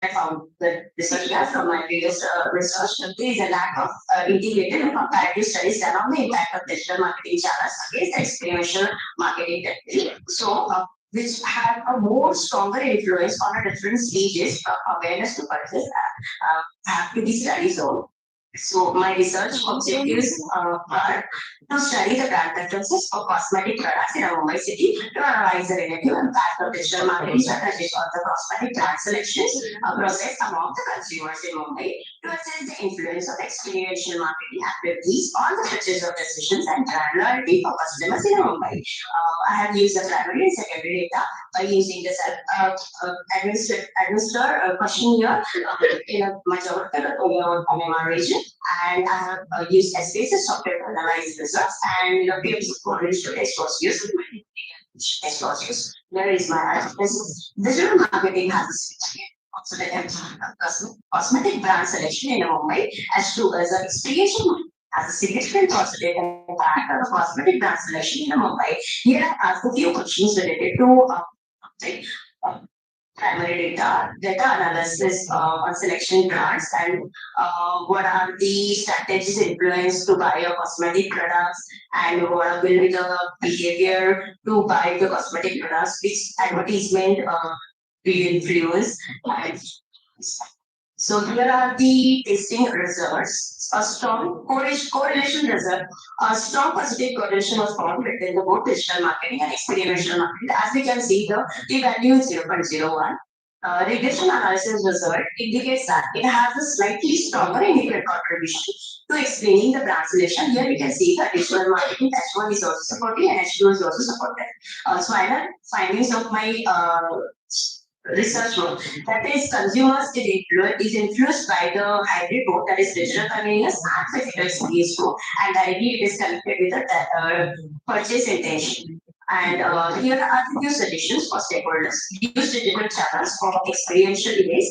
I found the research gap from my previous research. There is a lack of integrated and comparative studies done on the impact of digital marketing channels against experiential marketing techniques. So, which have a more stronger influence on a different stages of awareness to purchase have to be studied on. So my research objectives are to study the brand preferences for cosmetic products in a Mumbai city, to analyze the relative impact of digital marketing strategies on the cosmetic brand selections process among the consumers in Mumbai, to assess the influence of experiential marketing activities on the purchase of decisions and brand loyalty for customers in Mumbai. I have used the primary and secondary data by using the self-administered questionnaire in my geographical region, and I have used SPSS software to analyze results, and PM's correlation test was used. There is my analysis. Digital marketing has a significant also the impact of cosmetic brand selection in Mumbai as to as an experiential marketing has a significant positive impact on cosmetic brand selection in Mumbai. Here I asked a few questions related to primary data analysis on selection brands, and what are the strategies influenced to buy a cosmetic products, and what will be the behavior to buy the cosmetic products, which advertisement will influence. And so here are the testing results. A strong correlation result, a strong positive correlation was found between the both digital marketing and experiential marketing. As we can see, the p-value is 0.01. Regression analysis result indicates that it has a slightly stronger immediate contribution to explaining the brand selection. Here we can see the additional marketing H1 is also supported and H2 is also supported. So final findings of my research work, that is consumers is influenced by the hybrid mode, that is digital convenience and physical experience too, and directly it is connected with the purchase intention. And here are the few suggestions for stakeholders. Use digital channels for experiential events.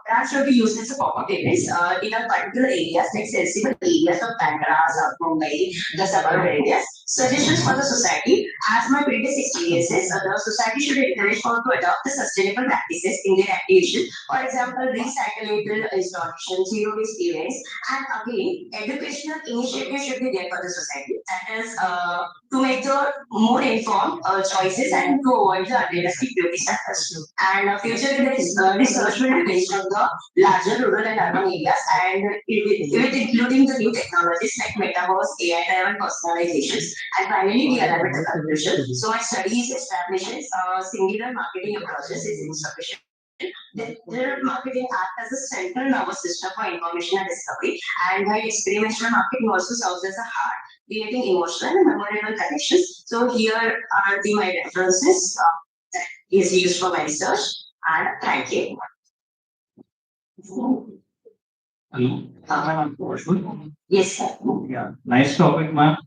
Brands should be used as a pop-up events in a particular areas like sensible areas of Bandra, South Mumbai, the suburban areas. Suggestions for the society. As my previous experiences, the society should encourage people to adopt the sustainable practices in their activation. For example, recyclable installation, zero waste events, and again, educational initiatives should be there for the society. That is to make the more informed choices and to avoid the unrealistic beauty standards. And future research will be based on the larger rural and urban areas, and with including the new technologies like metaverse, AI-driven personalizations, and finally the alignment conclusion. So my studies establishes singular marketing approaches is insufficient. Their marketing act as a central nervous system for information and discovery, and while experiential marketing also serves as a heart, creating emotional and memorable connections. So here are my references that is used for my research, and thank you. Hello. Yes, sir. Yeah, nice topic, ma'am.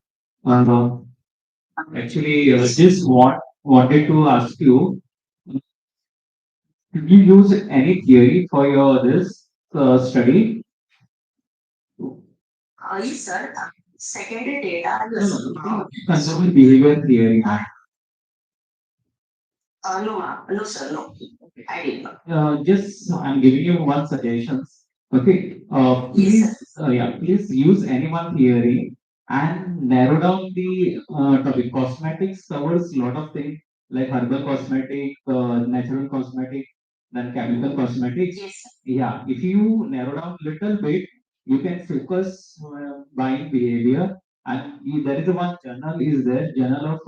Actually, just wanted to ask you, did you use any theory for your this study? Yes, sir. Secondary data. Consumer behavior theory. No, ma'am. No, sir. No. I did not. Just I'm giving you one suggestions. Okay. Please, please use anyone theory and narrow down the topic. Cosmetics covers a lot of things like herbal cosmetic, natural cosmetic, then chemical cosmetics. Yes. Yeah. If you narrow down little bit, you can focus buying behavior. And there is a one journal is there, Journal of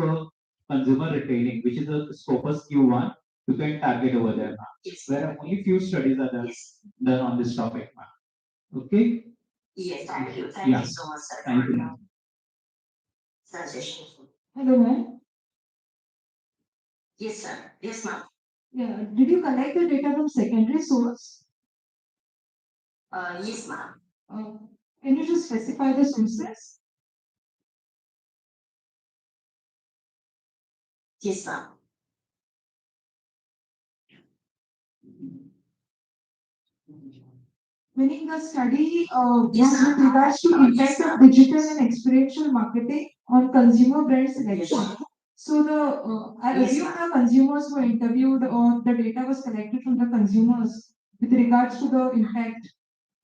Consumer Retailing, which is a Scopus Q1. You can target over there, ma'am. Yes. Where only few studies are done on this topic, ma'am. Okay? Yes. Thank you. Thank you so much, sir. Thank you, ma'am. Suggestion. Hello, ma'am. Yes, sir. Yes, ma'am. Yeah. Did you collect the data from secondary source? Yes, ma'am. Can you just specify the sources? Yes, ma'am. Meaning the study was with regards to impact of digital and experiential marketing on consumer brand selection. So I assume the consumers were interviewed or the data was collected from the consumers with regards to the impact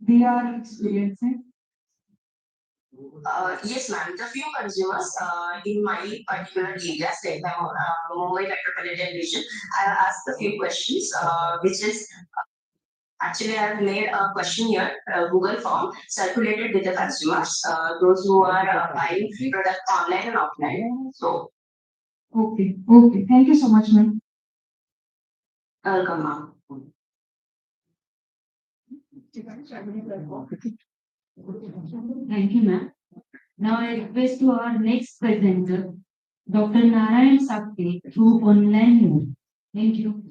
they are experiencing. Yes, ma'am. The few consumers in my particular area, like Mumbai Metropolitan Region, I have asked a few questions, which is actually I have made a questionnaire, Google form, circulated with the consumers, those who are buying product online and offline. So, Okay. Okay. Thank you so much, ma'am. welcome, ma'am. Thank you, ma'am. Now I request to our next presenter, Dr. Narayan Sakti, through online mode. Thank you.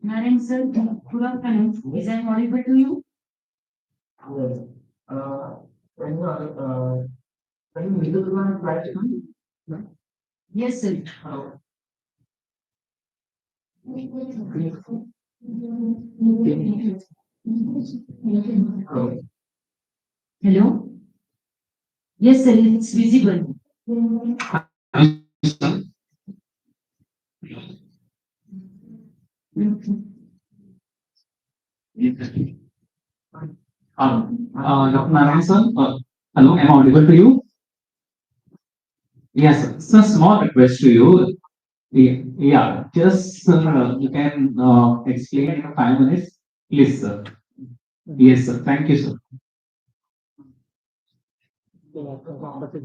Narayan sir, good afternoon. Is I audible to you? Yes. Can you read the one slide? Yes, sir. Hello? Yes, sir, it's visible. Dr. Narayan sir, hello, am I audible to you? Yes, sir. So small request to you. Yeah, just you can explain in 5 minutes, please, sir. Yes, sir. Thank you, sir.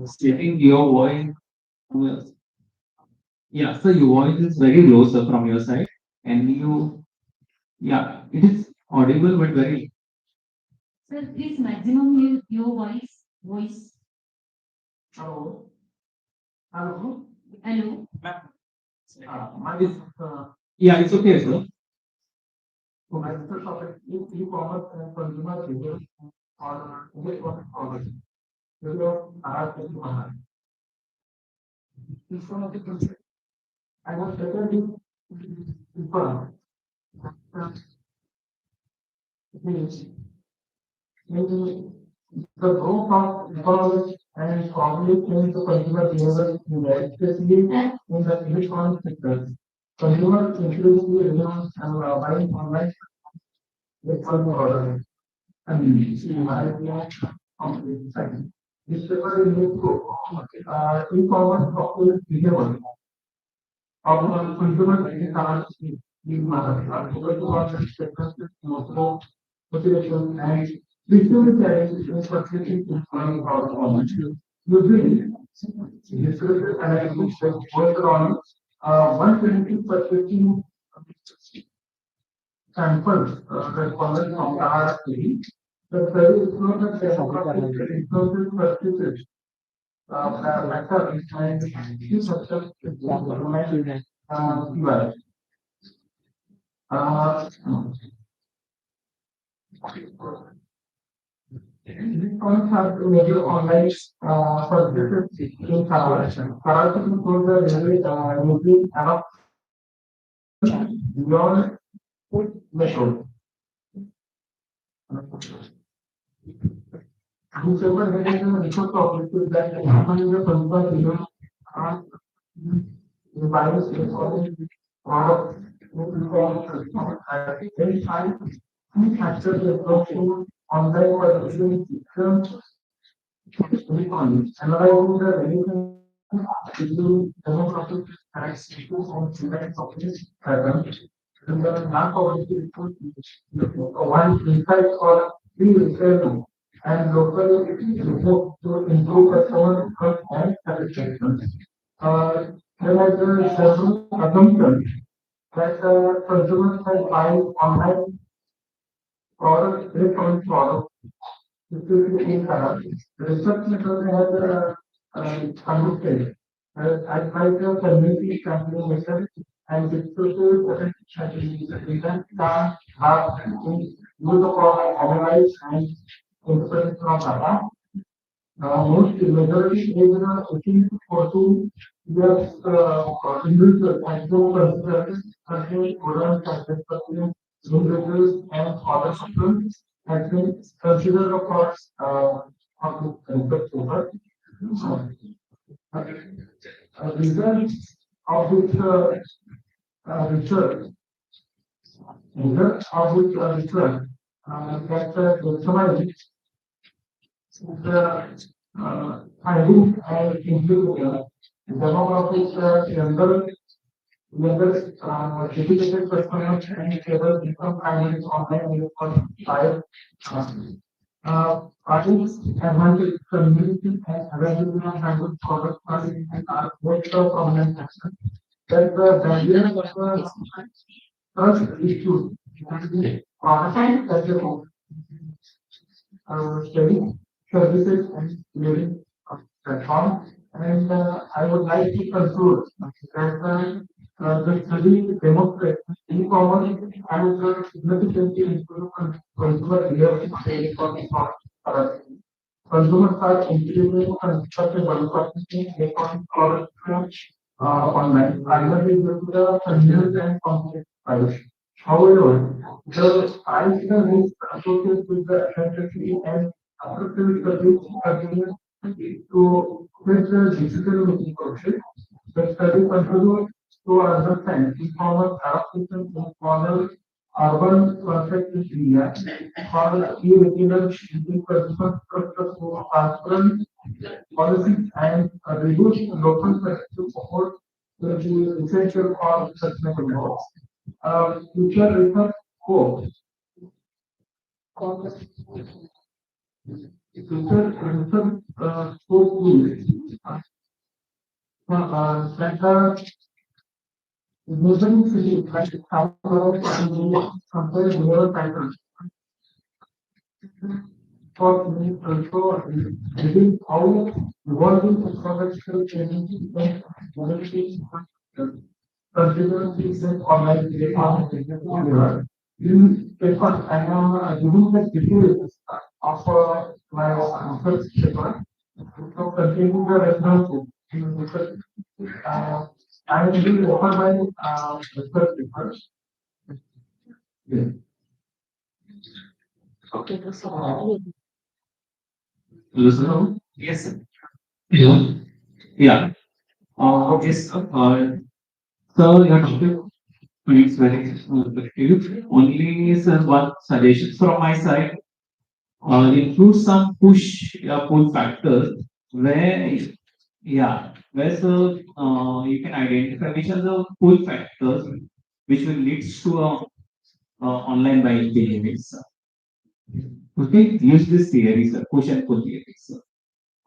Stating your voice. Yeah, so your voice is very low, sir, from your side, and yeah, it is audible but very. Sir, please maximum your voice. Hello. Hello. Hello. Yeah, it's okay, sir. My topic e-commerce and consumer behavior or electronic commerce. This one of the concept. I was studying people. Maybe the growth of economic and probably change the consumer behavior in the especially in the electronic sector. Consumers increasingly rely on buying online with one order. And this paper is linked to e-commerce of behavior of consumer cards in motivation and visual challenge in purchasing in commerce. Usually, descriptive analysis work on 120 purchasing samples responded from the RFP. The study is not a demographic influences purchases factor and key factors US. These points have major online purchases in Karachi includes the railway using enough beyond metro. Whosoever has a report of that the consumer behavior invites recording product at the same time, key factors approaching online purchasing systems, analyzing the relation between demographic characteristics and human population patterns, and the lack of one insight or pre-research and local report to improve customer trust and satisfaction. There was several assumptions that consumers can buy online products, electronic products, specifically in color. The research method has conducted. I tried the community sampling method and discussed the can have use of analyze and interpret from data. Most majority is 18 to 42 years individuals and so considered program successful individuals and other students has been considered a part of the research paper. Results of this research, results of which research that summary the findings and include demographics, younger educated customers and able income families online for five parties advantage community and availability of language product and are most of online action. That the barrier of the trust issue product as a whole. Study services and learning platform. And I would like to conclude that the study demonstrates e-commerce has significantly improved consumer behavior for consumers are increasingly comfortable purchasing electronic products online, primarily due to the convenience and complex price. However, the additional risk associated with the authenticity and appropriate service continues to with the digital making process. The study contributes to understand e-commerce adaptation in smaller urban perspective area for the key retailers using customer trust for transparent policies and reduce local to support the essential for sustainable growth. Future research scope. Future research scope is that neighboring cities like South Korea compare their patterns. For me, also reading how evolving technological changes and mobility considering and online platform in paper I am giving the details of my research paper. So containing the references in research I will refer my research paper. Yeah. Okay. Listen. Yes, sir. Yeah. Yeah. Yes, sir. So your topic is very effective. Only, sir, one suggestion from my side. Include some pull factors where, yeah, where so you can identify which are the pull factors which will lead to online buying behaviors. Okay, use this theory, sir. Push and pull theory, sir.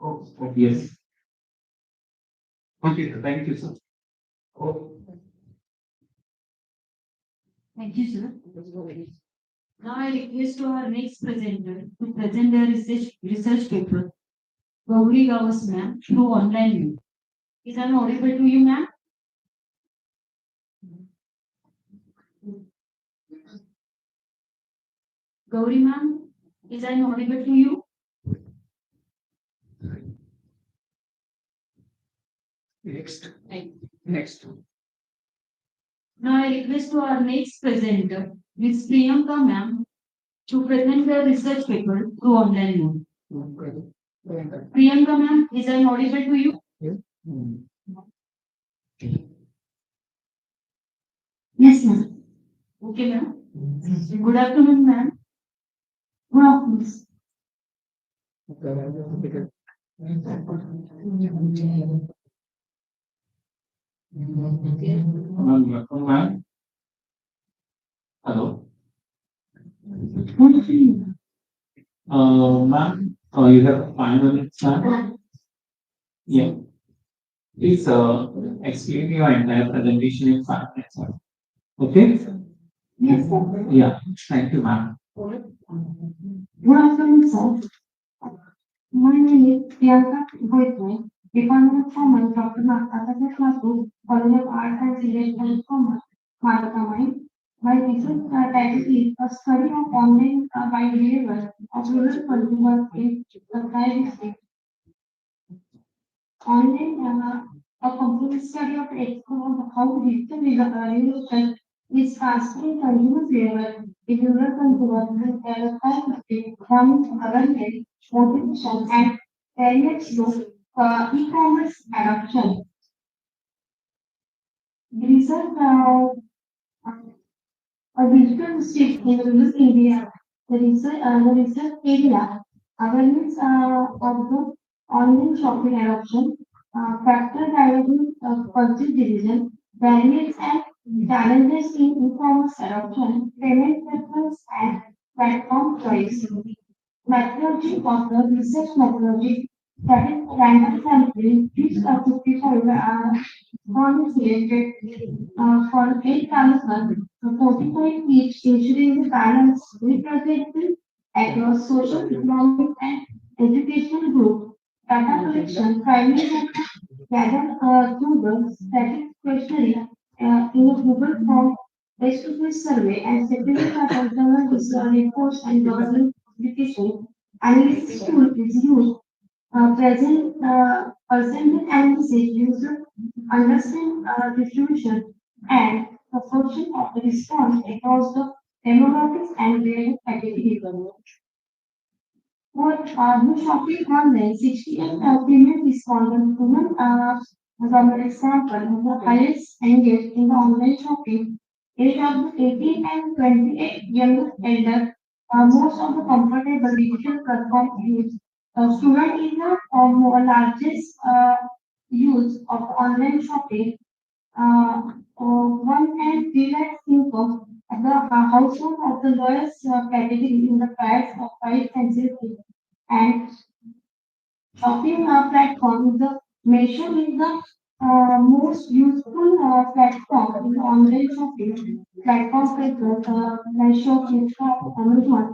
Oh, yes. Okay, sir. Thank you, sir. Oh. Thank you, sir. Now I request to our next presenter to present the research paper. Gauri Gauss, ma'am, through online view. Is I audible to you, ma'am? Gauri, ma'am, is I audible to you? Next. Next. Now I request to our next presenter, Ms. Priyanka, ma'am, to present the research paper through online mode. Priyanka, ma'am, is I audible to you? Yes. Yes, ma'am. Okay, ma'am. Good afternoon, ma'am. Good afternoon. Ma'am, hello. Ma'am, you have 5 minutes, ma'am. Yeah. Please explain your entire presentation in 5 minutes, ma'am. Okay? Yes, sir. Yeah. Thank you, ma'am. Good afternoon, sir. My name is Priyanka Goitre, Department of Commerce, Dr. Nakata Classroom, College of Arts and Science and Commerce, Marathamai. My research title is a study of online by behavior of rural consumers in the private sector. Online, a complete study of explore how digital revolution is transforming consumer behavior in rural consumers and clarifying economic awareness, motivation, and barriers to e-commerce adoption. The result a digital shift in rural area. The research area awareness of the online shopping adoption, factor driving purchase decision, barriers and challenges in e-commerce adoption, payment preference and platform choice. Methodology of the research methodology that is random sampling, each of 55 one selected for 8,000 to 45 each, ensuring the balance represented across social, economic, and educational groups. Data collection primarily gathered through the static questionnaire in a Google Form face-to-face survey and secondary data journal reports and government publication. Analysis tool is used present percentage analysis user understand distribution and proportion of the response across the demographics and various categories. What who shopping online 68 female respondents women as an example the highest engaged in the online shopping age of the 18 and 28 young elder most of the comfortable digital platform use student is the largest use of online shopping one and three lakh income the household of the lowest category in the price of 5 pencils and shopping platform is the measure is the most useful platform in online shopping. Platforms like Measure, Flipkart, Amazon,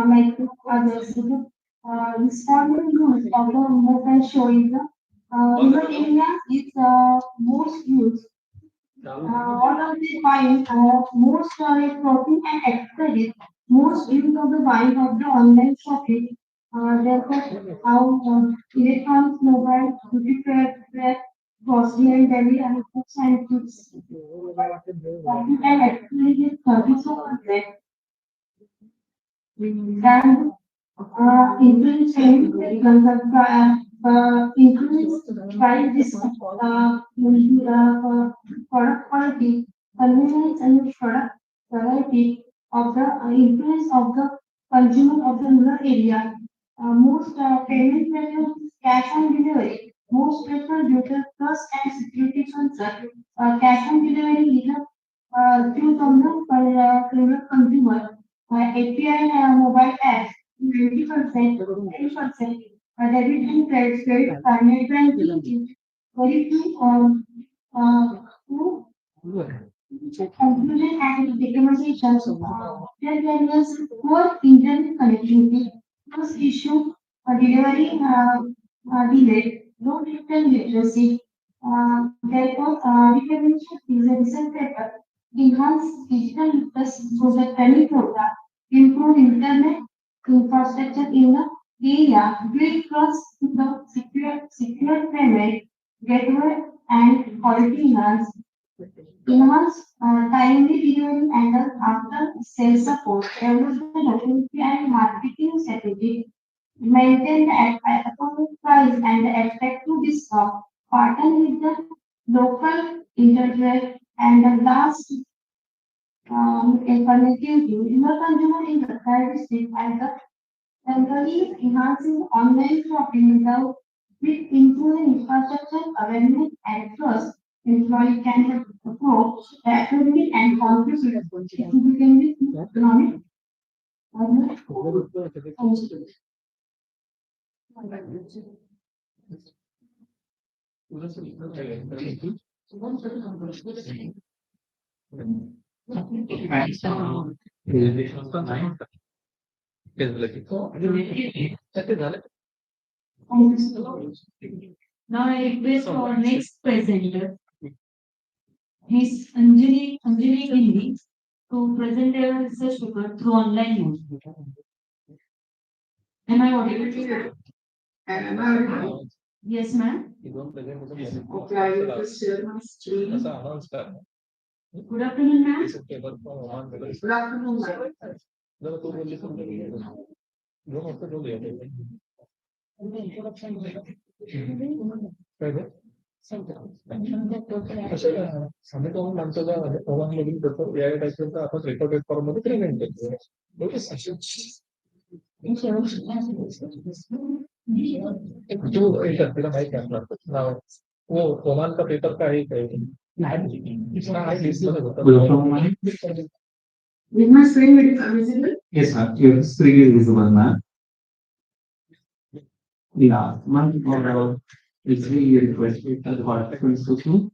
like others. Responding use of the mobile show is the rural area is most used all of the buying, most shopping and exercise, most use of the buying of the online shopping. Therefore, how electronics, mobile, beauty care, grocery and daily items and goods. Shopping and exercise is 34%. Then influence price discount, product quality, convenience and product variety of the influence of the consumer of the rural area. Most payment methods cash on delivery. Most prefer due to trust and security concern. Cash on delivery is a due from the rural consumer. API mobile apps 90%, 10%. Debit and credit card net banking is very few to conclusion and recommendations. There is poor internet connectivity. First issue delivery delay, low digital literacy. Therefore, recommendation is a recent paper. Enhance digital literacy through the training program. Improve internet infrastructure in the area. Build trust in the secure payment gateway and quality enhance. Enhance timely delivery and after sales support. Develop the loyalty and marketing strategy. Maintain the affordable price and the effective discount. Partner with the local internet and the last informative view, your consumer is characteristic as the temporary enhancing online shopping without with improving infrastructure, awareness, and trust. Employee can approach actively and contribute significantly to economic Now I request our next presenter, Miss Anjali Gindi, to present their research paper through online mode. Am I audible? Yes, ma'am. Okay, I will just share my screen. Good afternoon, ma'am. Good afternoon, ma'am. समीकरण आमचं oven loading करतो या टाईपचं आपण recorded form मध्ये present करतो जो तिला माहिती आहे वो ओमान का पेपर का है Is my screen visible? Yes, sir. Your screen is visible, ma'am. Yeah, ma'am. It's really requested that the participants to please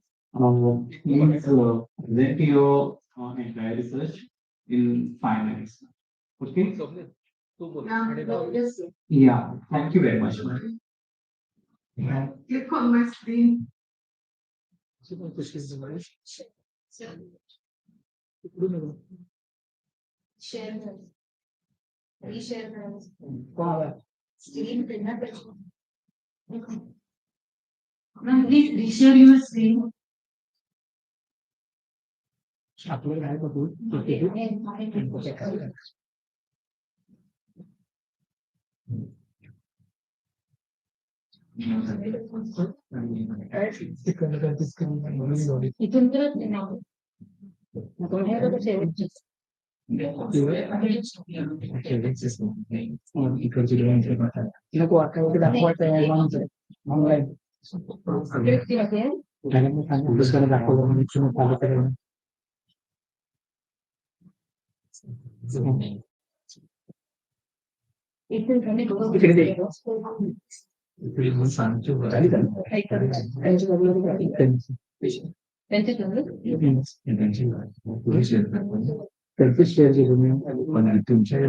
present your entire research in 5 minutes. Okay? Yes, sir. Yeah. Thank you very much, ma'am. Click on my screen. share the reshare the screen printer. Ma'am, please reshare your screen. आपल्याला काय करतो नको account दाखवायचं online दुसऱ्याला दाखवलं त्यांचे share केले मी तुमच्या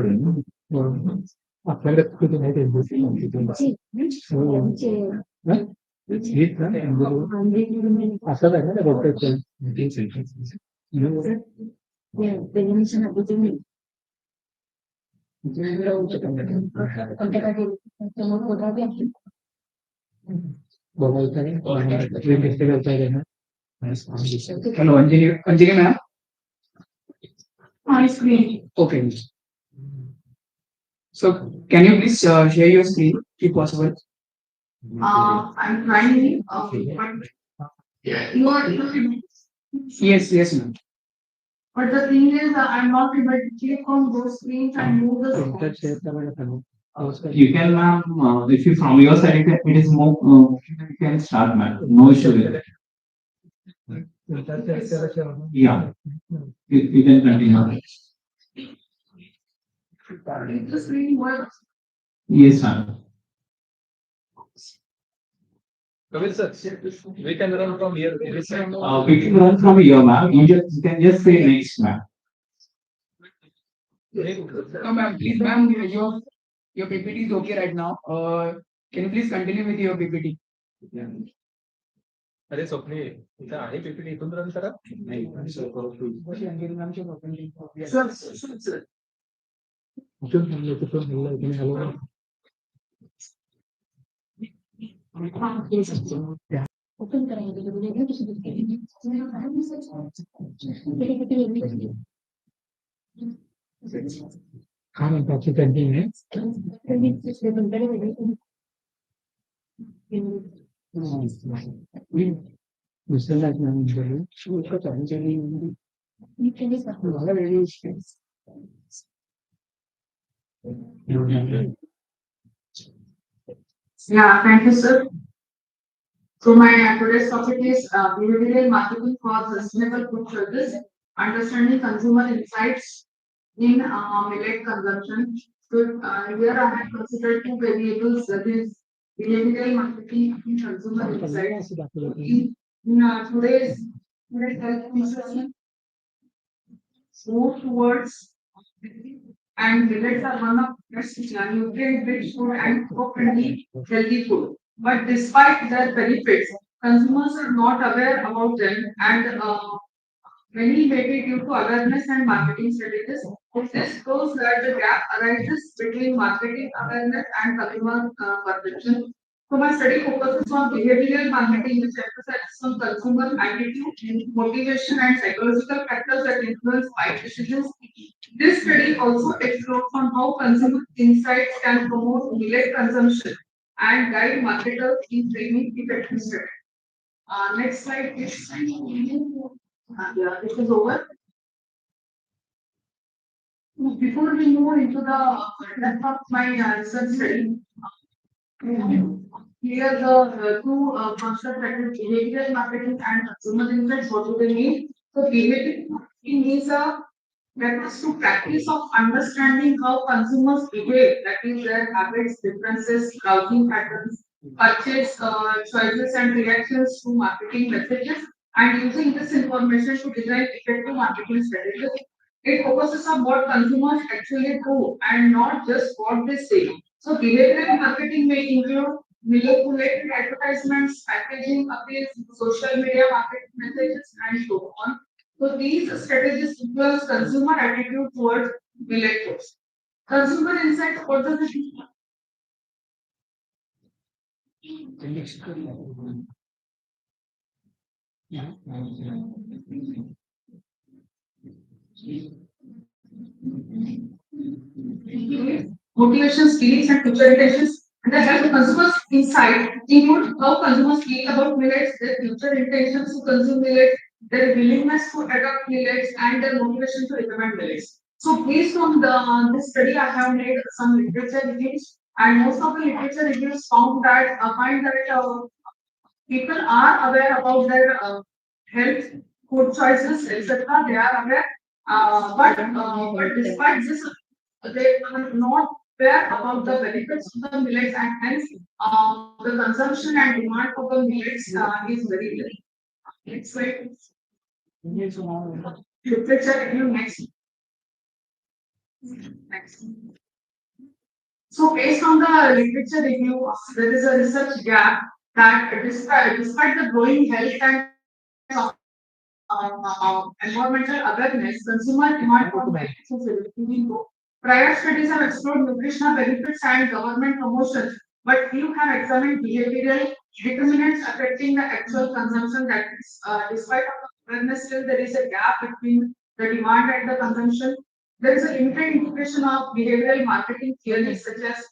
आपल्याकडे किती नाही असं आहे ना doctor Hello, Anjali ma'am. My screen. Okay. So, can you please share your screen if possible? I'm trying. You are. Yes, ma'am. But the thing is, I'm not able to click on those screens and move the. You can, ma'am, if you from your side it is more, you can start, ma'am. No issue with that. Yeah, you can continue. The screen works. Yes, ma'am. Kabir sir, we can run from here. We can run from here, ma'am. You can just say next, ma'am. No, ma'am, please, ma'am, your PPT is okay right now. Can you please continue with your PPT? अरे स्वप्ने इथं आहे PPT इथून run करा open हाँ मैं बाकी pending है दूसरा Yeah, thank you, sir. So my today's topic is behavioral marketing for sustainable food choices, understanding consumer insights in millet consumption. So here I have considered two variables, that is behavioral marketing and consumer insights. In today's health consciousness move towards and millets are one of the best nutrient-rich food and eco-friendly healthy food. But despite their benefits, consumers are not aware about them, and many may be due to awareness and marketing strategies. This shows that the gap arises between marketing awareness and consumer perception. So my study focuses on behavioral marketing, which emphasizes on consumer attitude, motivation, and psychological factors that influence buy decisions. This study also explores on how consumer insights can promote millet consumption and guide marketers in framing effective strategy. Next slide, please. Yeah, this is over. Before we move into the depth of my research study, here the two concepts, that is behavioral marketing and consumer insights. What do they mean? So behavioral marketing is a that is to practice of understanding how consumers behave, that is their habits, preferences, browsing patterns, purchase choices and reactions to marketing messages, and using this information to design effective marketing strategies. It focuses on what consumers actually do and not just what they say. So behavioral marketing may include manipulated advertisements, packaging appeals, social media marketing messages, and so on. So these strategies influence consumer attitude towards millet foods. Consumer insights, what does it mean? Motivations, feelings, and future intentions. And the help consumers insight include how consumers feel about millets, their future intentions to consume millets, their willingness to adopt millets, and their motivation to recommend millets. So based on this study, I have made some literature reviews, and most of the literature reviews found that find that people are aware about their health, food choices, etc. They are aware, but despite this, they are not aware about the benefits of the millets, and hence the consumption and demand for the millets is very little. Next slide. Literature review next. Next. So based on the literature review, there is a research gap that despite the growing health and environmental awareness, consumer demand for benefits is relatively low. Prior studies have explored nutritional benefits and government promotions, but few have examined behavioral determinants affecting the actual consumption. That is, despite awareness, still there is a gap between the demand and the consumption. There is a limited integration of behavioral marketing theories such as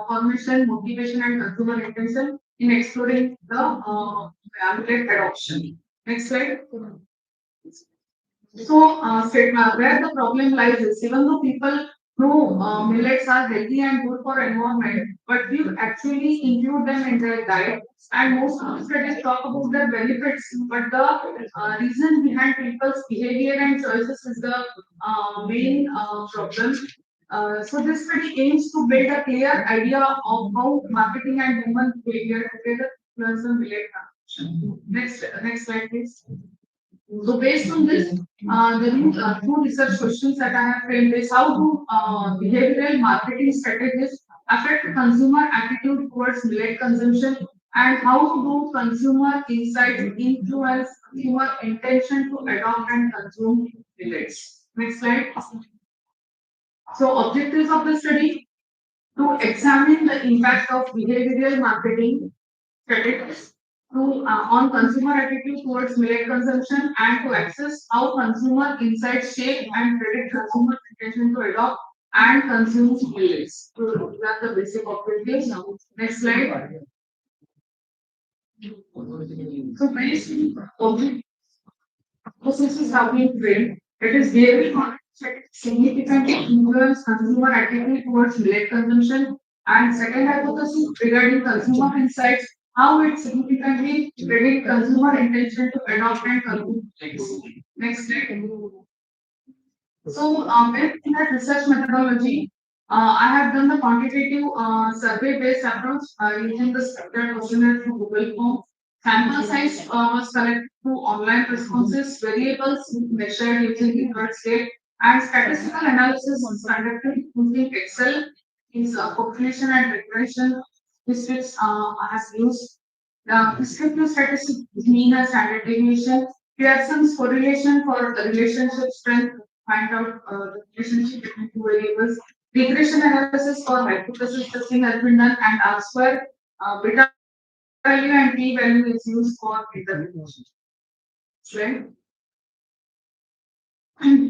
formation, motivation, and consumer intention in exploring the millet adoption. Next slide. So, where the problem lies is even though people know millets are healthy and good for environment, but we actually include them in their diet. And most of the studies talk about their benefits, but the reason behind people's behavior and choices is the main problem. So this study aims to build a clear idea of how marketing and human behavior together influence the millet consumption. Next slide, please. So based on this, the two research questions that I have framed is how do behavioral marketing strategies affect consumer attitude towards millet consumption, and how do consumer insights influence consumer intention to adopt and consume millets. Next slide. So objectives of the study: to examine the impact of behavioral marketing strategies on consumer attitude towards millet consumption, and to assess how consumer insights shape and predict consumer intention to adopt and consume millets. So these are the basic objectives. Next slide. So based processes have been trained. It is behavioral market significantly influence consumer attitude towards millet consumption. And second hypothesis regarding consumer insights, how it significantly predict consumer intention to adopt and consume millets. Next slide. So, in that research methodology, I have done the quantitative survey-based approach using the structured questionnaire through Google Form. Sample size was collected through online responses, variables measured using inverse state, and statistical analysis was conducted using Excel, is population and regression, which has used the descriptive statistics mean and standard deviation, Pearson's correlation for the relationship strength, find out the relationship between two variables. Regression analysis for hypothesis testing has been done, and elsewhere, beta value and p value is used for interpretation. Right?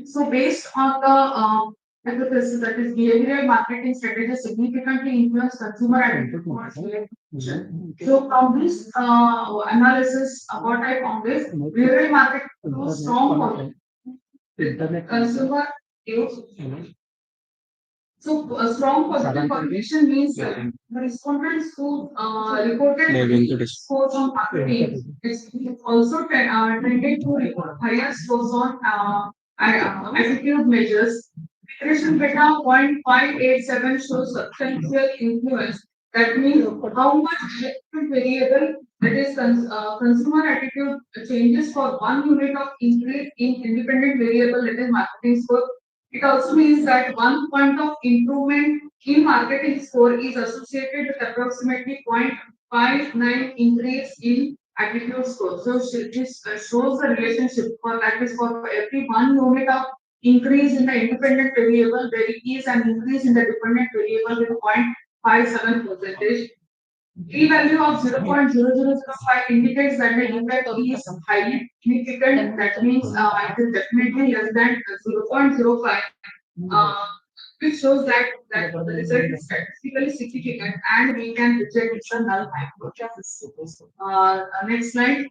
So, based on the hypothesis that is behavioral marketing strategies significantly influence consumer attitude towards relationship. So, from this analysis, what I found is behavioral marketing is strong consumer use. So, a strong positive correlation means the respondents who reported scores on marketing is also tended to report higher scores on attitude measures. Regression beta 0.587 shows substantial influence. That means how much variable that is consumer attitude changes for 1 unit of increase in independent variable that is marketing score. It also means that 1 point of improvement in marketing score is associated with approximately 0.59 increase in attitude score. So this shows the relationship for that is for every 1 unit of increase in the independent variable, there is an increase in the dependent variable with 0.57%. P-value of 0.0005 indicates that the impact is highly significant. That means it is definitely less than 0.05, which shows that the result is statistically significant and we can reject it's a null hypothesis. Next slide.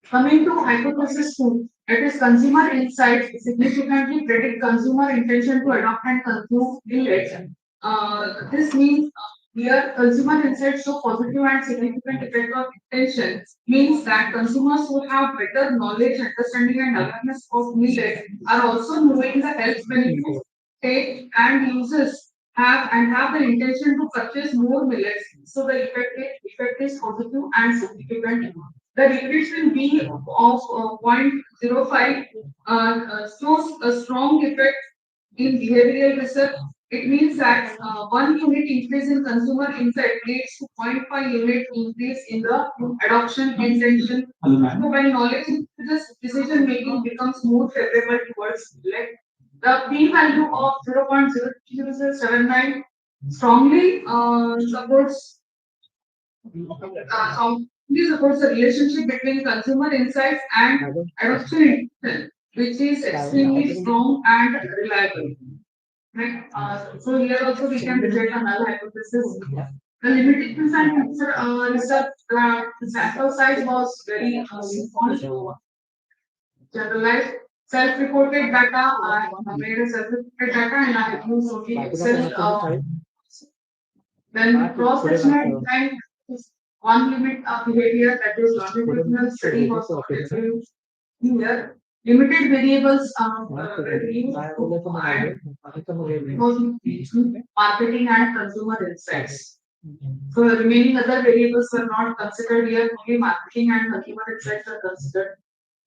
Coming to hypothesis 2, it is consumer insights significantly predict consumer intention to adopt and consume millets. This means here consumer insights show positive and significant effect of intention means that consumers who have better knowledge, understanding, and awareness of millet are also knowing the health benefits take and users have the intention to purchase more millets. So the effect is positive and significant. The regression B of 0.05 shows a strong effect in behavioral research. It means that 1 unit increase in consumer insight leads to 0.5 unit increase in the adoption intention. So when knowledge increases, decision making becomes more favorable towards millet. The p-value of 0.0079 strongly supports the relationship between consumer insights and adoption intention, which is extremely strong and reliable. Right? So here also we can reject a null hypothesis. The limitations and research sample size was very small, generalized. Self-reported data, I made a self-reported data and I used only Excel. Then cross-sectional design is one limit of behavior that is longitudinal study was also here. Limited variables were used to marketing and consumer insights. So the remaining other variables were not considered here, only marketing and consumer insights are considered.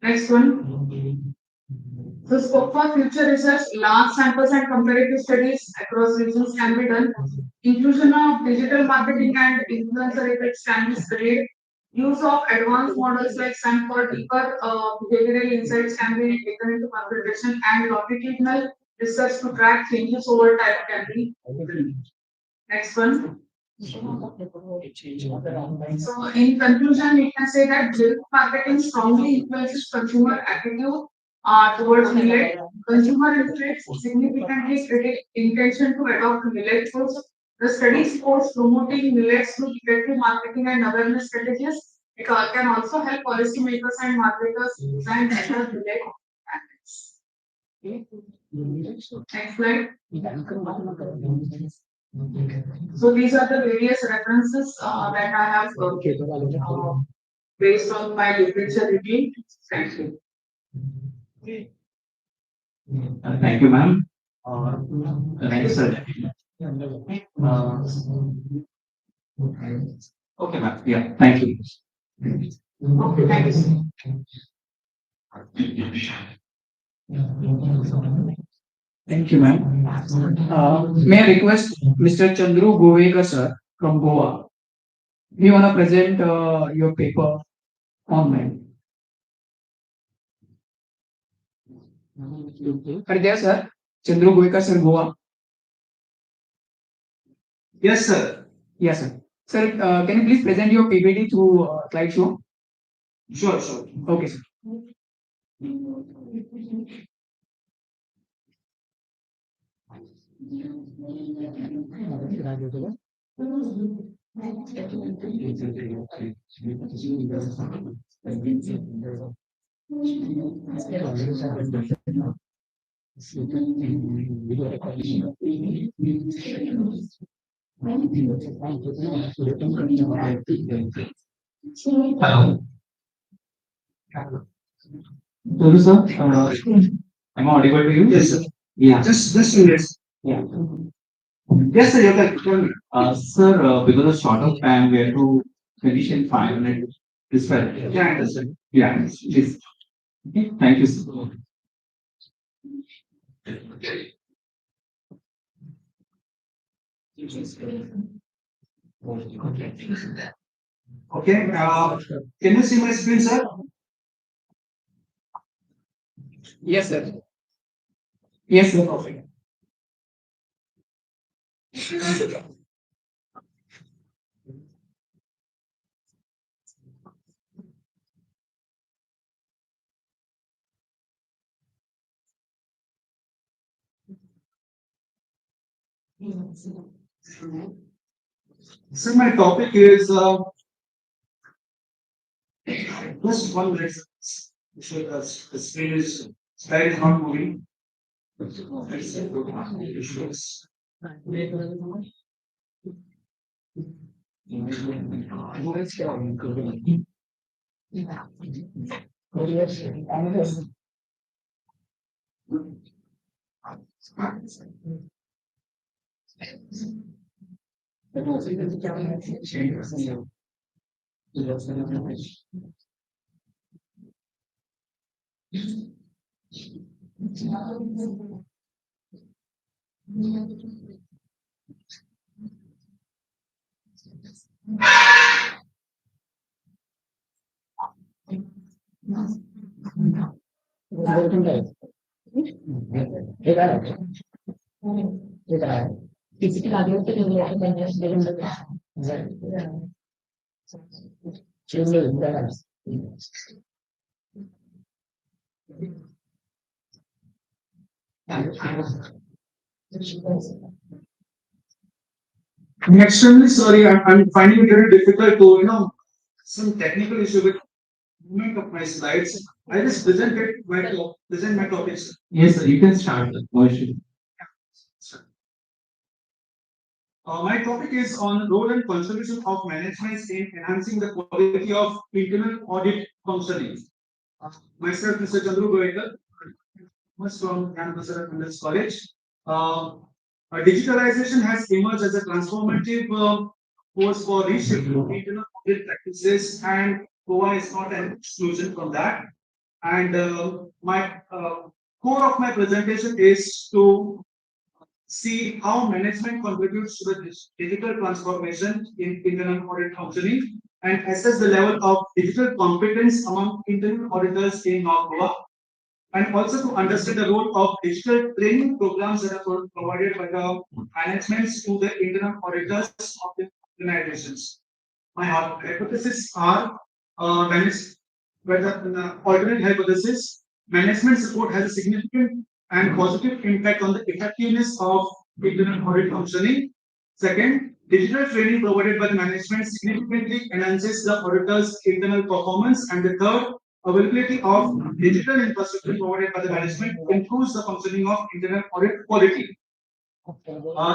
Next one. So scope for future research, large samples and comparative studies across regions can be done. Inclusion of digital marketing and influencer effects can be studied. Use of advanced models like SAM for deeper behavioral insights can be taken into consideration, and longitudinal research to track changes over time can be done. Next one. So in conclusion, we can say that digital marketing strongly influences consumer attitude towards millet. Consumer insights significantly predict intention to adopt millet foods. The study supports promoting millets through effective marketing and awareness strategies. It can also help policymakers and marketers design better relate tactics. Next slide. So these are the various references that I have based on my literature review. Thank you. Thank you, ma'am. Next, sir. Okay, ma'am. Yeah, thank you. Okay, thank you, sir. Thank you, ma'am. May I request Mr. Chandru Govekar, sir, from Goa. We want to present your paper online. Are you there, sir? Chandru Govekar, sir, Goa. Yes, sir. Yes, sir. Sir, can you please present your PPT through slideshow? Sure, sure. Okay, sir. Hello. Hello, sir. Am I audible to you? Yes, sir. Yeah. Just yes. Yeah. Yes, sir. You can tell me. Sir, because of short of time, we have to finish in 5 minutes. This well. Yeah, I understand. Yeah, please. Okay. Thank you, sir. Okay. Can you see my screen, sir? Yes, sir. Yes, sir. Perfect. So my topic is just 1 minute. The screen is slide is not moving. I'm extremely sorry. I'm finding it very difficult to, some technical issue with movement of my slides. I just present my topics. Yes, sir. You can start. No issue. My topic is on role and contribution of management in enhancing the quality of internal audit functioning. Myself, Mr. Chandru Govekar, from Canada College. Digitalization has emerged as a transformative force for reshaping internal audit practices, and Goa is not an exclusion from that. And my core of my presentation is to see how management contributes to the digital transformation in internal audit functioning and assess the level of digital competence among internal auditors in North Goa, and also to understand the role of digital training programs that are provided by the managements to the internal auditors of the organizations. My hypotheses are the alternate hypothesis: management support has a significant and positive impact on the effectiveness of internal audit functioning. Second, digital training provided by the management significantly enhances the auditor's internal performance. And the third, availability of digital infrastructure provided by the management improves the functioning of internal audit quality.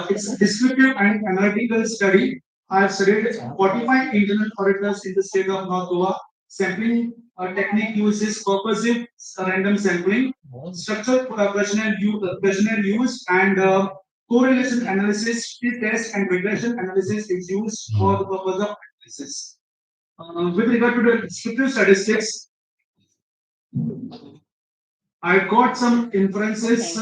It's a descriptive and analytical study. I have studied 45 internal auditors in the state of North Goa. Sampling technique uses purposive random sampling, structured questionnaire used, and correlation analysis, t-test, and regression analysis is used for the purpose of analysis. With regard to the descriptive statistics, I got some inferences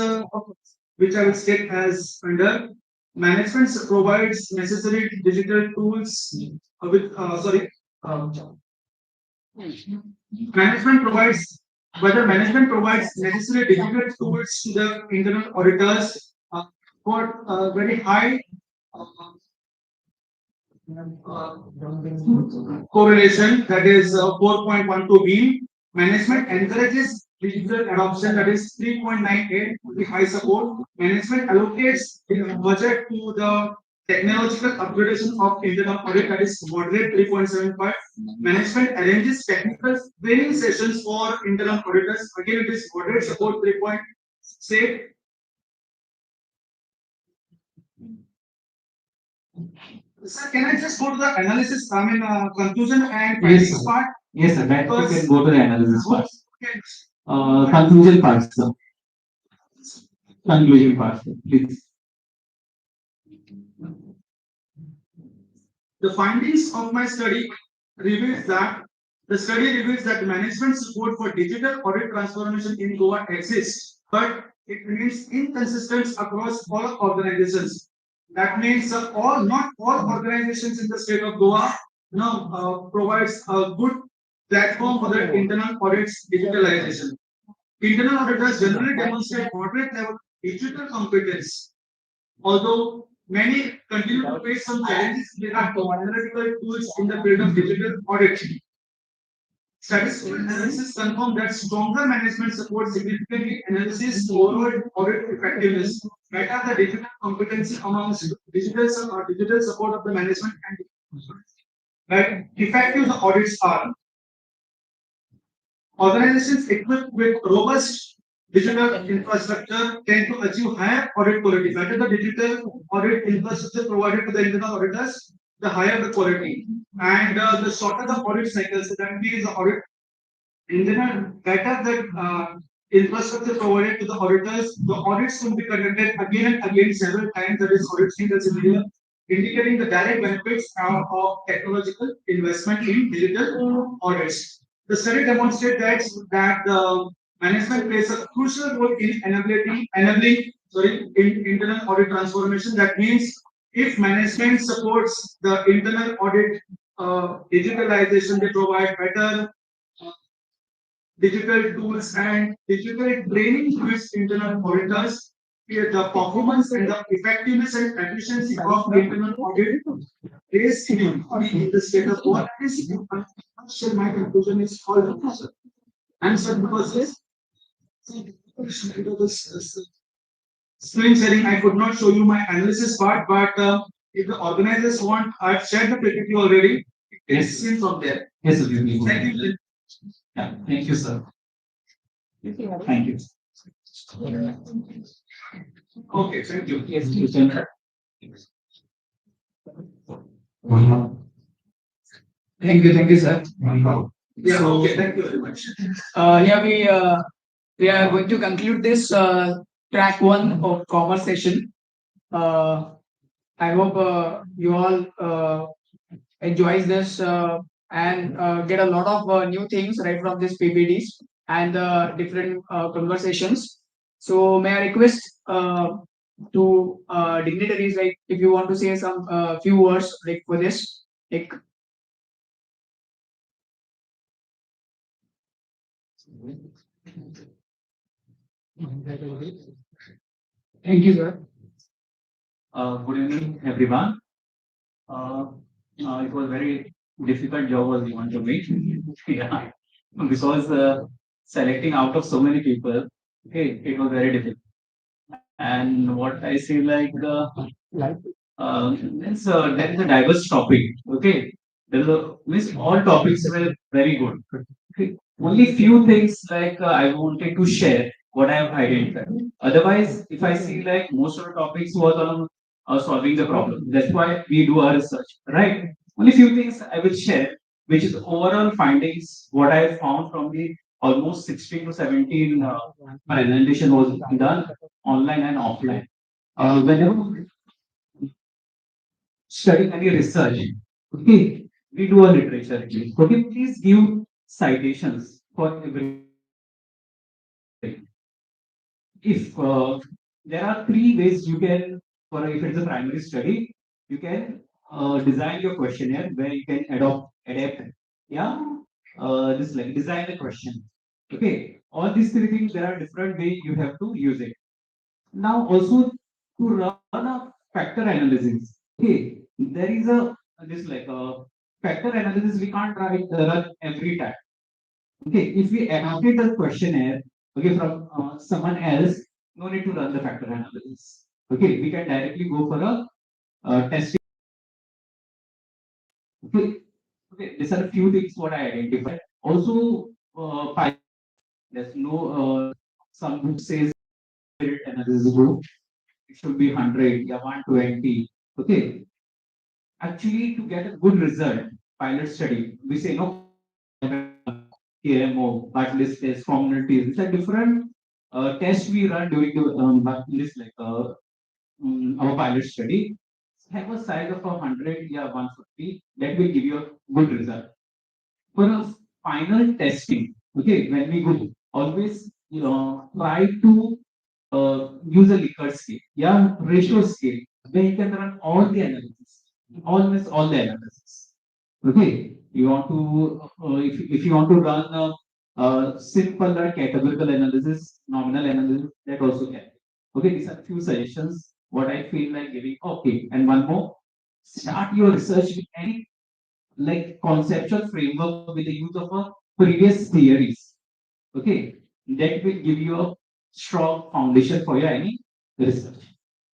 which I will state as under. Management provides necessary digital tools management provides necessary digital tools to the internal auditors for very high correlation, that is 4.12 mean. Management encourages digital adoption, that is 3.98 with high support. Management allocates budget to the technological upgradation of internal audit, that is moderate 3.75. Management arranges technical training sessions for internal auditors, again it is moderate support 3.6. Sir, can I just go to the analysis, conclusion and findings part? Yes, sir. That you can go to the analysis part. Conclusion part, sir. Conclusion part, sir. Please. The findings of my study reveals that management support for digital audit transformation in Goa exists, but it remains inconsistent across all organizations. That means not all organizations in the state of Goa provides a good platform for the internal audits digitalization. Internal auditors generally demonstrate moderate level digital competence, although many continue to face some challenges related to analytical tools in the field of digital audit. Statistical analysis confirm that stronger management supports significantly enhances overall audit effectiveness. Better the digital competency amongst digital support of the management and that effective the audits are. Organizations equipped with robust digital infrastructure tend to achieve higher audit quality. Better the digital audit infrastructure provided to the internal auditors, the higher the quality. And the shorter the audit cycles, that means the audit better the infrastructure provided to the auditors, the audits will be conducted again and again several times. That is audit cycles in here, indicating the direct benefits of technological investment in digital audits. The study demonstrates that the management plays a crucial role in enabling internal audit transformation. That means if management supports the internal audit digitalization, they provide better digital tools and digital training to its internal auditors. The performance and the effectiveness and efficiency of the internal audit is in the state of what is. My conclusion is all answer because this screen sharing, I could not show you my analysis part, but if the organizers want, I've shared the PPT already. It's seen from there. Yes, sir. Thank you. Yeah, thank you, sir. Thank you. Okay, thank you. Yes, sir. Thank you, sir. Yeah, okay, thank you very much. We are going to conclude this track 1 of commerce session. I hope you all enjoys this and get a lot of new things right from these PPTs and different conversations. So may I request to dignitaries, like if you want to say some few words like for this, like. Thank you, sir. Good evening, everyone. It was very difficult job was given to me. Yeah, because selecting out of so many people, okay, it was very difficult. And what I see, like There is a diverse topic. Okay, means all topics were very good. Okay. Only few things like I wanted to share what I have identified. Otherwise, if I see like most of the topics was on solving the problem. That's why we do our research, right? Only few things I will share, which is overall findings. What I found from the almost 16 to 17 presentation was done online and offline. Whenever studying any research, okay, we do a literature review. Okay, please give citations for everything. If there are three ways you can, for if it's a primary study, you can design your questionnaire where you can adapt, yeah, this like design the question. Okay, all these three things there are different way you have to use it. Now also to run a factor analysis. Okay, there is a this like a factor analysis we can't run every time. Okay, if we annotate a questionnaire, okay, from someone else, no need to run the factor analysis. Okay, we can directly go for a testing. Okay, okay, these are a few things what I identified. Also, there's no some group says analysis group it should be 100, yeah, 120. Okay, actually to get a good result, pilot study, we say no KMO, but list test, communities. It's a different test we run during the list like our pilot study. Have a size of 100, yeah, 150. That will give you a good result. For a final testing, okay, when we go, always try to use a Likert scale, yeah, ratio scale, where you can run all the analysis, almost all the analysis. Okay, you want to if you want to run a simple categorical analysis, nominal analysis, that also can. Okay, these are few suggestions what I feel like giving. Okay, and one more, start your research with any like conceptual framework with the use of a previous theories. Okay, that will give you a strong foundation for your any research.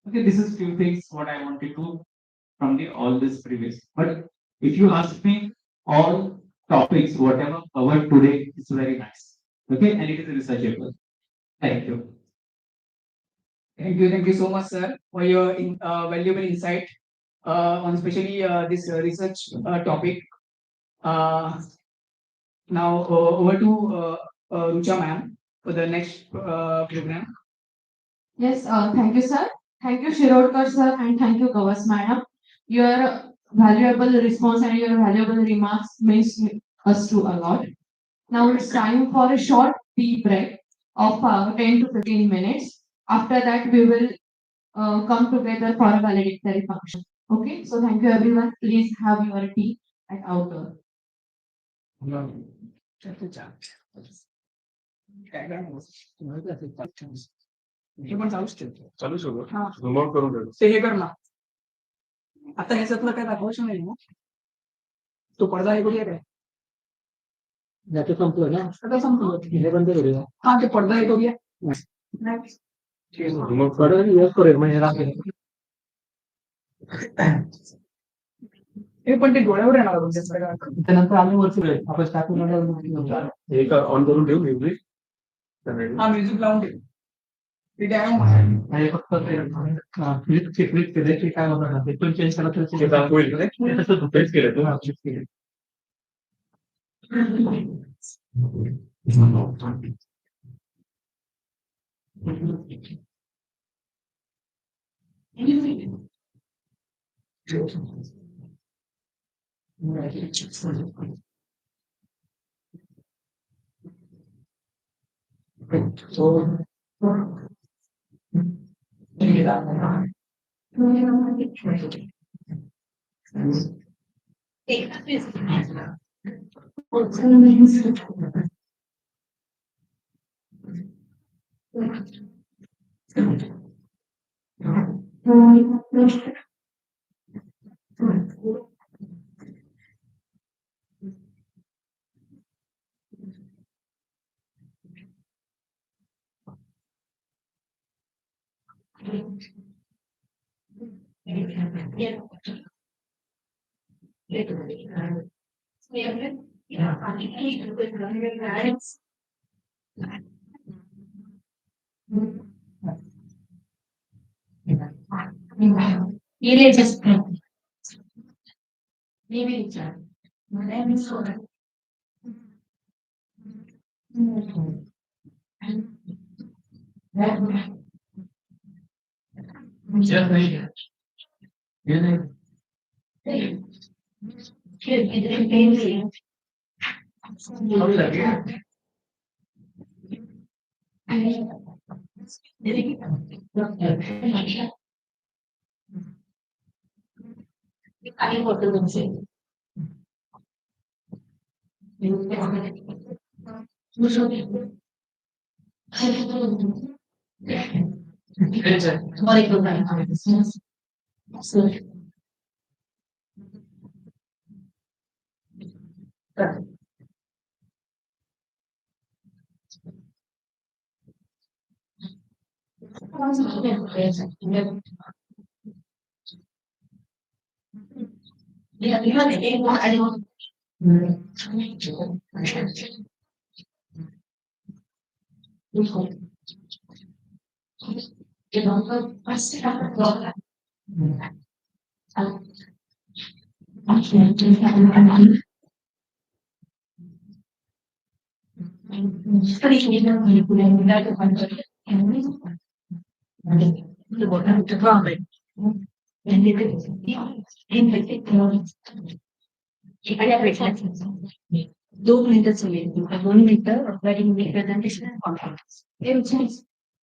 Okay, this is few things what I wanted to from the all this previous. But if you ask me, all topics whatever covered today is very nice. Okay, and it is researchable. Thank you. Thank you so much, sir, for your valuable insight on especially this research topic. Now over to Rucha ma'am for the next program. Yes, thank you, sir. Thank you, Shirodkar, sir, and thank you, Gawas, madam. Your valuable response and your valuable remarks means us to a lot. Now it's time for a short tea break of 10 to 15 minutes. After that, we will come together for a valedictory function. Okay, so thank you, everyone. Please have your tea at outdoor. हे पण चालूच ठेवतो. चालू शकतो हा. Zoom out करून ठेवतो. ते हे कर ना. आता ह्याच्यातलं काय दाखवायचं नाही ना. तो पडदा हे करूया काय? याचं संपलं ना आता संपलं. हे बंद करूया हा ते पडदा हे करूया. यूज करूया म्हणजे राखेल हे पण ते डोळ्यावर येणार होतं. त्यानंतर आम्ही वरती आपण स्टार्टिंग हे का ऑन करून ठेवू म्युझिक हा म्युझिक लावून ठेव. ते डॅम आणि फक्त क्लिक केलं की काय होणार ना ते पण चेंज करायचं होईल तसं तेच केलं तू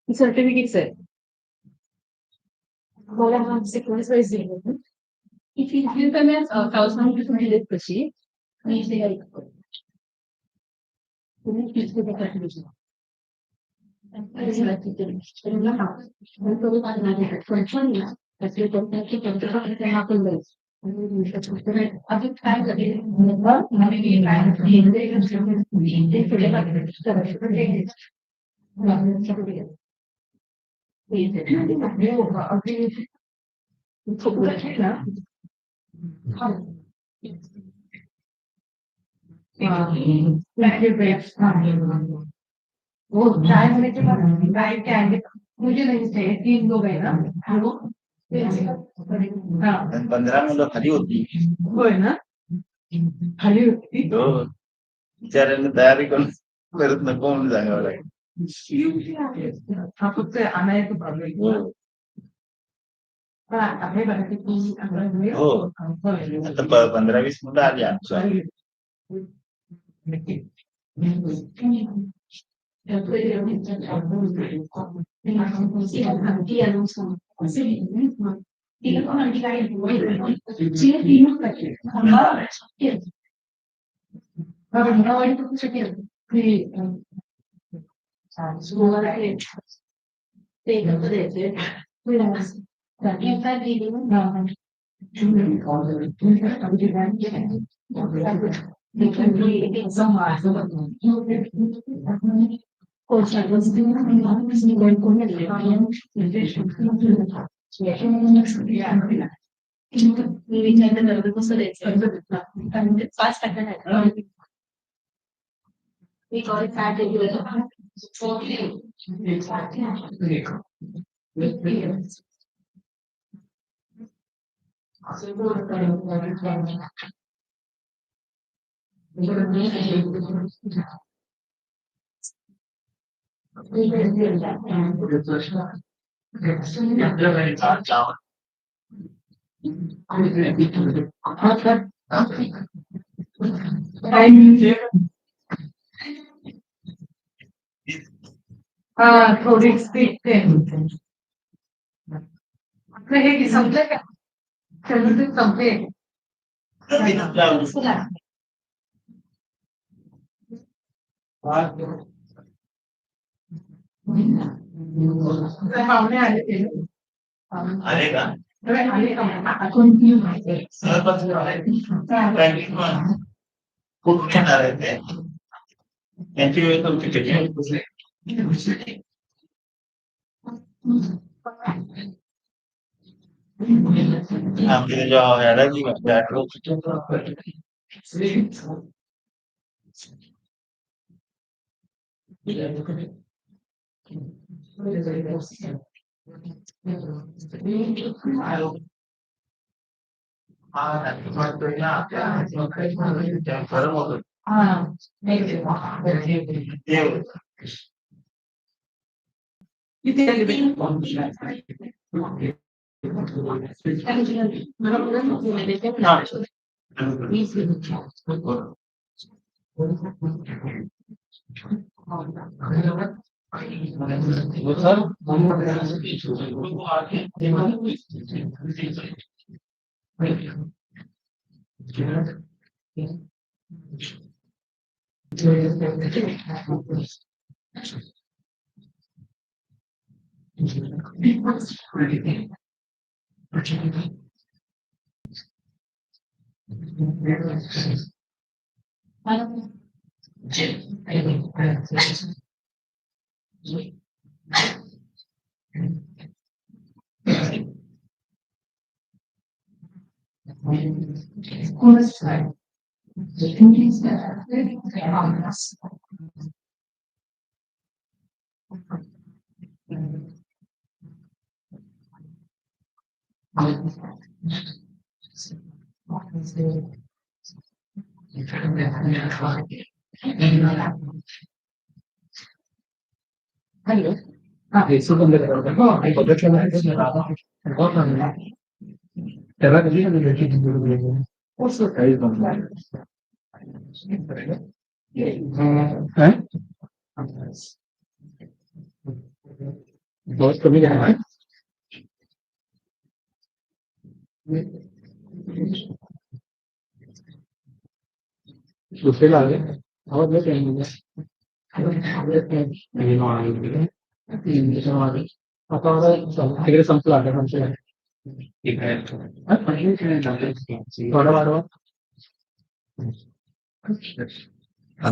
सर्टिफिकेट्स आहे मला हा सिक्वेन्स वाईज दिले if you can thousand rupees दिलेत कशी आणि ते काय तुम्ही किती पाठवू वो चाय होने के बाद चाय के आगे मुझे नहीं चाहिए 3 लोग है ना वो हाँ 15 मुलं खाली होती होय ना खाली होती हो बिचाऱ्यांनी तयारी करून परत नको म्हणून सांगावं लागेल हा फक्त आणायचं प्रॉब्लेम आहे हो आता 15-20 मुलं आली आमच्या थोडी स्पीड हे संपलंय का संपले पाहुणे आले ते आले का खूप येणार आहे ते त्यांची वेळ तुमची त्याची आपके जो है ना जी chat room Hello. Eso donde no, hay otra chama que se llama Terra de vida de aqui do Posso cair do lado? Dois comigo é Você lá, né? Agora eu tenho, né? Ini no anche. Quindi sono agora संपला है थोड़ा बार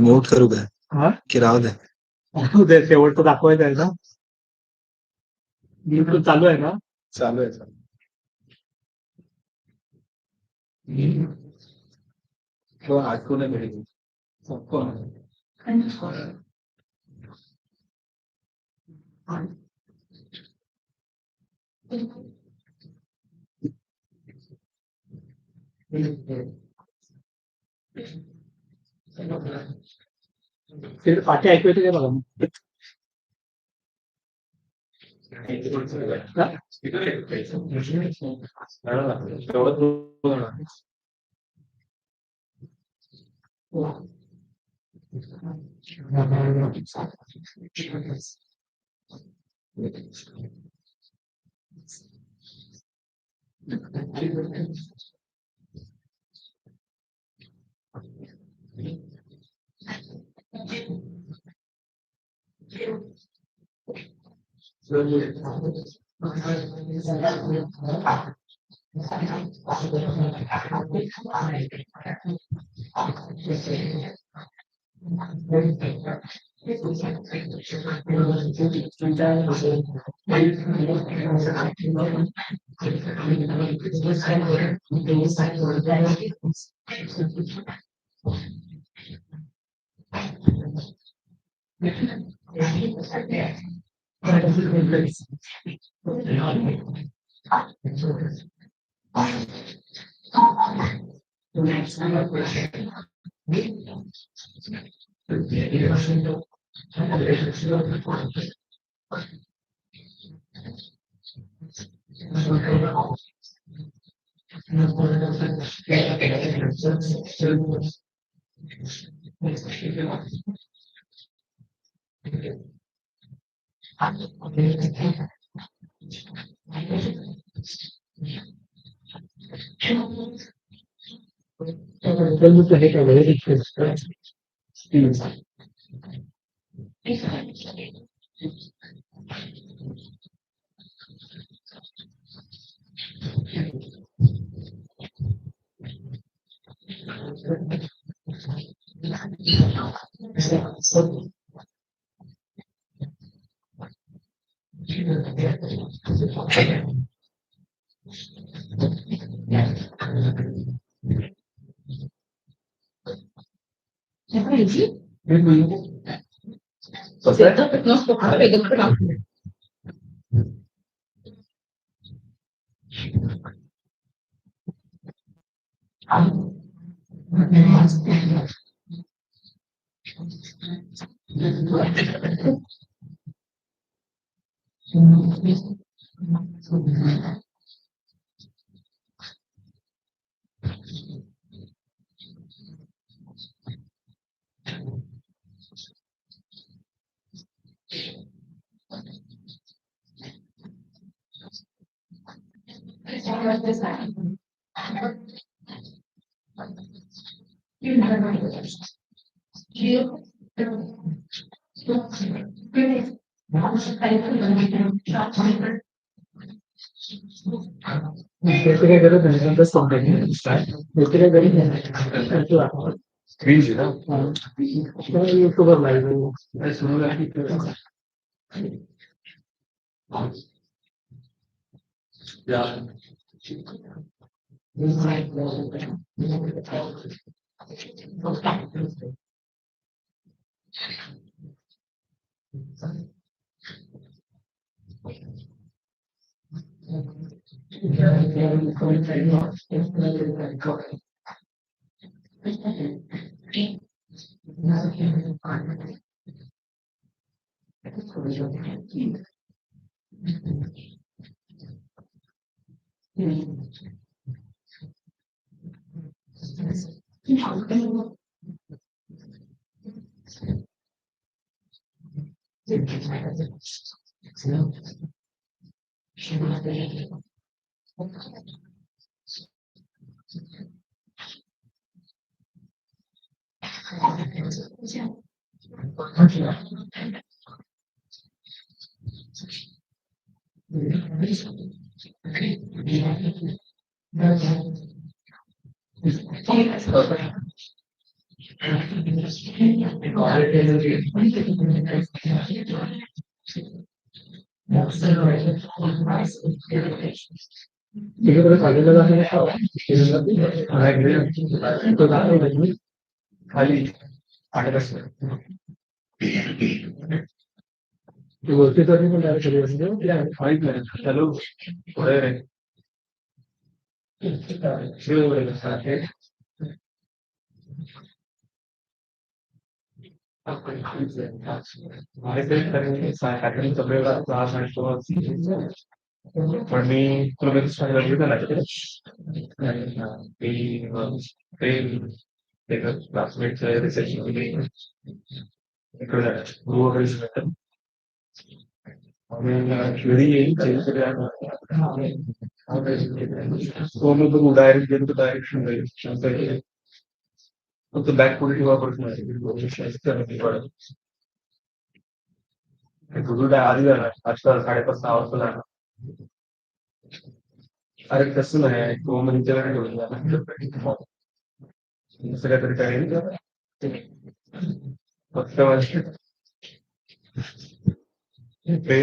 note करू काय हा की राहू दे उद्या शेवटचं दाखवायचं आहे ना YouTube चालू आहे ना चालू आहे चालू तो आठवण मिळेल फिर पाठी ऐकू येते काय बघा Basically, there is an interest on taking start. Basically, there is an Screen sheet, huh? YouTuber live. Yeah. खाली बोलते तो नहीं बोल रहा है फाइव मिनट चलो थोड़े हमारे से करेंगे साइकिल चलेगा क्लास में तो for me तो मेरे साथ लगे था ना एक क्लासमेट से रिसेप्शन में वो रिसेप्शन मेरी यही चेंज कर रहा तो मैं तो डायरेक्शन में तो बैक पॉजिटिव अपॉर्चुनिटी गुरुडा आधी जाना आजकल 5:30 वाजता जाणार अरे कसं नाही तो म्हणजे दुसरं काहीतरी करेल फक्त ते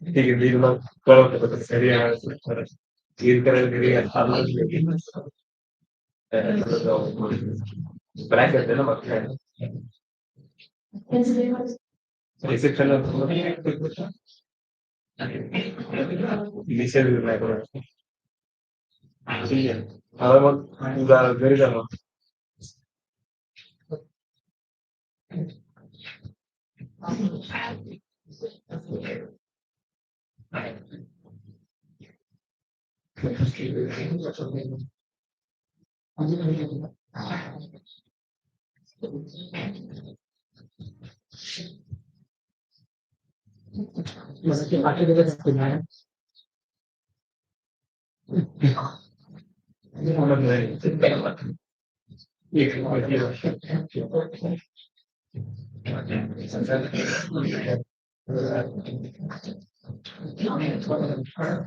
ठीक आहे मी तुला कळवतो कसं घरी क्लिअर करायला घरी ब्लॅक करते ना मग काय रिसेप्शन इनिशियल नाही करू ठीक आहे मला मग तुझा घरी जा मग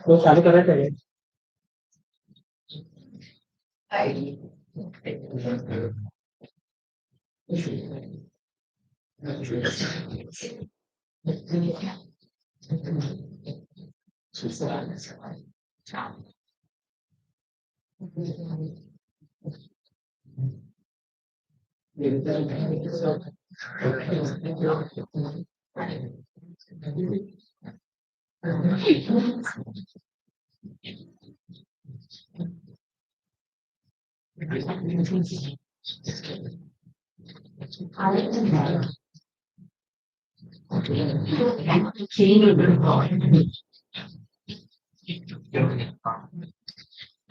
तो चालू करायचं आहे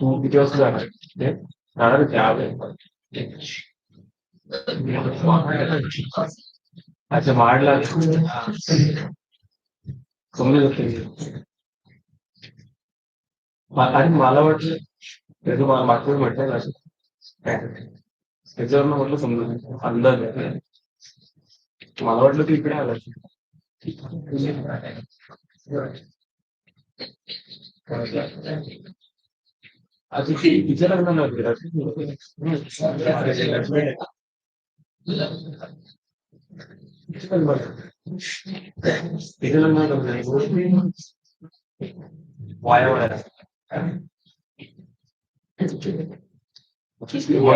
तू किती वाजता जाणार जाणार त्यावेळी अच्छा वाढला समजू शकते आणि मला वाटलं त्याचं मागचं म्हटलं ना त्याच्यावर म्हटलं समजून अंदाज आहे. मला वाटलं तू इकडे आला आता तिच्या लग्नाला तिच्या लग्नाला वाया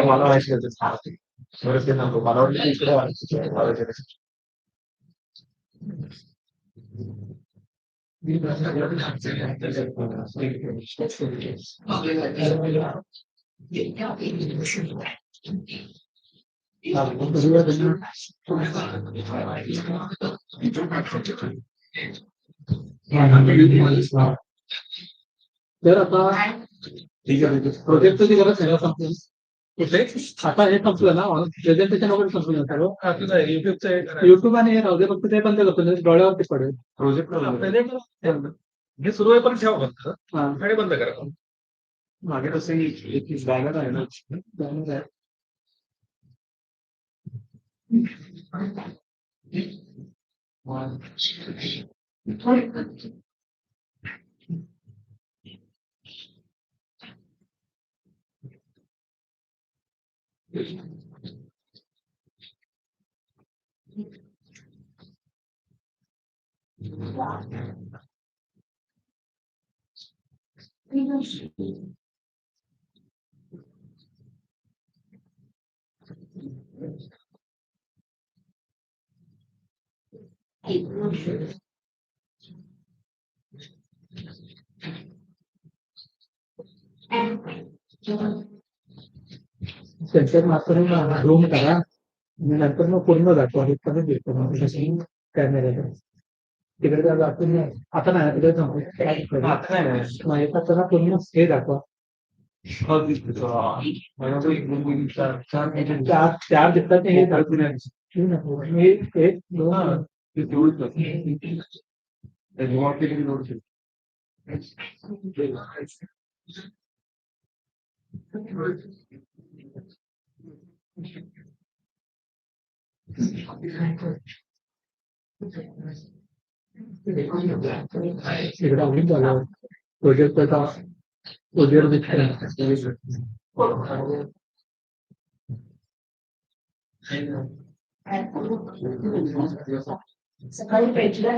मला माहिती बरं ते सांगतो मला वाटतं इकडे तर आता ठीक आहे प्रोजेक्टची गरज सगळं संपलं कुठे आता हे संपलं ना प्रेझेंटेशन वगैरे संपलं सगळं युट्यूब आणि हे राहू दे फक्त ते बंद करतो डोळ्यावरती पडेल प्रोजेक्ट हे सुरू आहे पण ठेवा फक्त आणि बंद करा मागे तसं एक बॅनर आहे ना बॅनर आहे सेंटर मात्र रूम करा आणि नंतर मग पूर्ण जातो कॅमेरा तिकडे जातो आता नाही तिकडे पूर्ण हे दाखवा चार दिसतात हे दाखवून एक दोन प्रोजेक्ट सकाळी भेटल्या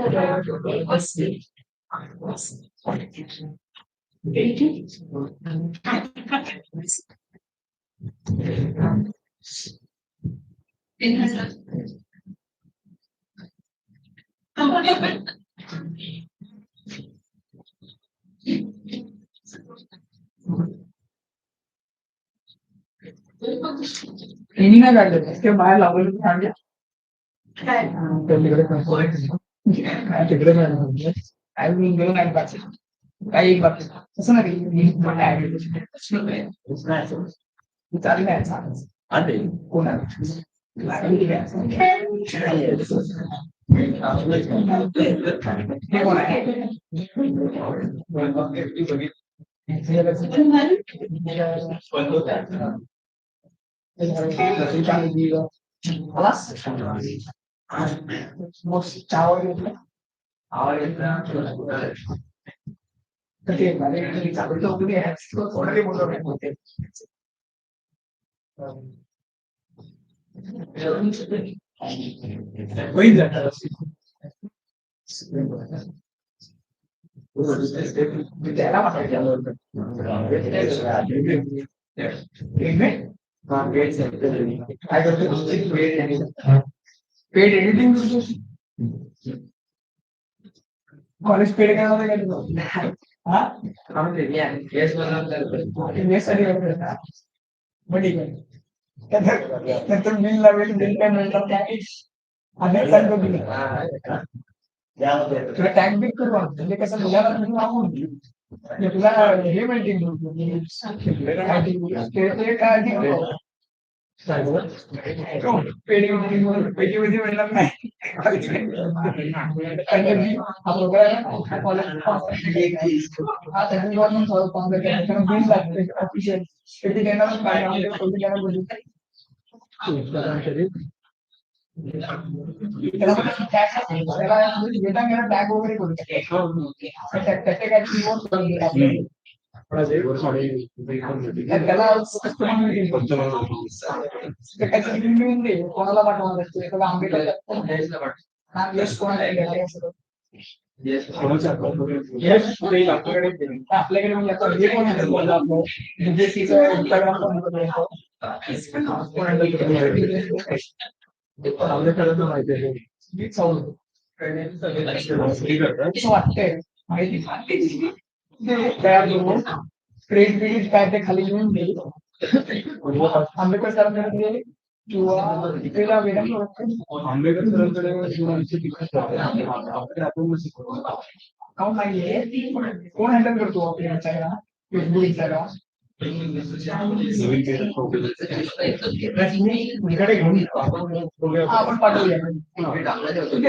ट्रेनिंग नाही काढलं ते बाहेर लावलं तिकडे नाही गेलो नाही बाकी काही एक बाबतीत तसं नाही चालेल आहे कोणा त्याला म्हणायचं काय करतो पेड एडिटिंग कॉलेज पेड करायला काय तुझं हा ठीक आहे त्याचं बिल लावेल बिल काय मिळणार काय आधी सांगतो तुला टॅग बिल करू म्हणजे कसं मुलाला तुला हे माहिती पैकी मिळणार नाही टॅग वगैरे करू त्याला कोणाला पाठवणार आपल्याकडे म्हणजे आता हे कोण वाटतंय माहिती क्रेडिट बिडिट काय ते खाली लिहून दे आंबेडकर सरांकडे किंवा आंबेडकर सरांकडे अकाउंट नाहीये कोण हँडल करतो आपल्या इंस्टाग्राम फेसबुक इंस्टाग्राम आपण पाठवूया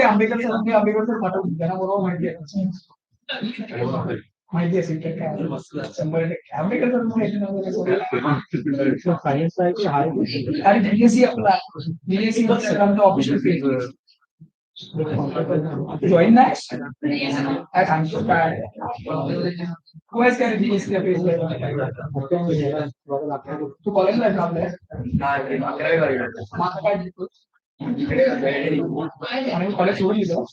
आंबेडकर सरांनी आंबेडकर सर पाठवू त्यांना बरोबर माहिती आहे माहिती असेल तर काय 100% आणि बीएससी आपला बीएससी ऑफिशियल पेज जॉईन नाही काय सांगतो काय कोणाच काय बीएससी पेज तू कॉलेजला आहे आपल्या कॉलेज सोडून दिलं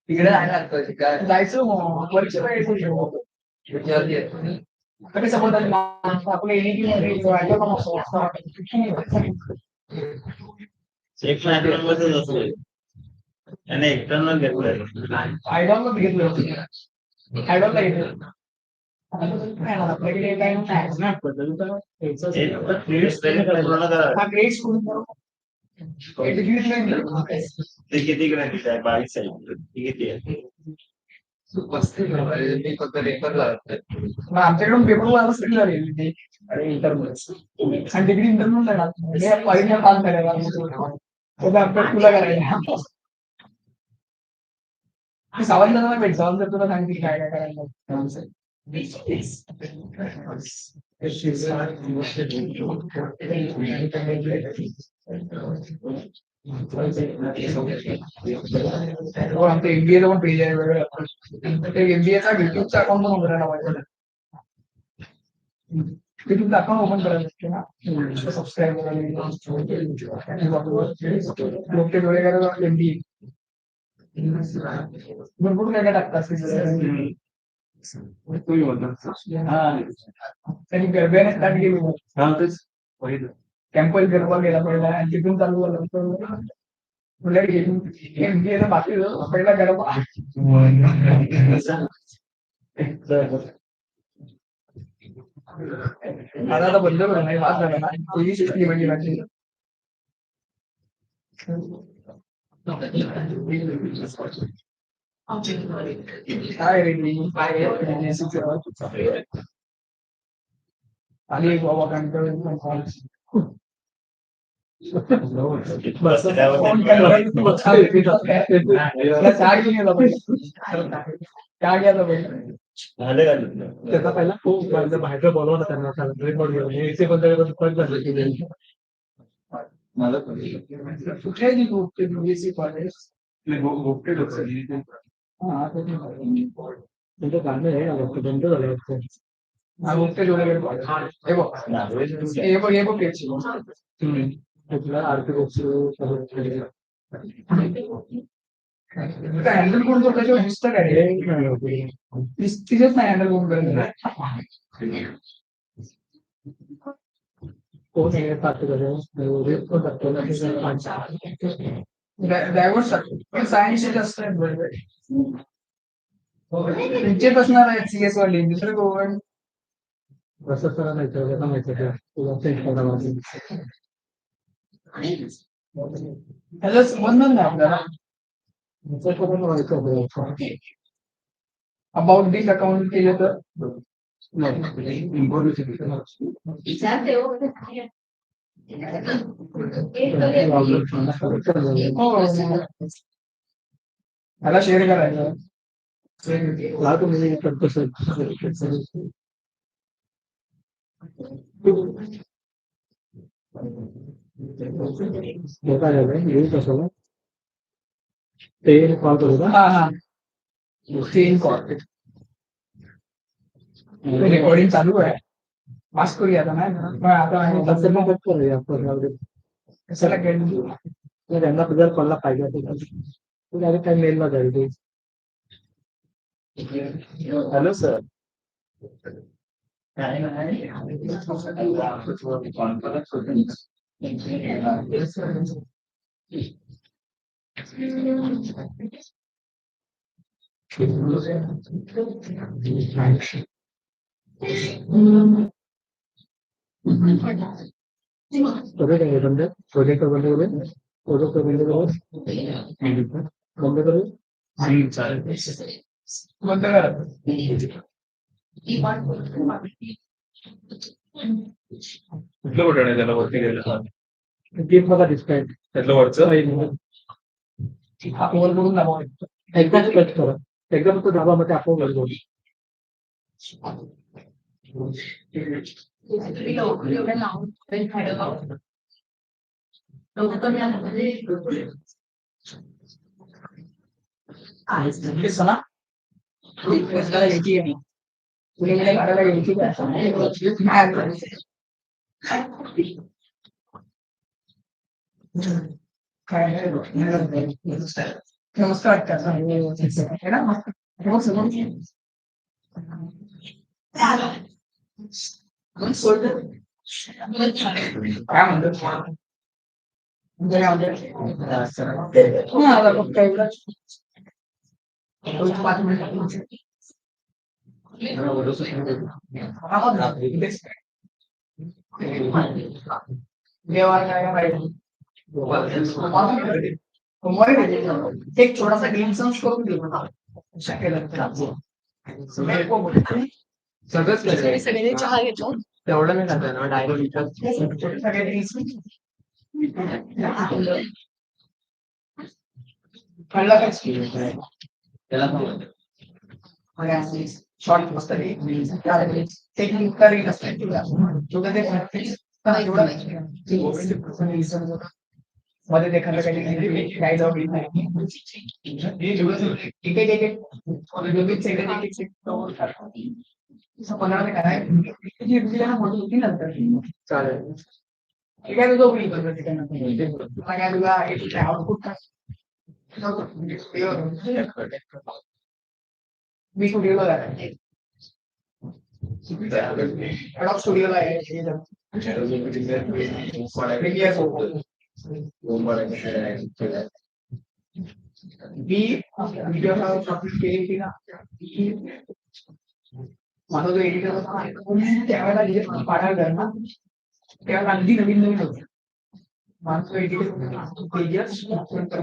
तिकडे जायचं परीक्षा कधी समोर आपल्या एक्सटर्नल घेतलं आयडॉलला घेतलं आयडॉलला घेतलं आपल्याकडे काय किती ग्रॅटिट आहे 22 आहे किती आहे आमच्याकडून पेपर झाले इंटरनल आणि डिग्री इंटरनल पास करायला तुला करायला सावंत भेट सावंत तुला सांगतील काय काय करायला आमचं एमबीए पण पेज आहे वेगळं एमबीएचा युट्यूबचा अकाउंट पण उघडायला पाहिजे तुमचं अकाउंट ओपन करायला लागते ना सबस्क्राईब करायला एमबीए भरपूर काय काय टाकतात त्यांनी गरब्याने स्टार्ट केली कॅम्पस गरबा गेला पहिला आणि तिथून चालू झालं बाकी पहिला गरबा आता बंद करू नाही वाद झाला ना म्हणजे काय रे आणि बाबा त्याचा पहिला खूप बाहेर बोलवलं त्यांना इथे पण मला कुठे कॉलेज गाणं आहे बंद झालं हा गोष्ट जोडलेली आहे. हे बघ हे बघ page. आर्थिक हँडल कोण करतो त्याच्यावर दिसतं काय रे? तिथेच नाही हँडल कोण करत. कोण आहे डायव्हर्स सायन्सचे जास्त आहेत. तुमचेच असणार आहेत CS वाले दुसरे कोण? कसं सर नाही माहिती त्याला संबंध नाही आपल्याला. अबाउट दिस अकाउंट केलं तर त्याला शेअर करायचं. तुम्ही करतो सर काय झालं येईल कसं ते कॉल करू का? हा रेकॉर्डिंग चालू आहे. पास करूया आता नाही आता करूया आपण कशाला त्यांना जर पडला पाहिजे काय मेलला जाईल. Hello sir. काय नाही प्रोजेक्ट बंद करू बंद करा. कुठलं बटन आहे त्याला वरती गेलं? गेम बघा दिसतंय त्यातलं वरचं वर करून दाबा. एकदम कट करा एकदम तो दाबामध्ये आपण वर नमस्कार. काय म्हणतो एक छोटासा ग्लिम्स करून देऊ मला सगळ्यांनी चहा घेतो तेवढं नाही खात ना डायरेक्ट कळलं काय शॉर्ट मस्त टेक्निक करेल मध्ये देखा काही जाऊ चालेल ठीक आहे जो तुला काय तुला आउटपुट मी स्टुडिओला जाणार स्टुडिओला मी व्हिडिओ सबमिट केली होती ना माझा जो एडिटर होता त्यावेळेला पाठायला ना त्यावेळेला अगदी नवीन नवीन होतं माझं एडिटर पेजेस नंतर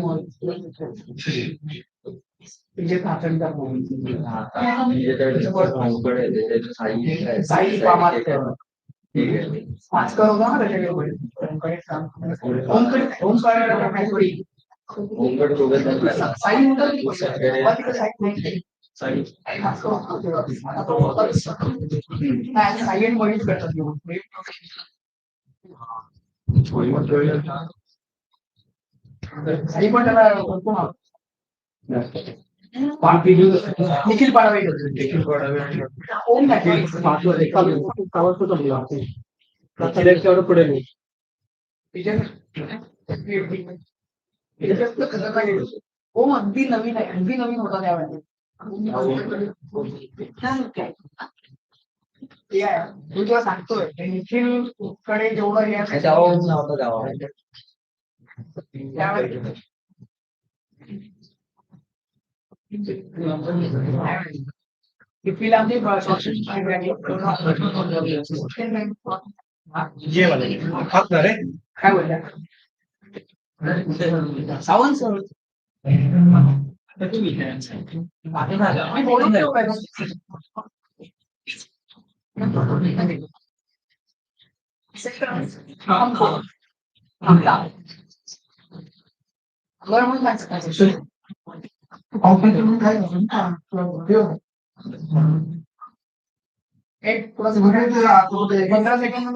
निखिल पाडावे ओम तेवढं पुढे नाही ओम अगदी नवीन आहे अगदी नवीन होता त्यावेळेला मी तुला सांगतोय निखिल कडे जेवढं हे आहे त्यावेळेला आमची काय बोलल्या सावंत सर एक 15 सेकंड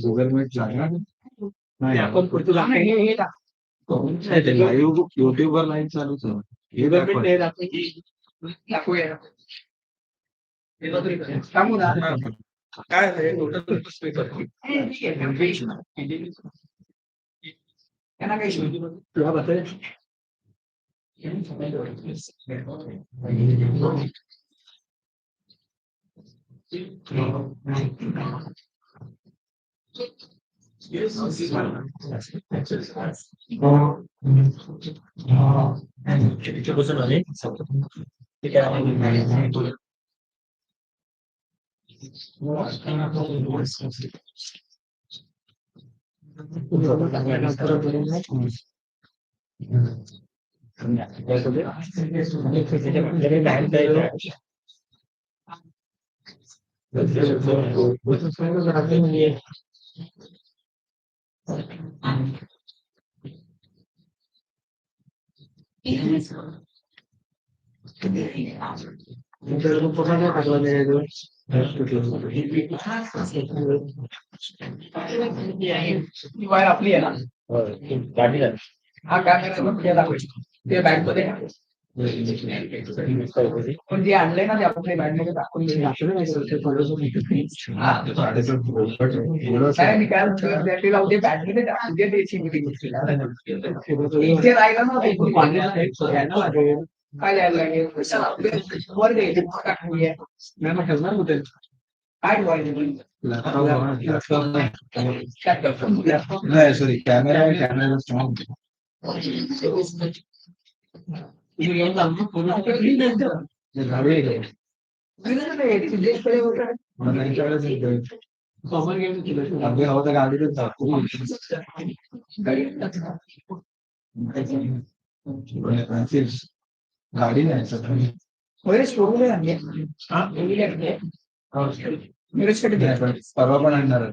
गुगल मीट नाही आपण पुढचं लाईव्ह युट्यूब वर लाईव्ह चालूच काय आपली आहे ना हा कॅमेरा दाखवायची ते बॅग मध्ये पण जे आणले ना ते आपल्या बॅग मध्ये दाखवून मी काय बॅग मध्ये द्यायची मीटिंग इथे राहिलं ना काय द्यायला लागेल वर द्यायची ठेवणार कुठे काय नाही सॉरी कॅमेरा गाडी नाही परवा पण आणणार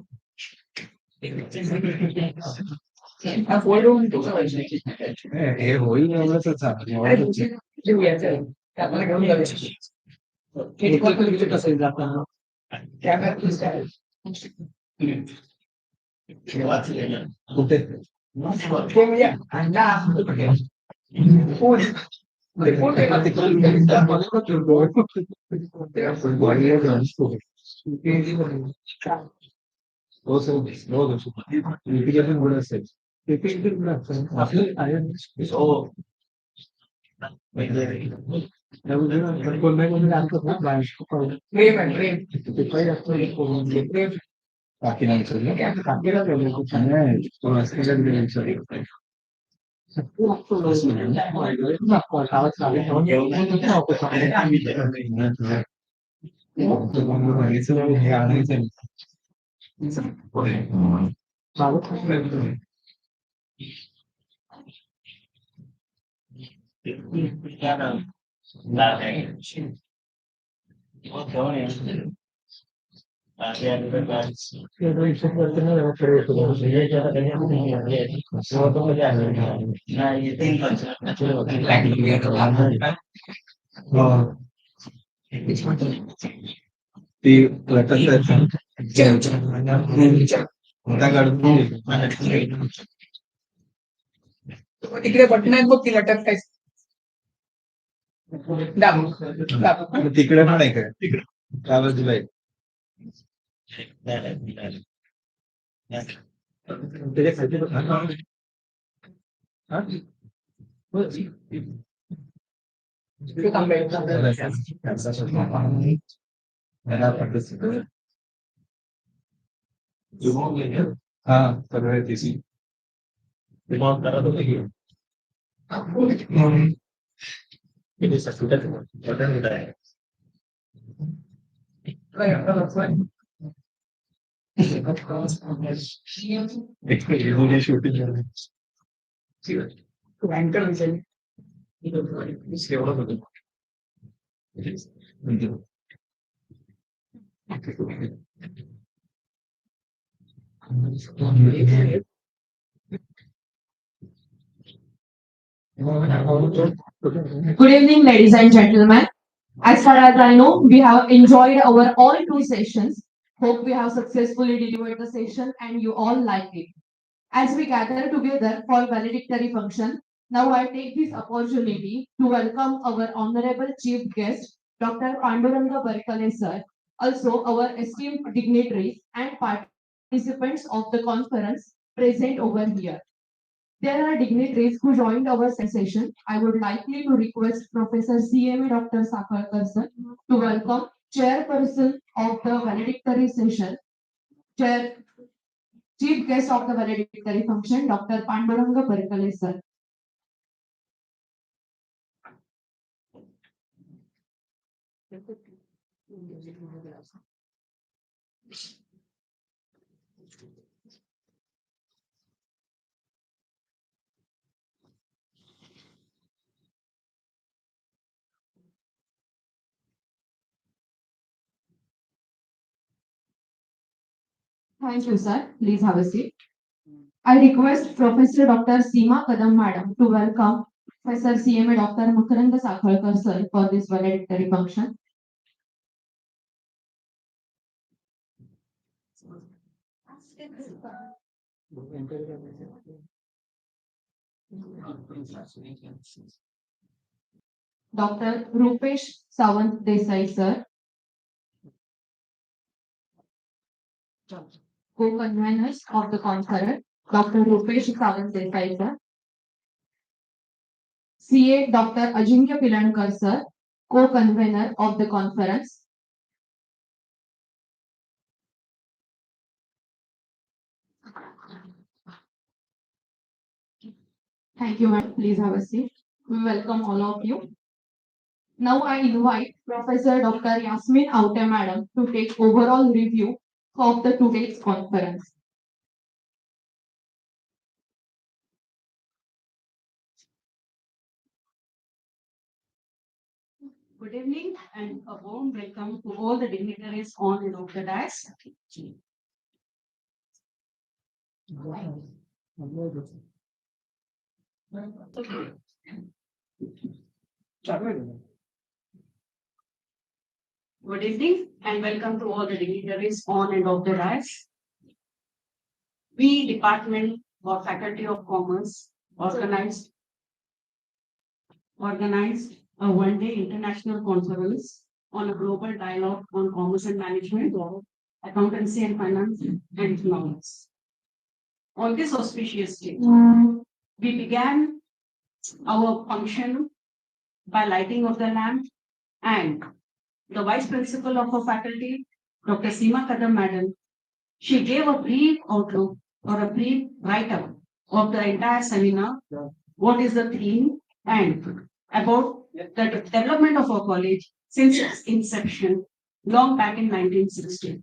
हे होईल एवढंच ती लटकत तिकडे बटन आहेत बघ ती लटकतायच. दाब दाब. तिकडे पण आहे काय तिकडे त्या बाजूला आहे. हा सगळं तीसी शूटिंग अँकर विचारली. Good evening, ladies and gentlemen. As far as I know, we have enjoyed our all two sessions. Hope we have successfully delivered the session and you all like it. As we gather together for valedictory function, now I take this opportunity to welcome our honorable chief guest, Dr. Panduranga Barkale sir, also our esteemed dignitaries and participants of the conference present over here. There are dignitaries who joined our session. I would likely to request Professor CMA Dr. Sakharkar sir to welcome chairperson of the valedictory session, chief guest of the valedictory function, Dr. Panduranga Barkale sir. Thank you, sir. Please have a seat. I request Professor Dr. Seema Kadam Madam to welcome Professor CMA Dr. Makaranda Sakharkar sir for this valedictory function. Dr. Rupesh Sawant Desai sir, co-conveners of the conference, Dr. Rupesh Sawant Desai sir, CA Dr. Ajinkya Pilankar sir, co-convener of the conference, thank you, madam. Please have a seat. We welcome all of you. Now I invite Professor Dr. Yasmin Aute Madam to take overall review of the today's conference. Good evening and a warm welcome to all the dignitaries on and off the dais. Good evening and welcome to all the dignitaries on and off the dais. We, Department or Faculty of Commerce, organized a one-day international conference on a global dialogue on commerce and management, accountancy and finance, and economics. On this auspicious day, we began our function by lighting of the lamp, and the Vice Principal of our faculty, Dr. Seema Kadam Madam, she gave a brief outlook or a brief write-up of the entire seminar, what is the theme, and about the development of our college since its inception long back in 1960.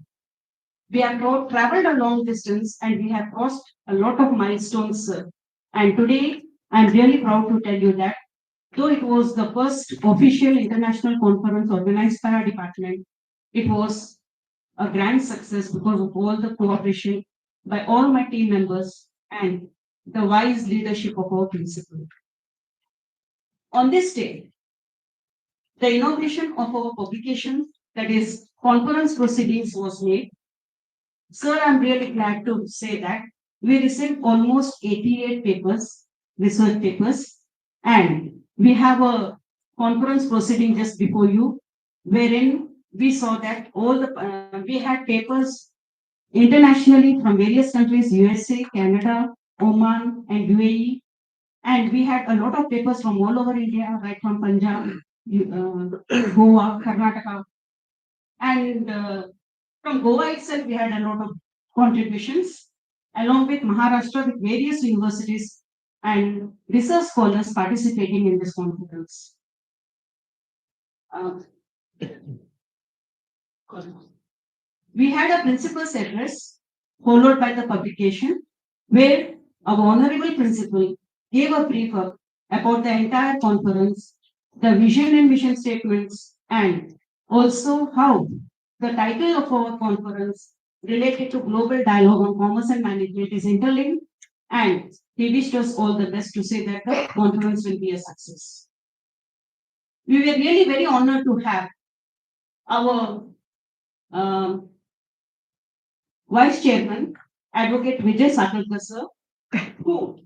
We have traveled a long distance and we have crossed a lot of milestones, sir. And today, I'm really proud to tell you that though it was the first official international conference organized by our department, it was a grand success because of all the cooperation by all my team members and the wise leadership of our principal. On this day, the inauguration of our publication, that is conference proceedings, was made. Sir, I'm really glad to say that we received almost 88 papers, research papers, and we have a conference proceeding just before you, wherein we saw that we had papers internationally from various countries, USA, Canada, Oman, and UAE, and we had a lot of papers from all over India, right from Punjab, Goa, Karnataka, and from Goa itself, we had a lot of contributions, along with Maharashtra, with various universities and research scholars participating in this conference. We had a principal's address followed by the publication, where our honorable principal gave a brief about the entire conference, the vision and mission statements, and also how the title of our conference related to global dialogue on commerce and management is interlinked, and he wished us all the best to say that the conference will be a success. We were really very honored to have our Vice Chairman, Advocate Vijay Sakalkar sir, who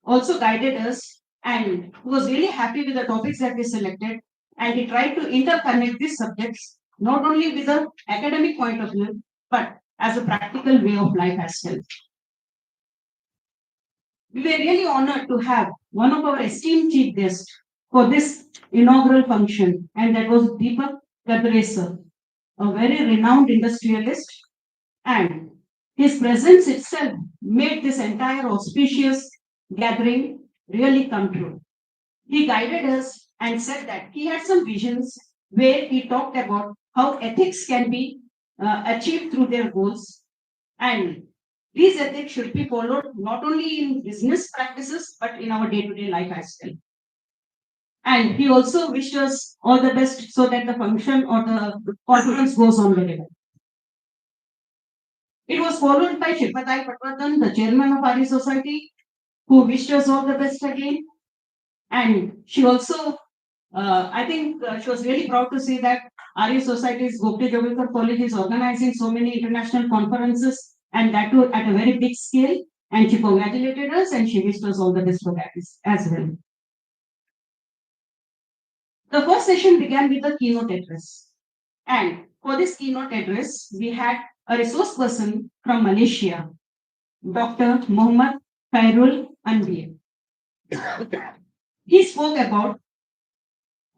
also guided us and who was really happy with the topics that we selected, and he tried to interconnect these subjects not only with the academic point of view, but as a practical way of life as well. We were really honored to have one of our esteemed chief guests for this inaugural function, and that was Deepak Kadre sir, a very renowned industrialist, and his presence itself made this entire auspicious gathering really come true. He guided us and said that he had some visions where he talked about how ethics can be achieved through their goals, and these ethics should be followed not only in business practices but in our day-to-day life as well. And he also wished us all the best so that the function or the conference goes on very well. It was followed by Shilpatai Patwardhan, the chairman of Agies Society, who wished us all the best again. And she also, I think she was really proud to see that Agies Society's Gogate Jogalekar College is organizing so many international conferences, and that too at a very big scale. And she congratulated us and she wished us all the best for that as well. The first session began with a keynote address. And for this keynote address, we had a resource person from Malaysia, Dr. Muhammad Khairul Anbiya. He spoke about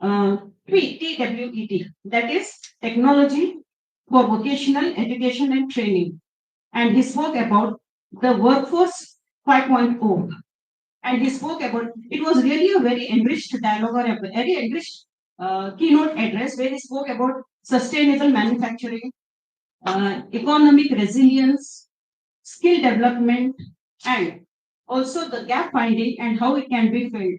TWET, that is Technology for Vocational Education and Training. And he spoke about the Workforce 5.0. And he spoke about, it was really a very enriched dialogue or a very enriched keynote address where he spoke about sustainable manufacturing, economic resilience, skill development, and also the gap finding and how it can be filled.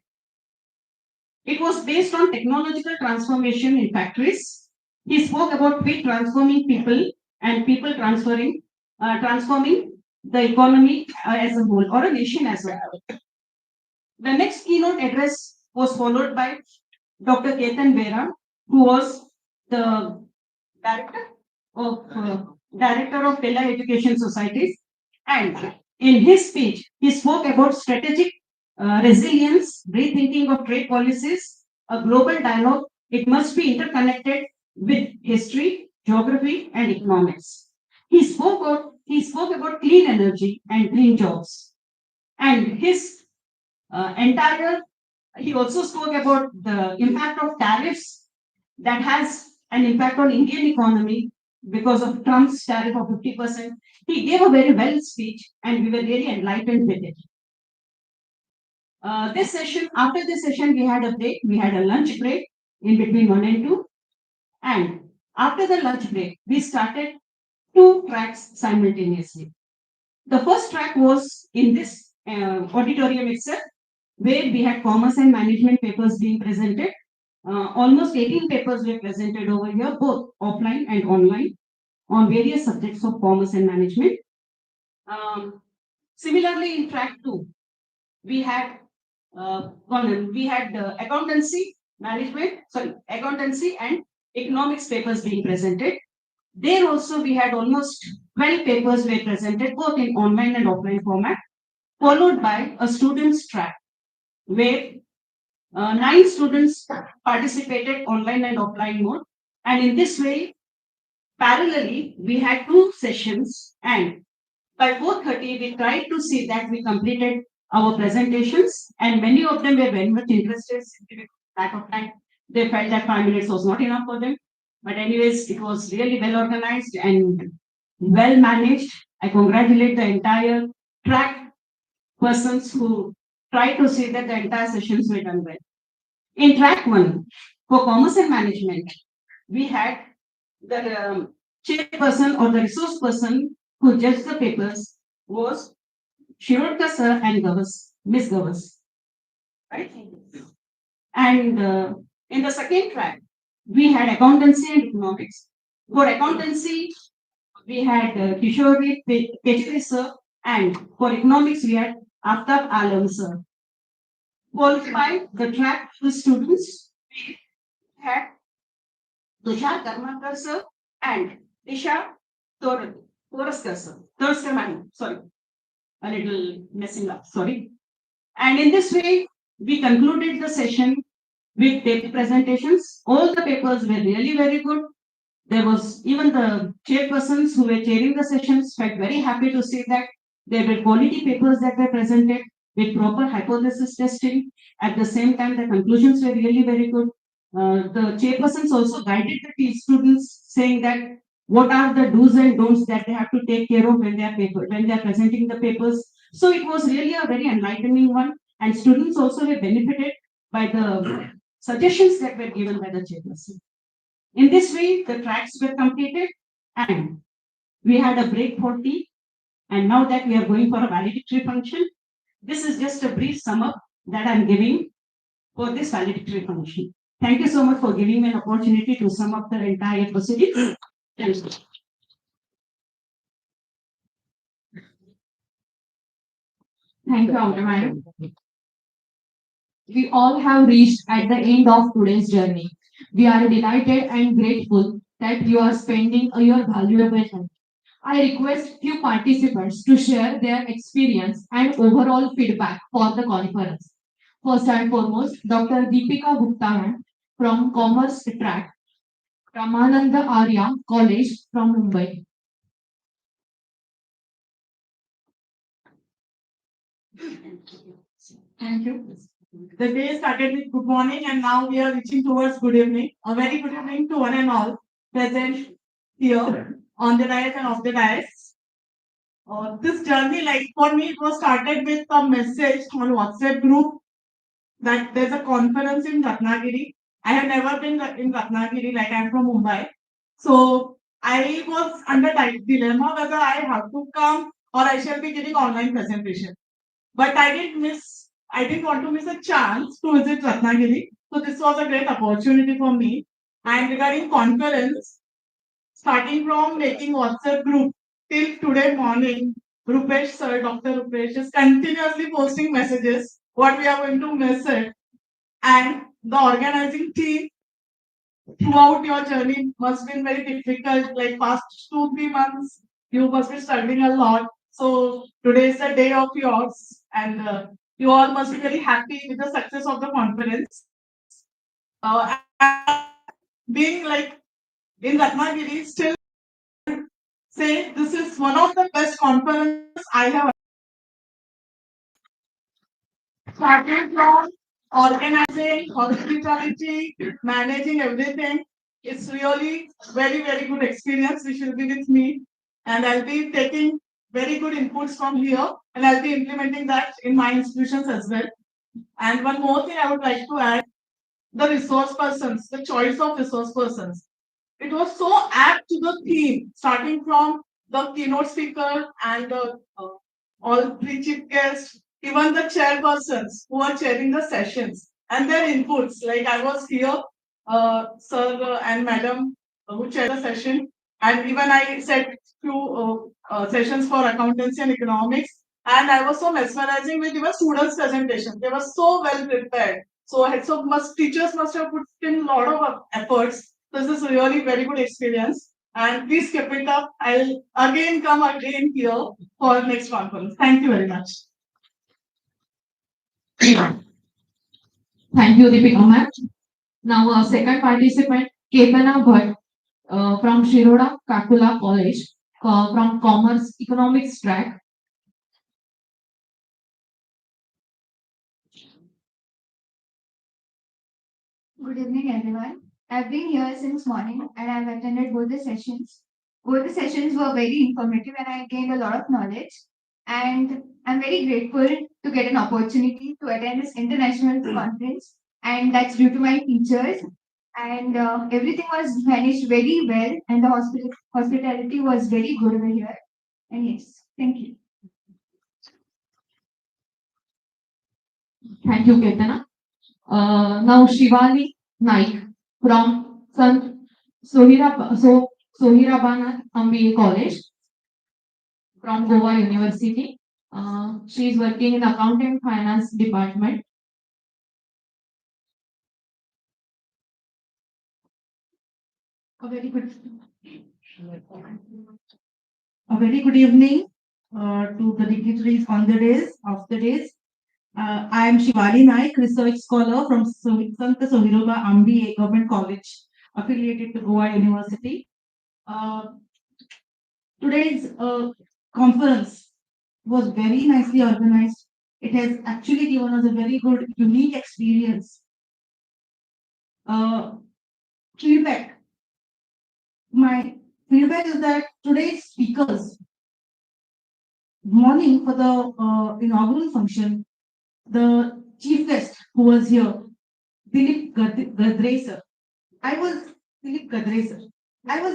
It was based on technological transformation in factories. He spoke about transforming people and people transforming the economy as a whole or a nation as a whole. The next keynote address was followed by Dr. Ketan Bera, who was the director of Tele-Education Societies. And in his speech, he spoke about strategic resilience, rethinking of trade policies, a global dialogue. It must be interconnected with history, geography, and economics. He spoke about clean energy and green jobs. And his he also spoke about the impact of tariffs that has an impact on Indian economy because of Trump's tariff of 50%. He gave a very well speech and we were really enlightened with it. After this session, we had a break. We had a lunch break in between 1 and 2. And after the lunch break, we started two tracks simultaneously. The first track was in this auditorium itself, where we had commerce and management papers being presented. Almost 18 papers were presented over here, both offline and online, on various subjects of commerce and management. Similarly, in track 2, we had accountancy and economics papers being presented. There also we had almost 12 papers were presented, both in online and offline format, followed by a students track where 9 students participated online and offline mode. And in this way, parallelly, we had 2 sessions, and by 4:30, we tried to see that we completed our presentations, and many of them were very much interested. Lack of time, they felt that 5 minutes was not enough for them. But anyways, it was really well organized and well managed. I congratulate the entire track persons who tried to see that the entire sessions were done well. In track 1, for commerce and management, we had the chairperson or the resource person who judged the papers was Shirodka sir and Miss Gavas. Right? And in the second track, we had accountancy and economics. For accountancy, we had Kishore Kechri sir, and for economics, we had Aftab Alam sir. Qualified the track for students, we had Tushar Karmakar sir and Isha Toraskar sir. Toraskar madam, sorry. A little messing up, sorry. And in this way, we concluded the session with paper presentations. All the papers were really very good. There was even the chairpersons who were chairing the sessions felt very happy to see that there were quality papers that were presented with proper hypothesis testing. At the same time, the conclusions were really very good. The chairpersons also guided the students, saying that what are the do's and don'ts that they have to take care of when they are presenting the papers. So it was really a very enlightening one, and students also were benefited by the suggestions that were given by the chairperson. In this way, the tracks were completed, and we had a break for tea. And now that we are going for a valedictory function, this is just a brief sum up that I'm giving for this valedictory function. Thank you so much for giving me an opportunity to sum up the entire proceedings. Thank you. Thank you, Amra madam. We all have reached at the end of today's journey. We are delighted and grateful that you are spending your valuable time. I request few participants to share their experience and overall feedback for the conference. First and foremost, Dr. Deepika Gupta from Commerce Track, Ramananda Arya College from Mumbai. Thank you. The day started with good morning, and now we are reaching towards good evening. A very good evening to one and all present here on the dais and off the dais. This journey, like for me, it was started with a message on WhatsApp group that there's a conference in Ratnagiri. I have never been in Ratnagiri, like I'm from Mumbai. So I was under dilemma whether I have to come or I shall be giving online presentation. But I didn't want to miss a chance to visit Ratnagiri. So this was a great opportunity for me. And regarding conference, starting from making WhatsApp group till today morning, Rupesh sir, Dr. Rupesh is continuously posting messages what we are going to miss it. And the organizing team throughout your journey must have been very difficult. Like past 2-3 months, you must be studying a lot. So today is the day of yours, and you all must be very happy with the success of the conference. And being like in Ratnagiri, still say this is one of the best conferences I have. Starting from organizing, hospitality, managing everything. It's really very, very good experience which will be with me. And I'll be taking very good inputs from here, and I'll be implementing that in my institutions as well. And one more thing I would like to add, the resource persons, the choice of resource persons. it was so apt to the theme, starting from the keynote speaker and the all three chief guests, even the chairpersons who are chairing the sessions and their inputs. Like I was here, sir and madam who chaired the session, and even I said few sessions for accountancy and economics, and I was so mesmerizing with even students' presentation. They were so well prepared. So teachers must have put in a lot of efforts. This is really very good experience. And please keep it up. I'll again come again here for next conference. Thank you very much. Thank you, Deepika ma'am. Now, second participant, Ketana Bhatt from Shiroda Kakula College from Commerce Economics track. Good evening, everyone. I've been here since morning and I've attended both the sessions. Both the sessions were very informative and I gained a lot of knowledge. And I'm very grateful to get an opportunity to attend this international conference. And that's due to my teachers. And everything was managed very well and the hospitality was very good over here. And yes, thank you. Thank you, Ketana. Now, Shivali Naik from Sant Sohirabanath MBA College from Goa University. She is working in Accounting Finance Department. A very good evening to the dignitaries on the days of the days. I am Shivali Naik, research scholar from Sant Sohiroba MBA Government College, affiliated to Goa University. Today's conference was very nicely organized. It has actually given us a very good, unique experience. Feedback. My feedback is that today's speakers, morning for the inaugural function, the chief guest who was here, Dilip Gadre sir. I was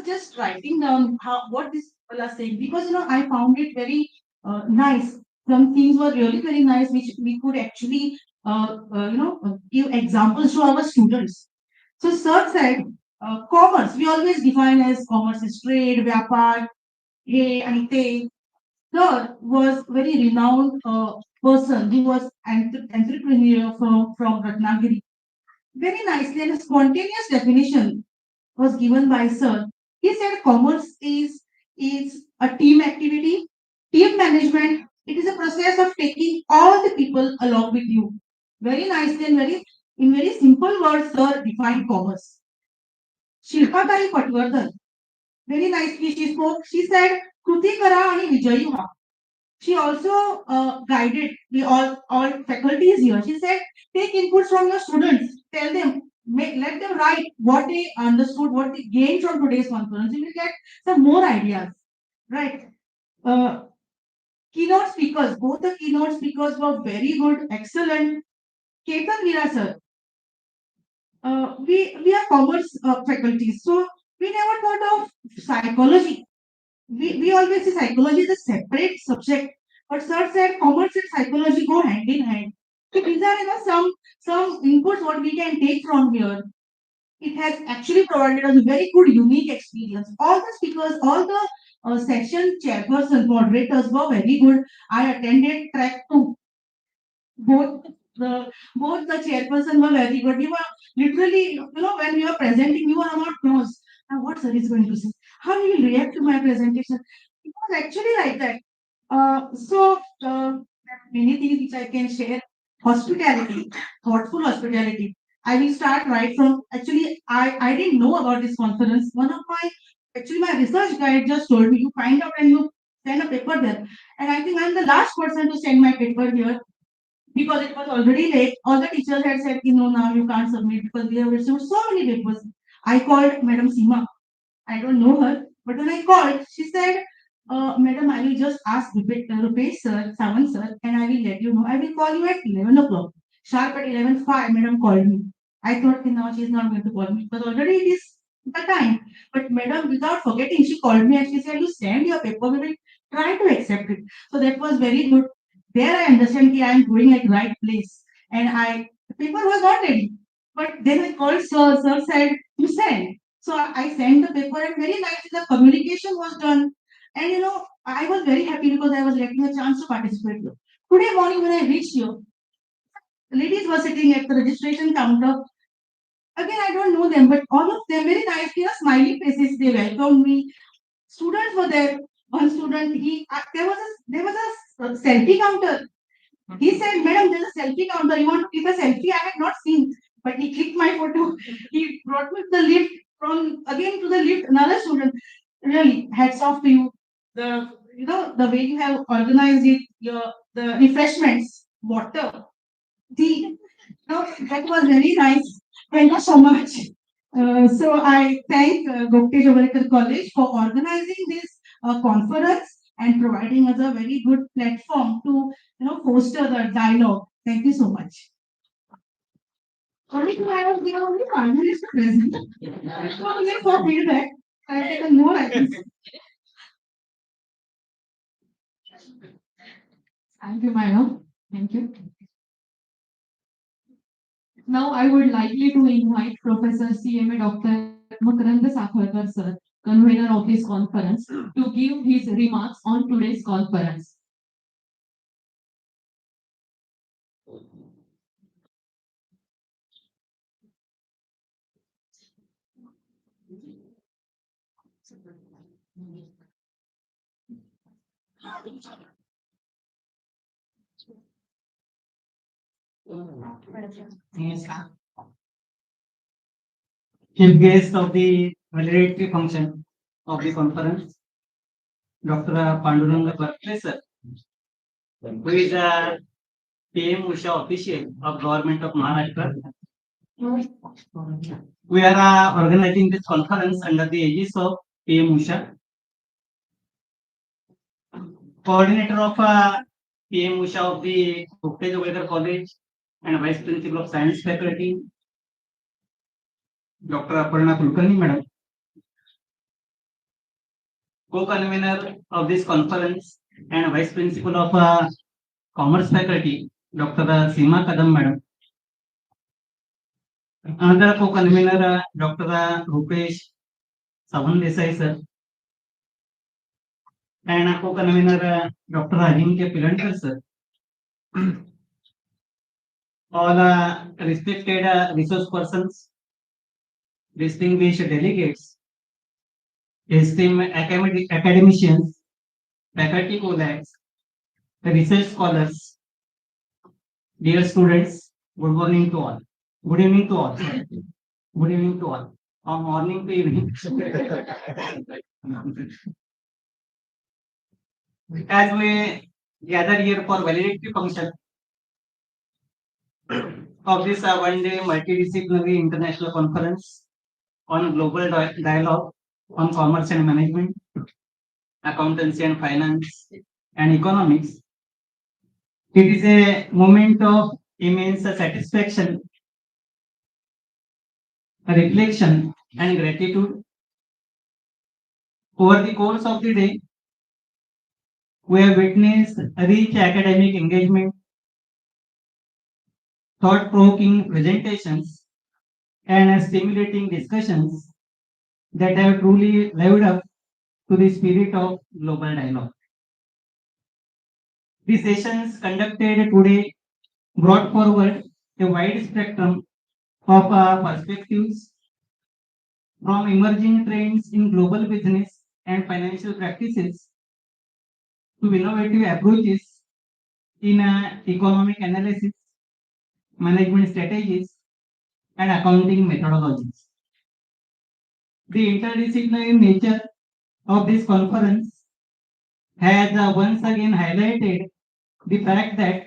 just writing down what this people are saying because I found it very nice. Some things were really very nice, which we could actually give examples to our students. So sir said, commerce, we always define as commerce is trade, vyapar, hey, and te. Sir was very renowned person. He was entrepreneur from Ratnagiri. Very nicely and a spontaneous definition was given by sir. He said commerce is a team activity, team management. It is a process of taking all the people along with you. Very nicely and in very simple words, sir defined commerce. Shilpakari Patwardhan, very nicely she spoke. She said, Kruti Kara ani Vijayi ha. She also guided all faculties here. She said, take inputs from your students. Tell them, let them write what they understood, what they gained from today's conference. You will get some more ideas, right? Keynote speakers, both the keynote speakers were very good, excellent. Ketan Veera sir, we are commerce faculties, so we never thought of psychology. We always say psychology is a separate subject, but sir said commerce and psychology go hand in hand. So these are some inputs what we can take from here. It has actually provided us a very good, unique experience. All the speakers, all the session chairpersons, moderators were very good. I attended track 2. Both the chairperson were very good. We were literally, when we were presenting, we were on our toes. Now, what sir is going to say? How will you react to my presentation? It was actually like that. Many things which I can share. Hospitality, thoughtful hospitality. I will start right from. Actually, I didn't know about this conference. One of my research guide just told me you find out and you send a paper there. And I think I'm the last person to send my paper here because it was already late. All the teachers had said, no, now you can't submit because we have received so many papers. I called Madam Seema. I don't know her, but when I called, she said, Madam, I will just ask Rupesh sir, Sawan sir, and I will let you know. I will call you at 11 o'clock. Sharp at 11:05, Madam called me. I thought, now she is not going to call me because already it is the time. But madam, without forgetting, she called me and she said, you send your paper, we will try to accept it. So that was very good. There I understand that I am going at right place. And the paper was not ready. But then I called sir, sir said, you send. So I sent the paper and very nicely the communication was done. And I was very happy because I was getting a chance to participate. Today morning when I reached here, ladies were sitting at the registration counter. Again, I don't know them, but all of them very nice, smiley faces. They welcomed me. Students were there. One student, there was a selfie counter. He said, "Madam, there's a selfie counter. You want to click a selfie?" I had not seen, but he clicked my photo. He brought me to the lift. From again to the lift, another student. Really, hats off to you. The way you have organized it, the refreshments, water, tea. That was very nice. Thank you so much. So I thank Gogate Jogalekar College for organizing this conference and providing us a very good platform to foster the dialogue. Thank you so much. Only I was there only 5 minutes to present. So let's for feedback. I've taken more items. Thank you, madam. Thank you. Now I would likely to invite Professor CMA Dr. Makaranda Sakharkar sir, convener of this conference, to give his remarks on today's conference. Chief guest of the valedictory function of the conference, Dr. Panduranga Barkle sir, who is a PM-USHA official of Government of Maharashtra. We are organizing this conference under the aegis of PM-USHA. Coordinator of PM-USHA of the Gogate Jogalekar College and Vice Principal of Science Faculty, Dr. Aparna Kulkarni Madam. Co-convener of this conference and Vice Principal of Commerce Faculty, Dr. Seema Kadam Madam. Another co-convener, Dr. Rupesh Savan Desai sir. And a co-convener, Dr. Ajim K. Pilankar sir. All respected resource persons, distinguished delegates, esteemed academicians, faculty colleagues, research scholars, dear students, good morning to all. Good evening to all. Good evening to all. Or morning to evening. As we gather here for valedictory function of this one-day multidisciplinary international conference on global dialogue on commerce and management, accountancy and finance, and economics. It is a moment of immense satisfaction, reflection, and gratitude. Over the course of the day, we have witnessed rich academic engagement, thought-provoking presentations, and stimulating discussions that have truly lived up to the spirit of global dialogue. The sessions conducted today brought forward a wide spectrum of perspectives, from emerging trends in global business and financial practices to innovative approaches in economic analysis, management strategies, and accounting methodologies. The interdisciplinary nature of this conference has once again highlighted the fact that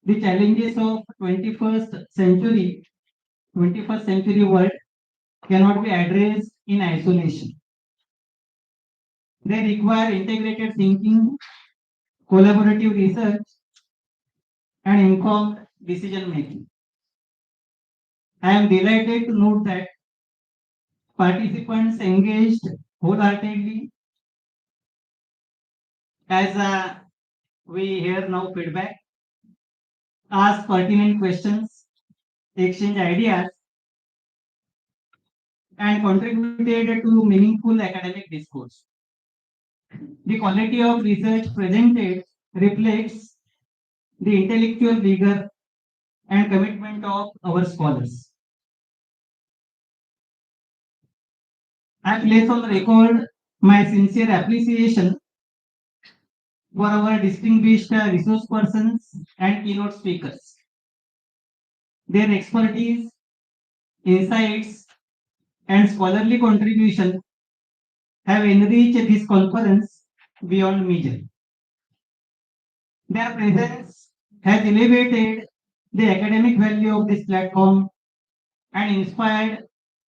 the challenges of 21st century world cannot be addressed in isolation. They require integrated thinking, collaborative research, and informed decision making. I am delighted to note that participants engaged wholeheartedly as we hear now feedback, ask pertinent questions, exchange ideas, and contributed to meaningful academic discourse. The quality of research presented reflects the intellectual vigor and commitment of our scholars. I place on record my sincere appreciation for our distinguished resource persons and keynote speakers. Their expertise, insights, and scholarly contribution have enriched this conference beyond measure. Their presence has elevated the academic value of this platform and inspired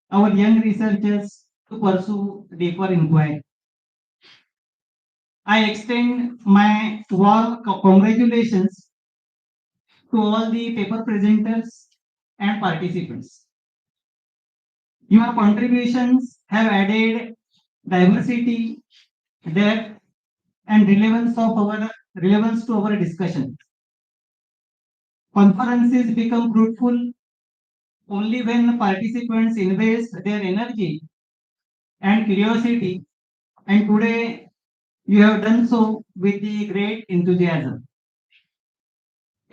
our young researchers to pursue deeper inquiry. I extend my warm congratulations to all the paper presenters and participants. Your contributions have added diversity, depth, and relevance to our discussion. Conferences become fruitful only when participants invest their energy and curiosity, and today you have done so with the great enthusiasm.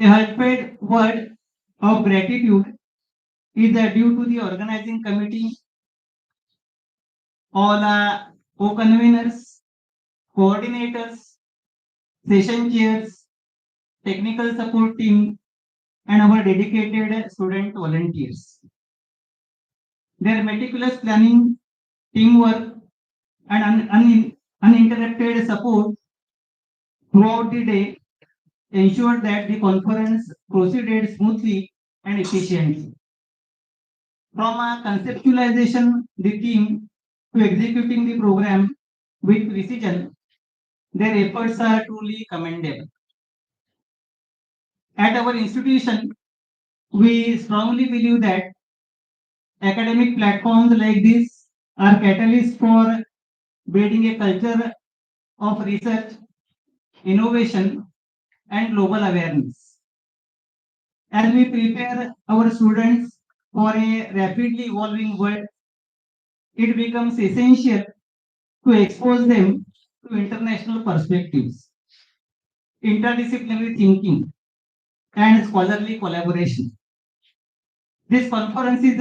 A heartfelt word of gratitude is due to the organizing committee, all co-conveners, coordinators, session chairs, technical support team, and our dedicated student volunteers. Their meticulous planning, teamwork, and uninterrupted support throughout the day ensured that the conference proceeded smoothly and efficiently. From a conceptualization, the theme, to executing the program with precision, their efforts are truly commendable. At our institution, we strongly believe that academic platforms like this are catalysts for building a culture of research, innovation, and global awareness. As we prepare our students for a rapidly evolving world, it becomes essential to expose them to international perspectives, interdisciplinary thinking, and scholarly collaboration. This conference is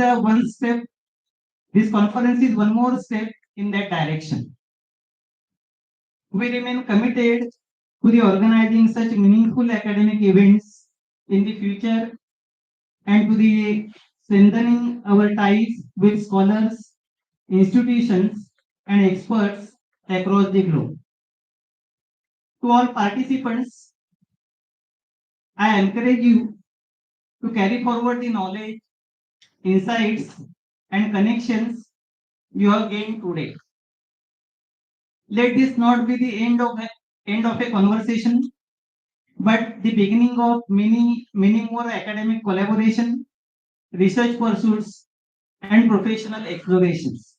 one more step in that direction. We remain committed to the organizing such meaningful academic events in the future and to the strengthening our ties with scholars, institutions, and experts across the globe. To all participants, I encourage you to carry forward the knowledge, insights, and connections you have gained today. Let this not be the end of a conversation, but the beginning of many more academic collaboration, research pursuits, and professional explorations.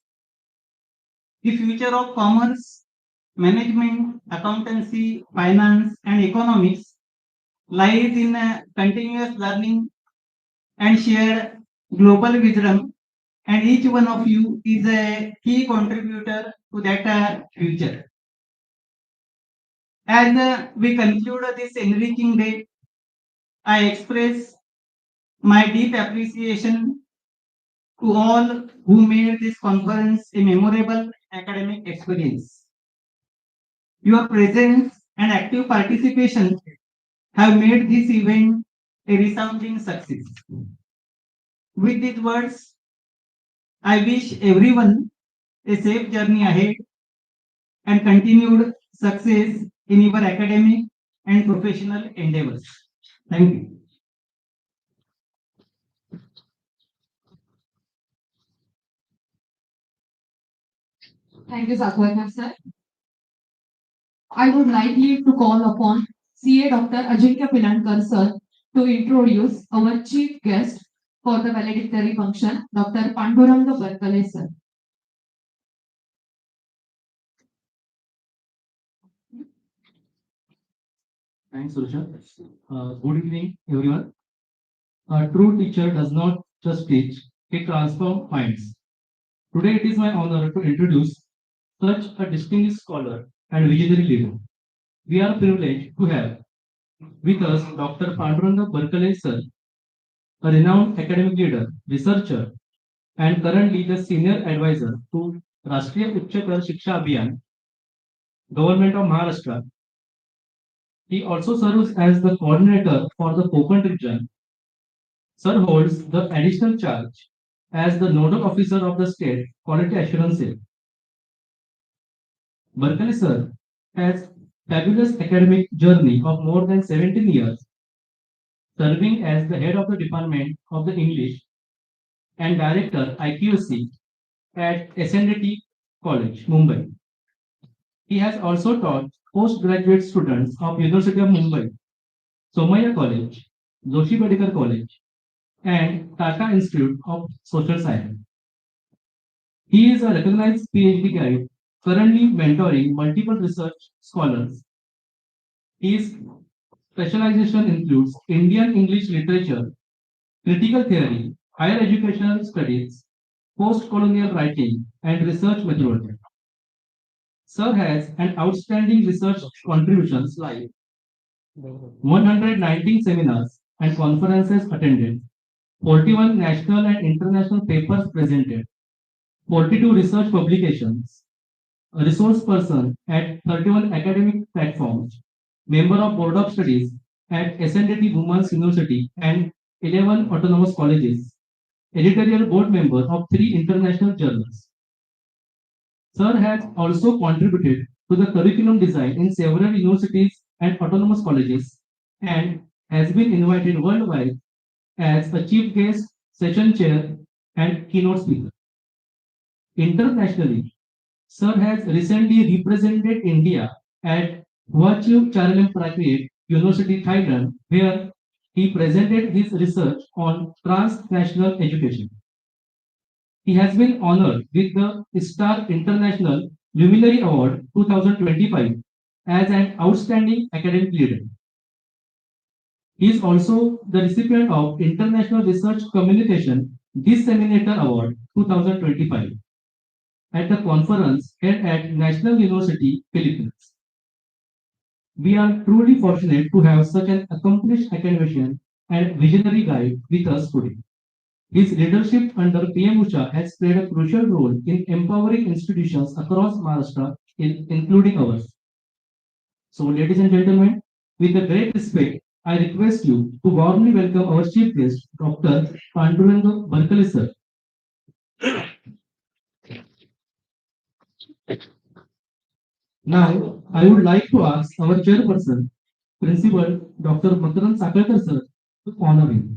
The future of commerce, management, accountancy, finance, and economics lies in continuous learning and shared global wisdom, and each one of you is a key contributor to that future. As we conclude this enriching day, I express my deep appreciation to all who made this conference a memorable academic experience. Your presence and active participation have made this event a resounding success. With these words, I wish everyone a safe journey ahead and continued success in your academic and professional endeavors. Thank you. Thank you, Sakwar sir. I would like you to call upon CA Dr. Ajinkya Pilankar sir to introduce our chief guest for the valedictory function, Dr. Panduranga Barkale sir. Thanks, Surusha. Good evening, everyone. A true teacher does not just teach, he transforms minds. Today, it is my honor to introduce such a distinguished scholar and visionary leader. We are privileged to have with us Dr. Panduranga Barkale sir, a renowned academic leader, researcher, and currently the senior advisor to Rashtriya Uchchakar Shiksha Abhiyan, Government of Maharashtra. He also serves as the coordinator for the Konkan region. Sir holds the additional charge as the nodal officer of the state quality assurance cell. Barkale sir has fabulous academic journey of more than 17 years, serving as the head of the Department of the English and Director IQC at SNDT College, Mumbai. He has also taught postgraduate students of University of Mumbai, Somaiya College, Joshi Medical College, and Tata Institute of Social Science. He is a recognized PhD guide, currently mentoring multiple research scholars. His specialization includes Indian English literature, critical theory, higher educational studies, post-colonial writing, and research methodology. Sir has an outstanding research contributions like 119 seminars and conferences attended, 41 national and international papers presented, 42 research publications, a resource person at 31 academic platforms, member of Board of Studies at SNDT Women's University and 11 autonomous colleges, editorial board member of 3 international journals. Sir has also contributed to the curriculum design in several universities and autonomous colleges and has been invited worldwide as a chief guest, session chair, and keynote speaker. Internationally, Sir has recently represented India at Huaqiu Charlam Prakrit University, Thailand, where he presented his research on transnational education. He has been honored with the Star International Luminary Award 2025 as an outstanding academic leader. He is also the recipient of International Research Communication Disseminator Award 2025 at the conference held at National University, Philippines. We are truly fortunate to have such an accomplished academician and visionary guide with us today. His leadership under PM-USHA has played a crucial role in empowering institutions across Maharashtra, including ours. So, ladies and gentlemen, with a great respect, I request you to warmly welcome our chief guest, Dr. Panduranga Barkale sir. Now, I would like to ask our chairperson, Principal Dr. Makarand Sakalkar sir, to honor him.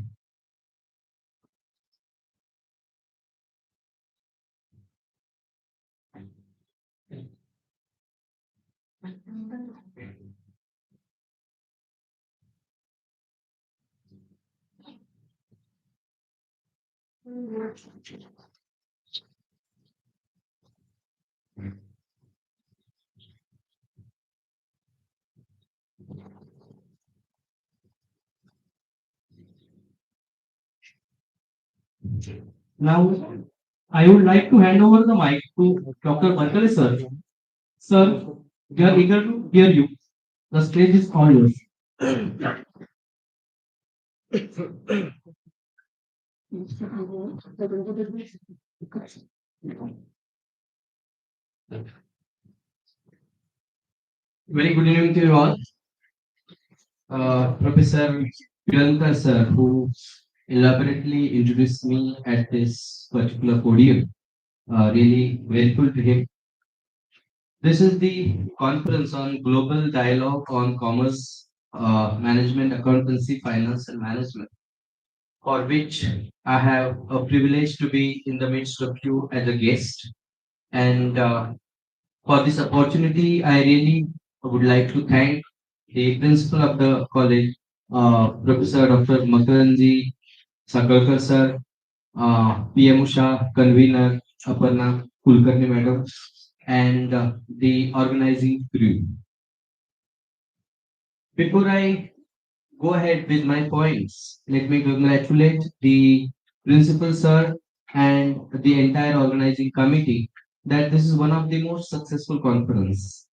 Now, I would like to hand over the mic to Dr. Barkale sir. Sir, we are eager to hear you. The stage is all yours. Very good evening to you all. Professor Jogalekar sir, who elaborately introduced me at this particular podium. Really grateful to him. This is the conference on global dialogue on commerce, management, accountancy, finance, and management, for which I have a privilege to be in the midst of you as a guest. And for this opportunity, I really would like to thank the principal of the college, Professor Dr. Makaranji Sakalkar sir, PM-USHA convener Aparna Kulkarni madam, and the organizing crew. Before I go ahead with my points, let me congratulate the principal sir and the entire organizing committee that this is one of the most successful conference.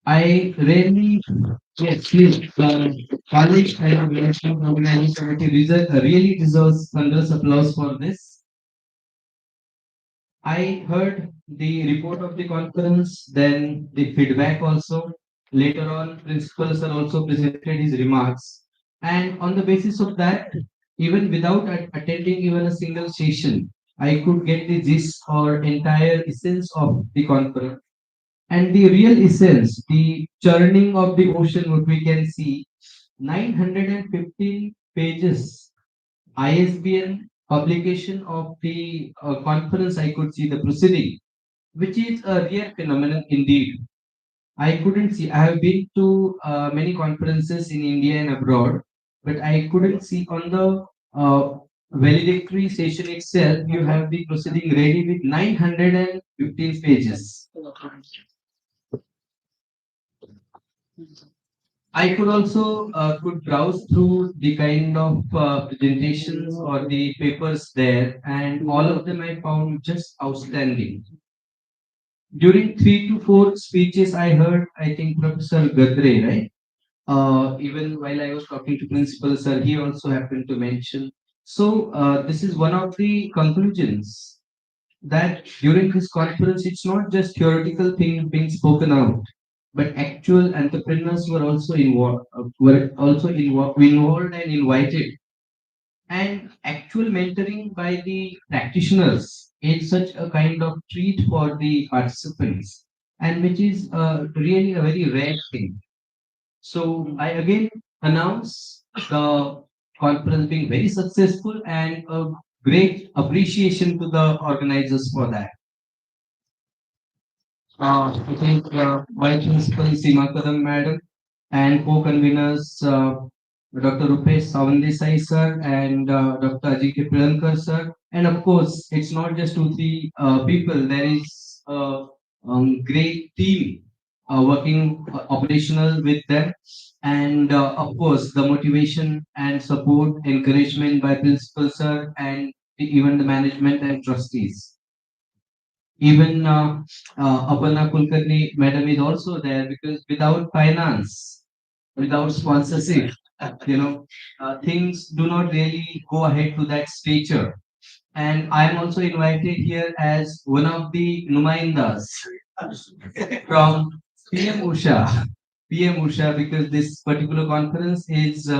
I rarely, yes, please, college and management organizing committee really deserves thunderous applause for this. I heard the report of the conference, then the feedback also. Later on, principal sir also presented his remarks. And on the basis of that, even without attending even a single session, I could get the gist or entire essence of the conference. And the real essence, the churning of the ocean, what we can see, 915 pages ISBN publication of the conference, I could see the proceeding, which is a rare phenomenon indeed. I couldn't see, I have been to many conferences in India and abroad, but I couldn't see on the valedictory session itself, you have the proceeding ready with 915 pages. I could also could browse through the kind of presentations or the papers there, and all of them I found just outstanding. During 3 to 4 speeches I heard, I think Professor Gadre, right? Even while I was talking to Principal Sir, he also happened to mention. So this is one of the conclusions that during this conference, it's not just theoretical things being spoken out, but actual entrepreneurs were also involved and invited, and actual mentoring by the practitioners is such a kind of treat for the participants, and which is really a very rare thing. So I again announce the conference being very successful and a great appreciation to the organizers for that. I think Vice Principal Seema Kadam Madam and co-conveners Dr. Rupesh Savandesai sir and Dr. Ajit Priyankar sir. And of course, it's not just 2 3 people. There is a great team working operational with them. And of course, the motivation and support, encouragement by principal sir and even the management and trustees. Even Aparna Kulkarni madam is also there because without finance, without sponsorship, things do not really go ahead to that stature. And I am also invited here as one of the Numaindas from PM-USHA. PM-USHA, because this particular conference is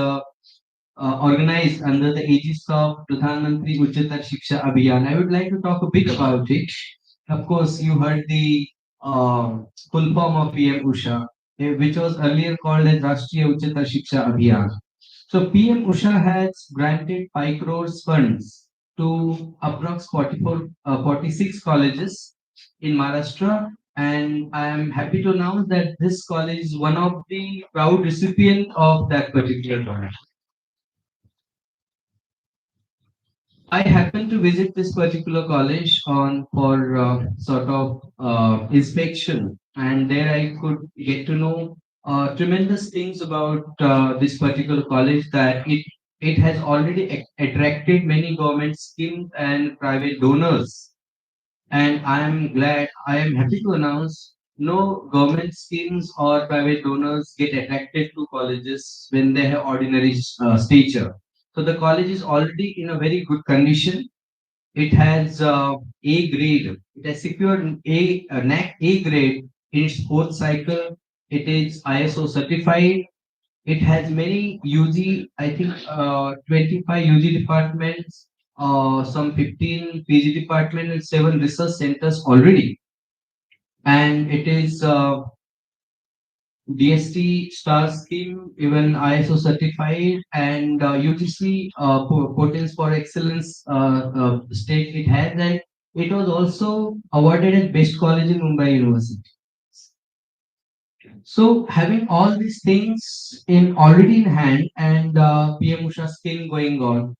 organized under the aegis of Pradhan Mantri Uchchatar Shiksha Abhiyan. I would like to talk a bit about it. Of course, you heard the full form of PM-USHA, which was earlier called as Rashtriya Uchchatar Shiksha Abhiyan. So PM-USHA has granted 5 crores funds to approx 46 colleges in Maharashtra, and I am happy to announce that this college is one of the proud recipient of that particular donation. I happened to visit this particular college on for sort of inspection, and there I could get to know tremendous things about this particular college. That it has already attracted many government schemes and private donors, and I am happy to announce no government schemes or private donors get attracted to colleges when they have ordinary stature. So the college is already in a very good condition. It has A grade. It has secured NAC A grade in its fourth cycle. It is ISO certified. It has many UG, I think 25 UG departments, some 15 PG departments, and 7 research centers already. And it is DST star scheme, even ISO certified, and UGC Potence for Excellence state it has, and it was also awarded as best college in Mumbai University. So having all these things in already in hand and PM-USHA scheme going on,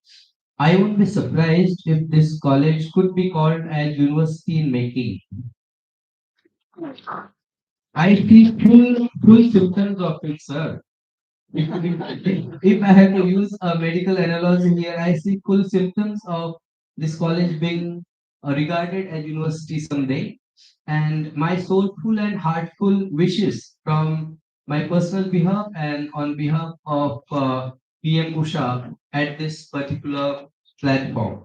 I would be surprised if this college could be called as university in making. I see full symptoms of it, sir. If I have to use a medical analogy here, I see full symptoms of this college being regarded as university someday. And my soulful and heartful wishes from my personal behalf and on behalf of PM-USHA at this particular platform.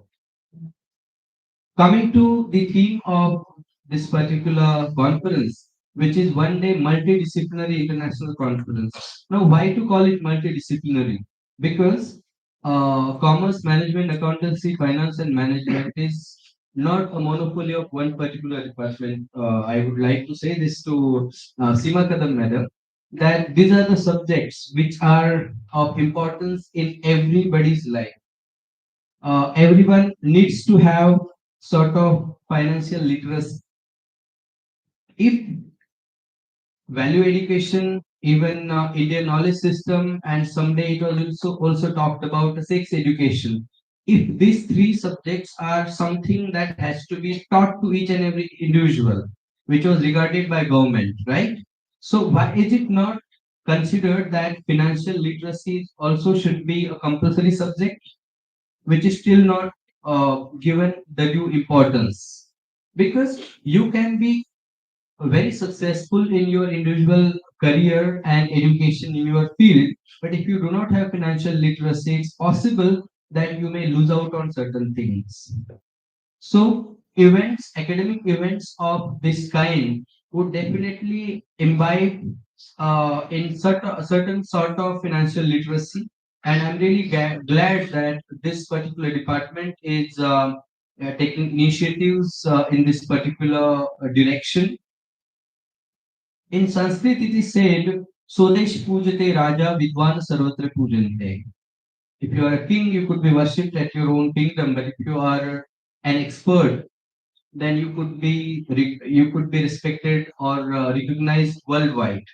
Coming to the theme of this particular conference, which is one day multidisciplinary international conference. Now, why to call it multidisciplinary? Because commerce, management, accountancy, finance, and management is not a monopoly of one particular department. I would like to say this to Seema Kadam madam, that these are the subjects which are of importance in everybody's life. Everyone needs to have sort of financial literacy. If value education, even Indian knowledge system, and someday it was also talked about the sex education. If these three subjects are something that has to be taught to each and every individual, which was regarded by government, right? So why is it not considered that financial literacy also should be a compulsory subject, which is still not given the due importance? Because you can be very successful in your individual career and education in your field, but if you do not have financial literacy, it's possible that you may lose out on certain things. So events, academic events of this kind would definitely imbibe in certain sort of financial literacy. And I'm really glad that this particular department is taking initiatives in this particular direction. In Sanskrit, it is said, Sodesh Pujate Raja Vidwan Sarvatra Pujante. If you are a king, you could be worshipped at your own kingdom, but if you are an expert, then you could be respected or recognized worldwide.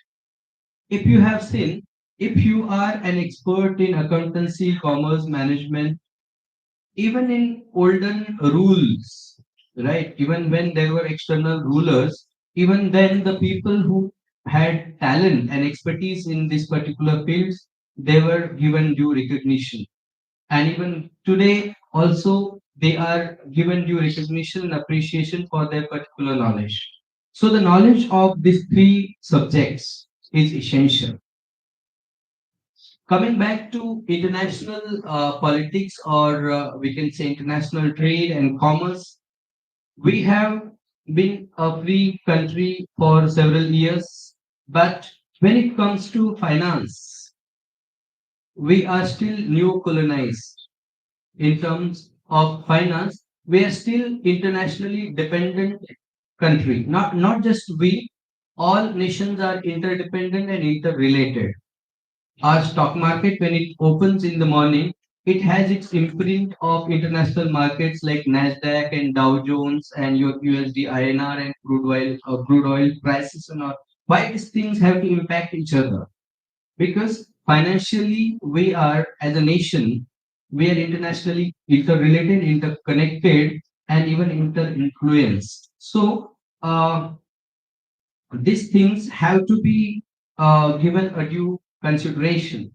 If you have seen, if you are an expert in accountancy, commerce, management, even in olden rules, right? Even when there were external rulers, even then the people who had talent and expertise in this particular fields, they were given due recognition. And even today, also, they are given due recognition and appreciation for their particular knowledge. So the knowledge of these three subjects is essential. Coming back to international politics, or we can say international trade and commerce, we have been a free country for several years, but when it comes to finance, we are still neo-colonized. In terms of finance, we are still internationally dependent country. Not just we, all nations are interdependent and interrelated. Our stock market, when it opens in the morning, it has its imprint of international markets like Nasdaq and Dow Jones and your USD INR and crude oil prices and all. Why these things have to impact each other? Because financially we are, as a nation, we are internationally interrelated, interconnected, and even inter-influenced. So these things have to be given a due consideration.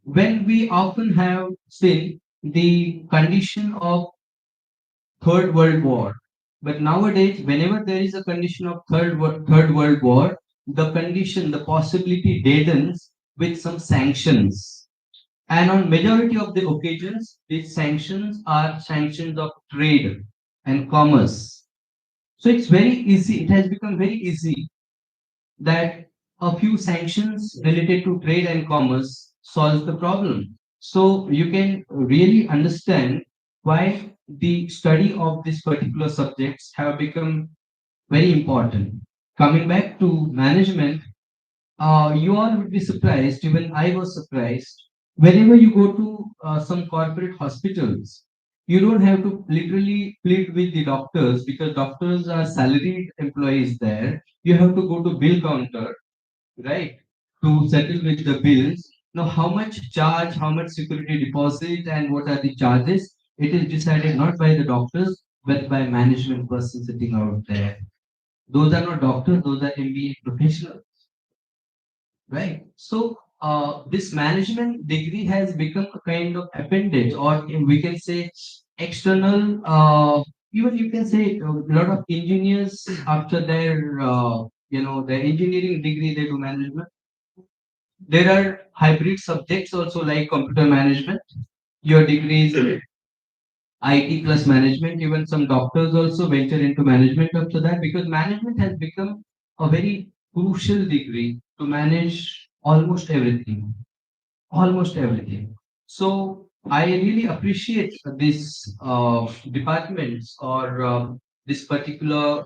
When we often have seen the condition of Third World War, but nowadays, whenever there is a condition of Third World War, the condition, the possibility deadens with some sanctions. And on majority of the occasions, these sanctions are sanctions of trade and commerce. So it's very easy, it has become very easy that a few sanctions related to trade and commerce solves the problem. So you can really understand why the study of these particular subjects have become very important. Coming back to management, you all would be surprised, even I was surprised. Whenever you go to some corporate hospitals, you don't have to literally plead with the doctors because doctors are salaried employees there. You have to go to bill counter, right, to settle with the bills. Now, how much charge, how much security deposit, and what are the charges? It is decided not by the doctors, but by management person sitting out there. Those are not doctors, those are MBA professionals, right? So this management degree has become a kind of appendage, or we can say external. Even you can say a lot of engineers after their their engineering degree they do management. There are hybrid subjects also like computer management. Your degree is IT plus management. Even some doctors also venture into management after that, because management has become a very crucial degree to manage almost everything. Almost everything. So I really appreciate this departments or this particular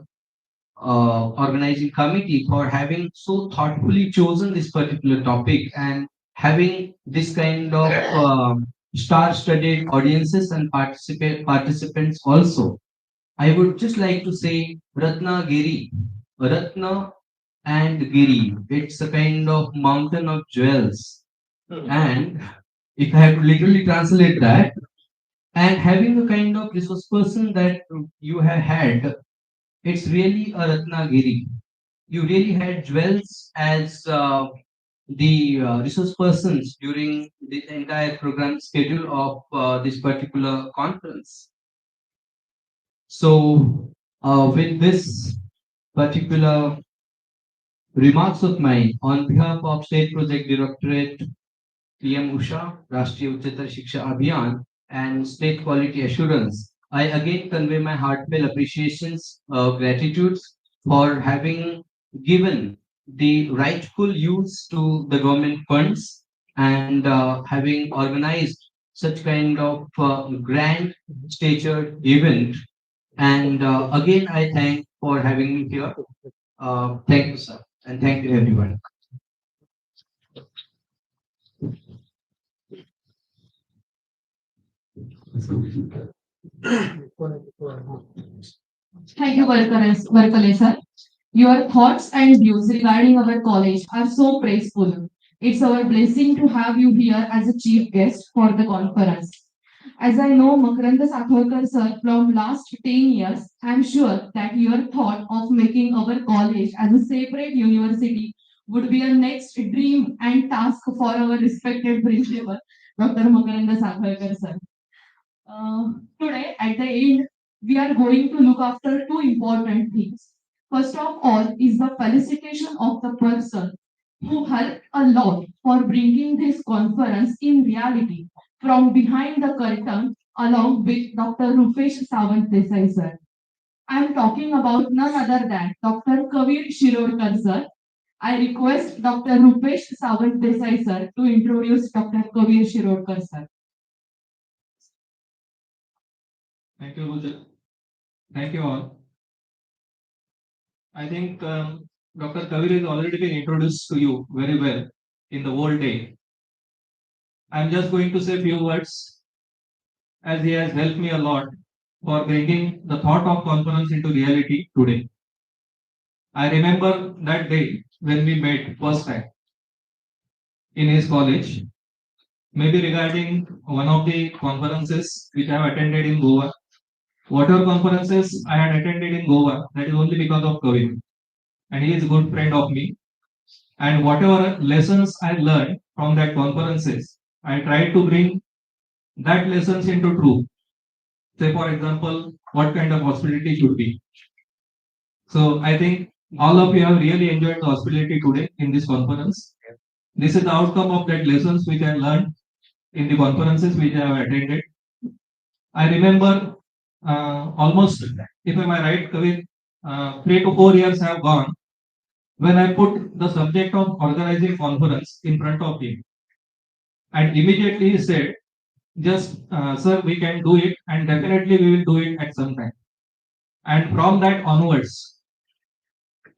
organizing committee for having so thoughtfully chosen this particular topic and having this kind of star-studded audiences and participants also. I would just like to say Ratnagiri, Ratna and Giri. It's a kind of mountain of jewels. And if I have to literally translate that, and having a kind of resource person that you have had, it's really a Ratnagiri. You really had jewels as the resource persons during the entire program schedule of this particular conference. So, with this particular remarks of mine, on behalf of State Project Directorate, PM-USHA, Rashtriya Uchchatar Shiksha Abhiyan, and State Quality Assurance, I again convey my heartfelt appreciations, gratitudes for having given the rightful use to the government funds and having organized such kind of grand stature event. And again, I thank for having me here. Thank you, sir, and thank you, everyone. Thank you, Varkale sir. Your thoughts and views regarding our college are so praiseful. It's our blessing to have you here as a chief guest for the conference. As I know Makaranda Sakharkar sir from last 10 years, I'm sure that your thought of making our college as a separate university would be a next dream and task for our respected principal, Dr. Makaranda Sakharkar sir. Today, at the end, we are going to look after two important things. First of all is the felicitation of the person who helped a lot for bringing this conference in reality from behind the curtain along with Dr. Rupesh Sawant Desai sir. I am talking about none other than Dr. Kavir Shirodkar sir. I request Dr. Rupesh Sawant Desai sir to introduce Dr. Kavir Shirodkar sir. Thank you, Ruja. Thank you all. I think Dr. Kavir has already been introduced to you very well in the whole day. I'm just going to say a few words as he has helped me a lot for bringing the thought of conference into reality today. I remember that day when we met first time in his college, maybe regarding one of the conferences which I have attended in Goa. Whatever conferences I had attended in Goa, that is only because of Kavir. And he is a good friend of me. And whatever lessons I learned from that conferences, I tried to bring that lessons into truth. Say, for example, what kind of hospitality should be. So I think all of you have really enjoyed the hospitality today in this conference. This is the outcome of that lessons which I learned in the conferences which I have attended. I remember almost, if am I right, Kavir, 3 to 4 years have gone when I put the subject of organizing conference in front of him. And immediately he said, just, sir, we can do it and definitely we will do it at some time. And from that onwards,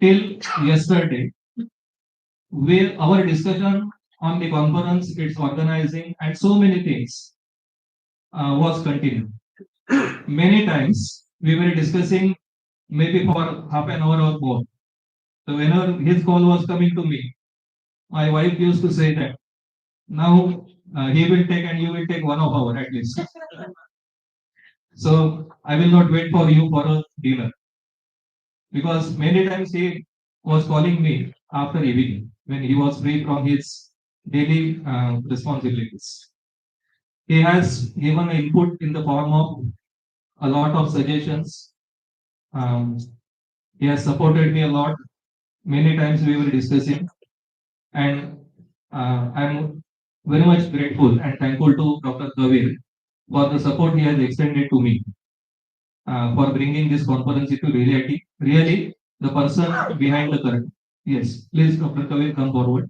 till yesterday, our discussion on the conference, its organizing, and so many things was continued. Many times we were discussing maybe for half an hour or more. So whenever his call was coming to me, my wife used to say that now he will take and you will take 1 hour at least. So I will not wait for you for a dinner. because many times he was calling me after evening when he was free from his daily responsibilities. He has given input in the form of a lot of suggestions. Um, he has supported me a lot. Many times we were discussing, and I'm very much grateful and thankful to Dr. Kavir for the support he has extended to me for bringing this conference into reality. Really, the person behind the curtain. Yes, please, Dr. Kavir, come forward.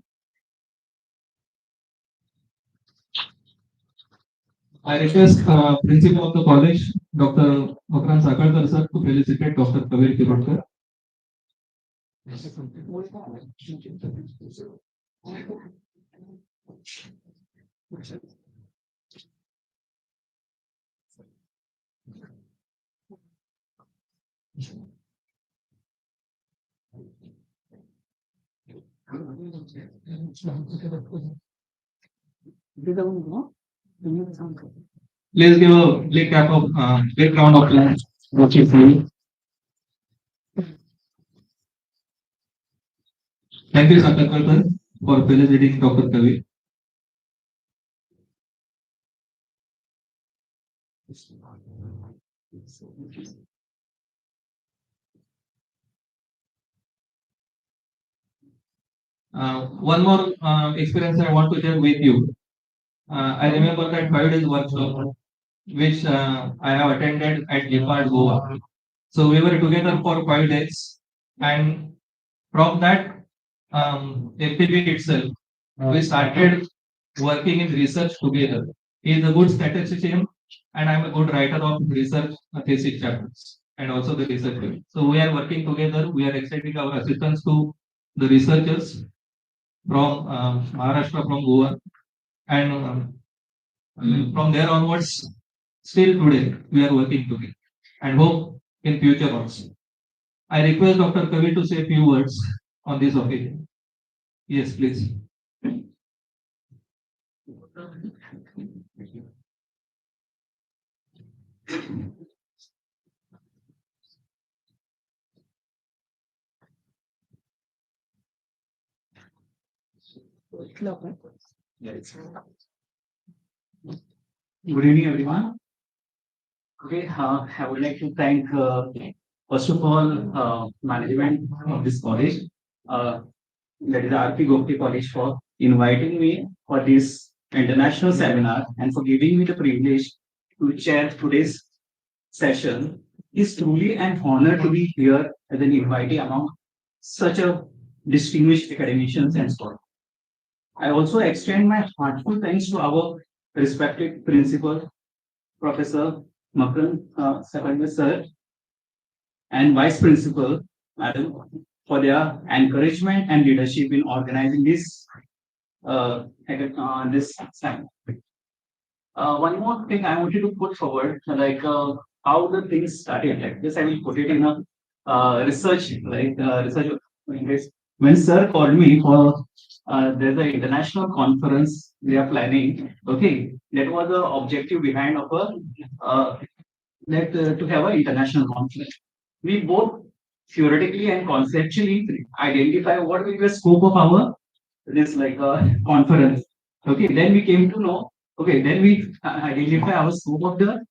I request Principal of the College, Dr. Makran Sakalkar sir, to felicitate Dr. Kavir Kirotkar. Please give a big clap of big round of applause. Thank you, Sakalkar sir, for felicitating Dr. Kavir. One more experience I want to share with you. I remember that 5 days workshop which I have attended at Gipad, Goa. So we were together for 5 days, and from that FPB itself, we started working in research together. He is a good statistician, and I'm a good writer of research thesis chapters and also the research paper. So we are working together. We are extending our assistance to the researchers from Maharashtra, from Goa, and from there onwards, still today we are working together, and hope in future also. I request Dr. Kavi to say a few words on this occasion. Yes, please. Good evening, everyone. Okay, I would like to thank, first of all, management of this college, that is RP Gogate College, for inviting me for this international seminar and for giving me the privilege to chair today's session. It's truly an honor to be here as an invitee among such a distinguished academicians and scholars. I also extend my heartfelt thanks to our respected principal, Professor Makran Sakalkar sir, and Vice Principal, Madam, for their encouragement and leadership in organizing this this time. One more thing I wanted to put forward, like how the things started. Like this, I will put it in a research, research. When Sir called me for there's an international conference they are planning. Okay, that was the objective behind of a that to have an international conference. We both theoretically and conceptually identify what will be the scope of our this conference. Okay, then we came to know. Okay, then we identify our scope of the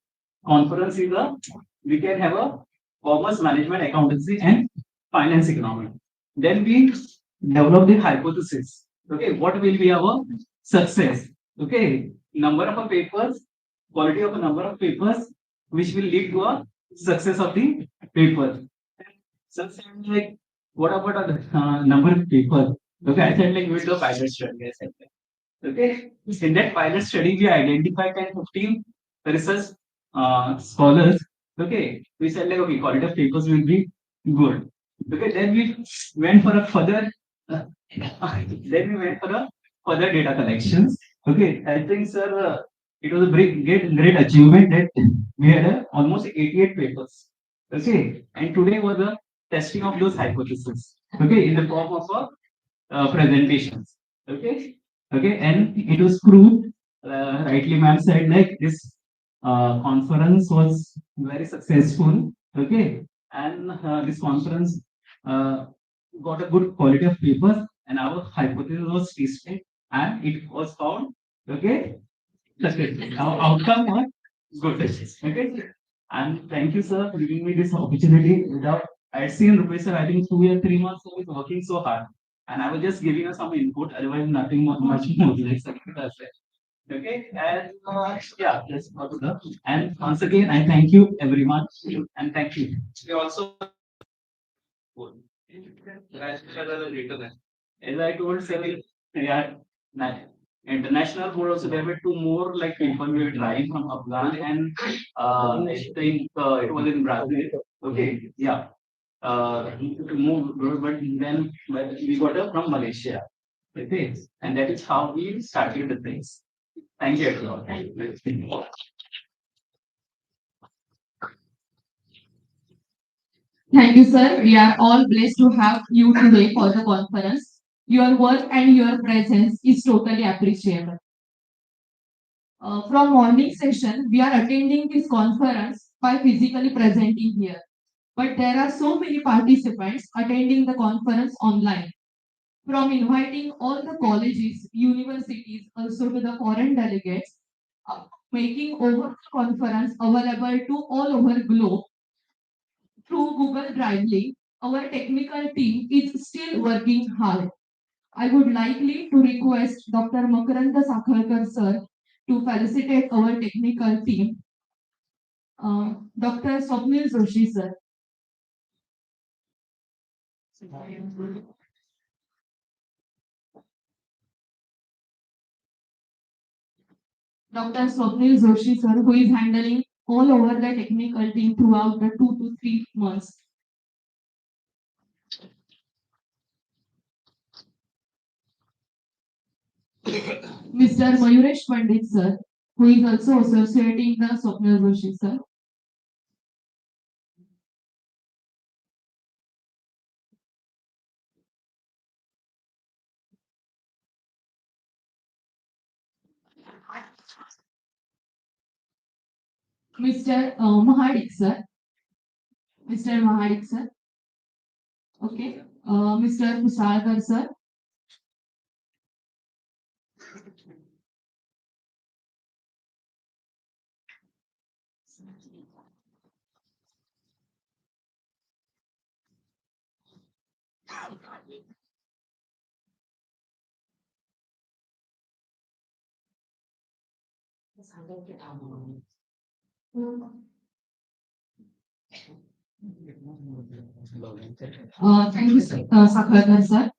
conference is we can have a commerce management, accountancy, and finance economics. Then we develop the hypothesis. Okay, what will be our success? Okay, number of papers, quality of a number of papers, which will lead to a success of the paper. So like, what about a number of papers? Okay, I said like we'll do a pilot study. I said like. Okay, in that pilot study, we identified 10, 15 research scholars. Okay, we said like okay, quality of papers will be good. Okay, then we went for a further. Then we went for a further data collections. Okay, I think sir, it was a great achievement that we had almost 88 papers. Okay, and today was the testing of those hypotheses. Okay, in the form of presentations. Okay, okay, and it was proved. Rightly, ma'am said like this conference was very successful. Okay, and this conference got a good quality of papers, and our hypothesis was tested, and it was found okay. Our outcome was good. Okay. And thank you, sir, for giving me this opportunity. Without I had seen Rupesh sir, I think 2 or 3 months he was working so hard. And I was just giving you some input, otherwise nothing much more. Like something like that. Okay. And yeah, that's what it is. And once again, I thank you everyone. And thank you. We also as I told several, yeah, international board also there were two more like people we were driving from Afghan and I think it was in Brazil. Okay, yeah. To move, but then we got up from Malaysia. Okay, and that is how we started the things. Thank you everyone. Thank you, sir. We are all blessed to have you today for the conference. Your work and your presence is totally appreciable. From morning session, we are attending this conference by physically presenting here. But there are so many participants attending the conference online. From inviting all the colleges, universities, also to the foreign delegates, making over conference available to all over globe through Google Drive link, our technical team is still working hard. I would likely to request Dr. Makaranta Sakhalkar sir to felicitate our technical team. Dr. Swapnil Joshi sir. Dr. Swapnil Joshi sir, who is handling all over the technical team throughout the 2 to 3 months. Mr. Mayuresh Pandit sir, who is also associating the Swapnil Joshi sir. Mr. Mahadik sir. Mr. Mahadik sir. Okay. Mr. Kushalkar sir. Thank you, Sakhalkar sir.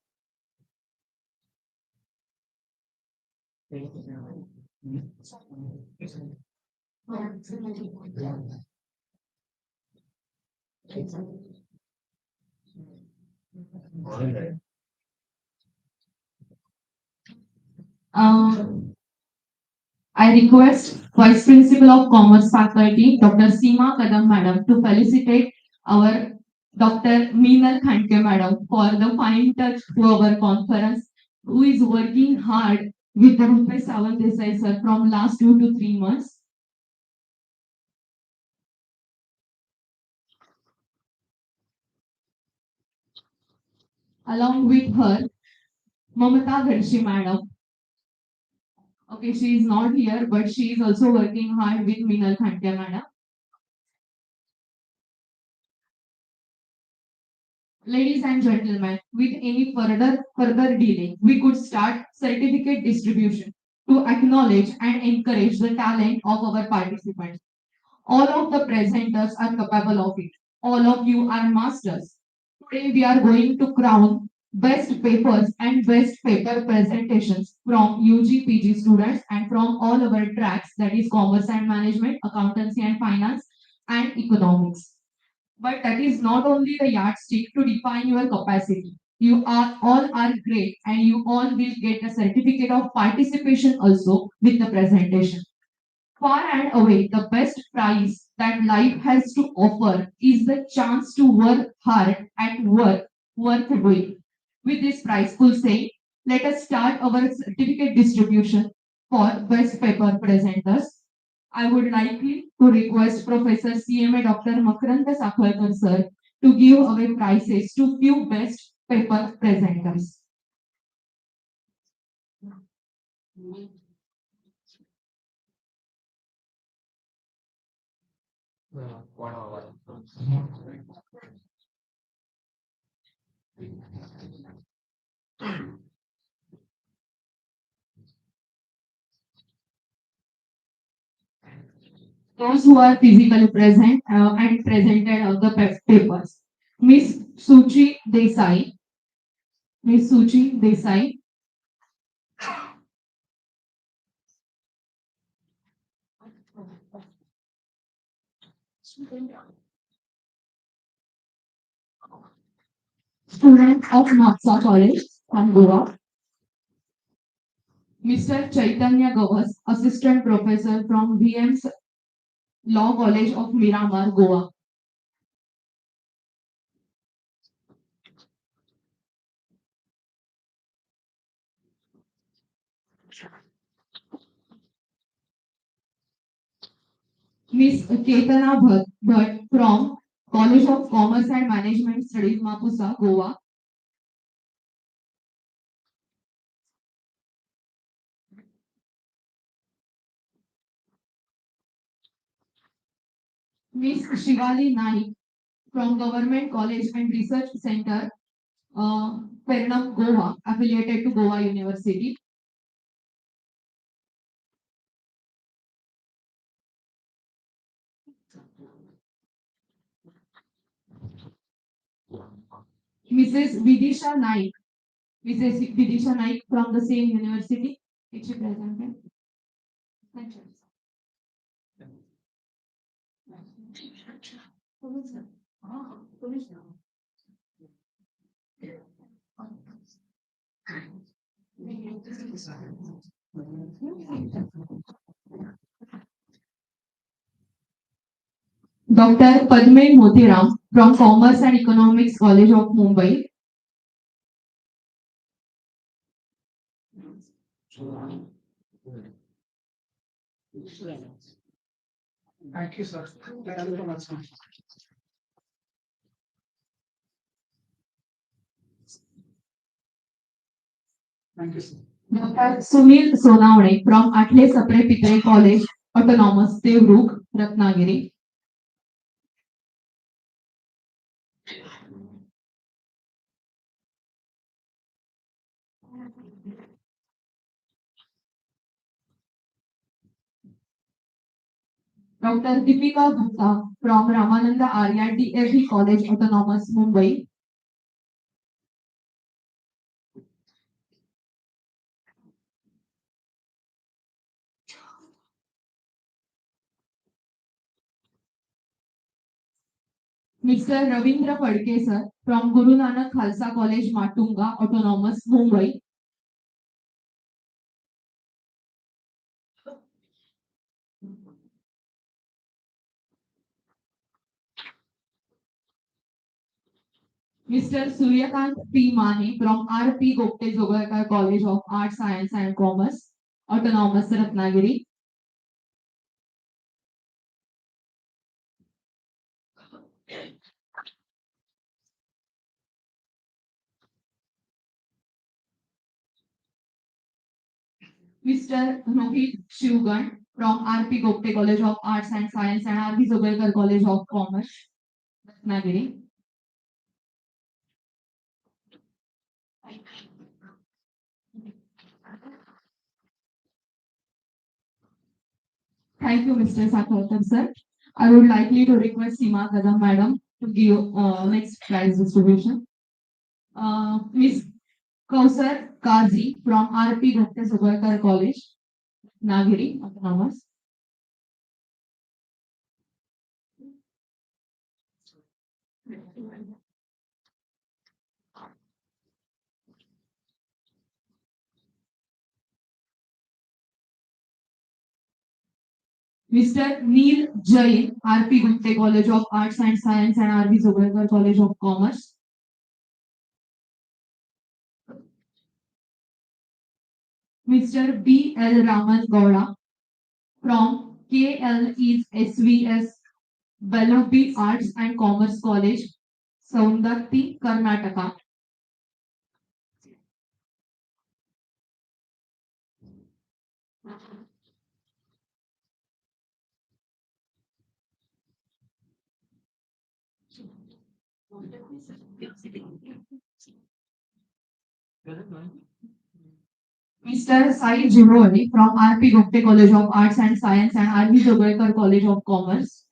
I request Vice Principal of Commerce Faculty, Dr. Seema Kadam Madam, to felicitate our Dr. Meenal Khandke Madam for the fine touch to our conference, who is working hard with the Rupesh Sawant Desai sir from last 2 to 3 months. Along with her, Mamata Gharshi Madam. Okay, she is not here, but she is also working hard with Meenal Khandke Madam. Ladies and gentlemen, with any further delay, we could start certificate distribution to acknowledge and encourage the talent of our participants. All of the presenters are capable of it. All of you are masters. Today we are going to crown best papers and best paper presentations from UG, PG students and from all our tracks, that is commerce and management, accountancy and finance, and economics. But that is not only the yardstick to define your capacity. You are all are great and you all will get a certificate of participation also with the presentation. Far and away, the best prize that life has to offer is the chance to work hard at work worth doing. With this prize, we'll say, let us start our certificate distribution for best paper presenters. I would like to request Professor CMA Dr. Makaranta Sakhalkar sir to give away prizes to few best paper presenters. Those who are physically present and presented the papers. Miss Suchi Desai. Miss Suchi Desai. Student of Napsa College from Goa. Mr. Chaitanya Gavas, Assistant Professor from VM's Law College of Miramar, Goa. Miss Ketana Bhatt from College of Commerce and Management Studies, Mapusa, Goa. Miss Shivali Naik from Government College and Research Center, Pernam, Goa, affiliated to Goa University. Mrs. Vidisha Naik. Mrs. Vidisha Naik from the same university. Is she presented? Thank you. Dr. Padme Motiram from Commerce and Economics College of Mumbai. Thank you, sir. Thank you so much. Thank you, sir. Dr. Sunil Sonawade from Atle Sapre Pitre College, Autonomous, Devrug, Ratnagiri. Dr. Deepika Gupta from Ramananda Arya DAV College, Autonomous, Mumbai. Mr. Ravindra Padkesar from Guru Nanak Khalsa College, Matunga, Autonomous, Mumbai. Mr. Suryakant P. Mane from R.P. Gogate Jogalekar College of Arts, Science and Commerce, Autonomous, Ratnagiri. Mr. Rohit Shivgan from R.P. Gogate College of Arts and Science and R.V. Jogalekar College of Commerce, Ratnagiri. Thank you, Mr. Sakarkar, sir. I would likely to request Seema Kadam Madam to give next prize distribution. Miss Kausar Kazi from R.P. Gogate Jogalekar College, Nagiri, Autonomous. Mr. Neil Jain, R.P. Gupte College of Arts and Science and R.V. Jogalekar College of Commerce. Mr. B. L. Raman Gowda from KLE's SVS Bellopy Arts and Commerce College, Saundatti, Karnataka. Mr. Sai Juroli from R.P. Gogate College of Arts and Science and R.V. Jogalekar College of Commerce.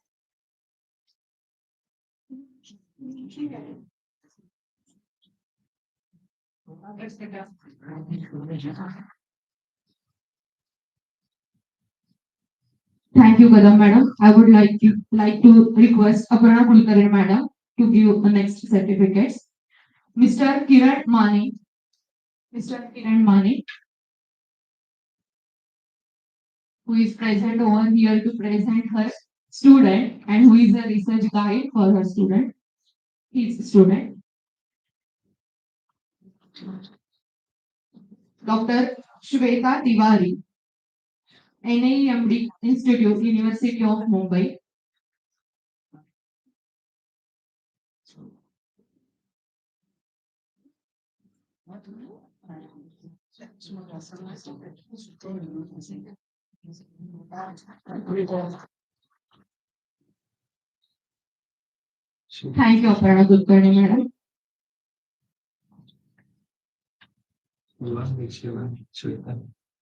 Thank you, Kadam Madam. I would like to request Aparna Kulkarni Madam to give the next certificates. Mr. Kiran Mani. Mr. Kiran Mani, who is present over here to present her student and who is a research guide for her student. His student. Dr. Shweta Tiwari, NIMD Institute, University of Mumbai. Thank you, Aparna Kulkarni Madam.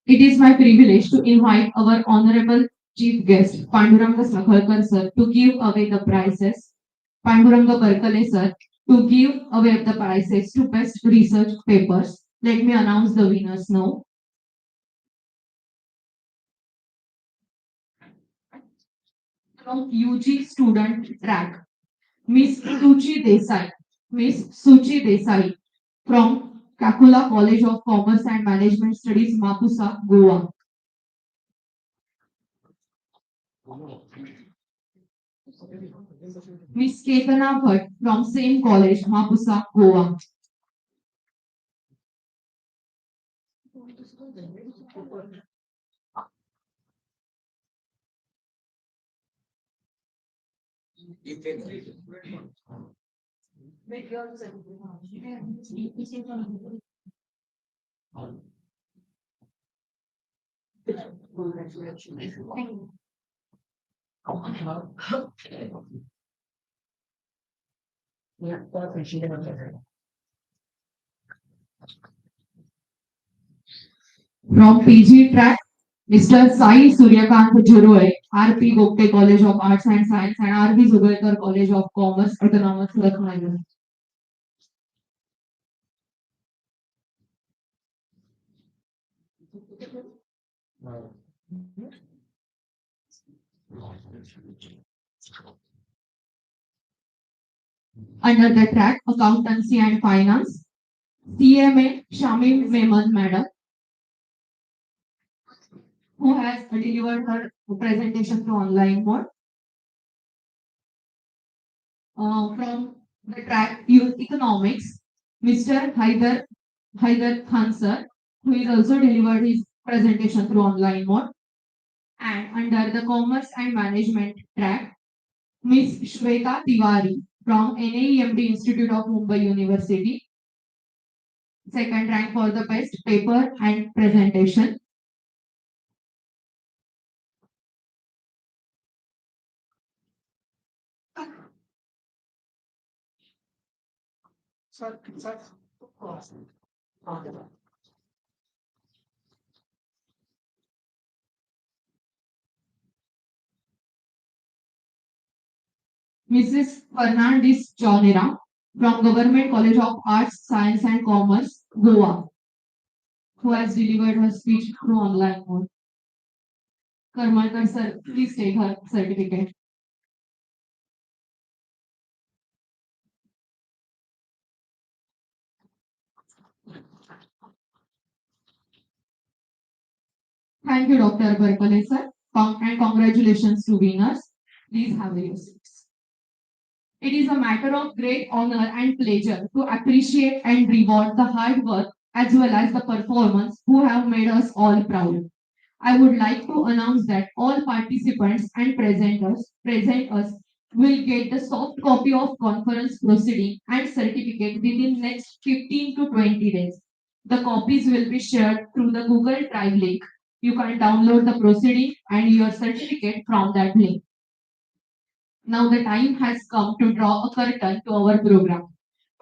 It is my privilege to invite our honorable chief guest, Panduranga Sakhalkar sir, to give away the prizes. Panduranga Barkale sir, to give away the prizes to best research papers. Let me announce the winners now. From UG student track, Miss Suchi Desai. Miss Suchi Desai from Kakula College of Commerce and Management Studies, Mapusa, Goa. Miss Ketana Bhatt from same college, Mapusa, Goa. From PG track, Mr. Sai Suryakant Juroy, R.P. Gogate College of Arts and Science and R.V. Jogalekar College of Commerce, Autonomous, Ratnagiri. Under the track, Accountancy and Finance, CMA Shamim Memon Madam, who has delivered her presentation through online mode. From the track Youth Economics, Mr. Haider Khan sir, who is also delivered his presentation through online mode. And under the Commerce and Management track, Miss Shweta Tiwari from NAEMD Institute of Mumbai University. Second rank for the best paper and presentation. Mrs. Fernandez Jonera from Government College of Arts, Science and Commerce, Goa, who has delivered her speech through online mode. Karmalkar sir, please take her certificate. Thank you, Dr. Barkale sir, and congratulations to winners. Please have your seats. It is a matter of great honor and pleasure to appreciate and reward the hard work as well as the performance who have made us all proud. I would like to announce that all participants and presenters present us will get the soft copy of conference proceeding and certificate within next 15 to 20 days. The copies will be shared through the Google Drive link. You can download the proceeding and your certificate from that link. Now the time has come to draw a curtain to our program.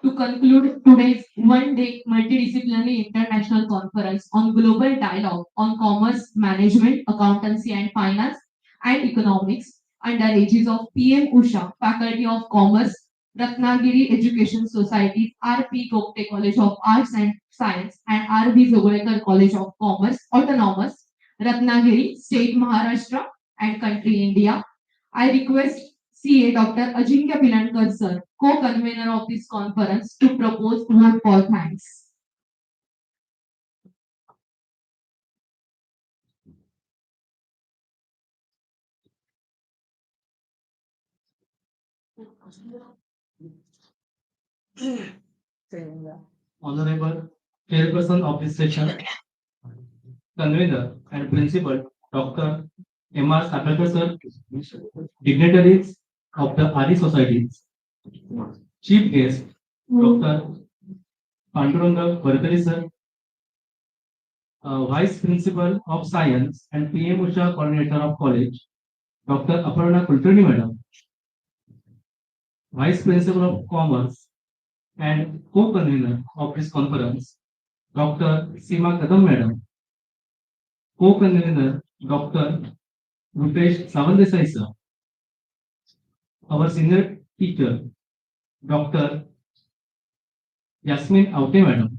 To conclude today's one-day multidisciplinary international conference on global dialogue on commerce, management, accountancy and finance and economics under aegis of PM-USHA, Faculty of Commerce, Ratnagiri Education Society, R.P. Gogate College of Arts and Science and R.V. Jogalekar College of Commerce, Autonomous, Ratnagiri, State Maharashtra and Country India. I request CA Dr. Ajinkya Pilankar sir, co-convener of this conference, to propose vote for thanks. Honorable Chairperson of this session, Convener and Principal Dr. M.R. Sakalkar sir, dignitaries of the Agies societies, Chief Guest Dr. Panduranga Varadkari sir, Vice Principal of Science and PM-USHA Coordinator of College, Dr. Aparna Kulkarni Madam, Vice Principal of Commerce and co-convener of this conference, Dr. Seema Kadam Madam, co-convener Dr. Rupesh Savandesai sir, our senior teacher, Dr. Yasmin Aute Madam,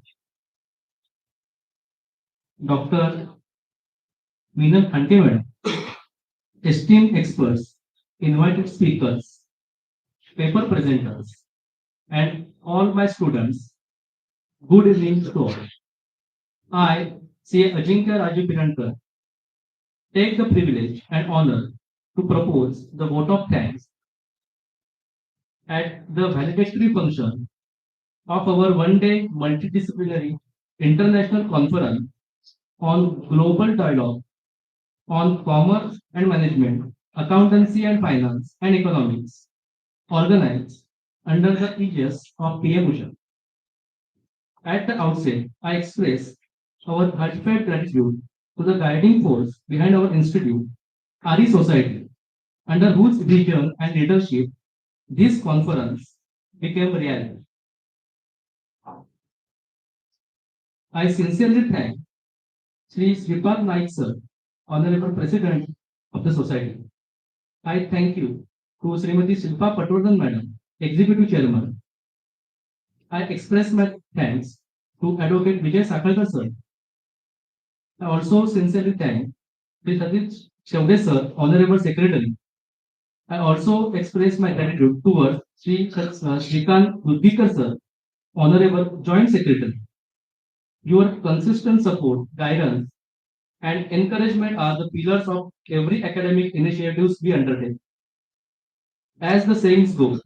Dr. Meenal Khante Madam, esteemed experts, invited speakers, paper presenters, and all my students, good evening to all. I, C.A. Ajinkya Raju Pilankar, take the privilege and honor to propose the vote of thanks at the valedictory function of our one-day multidisciplinary international conference on global dialogue on commerce and management, accountancy and finance and economics, organized under the aegis of PM-USHA. At the outset, I express our heartfelt gratitude to the guiding force behind our institute, RE Society, under whose vision and leadership this conference became reality. I sincerely thank Sri Sripad Naik sir, Honorable President of the Society. I thank you to Srimati Shilpa Patwardhan Madam, Executive Chairman. I express my thanks to Advocate Vijay Sakalkar sir. I also sincerely thank Sri Satish Shavde sir, Honorable Secretary. I also express my gratitude towards Sri Shrikant Ludvikar sir, Honorable Joint Secretary. Your consistent support, guidance, and encouragement are the pillars of every academic initiatives we undertake. As the sayings go,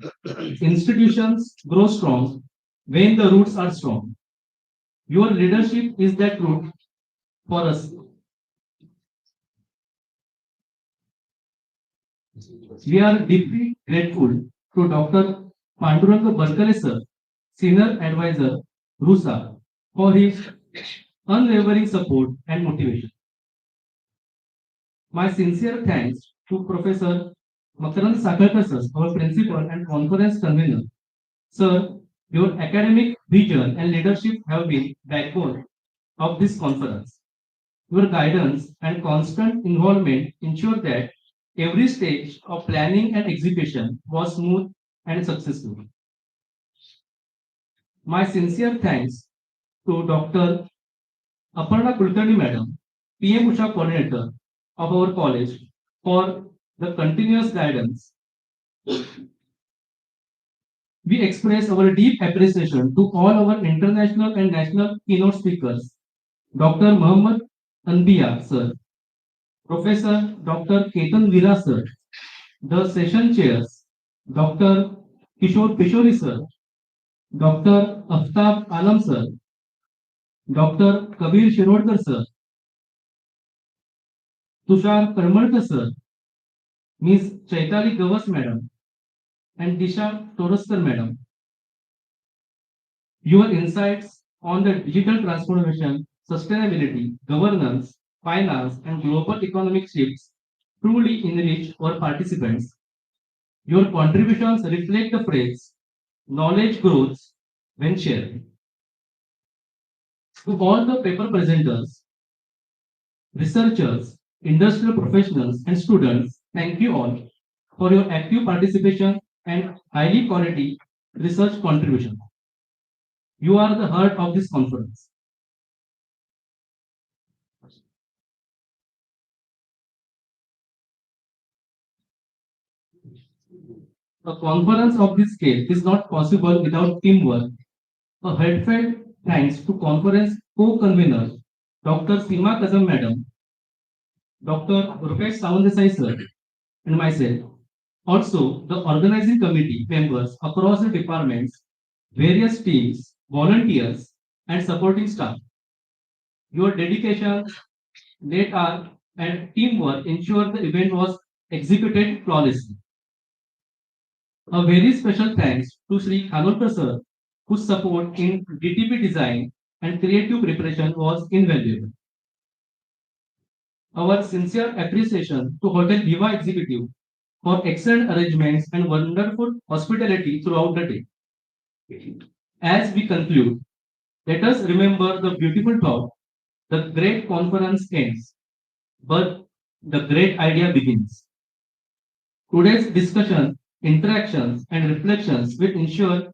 institutions grow strong when the roots are strong. Your leadership is that root for us. We are deeply grateful to Dr. Panduranga Varadkari sir, Senior Advisor, RUSA, for his unwavering support and motivation. My sincere thanks to Professor Makarand Sakalkar sir, our principal and conference convener. Sir, your academic vision and leadership have been backbone of this conference. Your guidance and constant involvement ensure that every stage of planning and execution was smooth and successful. My sincere thanks to Dr. Aparna Kulkarni Madam, PM-USHA Coordinator of our college, for the continuous guidance. We express our deep appreciation to all our international and national keynote speakers, Dr. Muhammad Anbiya sir, Professor Dr. Ketan Vira sir, the session chairs, Dr. Kishore Pishori sir, Dr. Aftab Alam sir, Dr. Kabir Shirodkar sir, Tushar Karmalkar sir, Ms. Chaitali Gavas madam, and Disha Toroskar Madam. Your insights on the digital transformation, sustainability, governance, finance, and global economic shifts truly enrich our participants. Your contributions reflect the phrase, knowledge grows when shared. To all the paper presenters, researchers, industrial professionals, and students, thank you all for your active participation and highly quality research contribution. You are the heart of this conference. A conference of this scale is not possible without teamwork. A heartfelt thanks to conference co-conveners Dr. Seema Kazam Madam, Dr. Rupesh Sawandesai Sir, and myself. Also, the organizing committee members across the departments, various teams, volunteers, and supporting staff. Your dedication, late art, and teamwork ensure the event was executed flawlessly. A very special thanks to Sri Khanolkar sir, whose support in DTP design and creative preparation was invaluable. Our sincere appreciation to Hotel Viva Executive for excellent arrangements and wonderful hospitality throughout the day. As we conclude, let us remember the beautiful thought: the great conference ends, but the great idea begins. Today's discussion, interactions, and reflections will ensure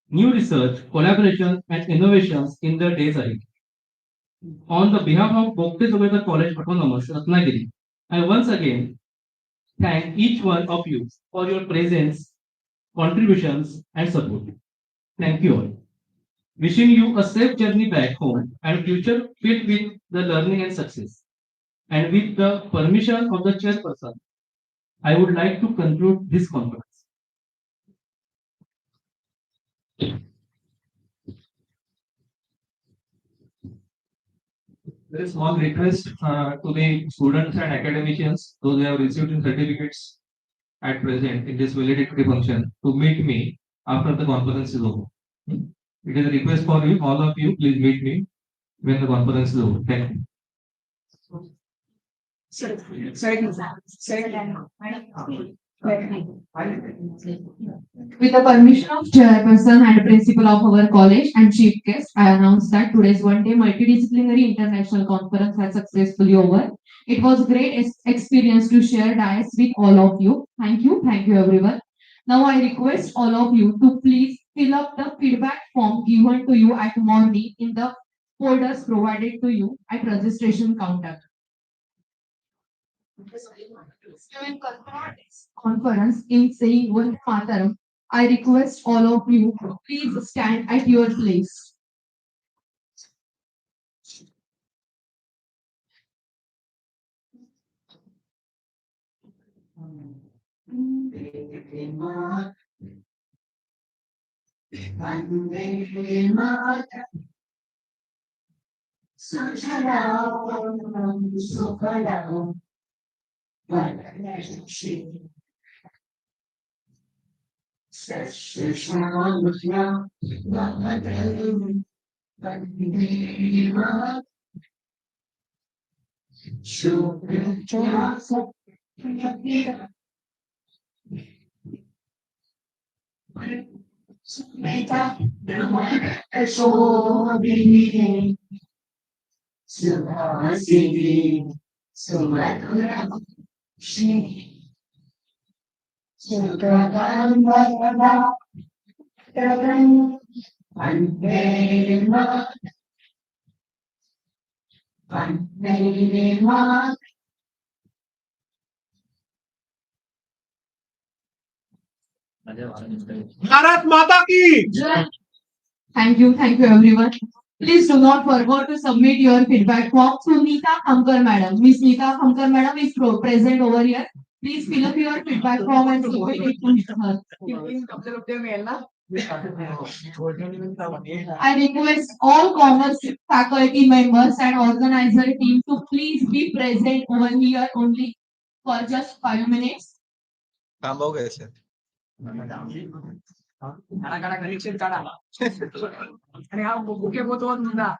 new research, collaboration, and innovations in the days ahead. On the behalf of Jogalekar College Autonomous, Ratnagiri, I once again thank each one of you for your presence, contributions, and support. Thank you all. Wishing you a safe journey back home and future filled with the learning and success. And with the permission of the chairperson, I would like to conclude this conference. There is small request to the students and academicians, those who have received certificates at present in this valedictory function, to meet me after the conference is over. It is a request for you, all of you, please meet me when the conference is over. Thank you. With the permission of chairperson and principal of our college and chief guest, I announce that today's one-day multidisciplinary international conference has successfully over. It was a great experience to share dice with all of you. Thank you everyone. Now I request all of you to please fill up the feedback form given to you at morning in the folders provided to you at registration counter. During conference in saying one Mataram, I request all of you to please stand at your place. Bharat माता की Thank you everyone. Please do not forget to submit your feedback form to Neeta Thamkar Madam. Miss Neeta Thamkar Madam is present over here. Please fill up your feedback form and submit it to her. I request all commerce faculty members and organizer team to please be present over here only for just 5 minutes. थांबव कैसे connection काढा आणि हा मुख्य मुद्दा